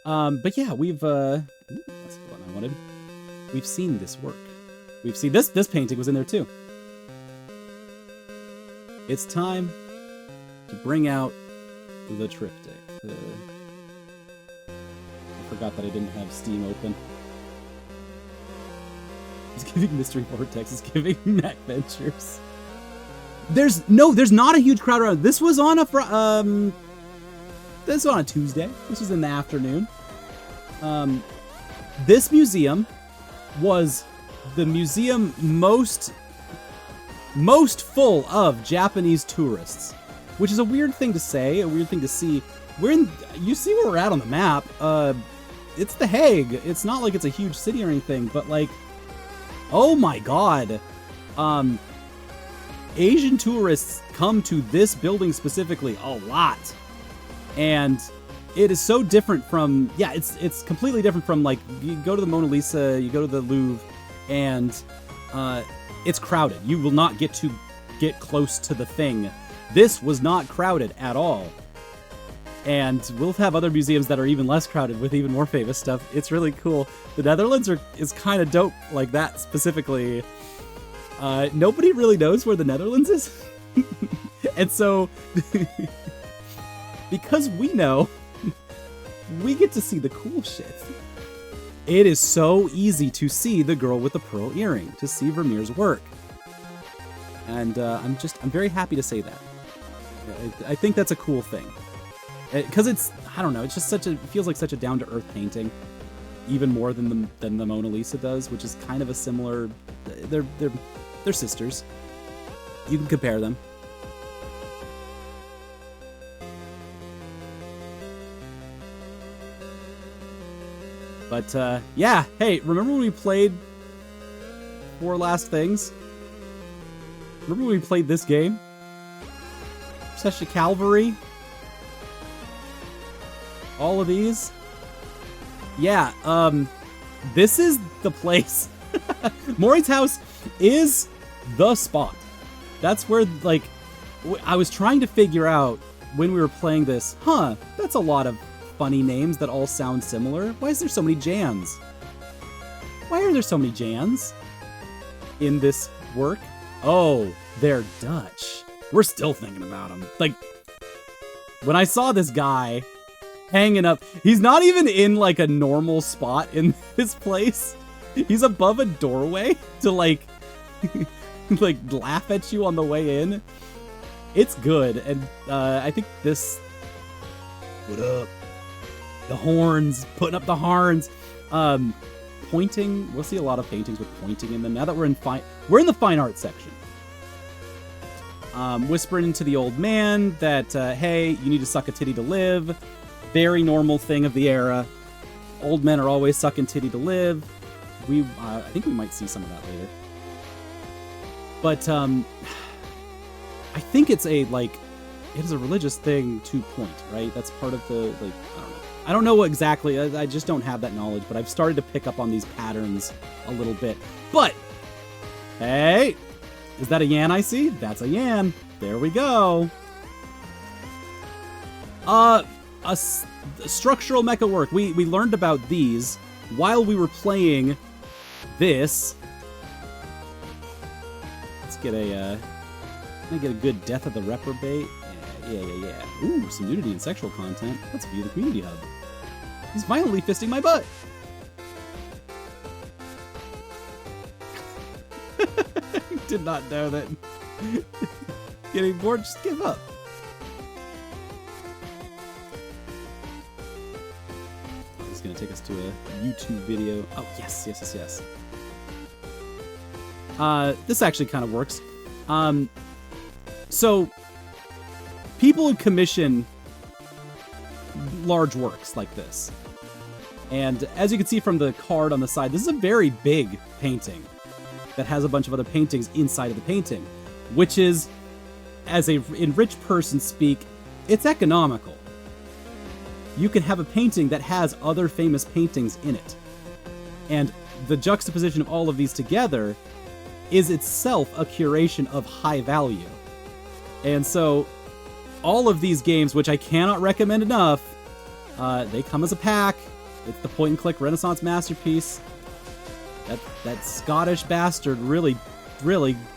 But yeah, that's the one I wanted. We've seen this work. We've seen this painting was in there too. It's time to bring out the triptych. I forgot that I didn't have Steam open. It's giving Mystery Vortex. It's giving Mac Ventures. There's not a huge crowd around. This was on a Tuesday. This was in the afternoon. This museum was the museum most full of Japanese tourists, which is a weird thing to say, a weird thing to see. You see where we're at on the map. It's The Hague. It's not like it's a huge city or anything, but like, oh my god. Asian tourists come to this building specifically a lot. And it is so different from, it's completely different from, like, you go to the Mona Lisa, you go to the Louvre, and it's crowded. You will not get close to the thing. This was not crowded at all. And we'll have other museums that are even less crowded with even more famous stuff. It's really cool. The Netherlands is kind of dope like that specifically. Nobody really knows where the Netherlands is. And so, because we know, we get to see the cool shit. It is so easy to see the girl with the pearl earring, to see Vermeer's work. And I'm very happy to say that. I think that's a cool thing. Because I don't know, it feels like such a down-to-earth painting, even more than the Mona Lisa does, which is kind of a similar. They're sisters. You can compare them. But yeah, hey, remember when we played Four Last Things? Remember when we played this game? Such a Calvary. All of these. Yeah, this is the place. Moritz house is the spot. That's where, like, I was trying to figure out when we were playing this, that's a lot of funny names that all sound similar. Why is there so many Jans? Why are there so many Jans in this work? Oh, they're Dutch. We're still thinking about them. Like, when I saw this guy hanging up, he's not even in like a normal spot in this place. He's above a doorway to like like laugh at you on the way in. It's good, and I think this. What up? The horns, putting up the horns. Pointing. We'll see a lot of paintings with pointing in them. Now that we're in the fine art section. Whispering to the old man that hey, you need to suck a titty to live. Very normal thing of the era. Old men are always sucking titty to live. I think we might see some of that later. But I think it's it is a religious thing to point, right? That's part of the I don't know what exactly. I just don't have that knowledge, but I've started to pick up on these patterns a little bit. But hey, is that a yan I see? That's a yan. There we go. Structural mecha work. We learned about these while we were playing this. Let's get a good death of the reprobate. Yeah. Ooh, some nudity and sexual content. Let's view the community hub. He's violently fisting my butt. Did not know that. Getting bored, just give up. It's gonna take us to a YouTube video. Oh, yes. This actually kind of works. So, people would commission large works like this. And as you can see from the card on the side, this is a very big painting that has a bunch of other paintings inside of the painting, which is, in rich person speak, it's economical. You can have a painting that has other famous paintings in it. And the juxtaposition of all of these together is itself a curation of high value. And so, all of these games, which I cannot recommend enough, they come as a pack. It's the point-and-click Renaissance masterpiece. That Scottish bastard really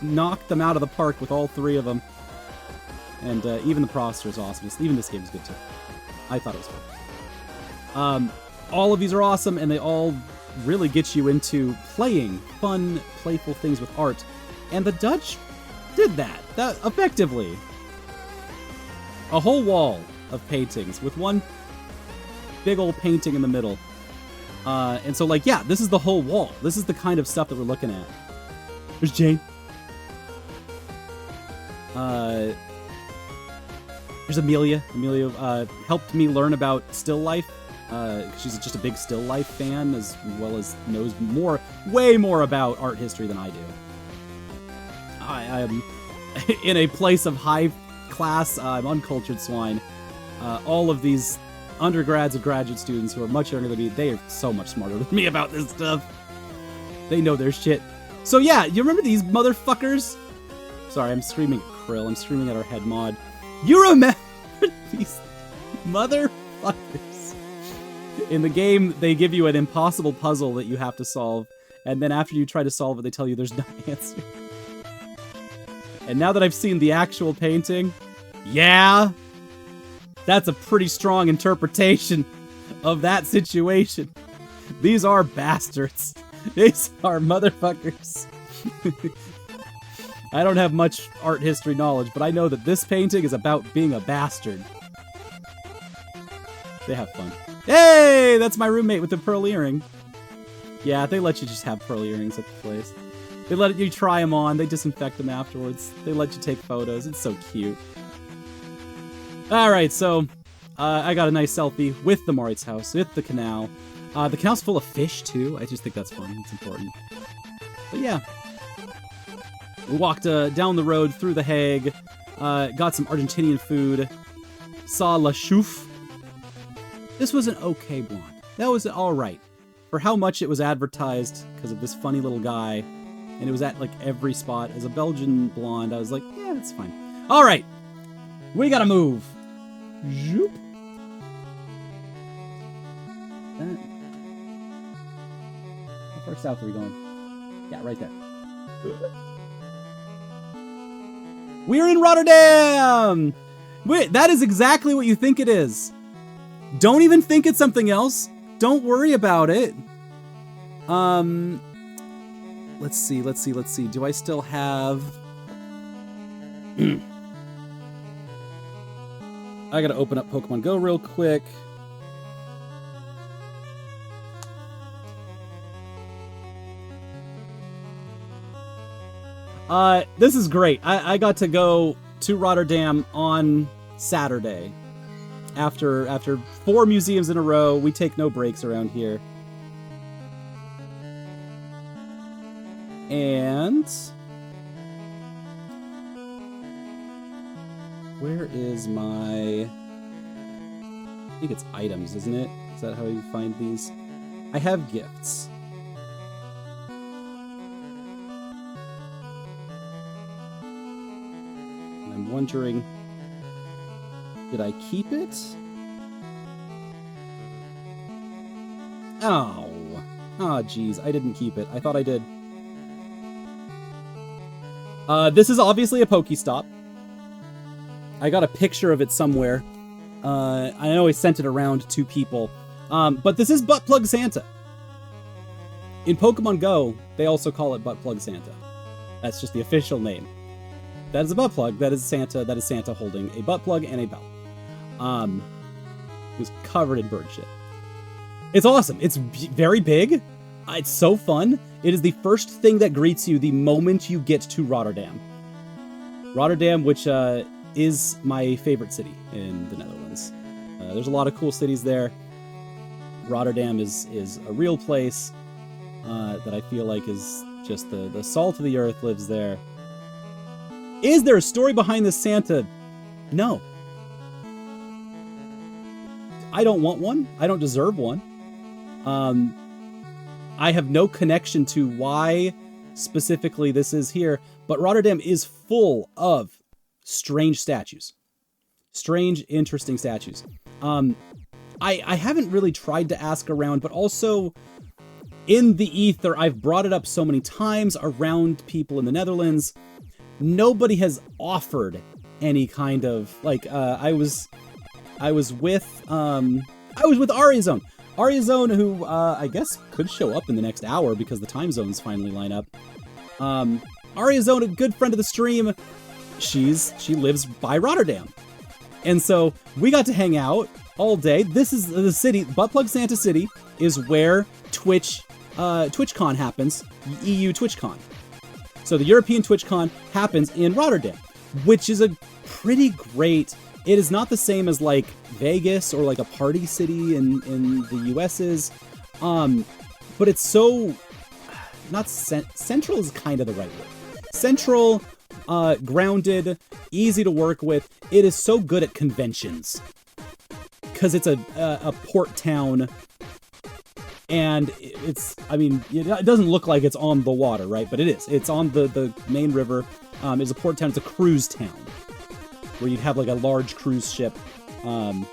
knocked them out of the park with all three of them. And even the processor is awesome. Even this game is good too. I thought it was fun. All of these are awesome, and they all really get you into playing fun, playful things with art. And the Dutch did that effectively. A whole wall of paintings with one big old painting in the middle. And so, this is the whole wall. This is the kind of stuff that we're looking at. There's Jane. There's Amelia. Amelia helped me learn about still life. She's just a big still life fan, as well as knows way more about art history than I do. I am in a place of high class. I'm uncultured swine. All of these undergrads and graduate students who are much younger than me, they are so much smarter than me about this stuff. They know their shit. So yeah, you remember these motherfuckers? Sorry, I'm screaming at Krill. I'm screaming at our head mod. You remember these motherfuckers? In the game, they give you an impossible puzzle that you have to solve, and then after you try to solve it, they tell you there's no answer. And now that I've seen the actual painting, yeah, that's a pretty strong interpretation of that situation. These are bastards. These are motherfuckers. I don't have much art history knowledge, but I know that this painting is about being a bastard. They have fun. Hey, that's my roommate with the pearl earring. Yeah, they let you just have pearl earrings at the place. They let you try them on. They disinfect them afterwards. They let you take photos. It's so cute. Alright, so I got a nice selfie with the Moritz house, with the canal. The canal's full of fish, too. I just think that's fun. It's important. But yeah. We walked down the road through the Hague, got some Argentinian food, saw La Chouffe. This was an okay blonde. That was alright. For how much it was advertised because of this funny little guy, and it was at, every spot. As a Belgian blonde, I was like, yeah, it's fine. Alright! We gotta move! Zoop! How far south are we going? Yeah, right there. We're in Rotterdam! Wait, that is exactly what you think it is. Don't even think it's something else. Don't worry about it. Let's see. Do I still have... I gotta open up Pokemon Go real quick. This is great. I got to go to Rotterdam on Saturday. After 4 museums in a row, we take no breaks around here. And where is my... I think it's items, isn't it? Is that how you find these? I have gifts. And I'm wondering, did I keep it? Oh. Oh, geez. I didn't keep it. I thought I did. This is obviously a Pokestop. I got a picture of it somewhere. I know I sent it around to people. But this is Butt Plug Santa. In Pokemon Go, they also call it Butt Plug Santa. That's just the official name. That is a butt plug. That is Santa. That is Santa holding a butt plug and a belt. It was covered in bird shit. It's awesome. It's very big. It's so fun. It is the first thing that greets you the moment you get to Rotterdam. Rotterdam, which is my favorite city in the Netherlands. There's a lot of cool cities there. Rotterdam is a real place that I feel like is just the salt of the earth lives there. Is there a story behind this Santa? No. I don't want one. I don't deserve one. I have no connection to why specifically this is here, but Rotterdam is full of strange statues. Strange, interesting statues. I haven't really tried to ask around, but also in the ether, I've brought it up so many times around people in the Netherlands. Nobody has offered any kind of, like, I was with Arizone. Arizone, who I guess could show up in the next hour because the time zones finally line up. Arizone, a good friend of the stream, she lives by Rotterdam. And so we got to hang out all day. This is the city, Buttplug Santa City, is where TwitchCon happens, EU TwitchCon. So the European TwitchCon happens in Rotterdam, which is a pretty great... It is not the same as, like, Vegas or, like, a party city in the US is, but it's so... Not central is kind of the right word. Central, grounded, easy to work with. It is so good at conventions. Because it's a port town, and it's, I mean, it doesn't look like it's on the water, right? But it is. It's on the main river. It's a port town. It's a cruise town, where you'd have, like, a large cruise ship. My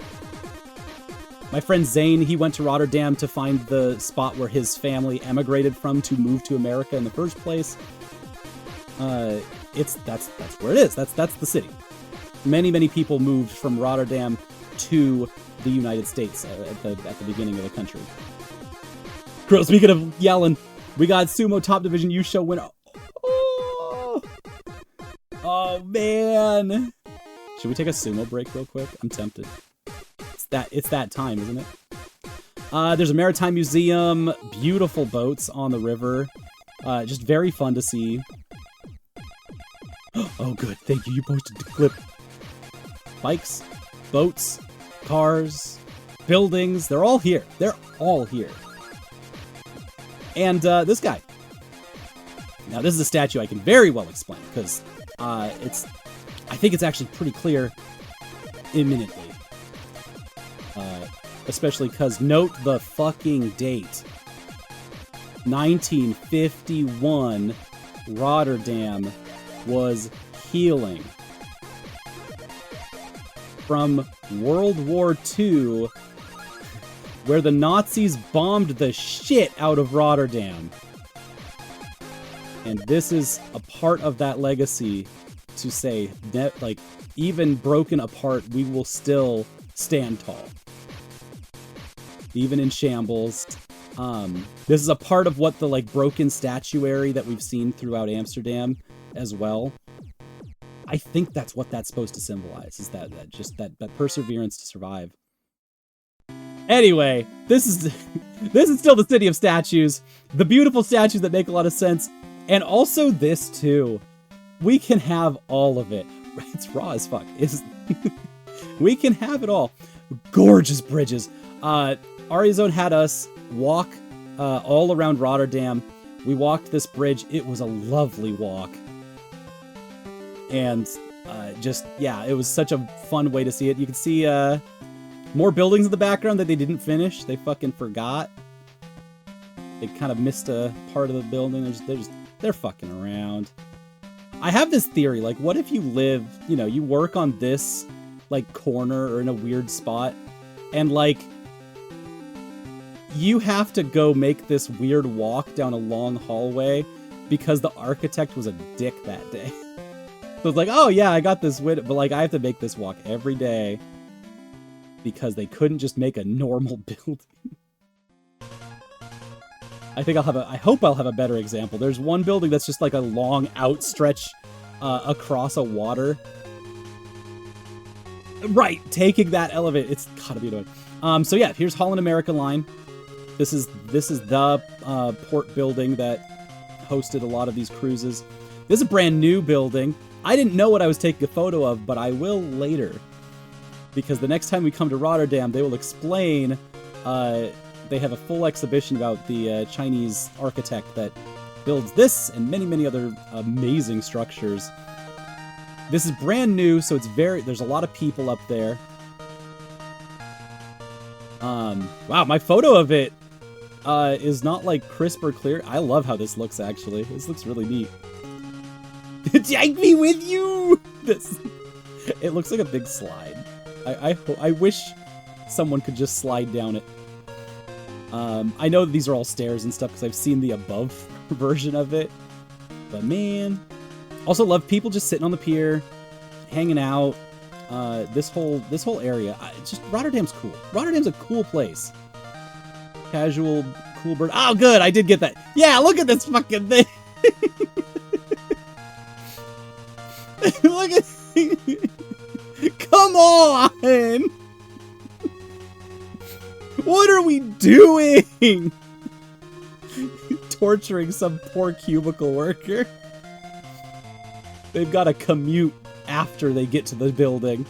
friend Zane, he went to Rotterdam to find the spot where his family emigrated from to move to America in the first place. That's where it is. That's the city. Many people moved from Rotterdam to the United States at the beginning of the country. Girl, speaking of yelling, we got Sumo Top Division U Show winner. Oh man. Should we take a sumo break real quick? I'm tempted. It's that time, isn't it? There's a maritime museum, beautiful boats on the river. Just very fun to see. Oh good, thank you. You posted the clip. Bikes, boats, cars, buildings, they're all here. They're all here. And this guy. Now this is a statue I can very well explain, because I think it's actually pretty clear imminently. Especially because note the fucking date. 1951, Rotterdam was healing from World War II, where the Nazis bombed the shit out of Rotterdam. And this is a part of that legacy to say that, like, even broken apart, we will still stand tall. Even in shambles, This is a part of what the like broken statuary that we've seen throughout Amsterdam as well. I think that's what that's supposed to symbolize, is that perseverance to survive. Anyway, this is still the city of statues, the beautiful statues that make a lot of sense, and also this too. We can have all of it. It's raw as fuck. We can have it all. Gorgeous bridges. Arizona had us walk all around Rotterdam. We walked this bridge. It was a lovely walk. And it was such a fun way to see it. You can see more buildings in the background that they didn't finish. They fucking forgot. They kind of missed a part of the building. They're fucking around. I have this theory, like, what if you live, you work on this, like, corner or in a weird spot, and, like, you have to go make this weird walk down a long hallway because the architect was a dick that day. So it's like, oh yeah, I got this window, but like I have to make this walk every day because they couldn't just make a normal building. I hope I'll have a better example. There's one building that's just like a long outstretch across a water. Right, taking that elevator, it's gotta be annoying. So yeah, here's Holland America Line. This is the port building that hosted a lot of these cruises. This is a brand new building. I didn't know what I was taking a photo of, but I will later. Because the next time we come to Rotterdam, they will explain, they have a full exhibition about the Chinese architect that builds this and many, many other amazing structures. This is brand new, so there's a lot of people up there. Wow, my photo of it is not like crisp or clear. I love how this looks, actually. This looks really neat. Take me with you! It looks like a big slide. I wish someone could just slide down it. I know that these are all stairs and stuff because I've seen the above version of it. But man, also love people just sitting on the pier, hanging out. This whole area, Rotterdam's cool. Rotterdam's a cool place. Casual, cool bird. Oh, good, I did get that. Yeah, look at this fucking thing. Look at. Come on! What are we doing? Torturing some poor cubicle worker. They've got to commute after they get to the building.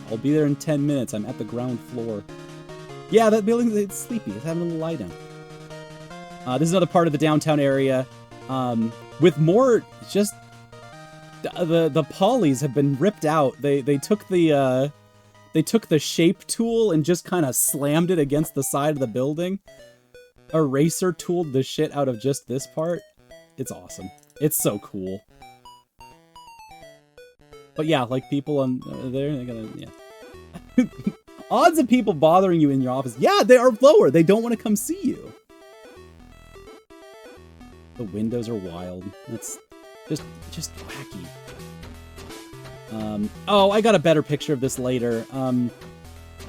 I'll be there in 10 minutes. I'm at the ground floor. Yeah, that building, it's sleepy. It's having a little lie down. This is another part of the downtown area. With more, just the polys have been ripped out. They took the shape tool and just kind of slammed it against the side of the building. Eraser tooled the shit out of just this part. It's awesome. It's so cool. But yeah, like people on there, they're gonna, yeah. Odds of people bothering you in your office, yeah, they are lower. They don't want to come see you. The windows are wild. It's just wacky. Oh, I got a better picture of this later.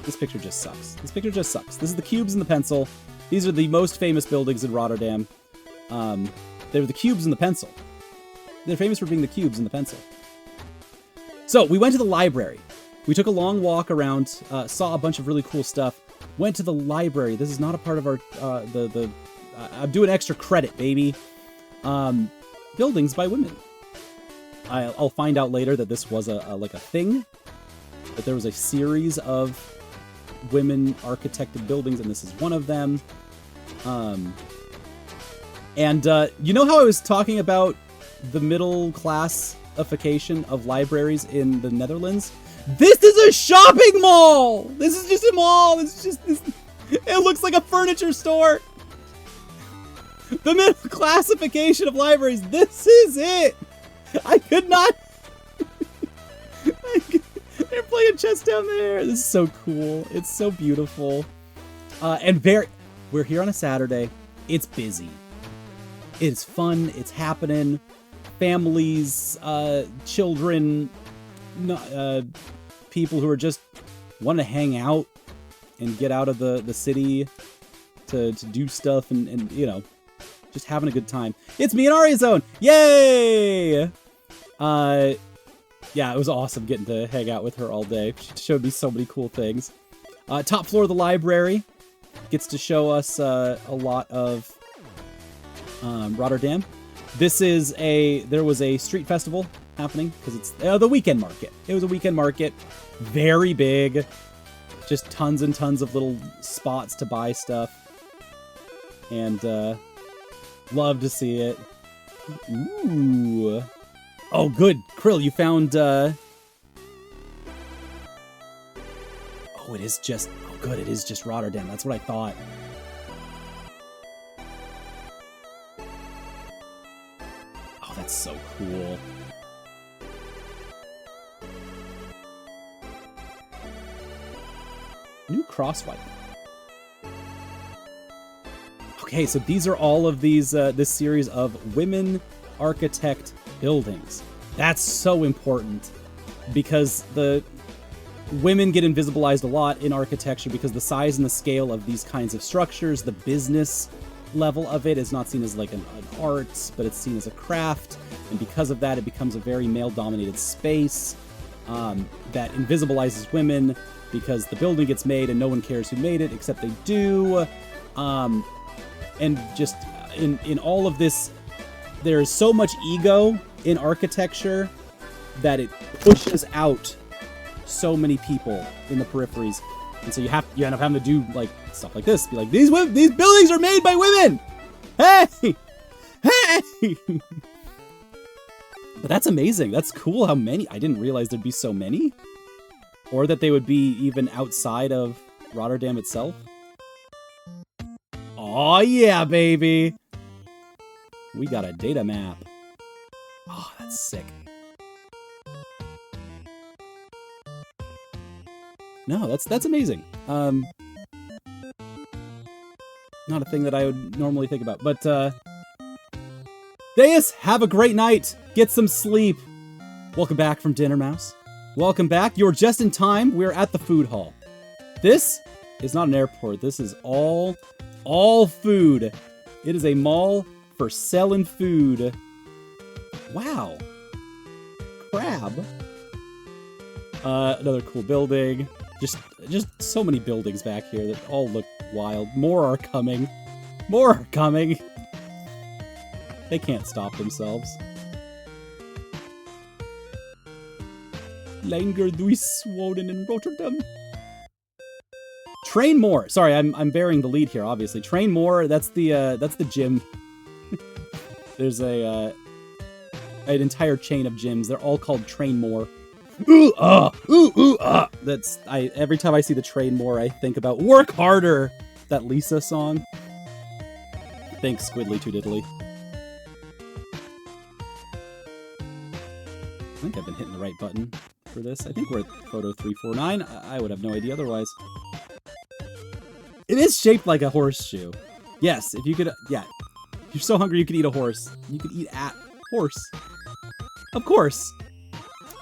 This picture just sucks. This picture just sucks. This is the cubes and the pencil. These are the most famous buildings in Rotterdam. They're the cubes and the pencil. They're famous for being the cubes and the pencil. So, we went to the library. We took a long walk around, saw a bunch of really cool stuff, went to the library. This is not a part of our, I'm doing extra credit, baby. Buildings by women. I'll find out later that this was like a thing, that there was a series of women architected buildings, and this is one of them. You know how I was talking about the middle classification of libraries in the Netherlands? This is a shopping mall! This is just a mall! It looks like a furniture store! The middle classification of libraries, this is it! I could not... They're playing chess down there! This is so cool. It's so beautiful. We're here on a Saturday. It's busy. It's fun. It's happening. Families, children, people who are just want to hang out. and get out of the city to do stuff and you know, just having a good time. It's me and Arizone! Yay! Yeah, it was awesome getting to hang out with her all day. She showed me so many cool things. Top floor of the library gets to show us a lot of Rotterdam. There was a street festival happening because it's the weekend market. It was a weekend market, very big, just tons and tons of little spots to buy stuff, and love to see it. Ooh. Oh, good. Krill, you found, Oh, it is just... Oh, good, it is just Rotterdam. That's what I thought. Oh, that's so cool. New crosswipe. Okay, so these are all of these, this series of women architect buildings. That's so important because the women get invisibilized a lot in architecture because the size and the scale of these kinds of structures, the business level of it is not seen as like an art, but it's seen as a craft. And because of that, it becomes a very male-dominated space that invisibilizes women because the building gets made and no one cares who made it except they do. And just in all of this, there is so much ego in architecture that it pushes out so many people in the peripheries, and so you end up having to do like stuff like this. Be like, these buildings are made by women. Hey, hey. But that's amazing. That's cool. How many? I didn't realize there'd be so many, or that they would be even outside of Rotterdam itself. Oh yeah, baby. We got a data map. Oh, that's sick. No, that's amazing. Not a thing that I would normally think about, but Deus, have a great night. Get some sleep. Welcome back from dinner, Mouse. Welcome back. You're just in time. We're at the food hall. This is not an airport. This is all food. It is a mall for selling food. Wow. Crab. Another cool building. Just so many buildings back here that all look wild. More are coming. More are coming. They can't stop themselves. Langer durch Woden in Rotterdam. Train more. Sorry, I'm bearing the lead here, obviously. Train more, that's the gym. There's an entire chain of gyms. They're all called Train More. Ooh, That's every time I see the Train More, I think about Work Harder, that Lisa song. Thanks, Squidly Toodiddly. I think I've been hitting the right button for this. I think we're at photo 349. I would have no idea otherwise. It is shaped like a horseshoe. Yes, if you could, yeah. If you're so hungry you could eat a horse. You could eat at horse. Of course.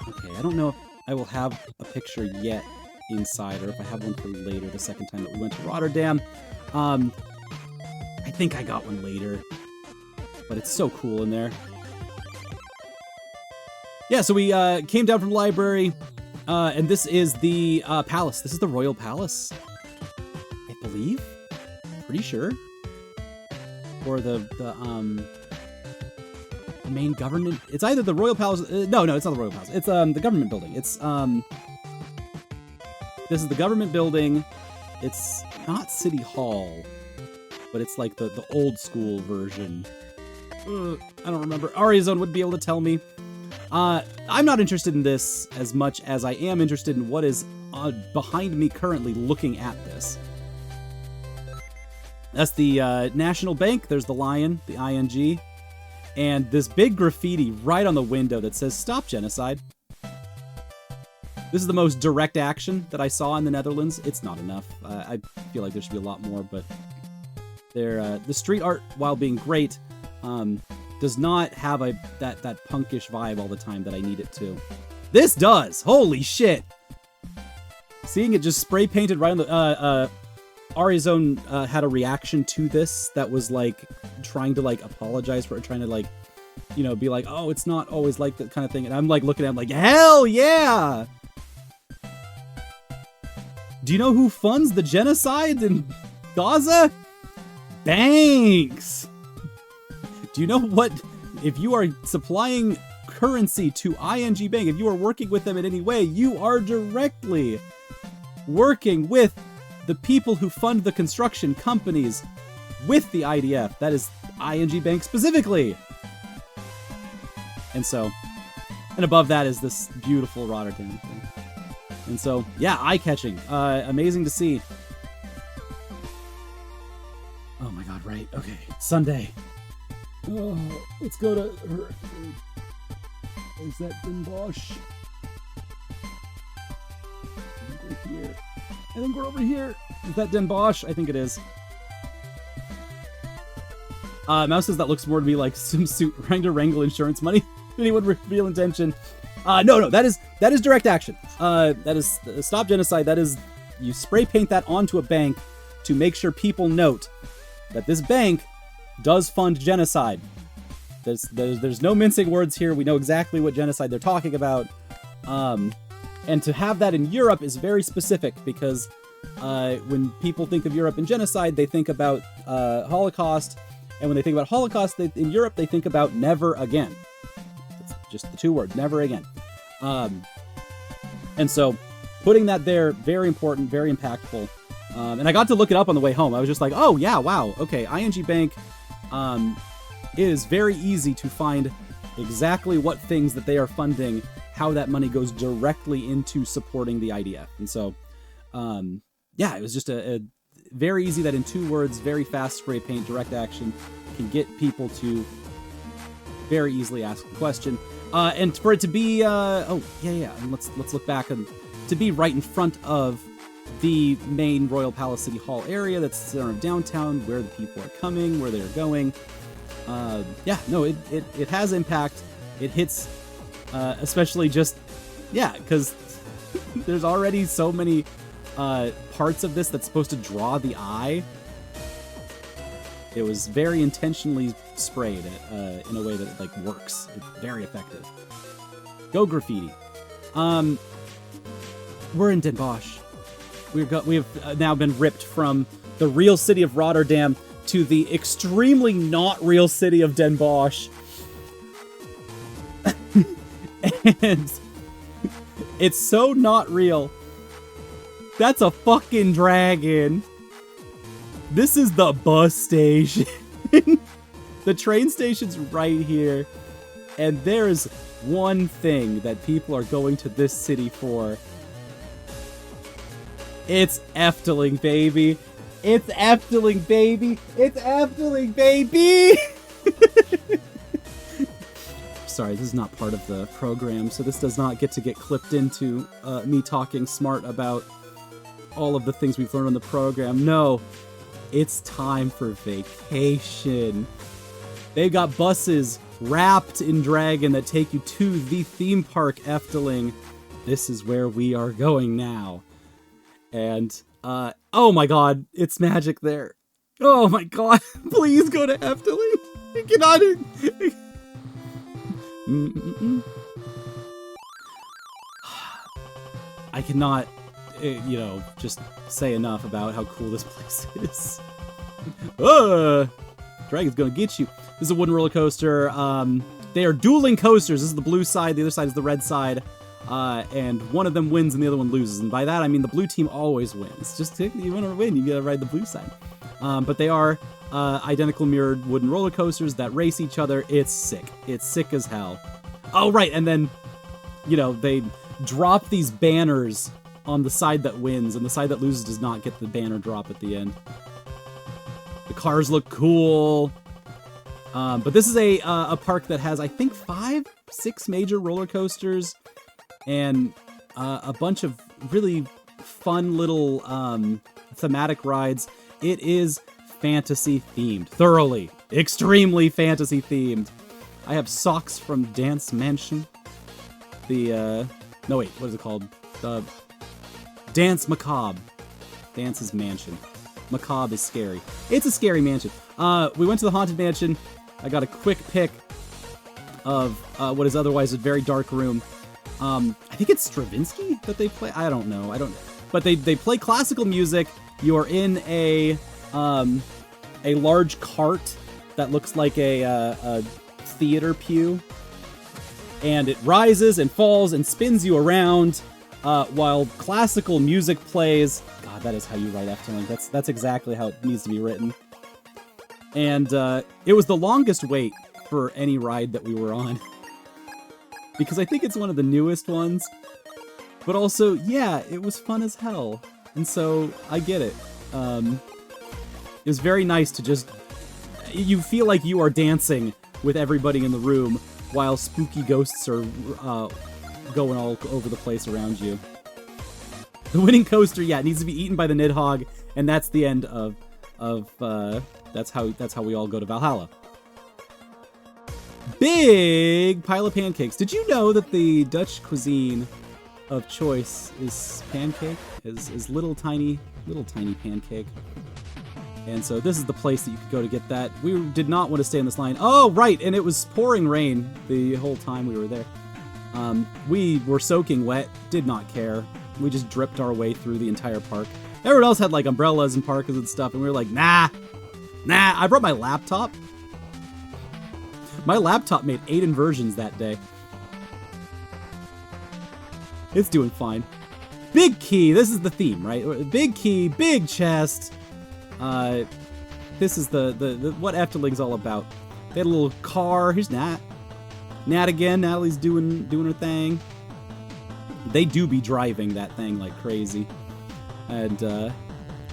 Okay, I don't know if I will have a picture yet inside, or if I have one for later, the second time that we went to Rotterdam. I think I got one later. But it's so cool in there. Yeah, so we came down from the library, and this is the palace. This is the Royal Palace, I believe. Pretty sure. Or the main government. It's either the Royal Palace. No, it's not the Royal Palace. It's the government building. It's this is the government building. It's not City Hall, but it's like the old school version. I don't remember. Arizone would be able to tell me. I'm not interested in this as much as I am interested in what is behind me currently looking at this. That's the National Bank. There's the lion, the ING. And this big graffiti right on the window that says, "Stop Genocide." This is the most direct action that I saw in the Netherlands. It's not enough. I feel like there should be a lot more, but the street art, while being great, does not have that punkish vibe all the time that I need it to. This does! Holy shit! Seeing it just spray painted right on the Arizone had a reaction to this that was like trying to like apologize for it, trying to like, you know, be like, oh, it's not always like that kind of thing. And I'm like looking at him like, hell yeah! Do you know who funds the genocide in Gaza? Banks! Do you know what, if you are supplying currency to ING Bank, if you are working with them in any way, you are directly working with the people who fund the construction companies with the IDF. That is ING Bank specifically. And so, and above that is this beautiful Rotterdam thing. And so, yeah, eye-catching. Amazing to see. Oh my god, right. Okay, Sunday. Oh, let's go to... Is that Den Bosch? I think we're here. I think we're over here. Is that Den Bosch? I think it is. Mouse says that looks more to me like swimsuit trying to wrangle insurance money. Anyone with real intention? No, that is direct action. That is stop genocide. That is, you spray paint that onto a bank to make sure people note that this bank does fund genocide. There's no mincing words here. We know exactly what genocide they're talking about. And to have that in Europe is very specific because when people think of Europe and genocide, they think about Holocaust. And when they think about Holocaust in Europe, they think about never again. It's just the two words, never again. And so putting that there, very important, very impactful. And I got to look it up on the way home. I was just like, oh, yeah, wow. Okay, ING Bank is very easy to find exactly what things that they are funding, how that money goes directly into supporting the IDF. And so, yeah, it was just a very easy that in 2 words, very fast spray paint, direct action can get people to very easily ask a question. And for it to be, oh, yeah, and let's look back, and to be right in front of the main Royal Palace City Hall area that's the center of downtown, where the people are coming, where they're going. Yeah, no, it has impact. It hits, especially just, yeah, because there's already so many parts of this that's supposed to draw the eye. It was very intentionally sprayed in a way that it, like, works. It's very effective. Go graffiti. We're in Den Bosch. We have now been ripped from the real city of Rotterdam to the extremely not real city of Den Bosch. And it's so not real. That's a fucking dragon. This is the bus station. The train station's right here. And there is one thing that people are going to this city for. It's Efteling, baby. It's Efteling, baby. It's Efteling, baby. Sorry, this is not part of the program, so this does not get clipped into me talking smart about all of the things we've learned on the program. No, it's time for vacation. They've got buses wrapped in dragon that take you to the theme park Efteling. This is where we are going now. And, oh my god, it's magic there. Oh my god, please go to Efteling. I cannot... I cannot, you know, just say enough about how cool this place is. Dragon's gonna get you. This is a wooden roller coaster. They are dueling coasters. This is the blue side, the other side is the red side. And one of them wins and the other one loses. And by that, I mean the blue team always wins. Just you want to win, you gotta ride the blue side. But they are identical mirrored wooden roller coasters that race each other. It's sick. It's sick as hell. Oh, right, and then, you know, they drop these banners on the side that wins, and the side that loses does not get the banner drop at the end. The cars look cool. But this is a park that has, I think, 5-6 major roller coasters and a bunch of really fun little thematic rides. It is fantasy themed, thoroughly, extremely fantasy themed. I have socks from Dance Mansion. No wait, what is it called? The Dance Macabre. Dance's mansion. Macabre is scary. It's a scary mansion. We went to the Haunted Mansion. I got a quick pic of what is otherwise a very dark room. I think it's Stravinsky that they play. I don't know. But they play classical music. You're in a large cart that looks like a theater pew, and it rises and falls and spins you around while classical music plays. God, that is how you write Efteling. That's exactly how it needs to be written. And it was the longest wait for any ride that we were on. Because I think it's one of the newest ones. But also, yeah, it was fun as hell. And so, I get it. It was very nice to just... You feel like you are dancing with everybody in the room while spooky ghosts are going all over the place around you. The winning coaster, yeah, it needs to be eaten by the Nidhogg, and that's the end of that's how we all go to Valhalla. Big pile of pancakes. Did you know that the Dutch cuisine of choice is pancake? Is little tiny pancake. And so this is the place that you could go to get that. We did not want to stay in this line. Oh, right, and it was pouring rain the whole time we were there. We were soaking wet, did not care. We just dripped our way through the entire park. Everyone else had like umbrellas and parkas and stuff, and we were like, nah. I brought my laptop. My laptop made 8 inversions that day. It's doing fine. Big key, this is the theme, right? Big key, big chest. This is the what Efteling's all about. They had a little car. Here's Nat. Nat again. Natalie's doing her thing. They do be driving that thing like crazy. And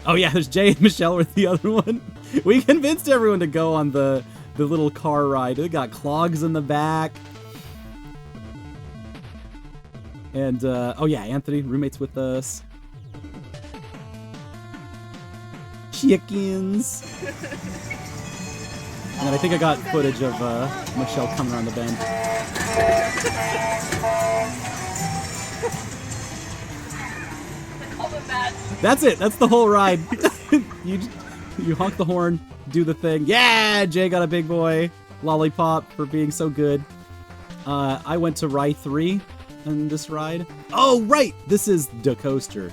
oh yeah, there's Jay and Michelle with the other one. We convinced everyone to go on the little car ride. They got clogs in the back. And oh yeah, Anthony, roommates with us. Chickens. And I think I got footage of Michelle coming around the bend. That's it. That's the whole ride. you honk the horn, do the thing. Yeah, Jay got a big boy lollipop for being so good. I went to ride 3 on this ride. Oh, right. This is the coaster.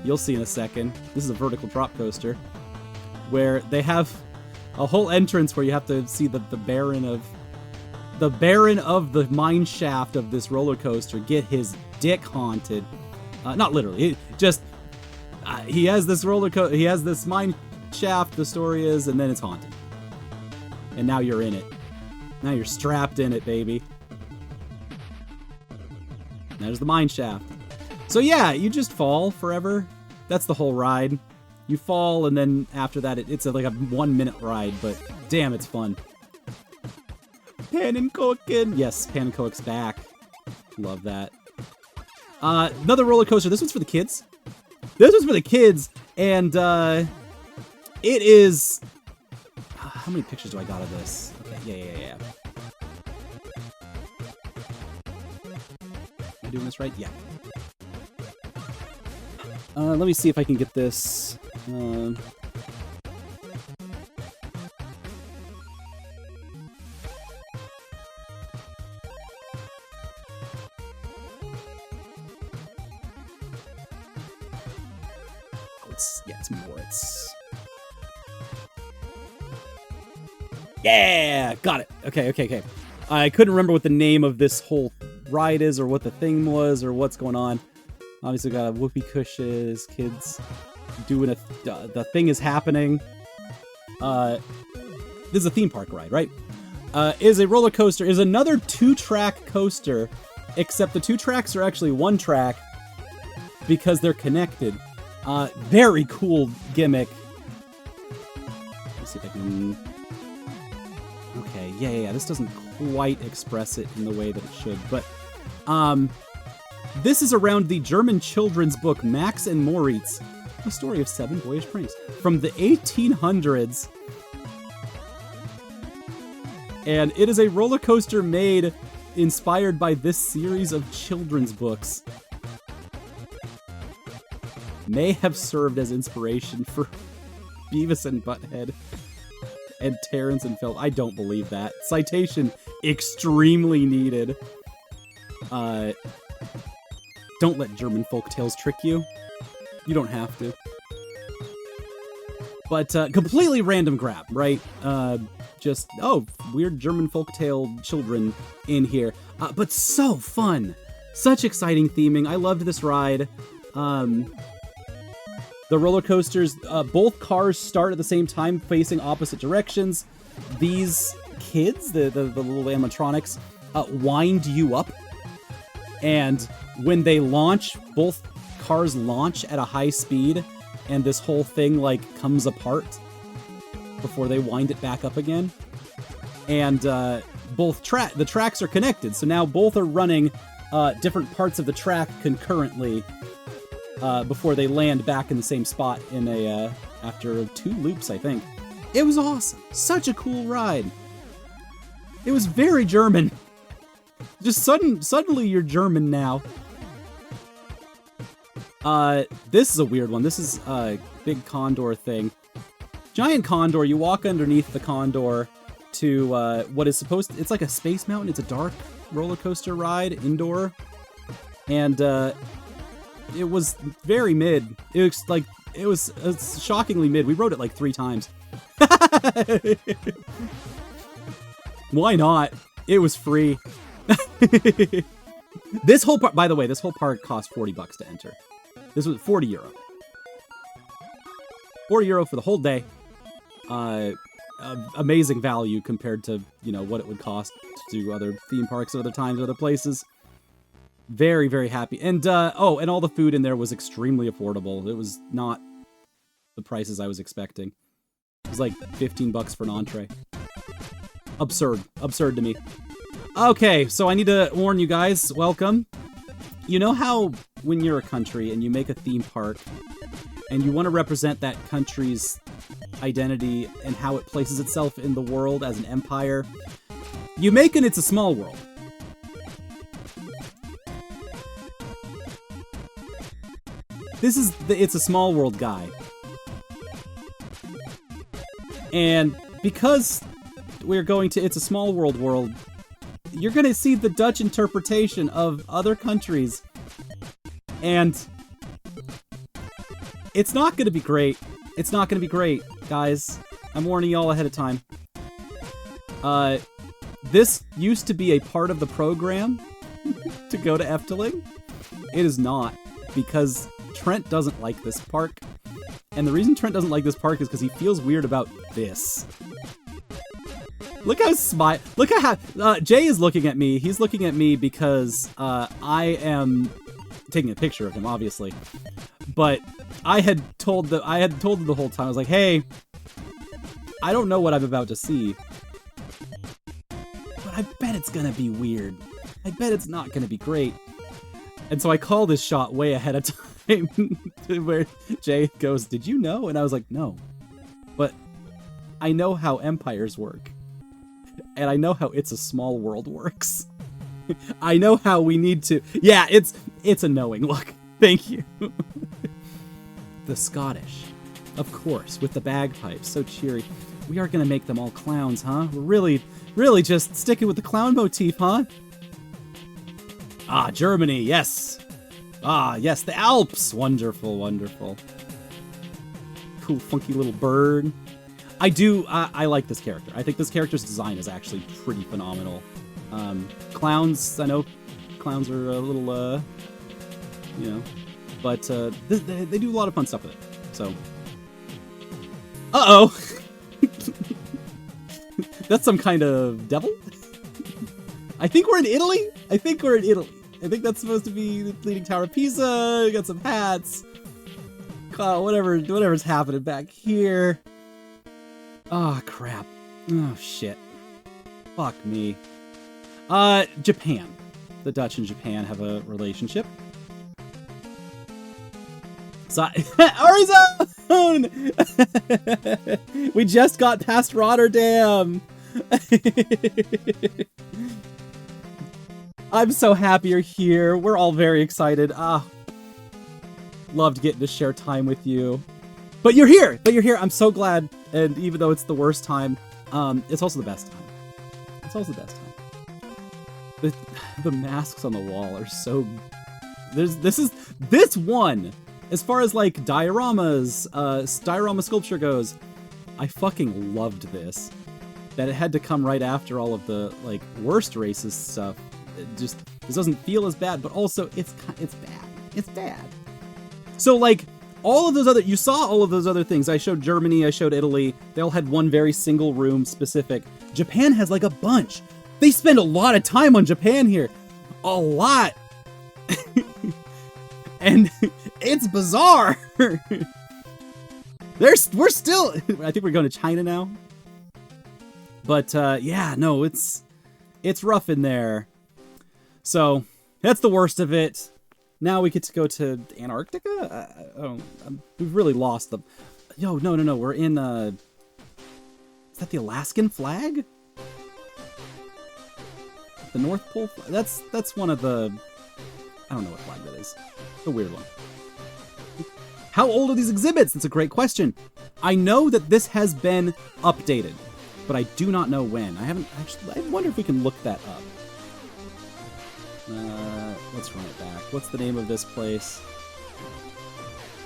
You'll see in a second. This is a vertical drop coaster where they have a whole entrance where you have to see the Baron of the mine shaft of this roller coaster get his dick haunted. Not literally. He has this he has this mine shaft, the story is, and then it's haunted. And now you're in it. Now you're strapped in it, baby. There's the mine shaft. So yeah, you just fall forever. That's the whole ride. You fall, and then after that, it's like a 1-minute ride, but damn, it's fun. Pan and Coken. Yes, Pan and Coke's back. Love that. Another roller coaster. This one's for the kids. This one's for the kids, and it is... How many pictures do I got of this? Okay, yeah. Am I doing this right? Yeah. Let me see if I can get this. It's more. Yeah, got it. Okay. I couldn't remember what the name of this whole ride is, or what the thing was, or what's going on. Obviously, got a whoopee cushions, kids doing the thing is happening. This is a theme park ride, right? Is a roller coaster, is another 2-track coaster, except the 2 tracks are actually 1 track because they're connected. Very cool gimmick. Let's see if I can... Okay, yeah. This doesn't quite express it in the way that it should, but this is around the German children's book Max and Moritz, a story of 7 boyish pranks from the 1800s. And it is a roller coaster inspired by this series of children's books. may have served as inspiration for Beavis and Butthead and Terrence and Phil. I don't believe that. Citation extremely needed. Don't let German folktales trick you. You don't have to. But completely random grab, right? Just, oh, weird German folktale children in here. But so fun. Such exciting theming. I loved this ride. The roller coasters, both cars start at the same time, facing opposite directions. These kids, the little animatronics, wind you up. And when they launch, both cars launch at a high speed, and this whole thing, like, comes apart before they wind it back up again. And the tracks are connected, so now both are running different parts of the track concurrently before they land back in the same spot in after 2 loops, I think. It was awesome. Such a cool ride. It was very German. Just suddenly you're German now. This is a weird one. This is a big condor thing. Giant condor, you walk underneath the condor to what is supposed to, it's like a space mountain. It's a dark roller coaster ride, indoor. And it was very mid. It was shockingly mid. We rode it like 3 times. Why not? It was free. This whole park, by the way, this whole park cost $40 to enter. This was €40. €40 for the whole day. Amazing value compared to, you know, what it would cost to do other theme parks at other times, other places. Very, very happy. And, oh, and all the food in there was extremely affordable. It was not the prices I was expecting. It was like $15 for an entree. Absurd. Absurd to me. Okay, so I need to warn you guys. Welcome. You know how when you're a country and you make a theme park and you want to represent that country's identity and how it places itself in the world as an empire, you make it It's a Small World. This is the It's a Small World guy. And because we're going to It's a Small World, you're going to see the Dutch interpretation of other countries. And it's not going to be great. It's not going to be great, guys. I'm warning y'all ahead of time. This used to be a part of the program to go to Efteling. It is not, because Trent doesn't like this park. And the reason Trent doesn't like this park is because he feels weird about this. Look how look how Jay is looking at me. He's looking at me because I am taking a picture of him, obviously. But I had told them the whole time. I was like, "Hey, I don't know what I'm about to see, but I bet it's gonna be weird. I bet it's not gonna be great." And so I call this shot way ahead of time, where Jay goes, "Did you know?" And I was like, "No, but I know how empires work." And I know how It's a Small World works. I know how we need to... Yeah, it's a knowing look. Thank you. The Scottish. Of course, with the bagpipes. So cheery. We are going to make them all clowns, huh? We're really just sticking with the clown motif, huh? Ah, Germany, yes. Ah, yes, the Alps. Wonderful, wonderful. Cool, funky little bird. I like this character. I think this character's design is actually pretty phenomenal. Clowns, I know clowns are a little, you know, but they do a lot of fun stuff with it, so. Uh-oh! That's some kind of devil? I think we're in Italy? I think that's supposed to be the Leaning Tower of Pisa. We got some hats. Whatever's happening back here. Oh, crap. Oh, shit. Fuck me. Japan. The Dutch and Japan have a relationship. Arizona! We just got past Rotterdam! I'm so happy you're here. We're all very excited. Loved getting to share time with you. But you're here! I'm so glad. And even though it's the worst time, it's also the best time. It's also the best time. The masks on the wall are so... This one, as far as like dioramas, diorama sculpture goes, I fucking loved this. That it had to come right after all of the like worst racist stuff. This doesn't feel as bad, but also it's bad. It's bad. So like all of those other, you saw all of those other things. I showed Germany, I showed Italy. They all had one very single room specific. Japan has like a bunch. They spend a lot of time on Japan here. A lot. And it's bizarre. We're still, I think we're going to China now. But yeah, no, it's rough in there. So that's the worst of it. Now we get to go to Antarctica? We've really lost them. Yo, no, we're in, is that the Alaskan flag? The North Pole flag? That's one of the, I don't know what flag that is. The weird one. How old are these exhibits? That's a great question. I know that this has been updated, but I do not know when. I haven't actually, I wonder if we can look that up. Let's run it back. What's the name of this place?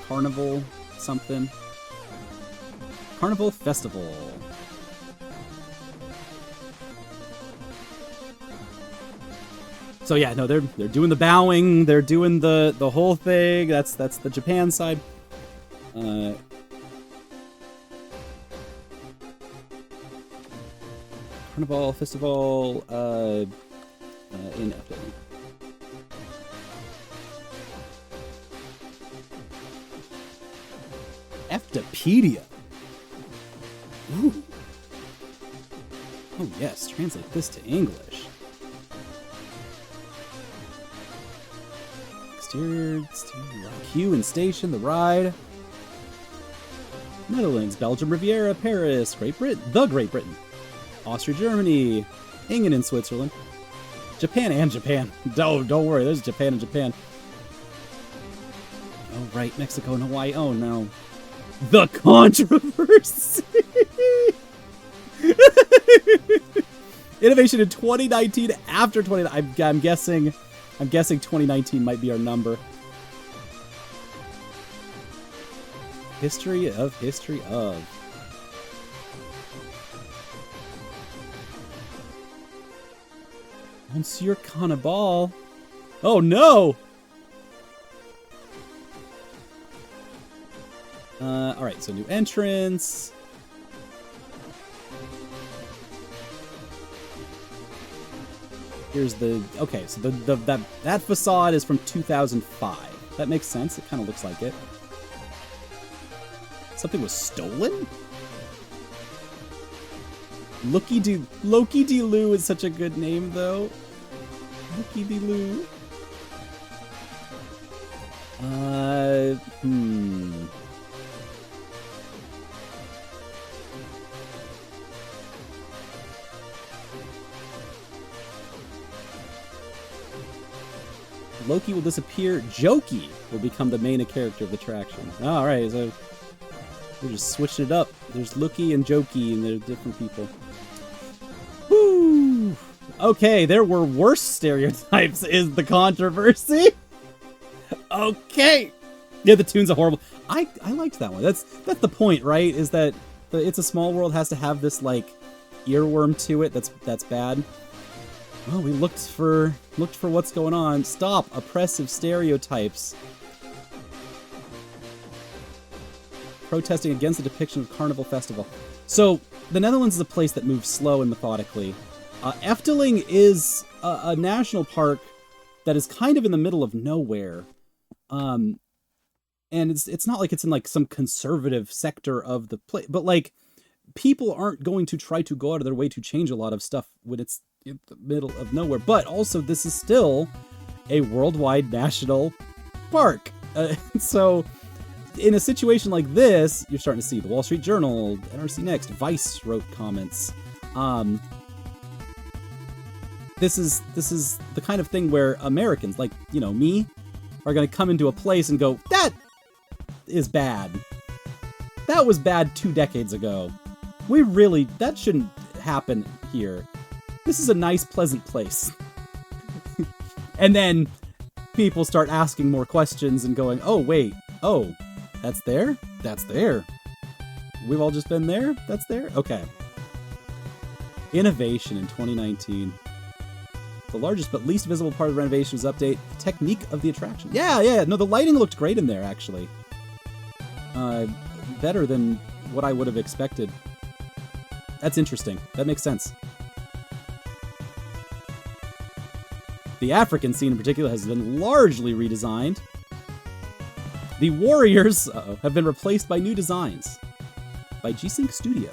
Carnival something? Carnival Festival. So yeah, no, they're doing the bowing, they're doing the whole thing. That's the Japan side. Carnival Festival in FW. Eftopedia. Ooh. Oh yes, translate this to English. Exterior, queue and station, the ride. Netherlands, Belgium, Riviera, Paris, Great Britain, Austria, Germany, England and Switzerland, Japan and Japan. Don't worry, there's Japan and Japan. Oh right, Mexico and Hawaii. Oh no. The controversy. Innovation in 2019 after 2019. I'm guessing 2019 might be our number. History of. Monsieur Cannibal. Oh no! Alright, so new entrance. Here's the... Okay, so that facade is from 2005. That makes sense. It kind of looks like it. Something was stolen? Loki D. Lou is such a good name, though. Loki D. Lou. Loki will disappear. Jokey will become the main character of the attraction. Alright, so we're just switching it up. There's Loki and Jokey, and they're different people. Woo! Okay, there were worse stereotypes, is the controversy. Okay. Yeah, the tunes are horrible. I liked that one. That's the point, right? Is that It's a Small World has to have this, like, earworm to it that's bad. Well, we looked for what's going on. Stop oppressive stereotypes. Protesting against the depiction of Carnival Festival. So, the Netherlands is a place that moves slow and methodically. Efteling is a national park that is kind of in the middle of nowhere. And it's not like it's in like some conservative sector of the place, but like people aren't going to try to go out of their way to change a lot of stuff when it's in the middle of nowhere. But also this is still a worldwide national park. So in a situation like this, you're starting to see the Wall Street Journal, NRC Next, Vice wrote comments. This is the kind of thing where Americans, like, you know, me, are going to come into a place and go, is bad. That was bad 2 decades ago. That shouldn't happen here. This is a nice, pleasant place. And then people start asking more questions and going, oh, wait, oh, that's there? That's there. We've all just been there? That's there? Okay. Innovation in 2019. The largest but least visible part of the renovation was update the technique of the attraction. Yeah. No, the lighting looked great in there, actually. Better than what I would have expected. That's interesting. That makes sense. The African scene in particular has been largely redesigned. The warriors have been replaced by new designs by G-Sync Studio.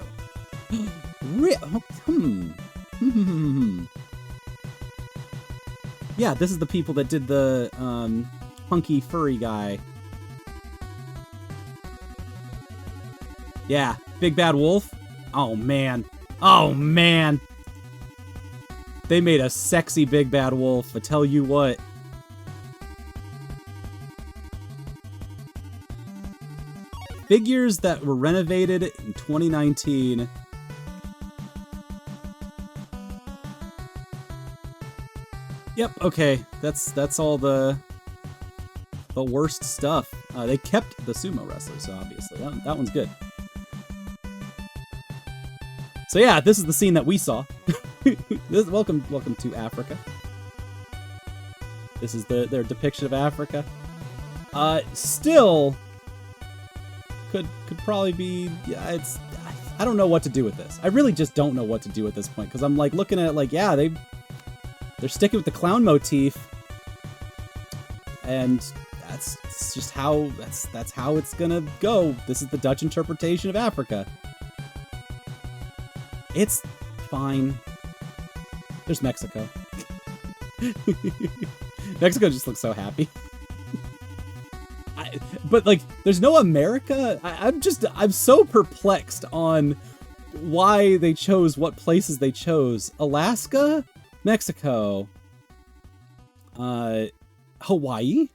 Yeah, this is the people that did the hunky furry guy. Yeah, Big Bad Wolf. Oh man. Oh man. They made a sexy Big Bad Wolf, I tell you what. Figures that were renovated in 2019. Yep, okay. That's all the worst stuff. They kept the sumo wrestlers, so obviously. That one's good. So yeah, this is the scene that we saw. Welcome to Africa. This is their depiction of Africa. Still could probably be, yeah, I don't know what to do with this. I really just don't know what to do at this point, because I'm like looking at it like, yeah, they're sticking with the clown motif, and that's just how that's how it's gonna go. This is the Dutch interpretation of Africa. It's fine. There's Mexico. Mexico just looks so happy. But like, there's no America. I'm so perplexed on why they chose what places they chose. Alaska, Mexico, Hawaii.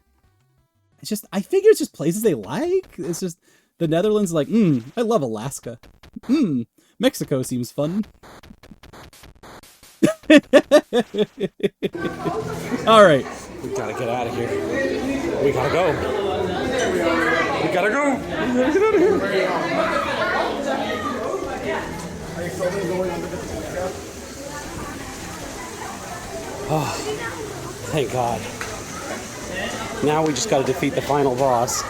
I figure it's just places they like. It's just the Netherlands, like, I love Alaska. Mexico seems fun. All right. We gotta get out of here. We gotta go. We gotta go. We gotta get out of here. Oh, thank God. Now we just gotta defeat the final boss.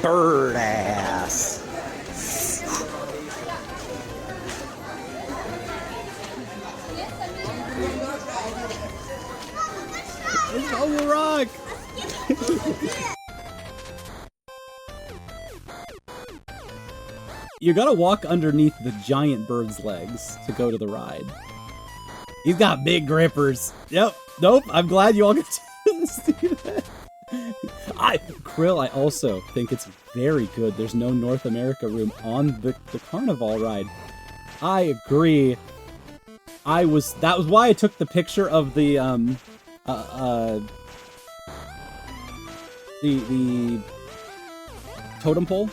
Bird ass. Oh, the rock! You gotta walk underneath the giant bird's legs to go to the ride. He's got big grippers. Yep. Nope. I'm glad you all get to see that. Krill, I also think it's very good there's no North America room on the Carnival ride. I agree. That was why I took the picture of the totem pole,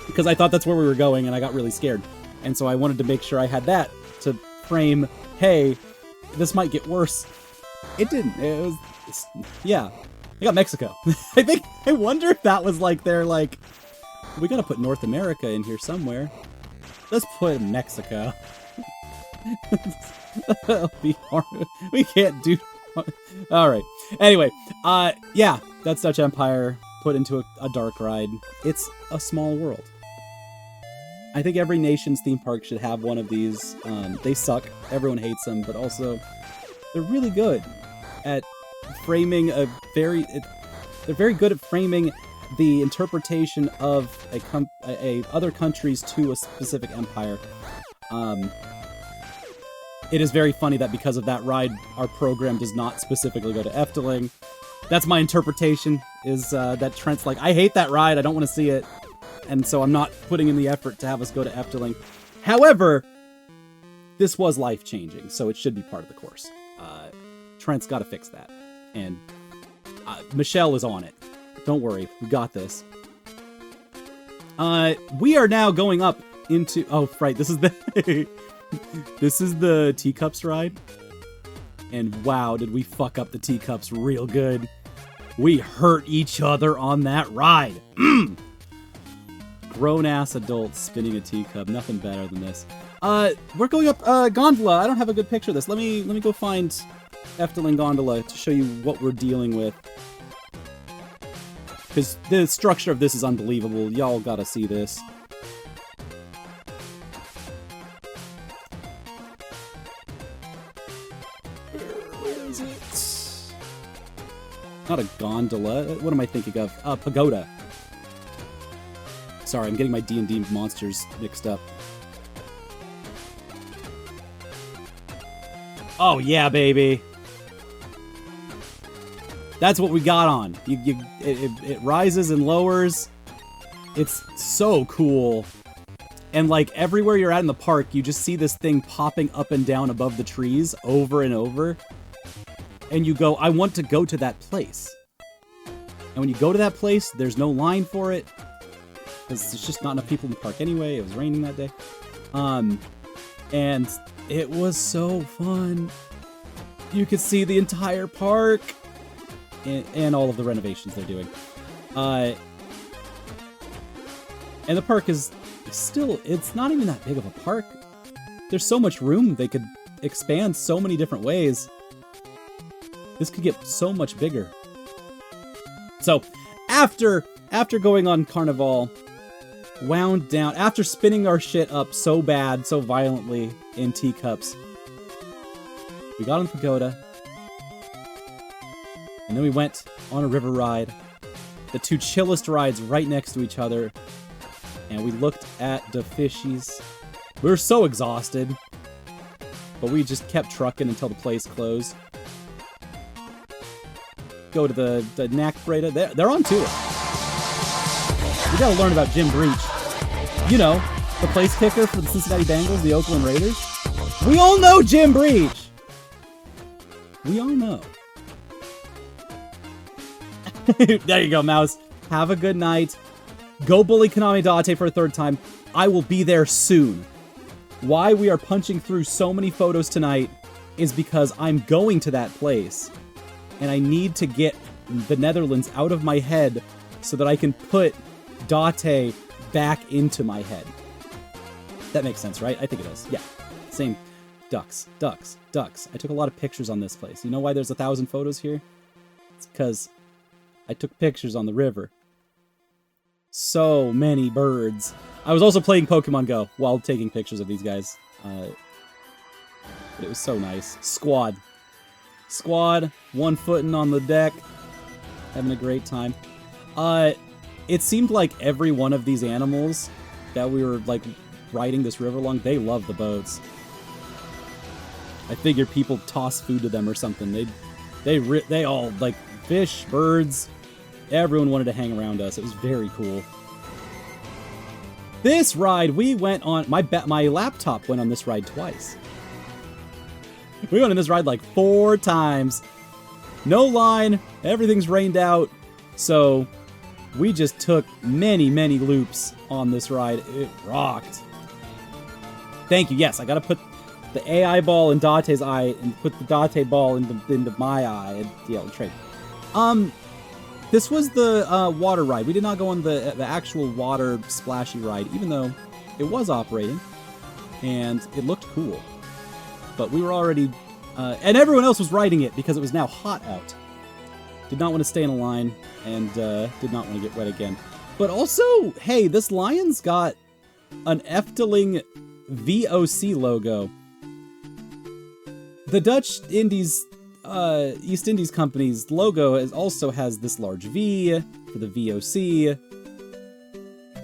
because I thought that's where we were going and I got really scared. And so I wanted to make sure I had that to frame, hey, this might get worse. It didn't. Yeah. I got Mexico. I wonder if that was like, they're like, we gotta put North America in here somewhere. Let's put Mexico. That'll be hard. We can't do... Alright. Anyway, yeah, that's Dutch Empire put into a dark ride. It's a small world. I think every nation's theme park should have one of these. They suck. Everyone hates them, but also they're really good at framing they're very good at framing the interpretation of other countries to a specific empire. It is very funny that because of that ride, our program does not specifically go to Efteling. That's my interpretation, is that Trent's like, I hate that ride, I don't want to see it, and so I'm not putting in the effort to have us go to Efteling. However, this was life-changing, so it should be part of the course. Trent's got to fix that, and Michelle is on it. Don't worry, we got this. We are now going up into... Oh, right, this is the... this is the teacups ride. And wow, did we fuck up the teacups real good. We hurt each other on that ride. Grown-ass adults spinning a teacup. Nothing better than this. We're going up gondola. I don't have a good picture of this. Let me go find Efteling Gondola to show you what we're dealing with. Because the structure of this is unbelievable. Y'all gotta see this. Where is it? Not a gondola. What am I thinking of? Pagoda. Sorry, I'm getting my D&D monsters mixed up. Oh yeah, baby. That's what we got on. It rises and lowers. It's so cool. And like everywhere you're at in the park, you just see this thing popping up and down above the trees over and over. And you go, I want to go to that place. And when you go to that place, there's no line for it. Because there's just not enough people in the park anyway. It was raining that day. And it was so fun. You could see the entire park. And all of the renovations they're doing. And the park is still, it's not even that big of a park. There's so much room. They could expand so many different ways. This could get so much bigger. So, after going on Carnival, wound down, after spinning our shit up so bad, so violently in teacups, we got on the pagoda. And then we went on a river ride, the two chillest rides right next to each other, and we looked at the fishies. We were so exhausted, but we just kept trucking until the place closed. Go to the Knack Breda. They're on tour. We gotta learn about Jim Breach. You know, the place kicker for the Cincinnati Bengals, the Oakland Raiders. We all know Jim Breach! We all know. There you go, Mouse. Have a good night. Go bully Konami Date for a third time. I will be there soon. Why we are punching through so many photos tonight is because I'm going to that place. And I need to get the Netherlands out of my head so that I can put Date back into my head. That makes sense, right? I think it does. Yeah. Same. Ducks. Ducks. Ducks. I took a lot of pictures on this place. You know why there's 1,000 photos here? It's because I took pictures on the river. So many birds. I was also playing Pokemon Go while taking pictures of these guys. But it was so nice. Squad. Squad, one footing on the deck. Having a great time. It seemed like every one of these animals that we were like riding this river along, they love the boats. I figured people toss food to them or something. They all like fish, birds. Everyone wanted to hang around us. It was very cool. This ride we went on. My laptop went on this ride twice. We went on this ride like 4 times. No line. Everything's rained out. So we just took many, many loops on this ride. It rocked. Thank you. Yes, I gotta put the AI ball in Date's eye and put the Date ball into my eye. Yeah, trade. This was the water ride. We did not go on the actual water splashy ride, even though it was operating and it looked cool. But we were already, and everyone else was riding it because it was now hot out. Did not want to stay in a line and did not want to get wet again. But also, hey, this lion's got an Efteling VOC logo. The Dutch Indies, East Indies Company's logo also has this large V for the VOC.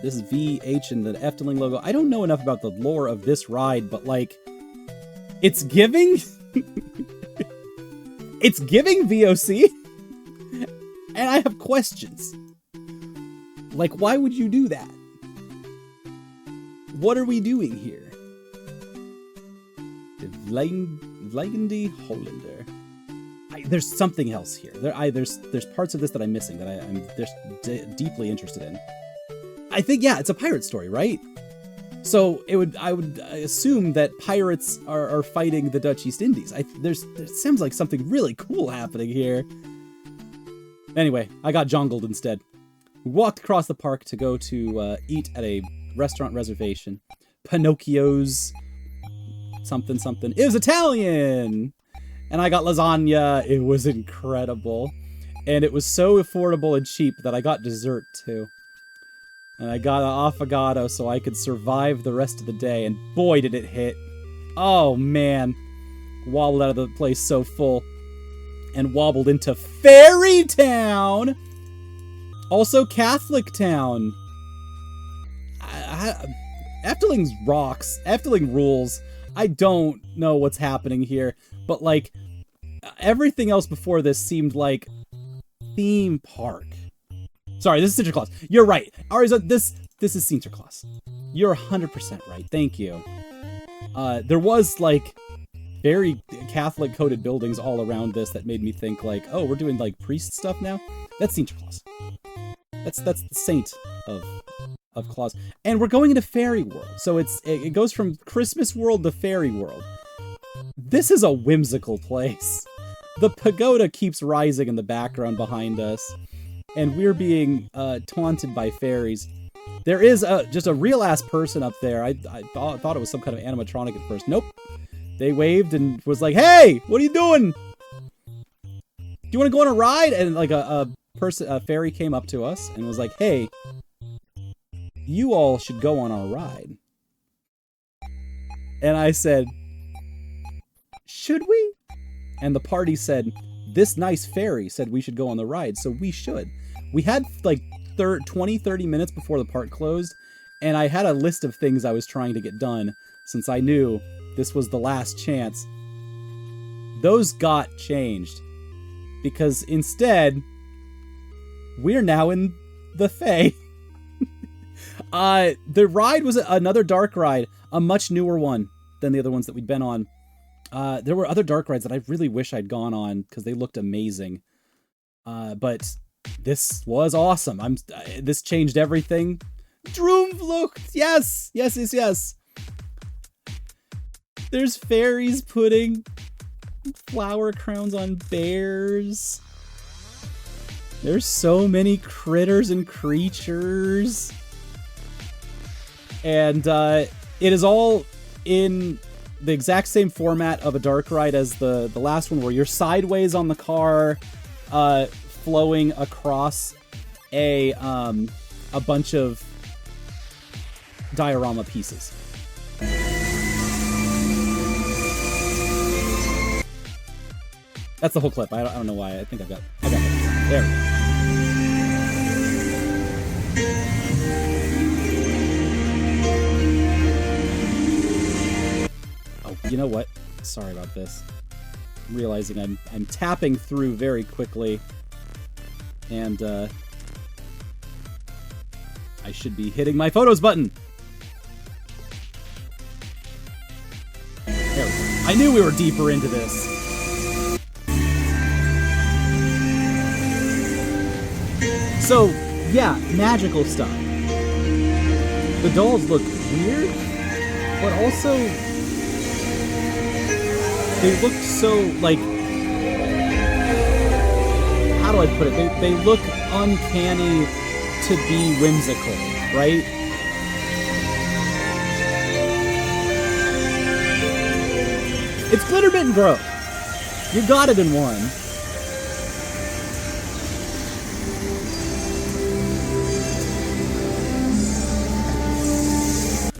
This is VH in the Efteling logo. I don't know enough about the lore of this ride, but like, it's giving... it's giving VOC, and I have questions. Like, why would you do that? What are we doing here? The Vlijende Hollander. there's something else here. There's parts of this that I'm missing that I'm just deeply interested in. I think, yeah, it's a pirate story, right? So I would assume that pirates are fighting the Dutch East Indies. There seems like something really cool happening here. Anyway, I got jongled instead. We walked across the park to go to eat at a restaurant reservation. Pinocchio's something something. It was Italian! And I got lasagna. It was incredible. And it was so affordable and cheap that I got dessert too. And I got an affogato so I could survive the rest of the day. And boy, did it hit. Oh, man. Wobbled out of the place so full. And wobbled into Fairy Town! Also Catholic Town. Efteling's rocks. Efteling rules. I don't know what's happening here. But, like, everything else before this seemed like theme park. Sorry, this is Sinterklaas. You're right. Ariza, this is Sinterklaas. You're 100% right. Thank you. There was, like, very Catholic-coded buildings all around this that made me think, like, oh, we're doing, like, priest stuff now? That's Sinterklaas. That's the saint of Claus. And we're going into Fairy World. So it goes from Christmas World to Fairy World. This is a whimsical place. The pagoda keeps rising in the background behind us. And we're being taunted by fairies. There is just a real-ass person up there. I thought it was some kind of animatronic at first. Nope. They waved and was like, hey, what are you doing? Do you want to go on a ride? And like a fairy came up to us and was like, hey, you all should go on our ride. And I said, should we? And the party said, this nice fairy said we should go on the ride, so we should. We had like 20-30 minutes before the park closed, and I had a list of things I was trying to get done since I knew this was the last chance. Those got changed. Because instead, we're now in the Fae. The ride was another dark ride, a much newer one than the other ones that we'd been on. There were other dark rides that I really wish I'd gone on because they looked amazing. But this was awesome. This changed everything. Droomvlucht! Yes! Yes, yes, yes! There's fairies putting flower crowns on bears. There's so many critters and creatures. And it is all in the exact same format of a dark ride as the last one, where you're sideways on the car, flowing across a bunch of diorama pieces. That's the whole clip. I don't know why. I think I got it. There we go. Oh, you know what? Sorry about this. I'm realizing I'm tapping through very quickly, and I should be hitting my photos button. There we go. I knew we were deeper into this. So, yeah, magical stuff. The dolls look weird, but also they look so, like, how do I put it? They look uncanny to be whimsical, right? It's Glitterbit and Grove. You got it in one.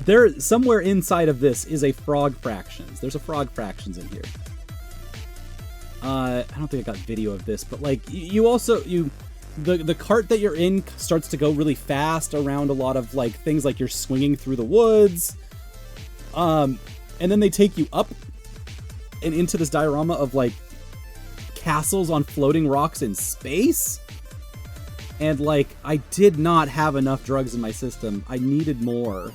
There, somewhere inside of this is a Frog Fractions. There's a Frog Fractions in here. I don't think I got video of this, but like the cart that you're in starts to go really fast around a lot of like things, like you're swinging through the woods. And then they take you up and into this diorama of like castles on floating rocks in space. And like, I did not have enough drugs in my system. I needed more.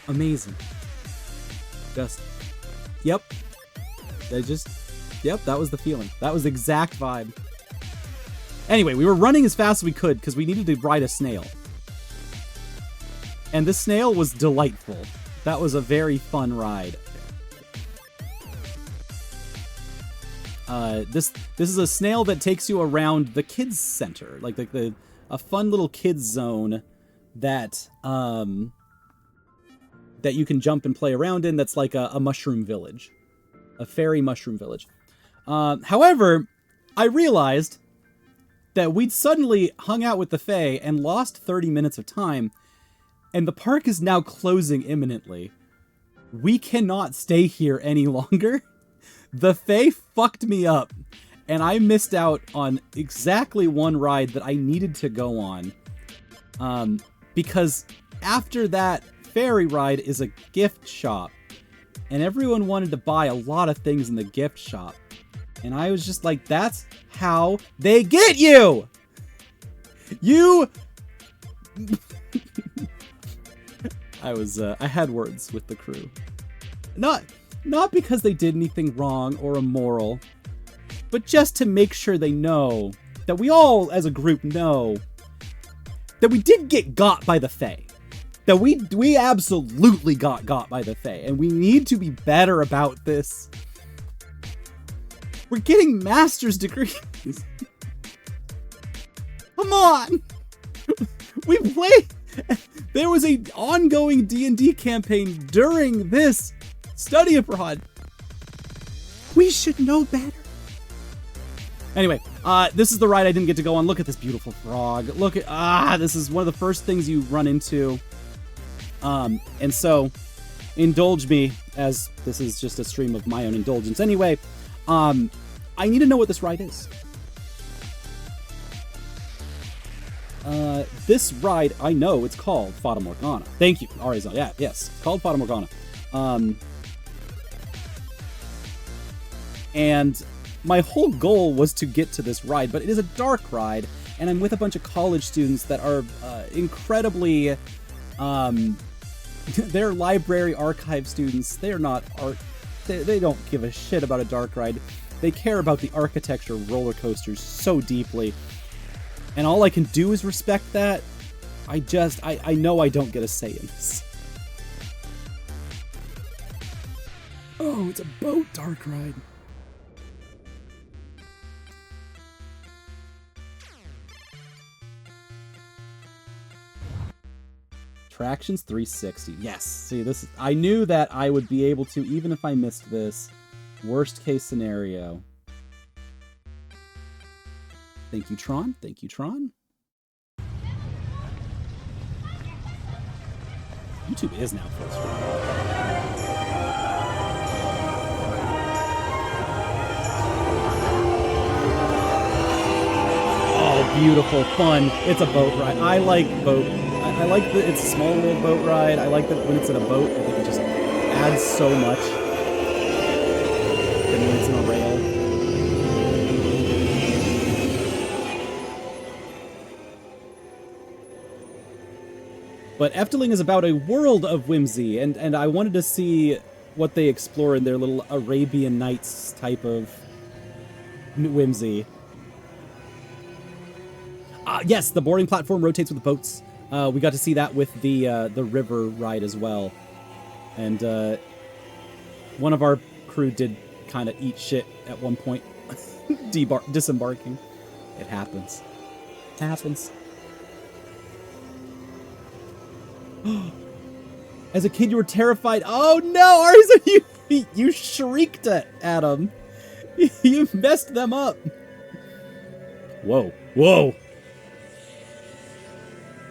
Amazing. Just, yep. Yep, that was the feeling. That was the exact vibe. Anyway, we were running as fast as we could because we needed to ride a snail. And this snail was delightful. That was a very fun ride. This is a snail that takes you around the kids center, like a fun little kids zone that that you can jump and play around in. That's like a mushroom village, a fairy mushroom village. However, I realized that we'd suddenly hung out with the Fae and lost 30 minutes of time, and the park is now closing imminently. We cannot stay here any longer. The Fae fucked me up, and I missed out on exactly one ride that I needed to go on. Because after that fairy ride is a gift shop, and everyone wanted to buy a lot of things in the gift shop. And I was just like, that's how they get you! You... I had words with the crew. Not because they did anything wrong or immoral, but just to make sure they know that we all, as a group, know that we did get got by the Fae. That we absolutely got by the Fae, and we need to be better about this. We're getting master's degrees. Come on! We played... There was an ongoing D&D campaign during this study abroad. We should know better. Anyway, this is the ride I didn't get to go on. Look at this beautiful frog. Look at... this is one of the first things you run into. And so, indulge me, as this is just a stream of my own indulgence. Anyway, I need to know what this ride is. This ride, I know it's called Fata Morgana. Thank you, Arizona. Yeah, yes, called Fata Morgana. And my whole goal was to get to this ride, but it is a dark ride, and I'm with a bunch of college students that are incredibly... they're library archive students. They're not art... They don't give a shit about a dark ride. They care about the architecture of roller coasters so deeply. And all I can do is respect that. I know I don't get a say in this. Oh, it's a boat dark ride. Attractions 360. Yes. See, this. I knew that I would be able to, even if I missed this. Worst case scenario. Thank you, Tron. Thank you, Tron. YouTube is now full screen. Oh, beautiful, fun. It's a boat ride. I like boat. I like that it's a small little boat ride. I like that when it's in a boat, I think it just adds so much. And when it's in a rail. But Efteling is about a world of whimsy, and I wanted to see what they explore in their little Arabian Nights type of whimsy. Yes, the boarding platform rotates with the boats. We got to see that with the river ride as well. And one of our crew did kind of eat shit at one point, disembarking. It happens. It happens. As a kid, you were terrified. Oh no, Arisa, you shrieked at him. You messed them up. Whoa, whoa.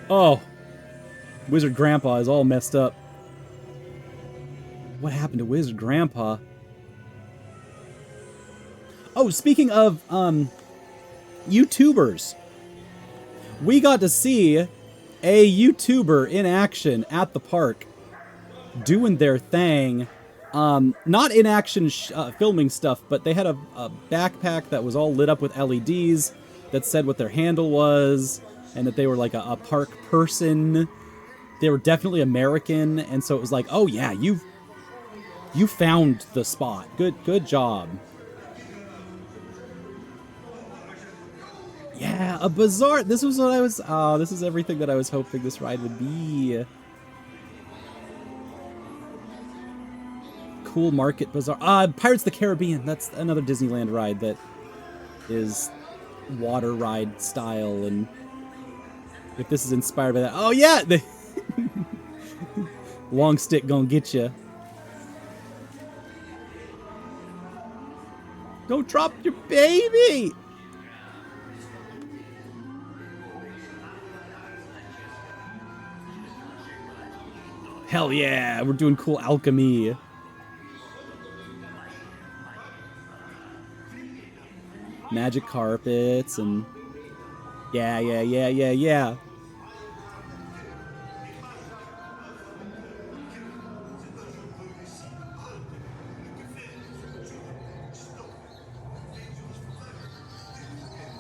Oh, Wizard Grandpa is all messed up. What happened to Wizard Grandpa? Oh, speaking of YouTubers, we got to see a YouTuber in action at the park, doing their thing. Not in action filming stuff, but they had a backpack that was all lit up with LEDs that said what their handle was, and that they were like a park person. They were definitely American, and so it was like, oh yeah, you've You found the spot. Good job. Yeah, a bazaar. This was what I was... Oh, this is everything that I was hoping this ride would be. Cool market bazaar. Pirates of the Caribbean. That's another Disneyland ride that is water ride style. And if this is inspired by that... Oh, yeah! The long stick gonna get you. Don't drop your baby! Hell yeah, we're doing cool alchemy. Magic carpets and... Yeah.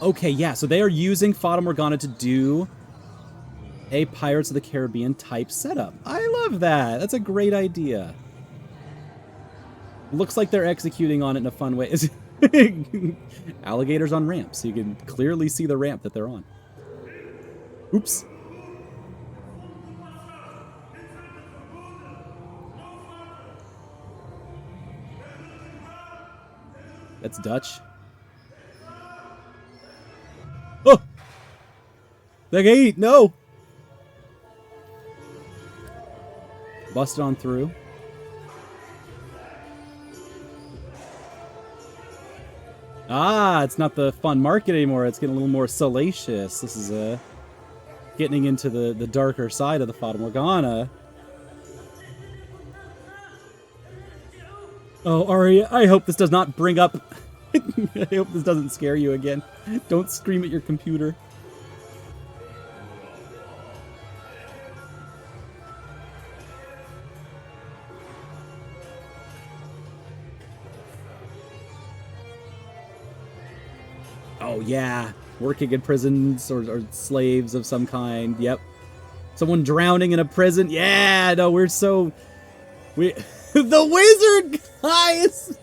Okay, yeah, so they are using Fata Morgana to do a Pirates of the Caribbean type setup. I love that. That's a great idea. Looks like they're executing on it in a fun way. Alligators on ramps, so you can clearly see the ramp that they're on. Oops. That's Dutch. Oh! The gate! No! Busted on through. Ah, it's not the fun market anymore. It's getting a little more salacious. This is getting into the darker side of the Fata Morgana. Oh, Aria, I hope this does not bring up... I hope this doesn't scare you again. Don't scream at your computer. Oh, yeah. Working in prisons or slaves of some kind. Yep. Someone drowning in a prison. Yeah, no, we're so... The wizard, guys!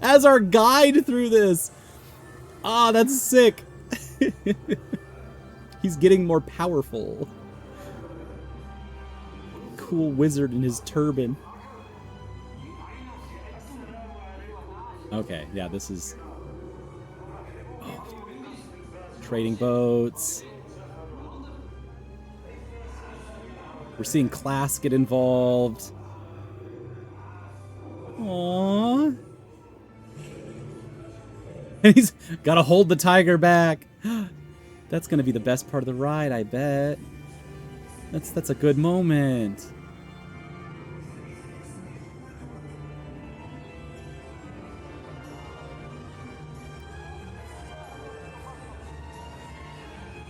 As our guide through this. Ah, that's sick. He's getting more powerful. Cool wizard in his turban. Okay, yeah, this is... Oh. Trading boats. We're seeing class get involved. Aww. And he's got to hold the tiger back. That's going to be the best part of the ride, I bet. That's a good moment.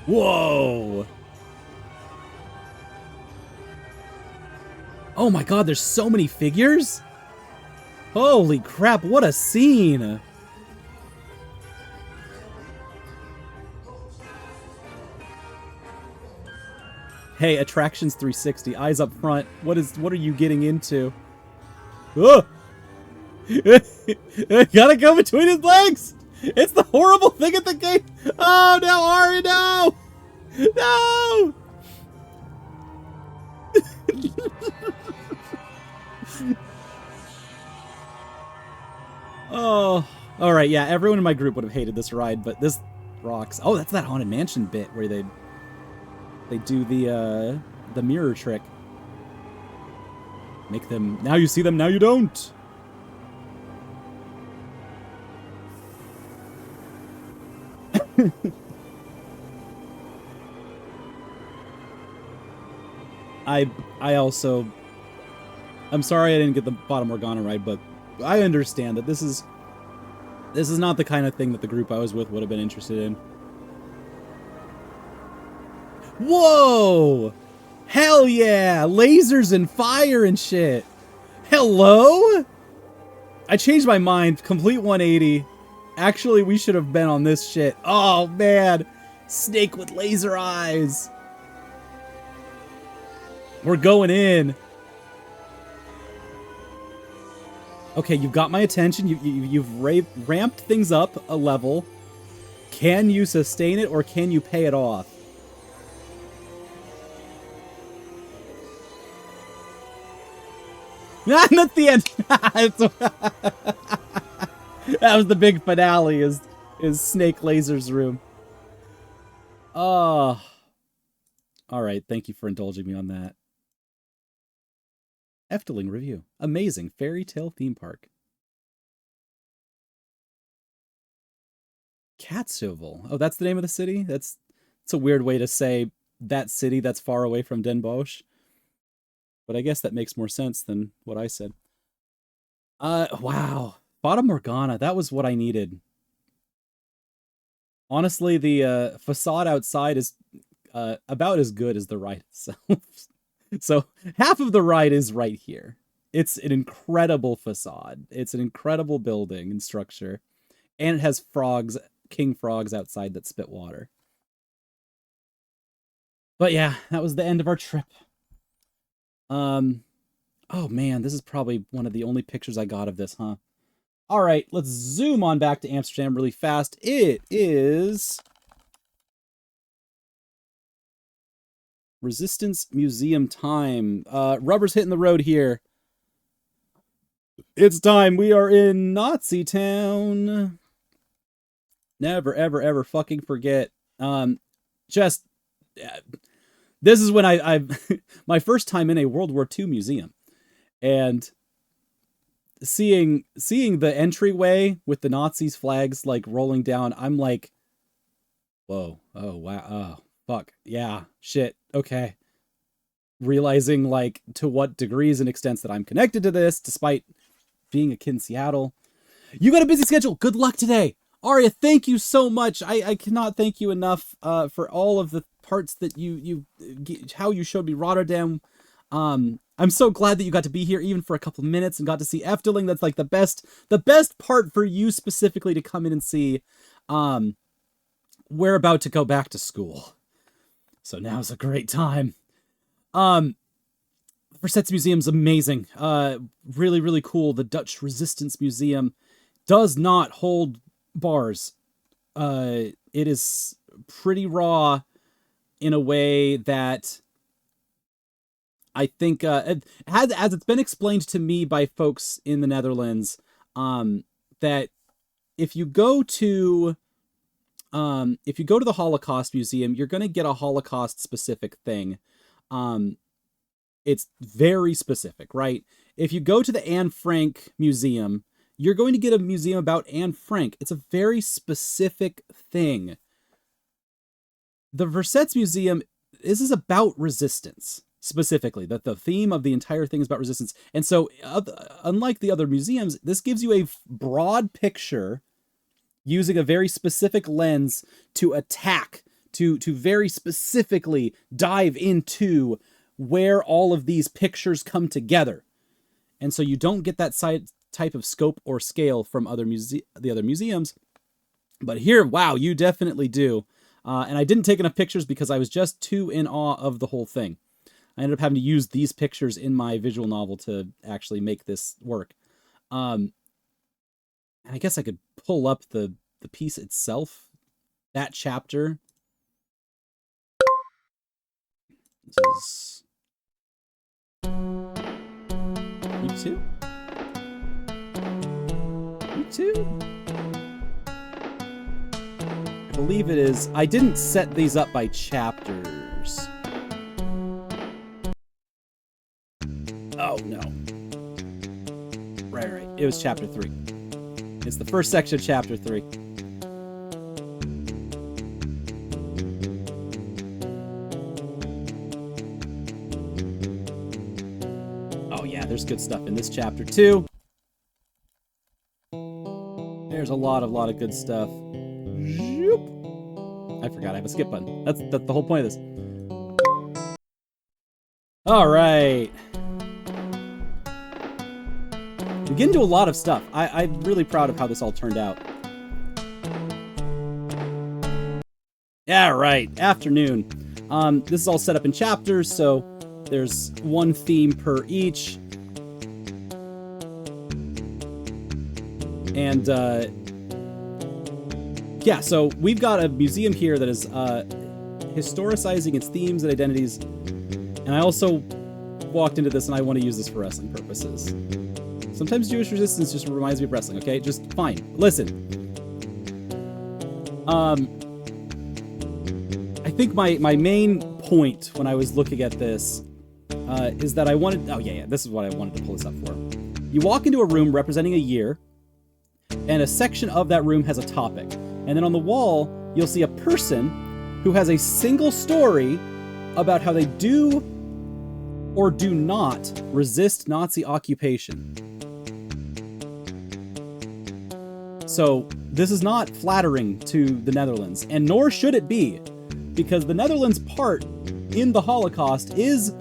Whoa! Oh my god, there's so many figures? Holy crap, what a scene! Hey, Attractions 360, eyes up front. What are you getting into? Oh! Gotta go between his legs! It's the horrible thing at the gate! Oh no, Ari, no! No! Oh, all right, yeah. Everyone in my group would have hated this ride, but this rocks. Oh, that's that Haunted Mansion bit where they do the mirror trick. Make them now you see them, now you don't. I'm sorry I didn't get the Fata Morgana ride, but I understand that this is not the kind of thing that the group I was with would have been interested in. Whoa! Hell yeah! Lasers and fire and shit! Hello? I changed my mind. Complete 180. Actually, we should have been on this shit. Oh, man. Snake with laser eyes. We're going in. Okay, you've got my attention. You've ramped things up a level. Can you sustain it, or can you pay it off? Not the end. That was the big finale. Is Snake Laser's room? Oh. All right. Thank you for indulging me on that. Efteling review. Amazing fairy tale theme park. Katsovel. Oh, that's the name of the city? That's a weird way to say that city that's far away from Den Bosch. But I guess that makes more sense than what I said. Wow. Fata Morgana. That was what I needed. Honestly, the facade outside is about as good as the ride itself. So half of the ride is right here. It's an incredible facade. It's an incredible building and structure. And it has frogs, king frogs outside that spit water. But yeah, that was the end of our trip. Oh man, this is probably one of the only pictures I got of this, huh? All right, let's zoom on back to Amsterdam really fast. It is Resistance Museum time. Rubber's hitting the road here. It's time. We are in Nazi town. Never, ever, ever fucking forget. This is when I my first time in a World War II museum, and seeing the entryway with the Nazis' flags like rolling down, I'm like, whoa, oh wow, oh fuck, yeah, shit, okay. Realizing like to what degrees and extents that I'm connected to this, despite being a kid in Seattle. You got a busy schedule. Good luck today. Arya, thank you so much. I cannot thank you enough for all of the parts that how you showed me Rotterdam. I'm so glad that you got to be here even for a couple minutes and got to see Efteling. That's like the best part for you specifically to come in and see. We're about to go back to school, so now's a great time. Verset's Museum's amazing. Really, really cool. The Dutch Resistance Museum does not hold bars. It is pretty raw in a way that I think, as it's been explained to me by folks in the Netherlands, that if you go to the Holocaust Museum, you're going to get a Holocaust specific thing. It's very specific, right? If you go to the Anne Frank Museum, you're going to get a museum about Anne Frank. It's a very specific thing. The Verset's Museum, this is about resistance, specifically. That the theme of the entire thing is about resistance. And so, unlike the other museums, this gives you a broad picture using a very specific lens to attack, to very specifically dive into where all of these pictures come together. And so you don't get that type of scope or scale from the other museums. But here, wow, you definitely do. And I didn't take enough pictures because I was just too in awe of the whole thing. I ended up having to use these pictures in my visual novel to actually make this work. And I guess I could pull up the piece itself, that chapter. This is You too? I believe it is. I didn't set these up by chapters. Oh, no. Right. It was chapter 3. It's the first section of chapter 3. Oh, yeah, there's good stuff in this chapter, too. There's a lot of good stuff. I forgot I have a skip button. That's the whole point of this. All right. We get into a lot of stuff. I'm really proud of how this all turned out. Yeah, right. Afternoon. This is all set up in chapters, so there's one theme per each. And yeah, so we've got a museum here that is historicizing its themes and identities. And I also walked into this and I want to use this for wrestling purposes. Sometimes Jewish resistance just reminds me of wrestling, okay? Just fine. Listen. I think my main point when I was looking at this is that I wanted... Oh, yeah, this is what I wanted to pull this up for. You walk into a room representing a year, and a section of that room has a topic. And then on the wall, you'll see a person who has a single story about how they do or do not resist Nazi occupation. So this is not flattering to the Netherlands, and nor should it be, because the Netherlands' part in the Holocaust is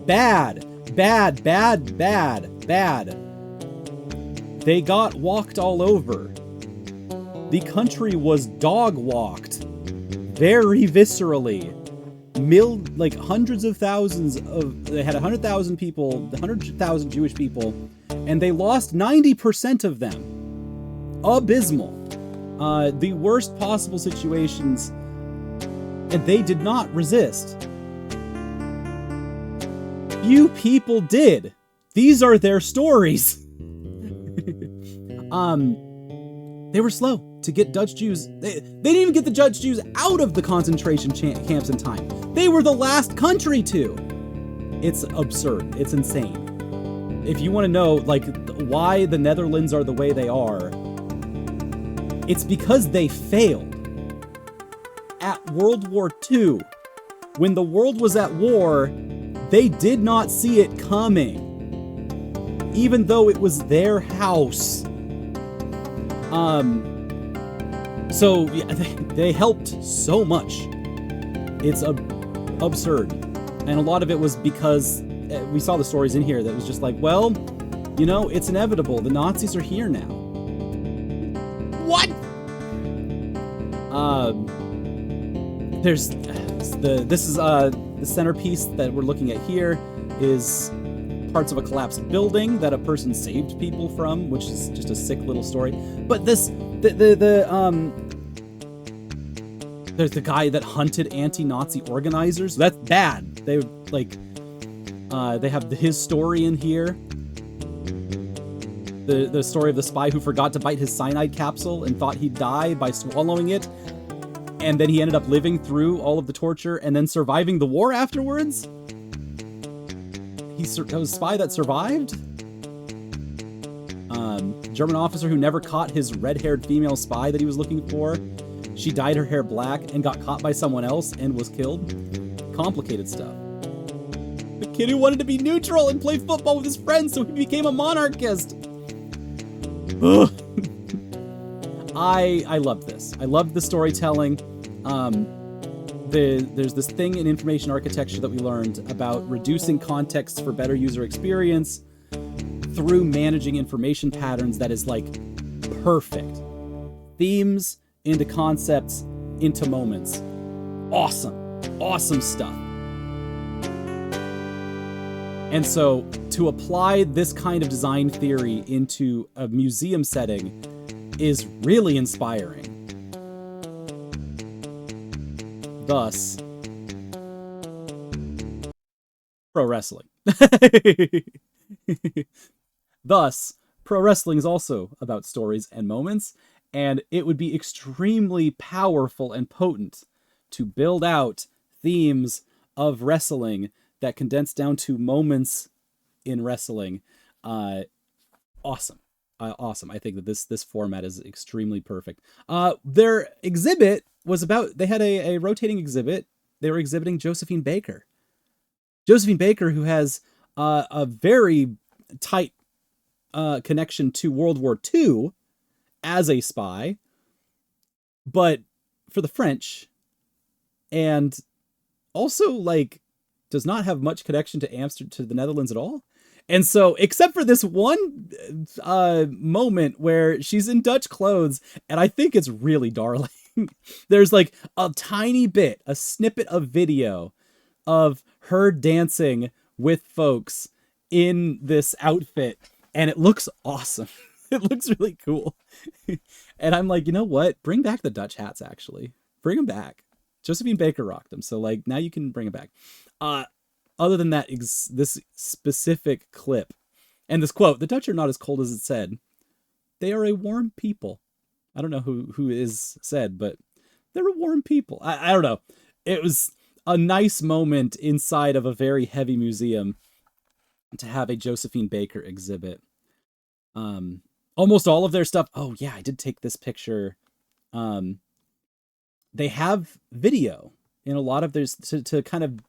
bad. Bad, bad, bad, bad. They got walked all over. The country was dog-walked very viscerally. Like hundreds of thousands of... They had 100,000 people, 100,000 Jewish people, and they lost 90% of them. Abysmal. The worst possible situations, and they did not resist. Few people did. These are their stories. They were slow to get Dutch Jews. They didn't even get the Dutch Jews out of the concentration camps in time. They were the last country to. It's absurd. It's insane. If you want to know, like, why the Netherlands are the way they are, it's because they failed. At World War II, when the world was at war, they did not see it coming. Even though it was their house. So yeah, they helped so much. It's absurd. And a lot of it was because we saw the stories in here that was just like, well, you know, it's inevitable. The Nazis are here now. What? The centerpiece that we're looking at here is parts of a collapsed building that a person saved people from, which is just a sick little story. But there's the guy that hunted anti-Nazi organizers. That's bad. They have his story in here. The story of the spy who forgot to bite his cyanide capsule and thought he'd die by swallowing it. And then he ended up living through all of the torture and then surviving the war afterwards. That was a spy that survived. German officer who never caught his red-haired female spy that he was looking for. She dyed her hair black and got caught by someone else and was killed. Complicated stuff. The kid who wanted to be neutral and play football with his friends, so he became a monarchist. Ugh. I love this. I love the storytelling. There's this thing in information architecture that we learned about reducing contexts for better user experience through managing information patterns that is like perfect. Themes into concepts into moments. Awesome. Awesome stuff. And so to apply this kind of design theory into a museum setting is really inspiring. Thus, pro wrestling. Thus, pro wrestling is also about stories and moments, and it would be extremely powerful and potent to build out themes of wrestling that condense down to moments in wrestling. Awesome. Awesome. I think that this format is extremely perfect. Their exhibit was about, they had a rotating exhibit. They were exhibiting Josephine Baker. Josephine Baker, who has a very tight connection to World War II as a spy, but for the French, and also like does not have much connection to Amsterdam, to the Netherlands at all. And so, except for this one moment where she's in Dutch clothes, and I think it's really darling. There's like a tiny bit, a snippet of video of her dancing with folks in this outfit, and it looks awesome. It looks really cool. And I'm like, you know what? Bring back the Dutch hats, actually. Bring them back. Josephine Baker rocked them, so like now you can bring them back. Other than that, this specific clip and this quote, the Dutch are not as cold as it said. They are a warm people. I don't know who is said, but they're a warm people. I don't know. It was a nice moment inside of a very heavy museum to have a Josephine Baker exhibit. Almost all of their stuff. Oh yeah, I did take this picture. They have video in a lot of theirs to kind of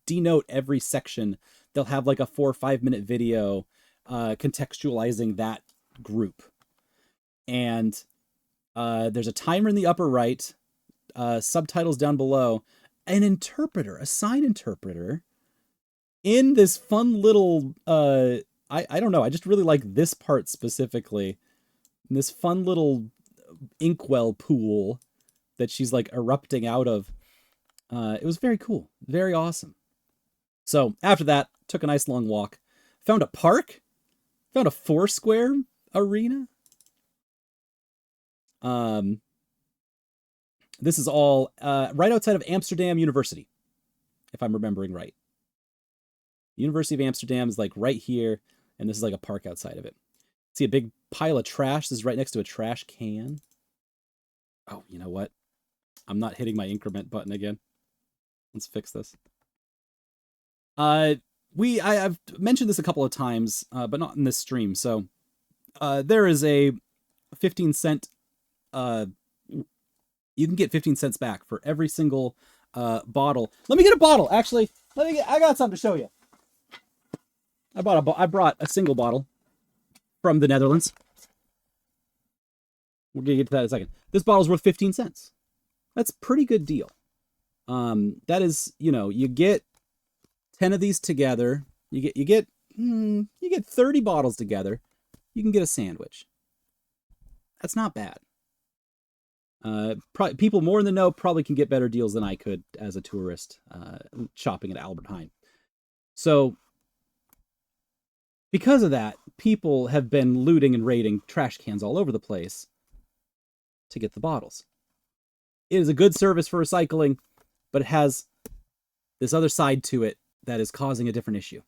denote every section. They'll have like a 4 or 5 minute video contextualizing that group. And there's a timer in the upper right, subtitles down below, an interpreter, a sign interpreter in this fun little, I don't know, I just really like this part specifically. This fun little inkwell pool that she's like erupting out of. It was very cool, very awesome. So after that, took a nice long walk, found a park, found a Foursquare arena. This is all right outside of Amsterdam University, if I'm remembering right. University of Amsterdam is like right here, and this is like a park outside of it. See a big pile of trash. This is right next to a trash can. Oh, you know what? I'm not hitting my increment button again. Let's fix this. I've mentioned this a couple of times, but not in this stream. So there is a 15-cent. You can get 15 cents back for every single bottle. Let me get a bottle. Actually, I got something to show you. I brought a single bottle from the Netherlands. We're gonna get to that in a second. This bottle's worth 15 cents. That's a pretty good deal. That is, you get 10 of these together. You get 30 bottles together. You can get a sandwich. That's not bad. People more in the know probably can get better deals than I could as a tourist shopping at Albert Heijn. So because of that, people have been looting and raiding trash cans all over the place to get the bottles. It is a good service for recycling, but it has this other side to it that is causing a different issue.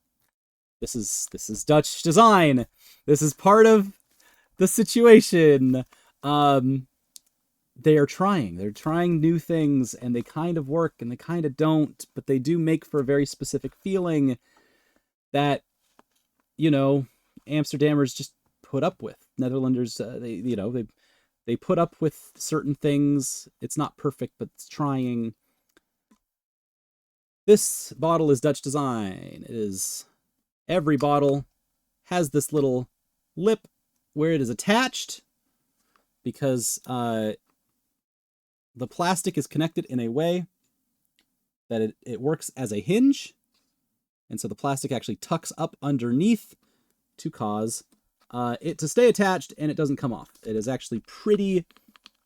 This is Dutch design. This is part of the situation. They're trying new things, and they kind of work and they kind of don't, but they do make for a very specific feeling that, Amsterdammers just put up with. Netherlanders, they put up with certain things. It's not perfect, but it's trying. This bottle is Dutch design. Every bottle has this little lip where it is attached, because the plastic is connected in a way that it works as a hinge. And so the plastic actually tucks up underneath to cause it to stay attached, and it doesn't come off. It is actually pretty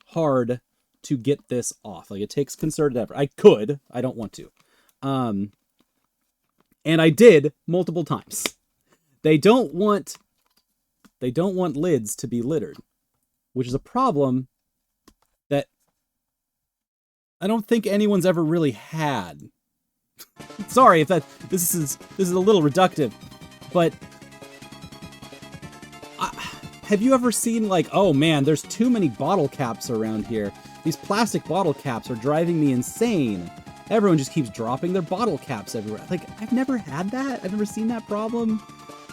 hard to get this off. Like, it takes concerted effort. I don't want to. And I did multiple times. They don't want lids to be littered, which is a problem that I don't think anyone's ever really had. Sorry if this is a little reductive, but have you ever seen, like, oh man, there's too many bottle caps around here. These plastic bottle caps are driving me insane. Everyone just keeps dropping their bottle caps everywhere. Like, I've never had that. I've never seen that problem.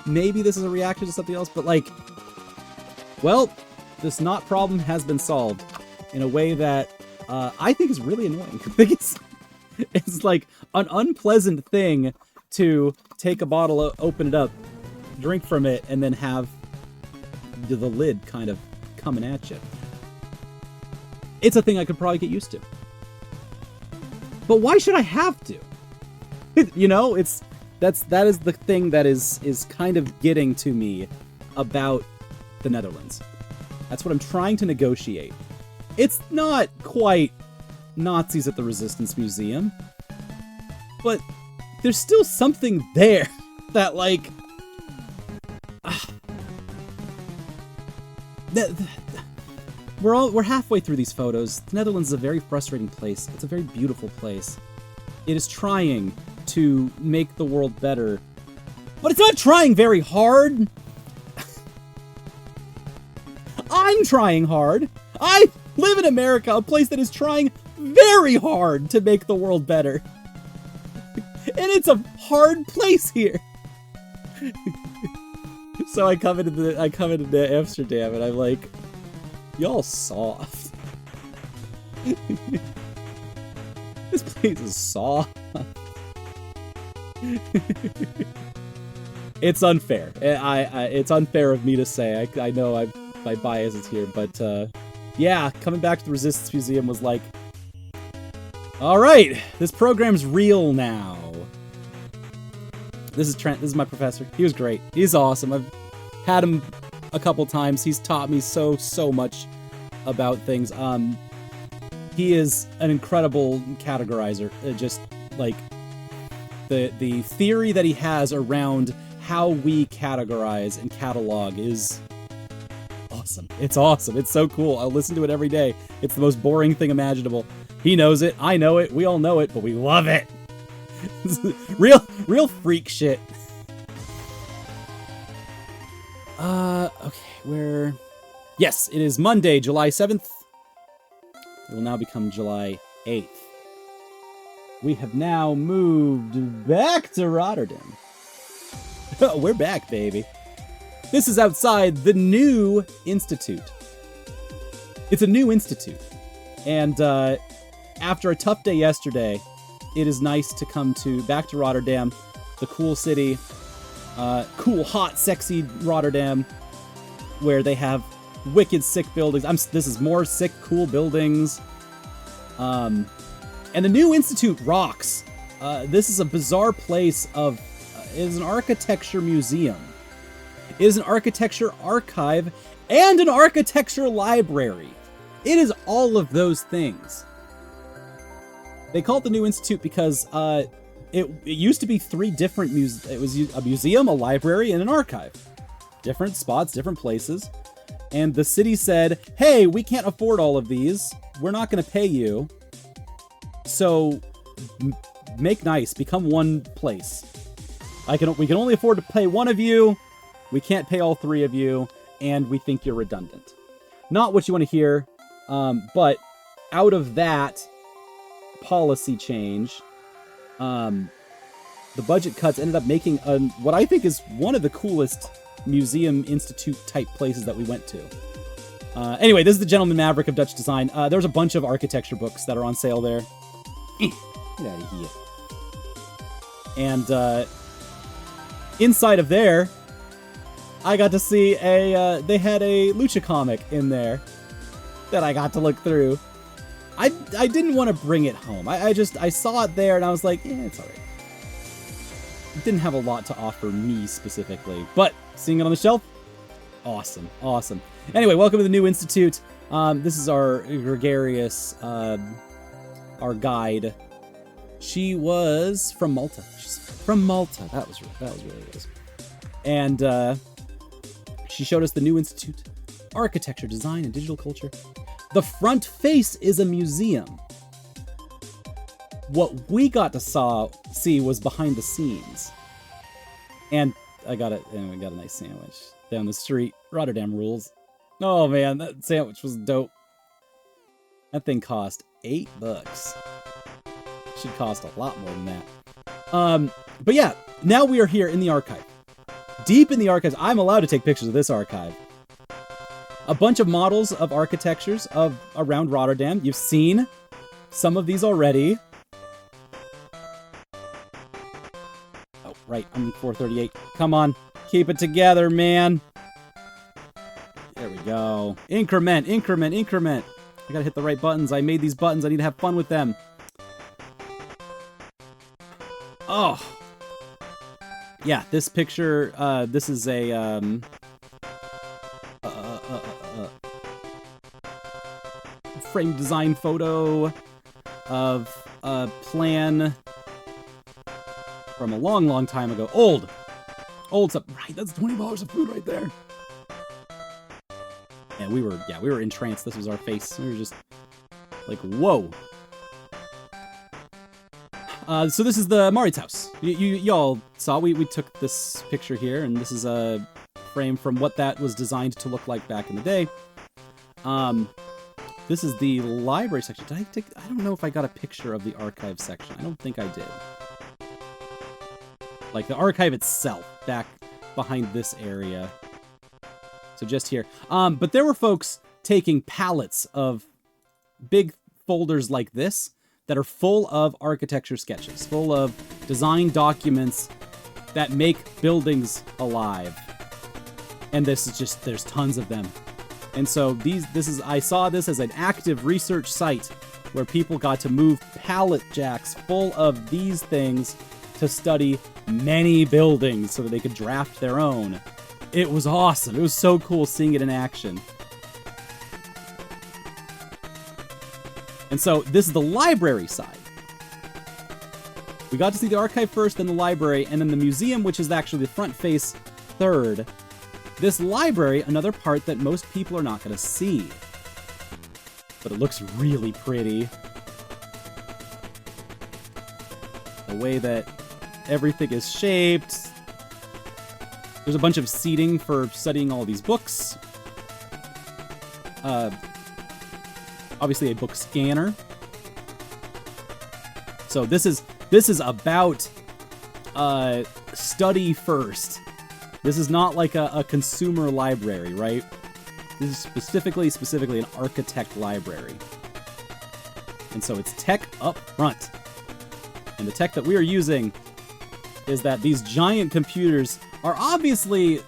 Maybe this is a reaction to something else, but like, well, this not problem has been solved in a way that I think is really annoying. I think it's like an unpleasant thing to take a bottle, open it up, drink from it, and then have the lid kind of coming at you. It's a thing I could probably get used to. But why should I have to? That is the thing that is kind of getting to me about the Netherlands. That's what I'm trying to negotiate. It's not quite Nazis at the Resistance Museum, but there's still something there that, like, we're halfway through these photos. The Netherlands is a very frustrating place. It's a very beautiful place. It is trying to make the world better, but it's not trying very hard. I'm trying hard. I live in America, a place that is trying very hard to make the world better. And it's a hard place here. So I come into Amsterdam and I'm like, y'all soft. This place is soft. It's unfair. It's unfair of me to say. I know my bias is here, but yeah, coming back to the Resistance Museum was like, all right, this program's real now. This is Trent. This is my professor. He was great. He's awesome. I've had him a couple times. He's taught me so much about things. He is an incredible categorizer. Just like the theory that he has around how we categorize and catalog is awesome. It's awesome. It's so cool. I listen to it every day. It's the most boring thing imaginable. He knows it. I know it. We all know it, but we love it. real freak shit. Okay, yes, it is Monday, July 7th. It will now become July 8th. We have now moved back to Rotterdam. We're back, baby. This is outside the new institute. It's a new institute. And after a tough day yesterday, it is nice to come back to Rotterdam, the cool city, cool, hot, sexy Rotterdam, where they have wicked sick buildings. This is more sick, cool buildings. And the new institute rocks. This is a bizarre place it is an architecture museum. It is an architecture archive and an architecture library. It is all of those things. They call it the New Institute because it used to be three different it was a museum, a library, and an archive. Different spots, different places. And the city said, hey, we can't afford all of these. We're not going to pay you. So make nice, become one place. We can only afford to pay one of you. We can't pay all three of you, and we think you're redundant. Not what you want to hear, but out of that policy change, the budget cuts ended up making what I think is one of the coolest museum institute type places that we went to. Anyway, this is the Gentleman Maverick of Dutch Design. There's a bunch of architecture books that are on sale there. Get out of here. And inside of there, I got to see they had a Lucha comic in there that I got to look through. I didn't want to bring it home. I saw it there and I was like, yeah, it's alright. It didn't have a lot to offer me specifically, but seeing it on the shelf, awesome. Anyway, welcome to the New Institute. This is our gregarious, our guide. She was from Malta. She's from Malta. That was really it. And she showed us the New Institute, architecture, design, and digital culture. The front face is a museum. What we got to see was behind the scenes. And we got a nice sandwich down the street. Rotterdam rules. Oh man, that sandwich was dope. That thing cost $8. Should cost a lot more than that. But yeah, now we are here in the archive. Deep in the archives. I'm allowed to take pictures of this archive. A bunch of models of architectures around Rotterdam. You've seen some of these already. Oh, right, I'm 438. Come on, keep it together, man. There we go. Increment. I gotta hit the right buttons. I made these buttons. I need to have fun with them. Oh. Yeah, this picture, this is a, frame design photo of a plan from a long time ago. Old stuff. Right, that's $20 of food right there. And we were entranced. This was our face. We were just like, whoa. So this is the Mari's house. Y'all saw, we took this picture here, and this is a frame from what that was designed to look like back in the day. This is the library section. I don't know if I got a picture of the archive section. I don't think I did. Like the archive itself, back behind this area. So just here. But there were folks taking pallets of big folders like this that are full of architecture sketches, full of design documents that make buildings alive. And this is just, there's tons of them. And so I saw this as an active research site where people got to move pallet jacks full of these things to study many buildings so that they could draft their own. It was awesome. It was so cool seeing it in action. And so this is the library side. We got to see the archive first, then the library, and then the museum, which is actually the front face third. This library, another part that most people are not going to see. But it looks really pretty. The way that everything is shaped. There's a bunch of seating for studying all these books. Obviously a book scanner. So this is about study first. This is not like a consumer library, right? This is specifically an architect library. And so it's tech up front. And the tech that we are using is that these giant computers are obviously,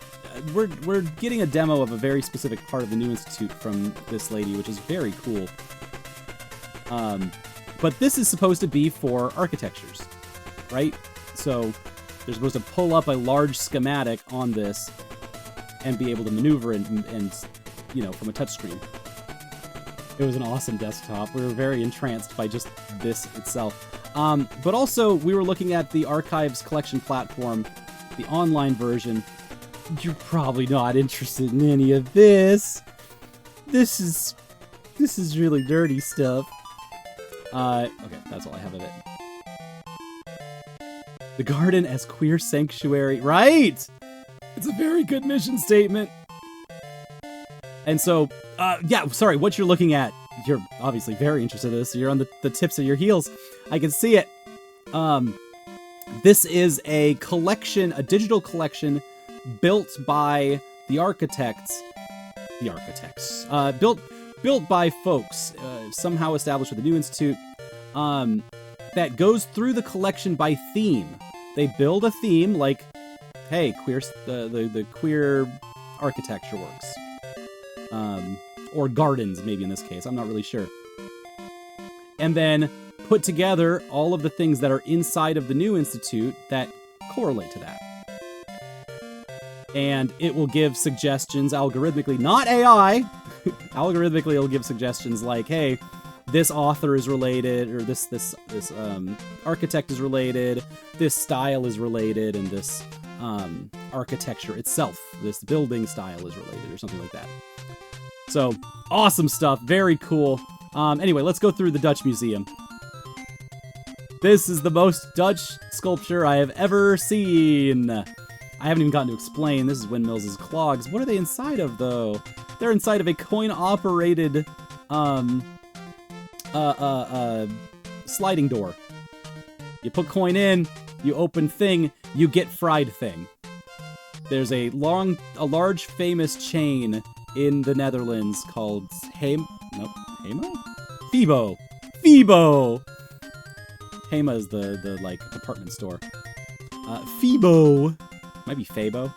we're getting a demo of a very specific part of the new institute from this lady, which is very cool. But this is supposed to be for architectures, right? So they're supposed to pull up a large schematic on this and be able to maneuver and you know, from a touchscreen. It was an awesome desktop. We were very entranced by just this itself. But also, we were looking at the Archives collection platform, the online version. You're probably not interested in any of this. This is really dirty stuff. Okay, that's all I have of it. The garden as queer sanctuary. Right! It's a very good mission statement. And so, yeah, sorry, what you're looking at, you're obviously very interested in this. You're on the tips of your heels. I can see it. This is a collection, a digital collection built by the architects. Built by folks, somehow established with the New Institute, that goes through the collection by theme. They build a theme like, hey, the queer architecture works. Or gardens, maybe in this case. I'm not really sure. And then put together all of the things that are inside of the New Institute that correlate to that. And it will give suggestions algorithmically, not AI. Algorithmically, it'll give suggestions like, hey, this author is related, or this architect is related, this style is related, and this architecture itself, this building style is related, or something like that. So, awesome stuff. Very cool. Anyway, let's go through the Dutch Museum. This is the most Dutch sculpture I have ever seen. I haven't even gotten to explain. This is Windmills' clogs. What are they inside of, though? They're inside of a coin-operated, sliding door. You put coin in, you open thing, you get fried thing. There's a large famous chain in the Netherlands called Hema? Febo! Hema is the like department store. Febo. Might be Fabo.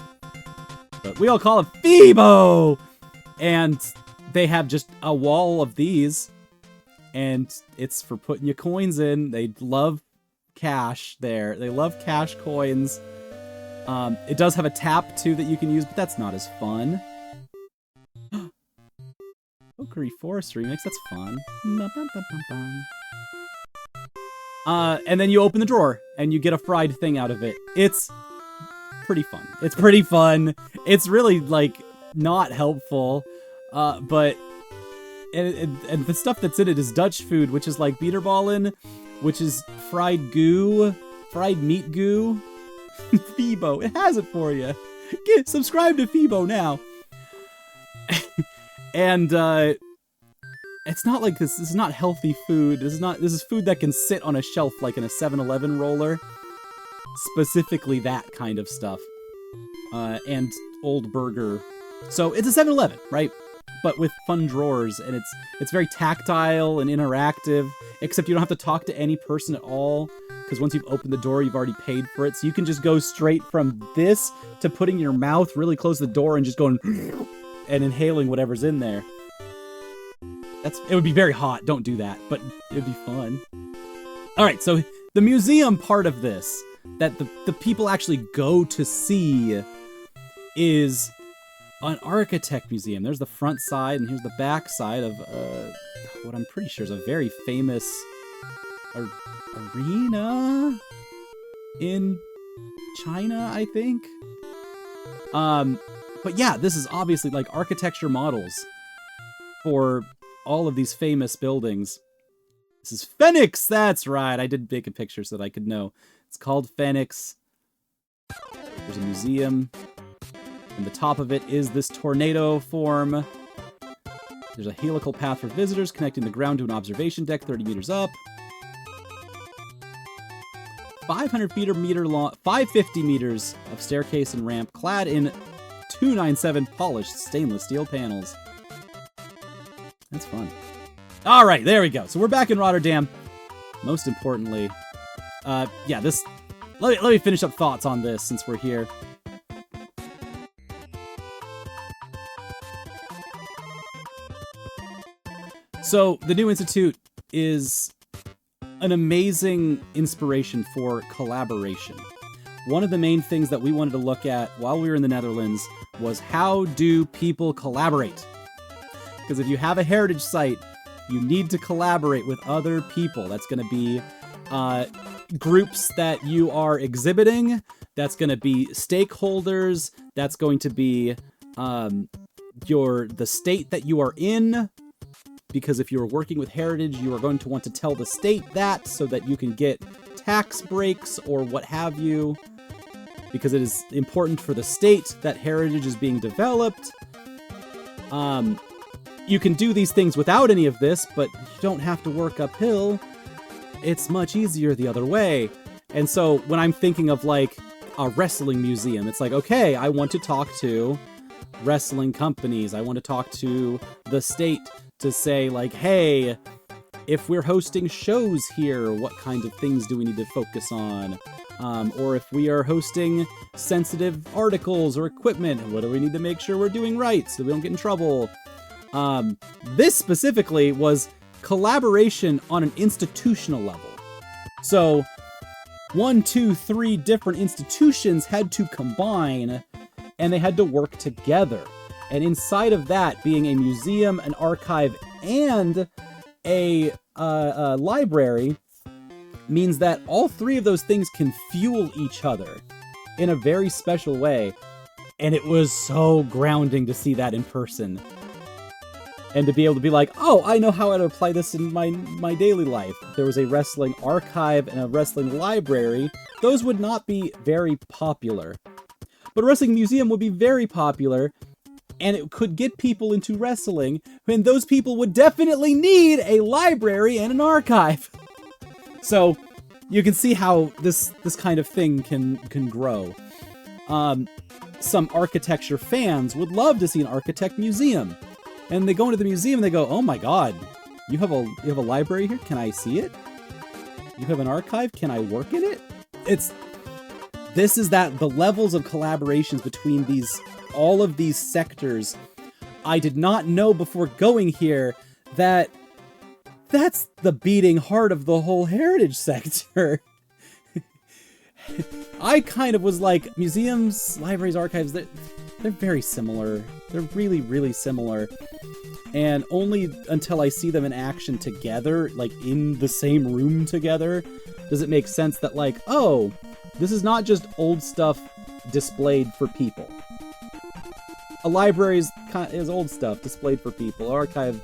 But we all call it Febo! And they have just a wall of these. And it's for putting your coins in. They love cash there. They love cash coins. It does have a tap, too, that you can use, but that's not as fun. Oakery Forest remix, that's fun. And then you open the drawer, and you get a fried thing out of it. It's pretty fun. It's really, like, not helpful. But and the stuff that's in it is Dutch food, which is like bitterballen, which is fried goo, fried meat goo. Fibo, it has it for you. Subscribe to Fibo now. And it's not like this is not healthy food. This is food that can sit on a shelf like in a 7-Eleven roller. Specifically that kind of stuff. And old burger. So it's a 7-Eleven, right? But with fun drawers, and it's very tactile and interactive, except you don't have to talk to any person at all, because once you've opened the door, you've already paid for it, so you can just go straight from this to putting your mouth really close to the door and just going and inhaling whatever's in there. It would be very hot, don't do that, but it'd be fun. Alright, so the museum part of this, that the people actually go to see, is an architect museum. There's the front side, and here's the back side of what I'm pretty sure is a very famous arena in China, I think. But yeah, this is obviously like architecture models for all of these famous buildings. This is Phoenix, that's right. I did make a picture so that I could know. It's called Phoenix. There's a museum. And the top of it is this tornado form. There's a helical path for visitors connecting the ground to an observation deck 30 meters up. 500 long, 550 meters of staircase and ramp clad in 297 polished stainless steel panels. That's fun. All right, there we go. So we're back in Rotterdam. Most importantly, yeah, this. Let me finish up thoughts on this since we're here. So, the new institute is an amazing inspiration for collaboration. One of the main things that we wanted to look at while we were in the Netherlands was how do people collaborate? Because if you have a heritage site, you need to collaborate with other people. That's going to be groups that you are exhibiting. That's going to be stakeholders. That's going to be the state that you are in. Because if you're working with heritage, you are going to want to tell the state that so that you can get tax breaks or what have you. Because it is important for the state that heritage is being developed. You can do these things without any of this, but you don't have to work uphill. It's much easier the other way. And so when I'm thinking of like a wrestling museum, it's like, okay, I want to talk to wrestling companies. I want to talk to the state to say like, hey, if we're hosting shows here, what kind of things do we need to focus on? Or if we are hosting sensitive articles or equipment, what do we need to make sure we're doing right so we don't get in trouble? This specifically was collaboration on an institutional level. So 1, 2, 3 different institutions had to combine and they had to work together. And inside of that, being a museum, an archive, and a library, means that all three of those things can fuel each other in a very special way. And it was so grounding to see that in person. And to be able to be like, oh, I know how to apply this in my daily life. If there was a wrestling archive and a wrestling library, those would not be very popular. But a wrestling museum would be very popular, and it could get people into wrestling, and those people would definitely need a library and an archive. So you can see how this kind of thing can grow. Some architecture fans would love to see an architect museum. And they go into the museum and they go, oh my god, you have a library here? Can I see it? You have an archive? Can I work in it? The levels of collaborations between all of these sectors. I did not know before going here that that's the beating heart of the whole heritage sector. I kind of was like, museums, libraries, archives, they're very similar. They're really, really similar. And only until I see them in action together, like in the same room together, does it make sense that like, oh, this is not just old stuff displayed for people. A library is old stuff displayed for people. Archive,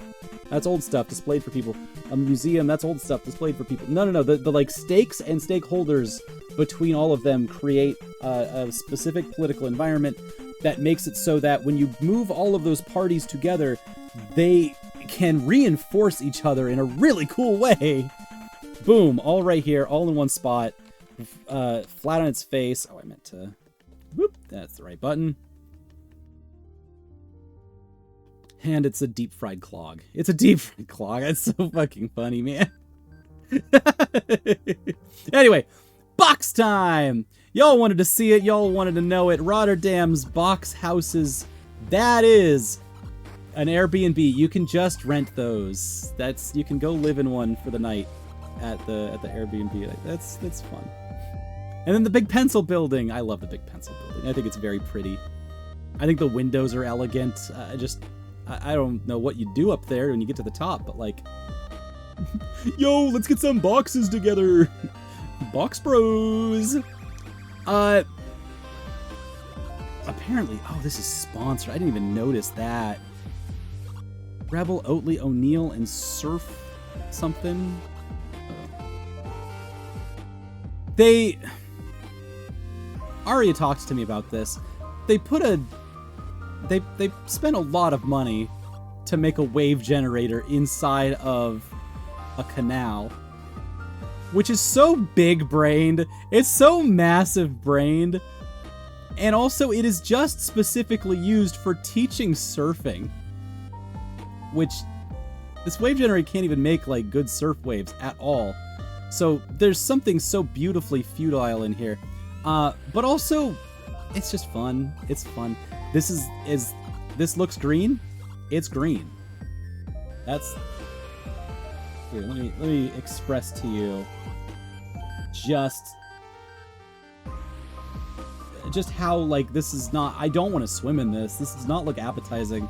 that's old stuff displayed for people. A museum, that's old stuff displayed for people. No. The like stakes and stakeholders between all of them create a specific political environment that makes it so that when you move all of those parties together, they can reinforce each other in a really cool way. Boom, all right here, all in one spot. Flat on its face. Oh, I meant to... Whoop, that's the right button. And it's a deep-fried clog. It's a deep-fried clog. That's so fucking funny, man. Anyway, box time! Y'all wanted to see it. Y'all wanted to know it. Rotterdam's box houses. That is an Airbnb. You can just rent those. You can go live in one for the night at the Airbnb. That's fun. And then the Big Pencil Building. I love the Big Pencil Building. I think it's very pretty. I think the windows are elegant. I don't know what you do up there when you get to the top, but like, yo, let's get some boxes together. Box Bros. Apparently, oh, this is sponsored. I didn't even notice that. Rebel, Oatly, O'Neill, and Surf something. Aria talked to me about this. They spent a lot of money to make a wave generator inside of a canal, which is so big-brained. It's so massive-brained. And also, it is just specifically used for teaching surfing, which this wave generator can't even make, like, good surf waves at all. So there's something so beautifully futile in here. But also, it's just fun. It's fun. This looks green? It's green. That's... Here, let me express to you just how, like, this is not... I don't want to swim in this. This does not look appetizing.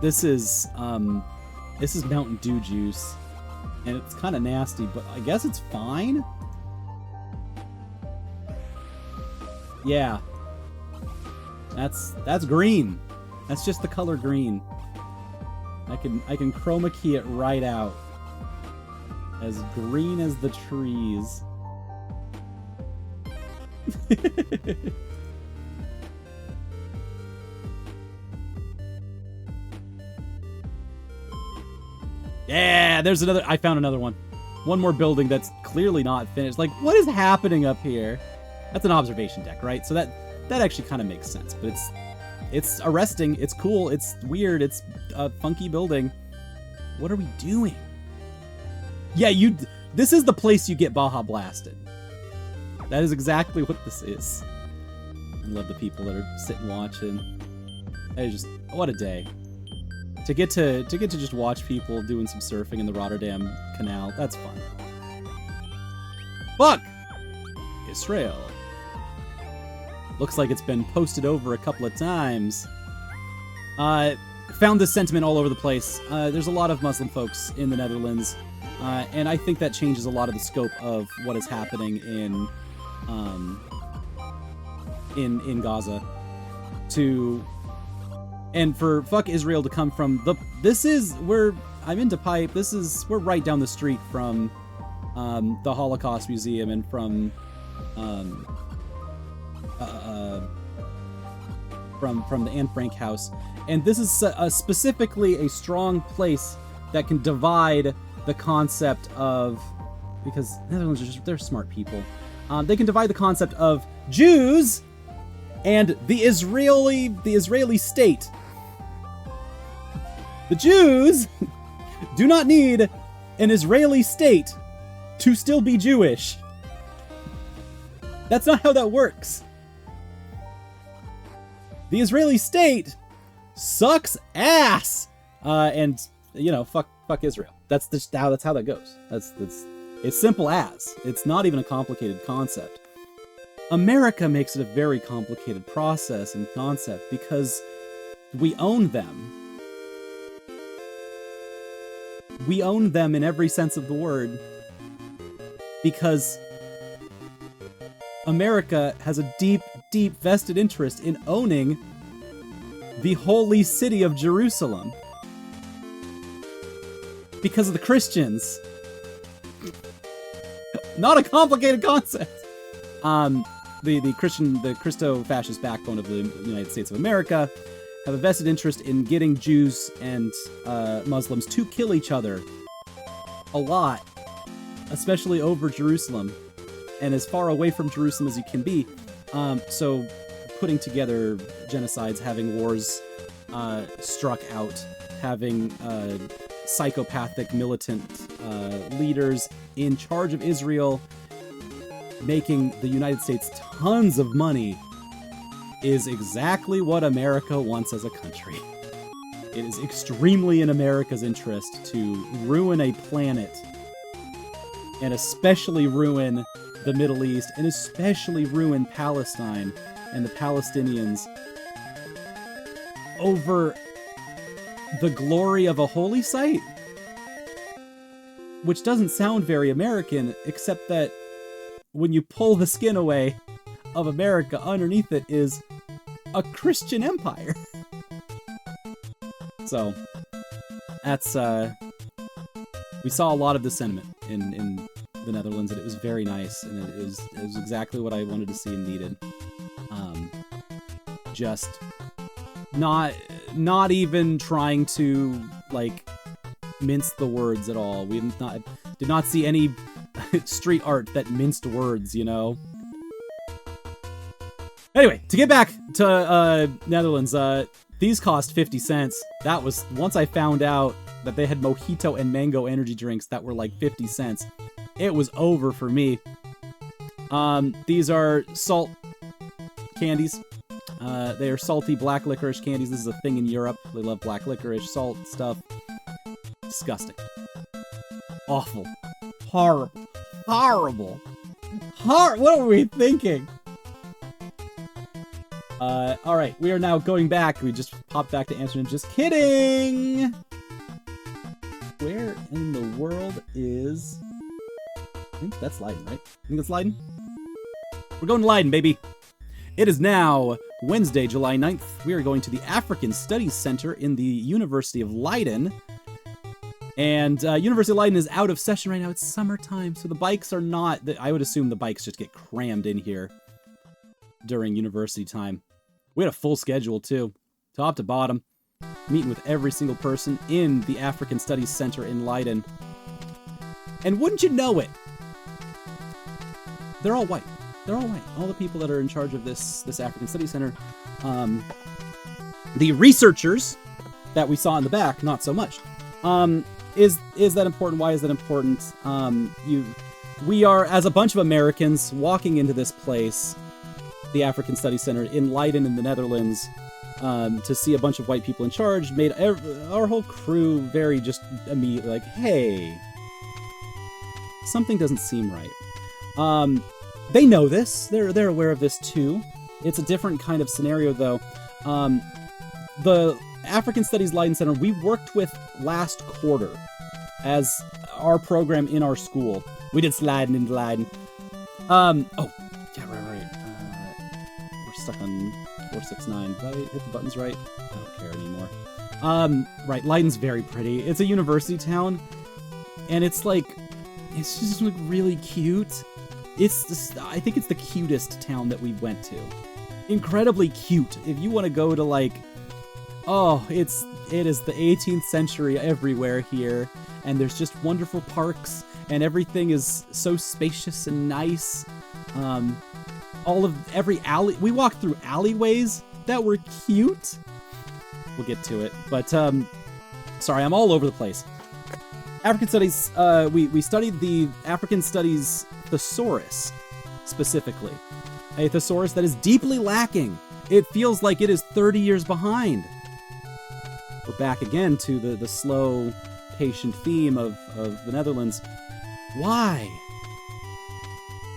This is Mountain Dew juice. And it's kind of nasty, but I guess it's fine? Yeah. That's green. That's just the color green. I can chroma key it right out. As green as the trees. Yeah, there's another. I found another one. One more building that's clearly not finished. Like, what is happening up here? That's an observation deck, right? So that actually kind of makes sense. But it's arresting. It's cool. It's weird. It's a funky building. What are we doing? Yeah, this is the place you get Baja blasted. That is exactly what this is. I love the people that are sitting watching. What a day. To get to just watch people doing some surfing in the Rotterdam Canal, that's fun. Fuck! Israel. Looks like it's been posted over a couple of times. Found this sentiment all over the place. There's a lot of Muslim folks in the Netherlands, and I think that changes a lot of the scope of what is happening in Gaza. And for fuck Israel to come from I'm into pipe. We're right down the street from the Holocaust Museum and from the Anne Frank house. And this is specifically a strong place that can divide the concept of, because Netherlands they're smart people. They can divide the concept of Jews and the Israeli state. The Jews do not need an Israeli state to still be Jewish. That's not how that works. The Israeli state sucks ass. And fuck Israel. That's how that goes. It's simple as. It's not even a complicated concept. America makes it a very complicated process and concept because we own them. We own them in every sense of the word because America has a deep, deep vested interest in owning the holy city of Jerusalem. Because of the Christians. Not a complicated concept. The Christo-fascist backbone of the United States of America have a vested interest in getting Jews and Muslims to kill each other a lot, especially over Jerusalem and as far away from Jerusalem as you can be. So putting together genocides, having wars struck out, having psychopathic militant leaders in charge of Israel, making the United States tons of money, is exactly what America wants as a country. It is extremely in America's interest to ruin a planet, and especially ruin the Middle East, and especially ruin Palestine and the Palestinians over the glory of a holy site. Which doesn't sound very American, except that when you pull the skin away of America, underneath it is a Christian empire. So, that's, we saw a lot of the sentiment in the Netherlands, and it was very nice, and it was exactly what I wanted to see and needed. Just not even trying to, like, mince the words at all. We did not see any street art that minced words, you know? Anyway, to get back to Netherlands, these cost 50 cents. That was, once I found out that they had mojito and mango energy drinks that were like 50 cents, it was over for me. These are salt candies. They are salty black licorice candies. This is a thing in Europe. They love black licorice, salt stuff. Disgusting. Awful. Horrible. Horrible. What were we thinking? Alright, we are now going back. We just popped back to Amsterdam. Just kidding! Where in the world is... I think that's Leiden, right? I think that's Leiden? We're going to Leiden, baby! It is now Wednesday, July 9th. We are going to the African Studies Center in the University of Leiden. And University of Leiden is out of session right now. It's summertime, so the bikes are not... I would assume the bikes just get crammed in here during university time. We had a full schedule, too. Top to bottom. Meeting with every single person in the African Studies Center in Leiden. And wouldn't you know it? They're all white. They're all white. All the people that are in charge of this African Studies Center. The researchers that we saw in the back, not so much. Is that important? Why is that important? We are, as a bunch of Americans, walking into this place, the African Studies Center in Leiden in the Netherlands, to see a bunch of white people in charge, made our whole crew very just immediately like, hey, something doesn't seem right. They know this. They're aware of this too. It's a different kind of scenario though. The African Studies Leiden Center we worked with last quarter as our program in our school. We did sliding into Leiden. Oh, yeah, right. We're stuck on 469. Did I hit the buttons right? I don't care anymore. Right, Leiden's very pretty. It's a university town, and it's just like really cute. I think it's the cutest town that we went to. Incredibly cute. If you want to go to like, oh, it is the 18th century everywhere here, and there's just wonderful parks, and everything is so spacious and nice. Every alley, we walked through alleyways that were cute. We'll get to it, but sorry, I'm all over the place. African Studies, we studied the African Studies thesaurus, specifically. A thesaurus that is deeply lacking. It feels like it is 30 years behind. We're back again to the slow, patient theme of the Netherlands. Why?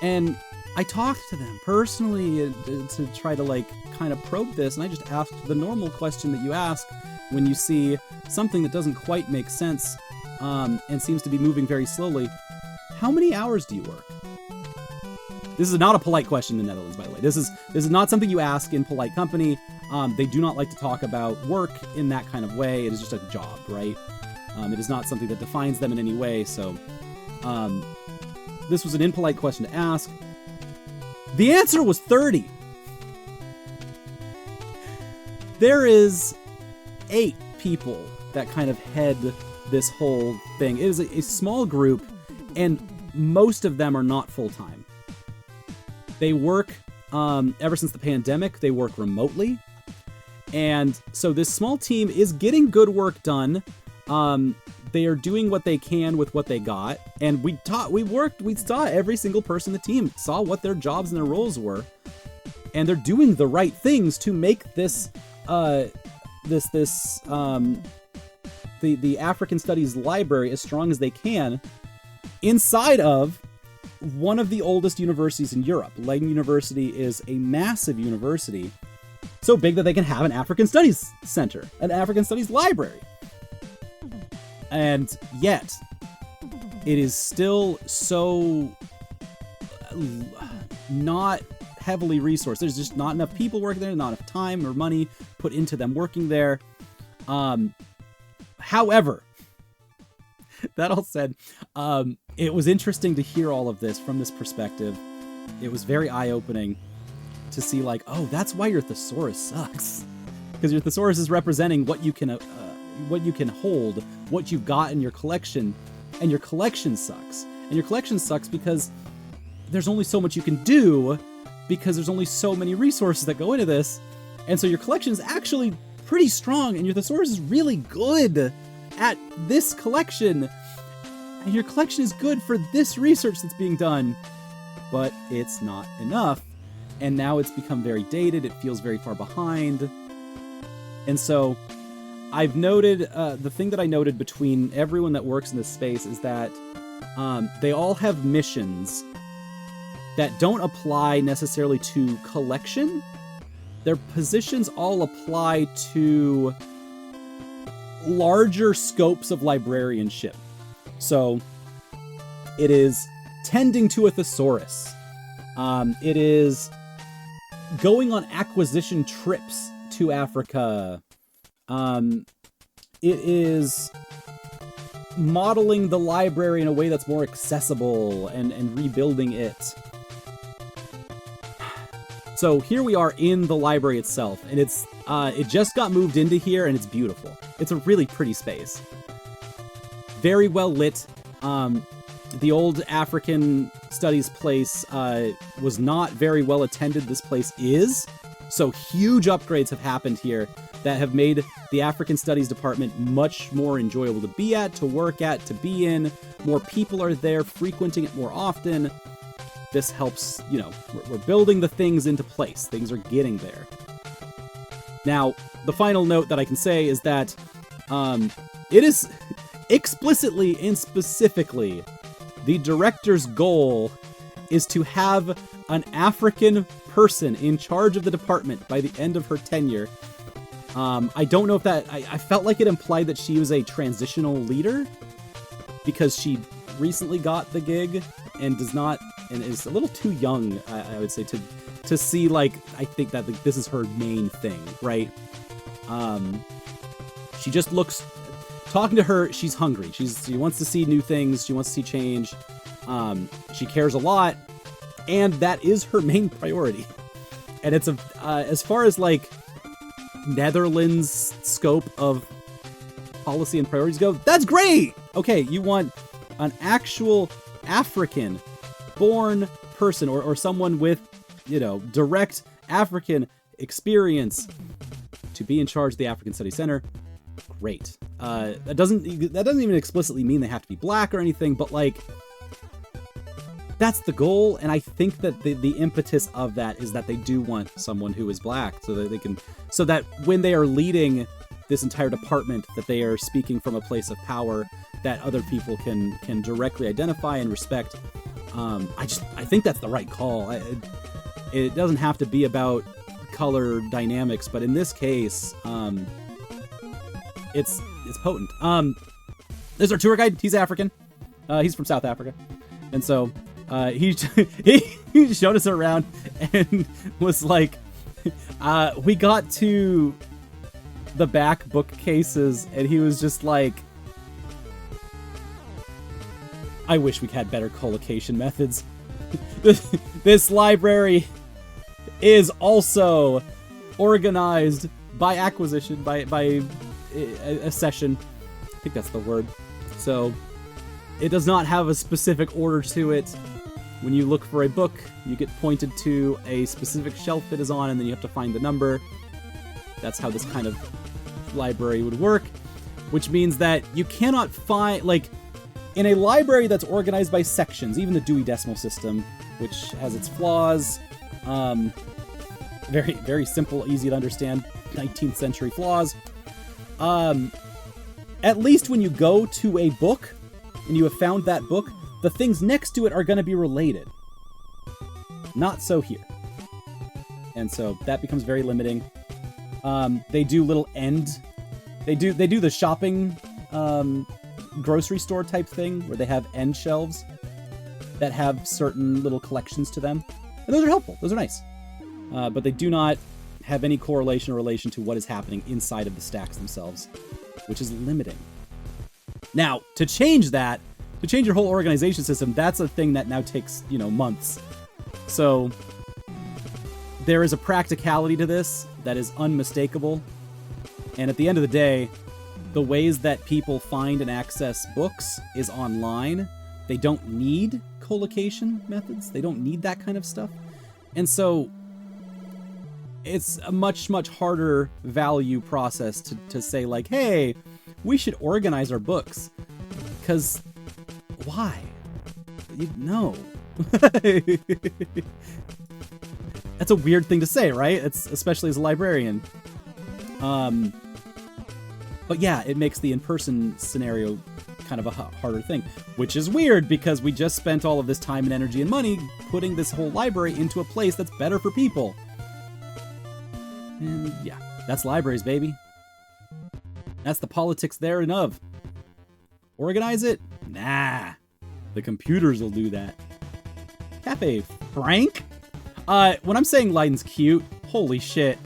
And I talked to them personally to try to like kind of probe this, and I just asked the normal question that you ask when you see something that doesn't quite make sense and seems to be moving very slowly. How many hours do you work? This is not a polite question in the Netherlands, by the way. This is not something you ask in polite company. They do not like to talk about work in that kind of way. It is just a job, right? It is not something that defines them in any way, so this was an impolite question to ask. The answer was 30. There is 8 people that kind of head this whole thing. It is a small group, and most of them are not full-time. They work, ever since the pandemic, they work remotely. And so this small team is getting good work done. They are doing what they can with what they got. And we saw every single person in the team, saw what their jobs and their roles were. And they're doing the right things to make this, the African Studies Library as strong as they can inside of one of the oldest universities in Europe. Leiden University is a massive university, so big that they can have an African Studies Center, an African Studies Library. And yet, it is still so not heavily resourced. There's just not enough people working there, not enough time or money put into them working there. However, that all said, it was interesting to hear all of this from this perspective. It was very eye-opening to see, like, oh, that's why your thesaurus sucks. Because your thesaurus is representing what you can hold, what you've got in your collection, and your collection sucks. And your collection sucks because there's only so much you can do, because there's only so many resources that go into this. And so your collection is actually pretty strong, and your thesaurus is really good at this collection. And your collection is good for this research that's being done, but it's not enough. And now it's become very dated. It feels very far behind. And so I've noted, the thing that I noted between everyone that works in this space is that they all have missions that don't apply necessarily to collection. Their positions all apply to larger scopes of librarianship. So it is tending to a thesaurus. It is going on acquisition trips to Africa. It is modeling the library in a way that's more accessible and rebuilding it. So here we are in the library itself, and it's it just got moved into here, and it's beautiful. It's a really pretty space. Very well lit. The old African Studies place was not very well attended. This place is. So huge upgrades have happened here that have made the African Studies department much more enjoyable to be at, to work at, to be in. More people are there, frequenting it more often. This helps, you know, we're building the things into place. Things are getting there. Now, the final note that I can say is that it is explicitly and specifically the director's goal is to have an African person in charge of the department by the end of her tenure. I don't know if that... I felt like it implied that she was a transitional leader because she recently got the gig and does not... and is a little too young, I would say, to see, like, I think that like, this is her main thing, right? She just looks... Talking to her, she's hungry. She wants to see new things. She wants to see change. She cares a lot, and that is her main priority. And it's as far as like Netherlands' scope of policy and priorities go, that's great. Okay, you want an actual African-born person or someone with, you know, direct African experience to be in charge of the African Studies Center. Great. That doesn't even explicitly mean they have to be black or anything, but like that's the goal. And I think that the impetus of that is that they do want someone who is black so that they can, so that when they are leading this entire department, that they are speaking from a place of power that other people can directly identify and respect. I think that's the right call. It doesn't have to be about color dynamics, but in this case, it's potent. There's our tour guide. He's African. He's from South Africa, and so he showed us around and was like, we got to the back bookcases, and he was just like, I wish we had better collocation methods. This library is also organized by acquisition, by a session. I think that's the word. So it does not have a specific order to it. When you look for a book, you get pointed to a specific shelf it is on, and then you have to find the number. That's how this kind of library would work, which means that you cannot find, like, in a library that's organized by sections, even the Dewey Decimal System, which has its flaws, very, very simple, easy to understand, 19th century flaws. At least when you go to a book, and you have found that book, the things next to it are going to be related. Not so here. And so that becomes very limiting. They do little they do the shopping grocery store type thing where they have end shelves that have certain little collections to them. And those are helpful. Those are nice. But they do not have any correlation or relation to what is happening inside of the stacks themselves, which is limiting. Now, to change that, to change your whole organization system, that's a thing that now takes, months. So there is a practicality to this that is unmistakable. And at the end of the day, the ways that people find and access books is online. They don't need collocation methods. They don't need that kind of stuff. And so it's a much, much harder value process to say, like, hey, we should organize our books. Because why? No. That's a weird thing to say, right? It's especially as a librarian. But yeah, it makes the in-person scenario kind of a harder thing, which is weird because we just spent all of this time and energy and money putting this whole library into a place that's better for people. And yeah, that's libraries, baby. That's the politics there and of. Organize it? Nah. The computers will do that. Cafe Frank? When I'm saying Leiden's cute, holy shit.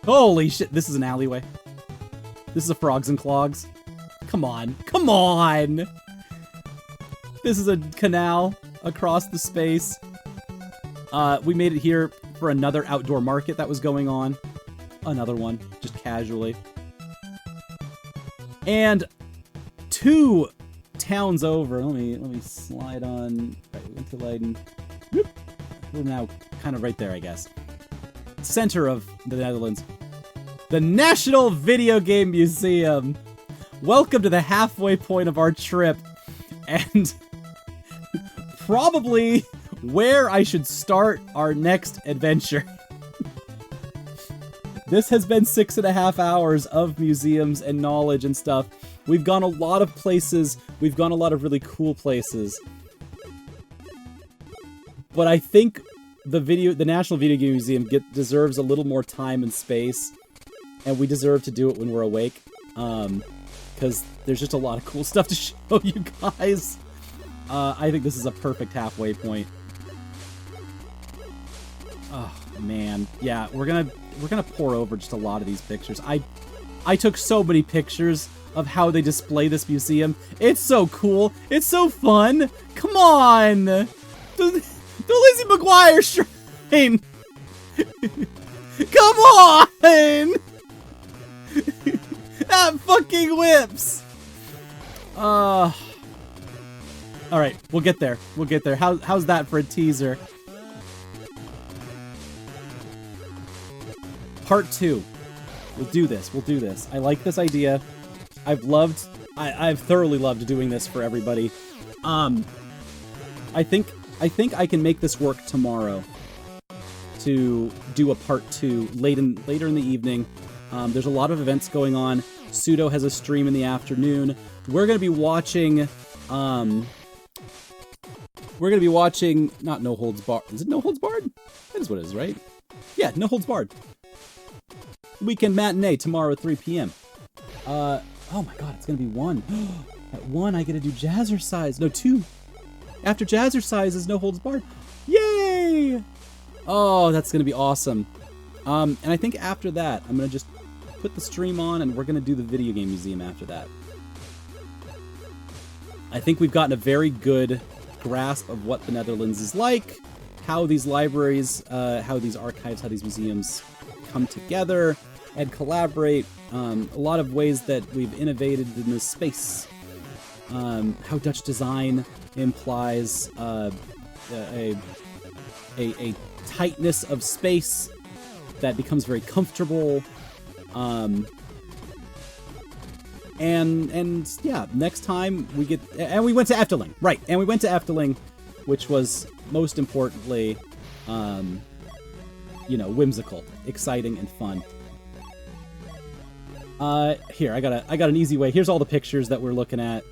Holy shit, this is an alleyway. This is a Frogs and Clogs. Come on. Come on! This is a canal across the space. We made it here for another outdoor market that was going on. Another one, just casually. And 2 towns over. Let me slide on. Right, we went to Leiden. Whoop. We're now kind of right there, I guess. Center of the Netherlands. The National Video Game Museum. Welcome to the halfway point of our trip. And probably where I should start our next adventure. This has been 6.5 hours of museums and knowledge and stuff. We've gone a lot of places. We've gone a lot of really cool places. But I think the National Video Game Museum deserves a little more time and space. And we deserve to do it when we're awake. Because there's just a lot of cool stuff to show you guys. I think this is a perfect halfway point. Oh, man. Yeah, we're gonna pour over just a lot of these pictures. I took so many pictures of how they display this museum. It's so cool. It's so fun. Come on. The Lizzie McGuire shrine. Come on. That fucking whips. All right, we'll get there. We'll get there. How's that for a teaser? Part 2. We'll do this. We'll do this. I like this idea. I've thoroughly loved doing this for everybody. I think I can make this work tomorrow to do a part 2 later in the evening. There's a lot of events going on. Pseudo has a stream in the afternoon. We're gonna be watching. We're gonna be watching not No Holds Barred. Is it No Holds Barred? That is what it is, right? Yeah, No Holds Barred. Weekend matinee tomorrow at 3 p.m. Oh my god, it's gonna be 1. At 1, I get to do Jazzercise. No, 2. After Jazzercise is No Holds Barred. Yay! Oh, that's gonna be awesome. And I think after that, I'm going to just put the stream on, and we're going to do the video game museum after that. I think we've gotten a very good grasp of what the Netherlands is like, how these libraries, how these archives, how these museums come together and collaborate, a lot of ways that we've innovated in this space, how Dutch design implies a tightness of space that becomes very comfortable, and yeah, next time we get, and we went to Efteling, right? And we went to Efteling, which was most importantly, you know, whimsical, exciting, and fun. Here, I got an easy way. Here's all the pictures that we're looking at.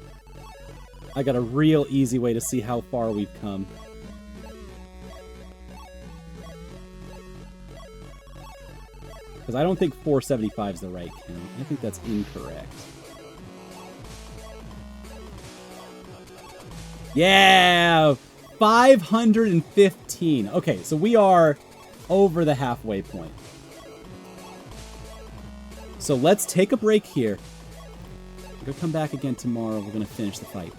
I got a real easy way to see how far we've come. Because I don't think 475 is the right count. I think that's incorrect. Yeah! 515. Okay, so we are over the halfway point. So let's take a break here. We're going to come back again tomorrow. We're going to finish the fight.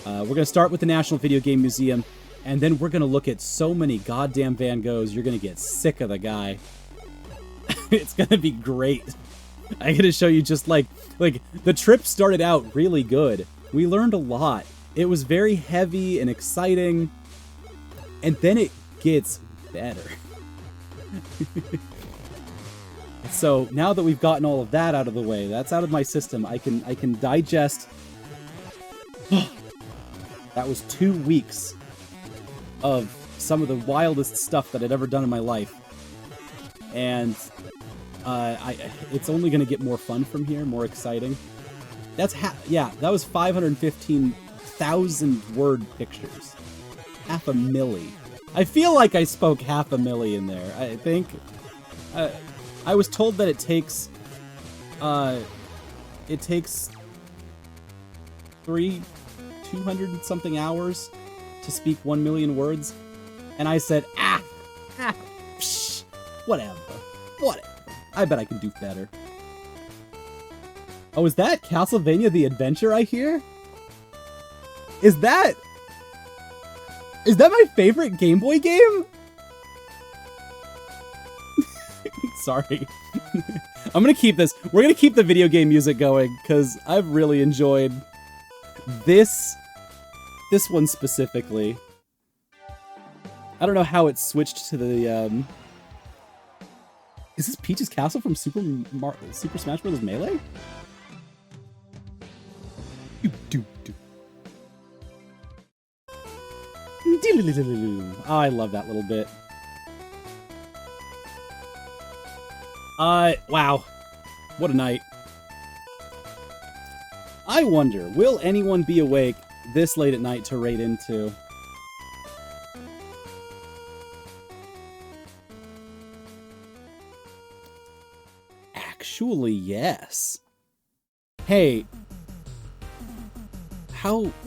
We're going to start with the National Video Game Museum, and then we're going to look at so many goddamn Van Goghs, you're going to get sick of the guy. It's going to be great. I'm going to show you just like the trip started out really good. We learned a lot. It was very heavy and exciting, and then it gets better. So now that we've gotten all of that out of the way, that's out of my system, I can digest. That was 2 weeks of some of the wildest stuff that I'd ever done in my life. And it's only going to get more fun from here, more exciting. That's that was 515,000 word pictures. 500,000. I feel like I spoke 500,000 in there. I think I was told that it takes 200 and something hours to speak 1 million words, and I said, psh, whatever. I bet I can do better. Oh, is that Castlevania The Adventure I hear? Is that my favorite Game Boy game? Sorry. I'm gonna keep this. We're gonna keep the video game music going, because I've really enjoyed this one specifically. I don't know how it switched to the, Is this Peach's Castle from Super Smash Bros. Melee? Oh, I love that little bit. Wow. What a night. I wonder, will anyone be awake this late at night to raid into? Actually, yes. Hey.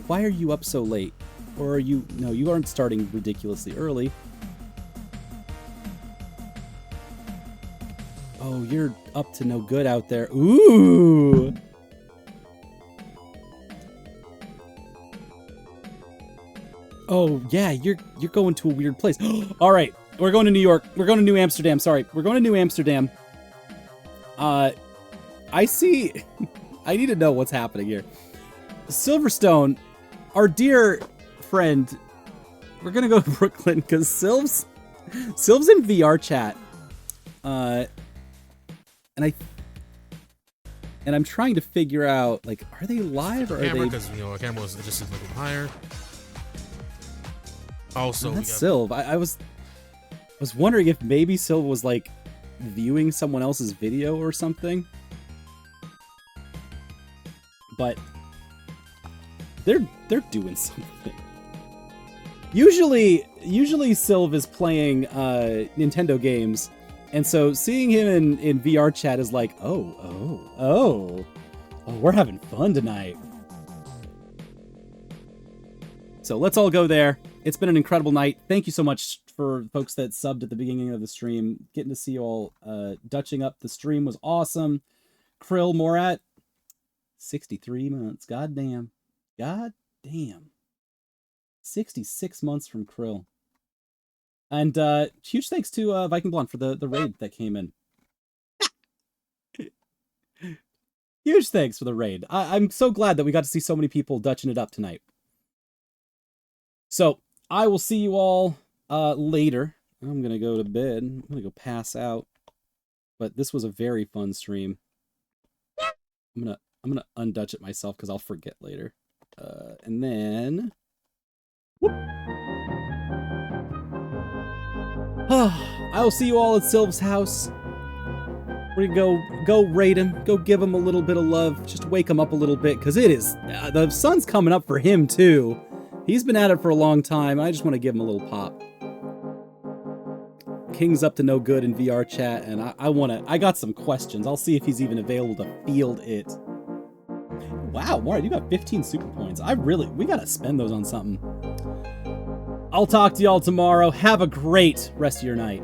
Why are you up so late? Or are you... No, you aren't starting ridiculously early. Oh, you're up to no good out there. Ooh! Oh, yeah, you're going to a weird place. All right, we're going to New York. We're going to New Amsterdam. Sorry, we're going to New Amsterdam. I see... I need to know what's happening here. Silverstone, our dear friend, we're going to go to Brooklyn because Sylv's in VR chat. And I'm trying to figure out, like, are they live or are they... Because, you know, our camera was just a little higher. Also, that's Sylv. I was wondering if maybe Sylv was, like, viewing someone else's video or something. But they're doing something. Usually Sylv is playing Nintendo games, and so seeing him in VR chat is like, oh, we're having fun tonight. So let's all go there. It's been an incredible night. Thank you so much for folks that subbed at the beginning of the stream. Getting to see you all Dutching up the stream was awesome. Krill Morat, 63 months. God damn. God damn. 66 months from Krill. And huge thanks to Viking Blonde for the raid that came in. Huge thanks for the raid. I'm so glad that we got to see so many people Dutching it up tonight. So, I will see you all later. I'm going to go to bed. I'm going to go pass out. But this was a very fun stream. I'm gonna undutch it myself because I'll forget later. And then... I will see you all at Sylv's house. We're gonna go raid him, go give him a little bit of love, just wake him up a little bit, because it is, the sun's coming up for him too. He's been at it for a long time, I just want to give him a little pop. King's up to no good in VR chat, and I got some questions. I'll see if he's even available to field it. Wow, Maury, you got 15 super points. We gotta spend those on something. I'll talk to y'all tomorrow. Have a great rest of your night.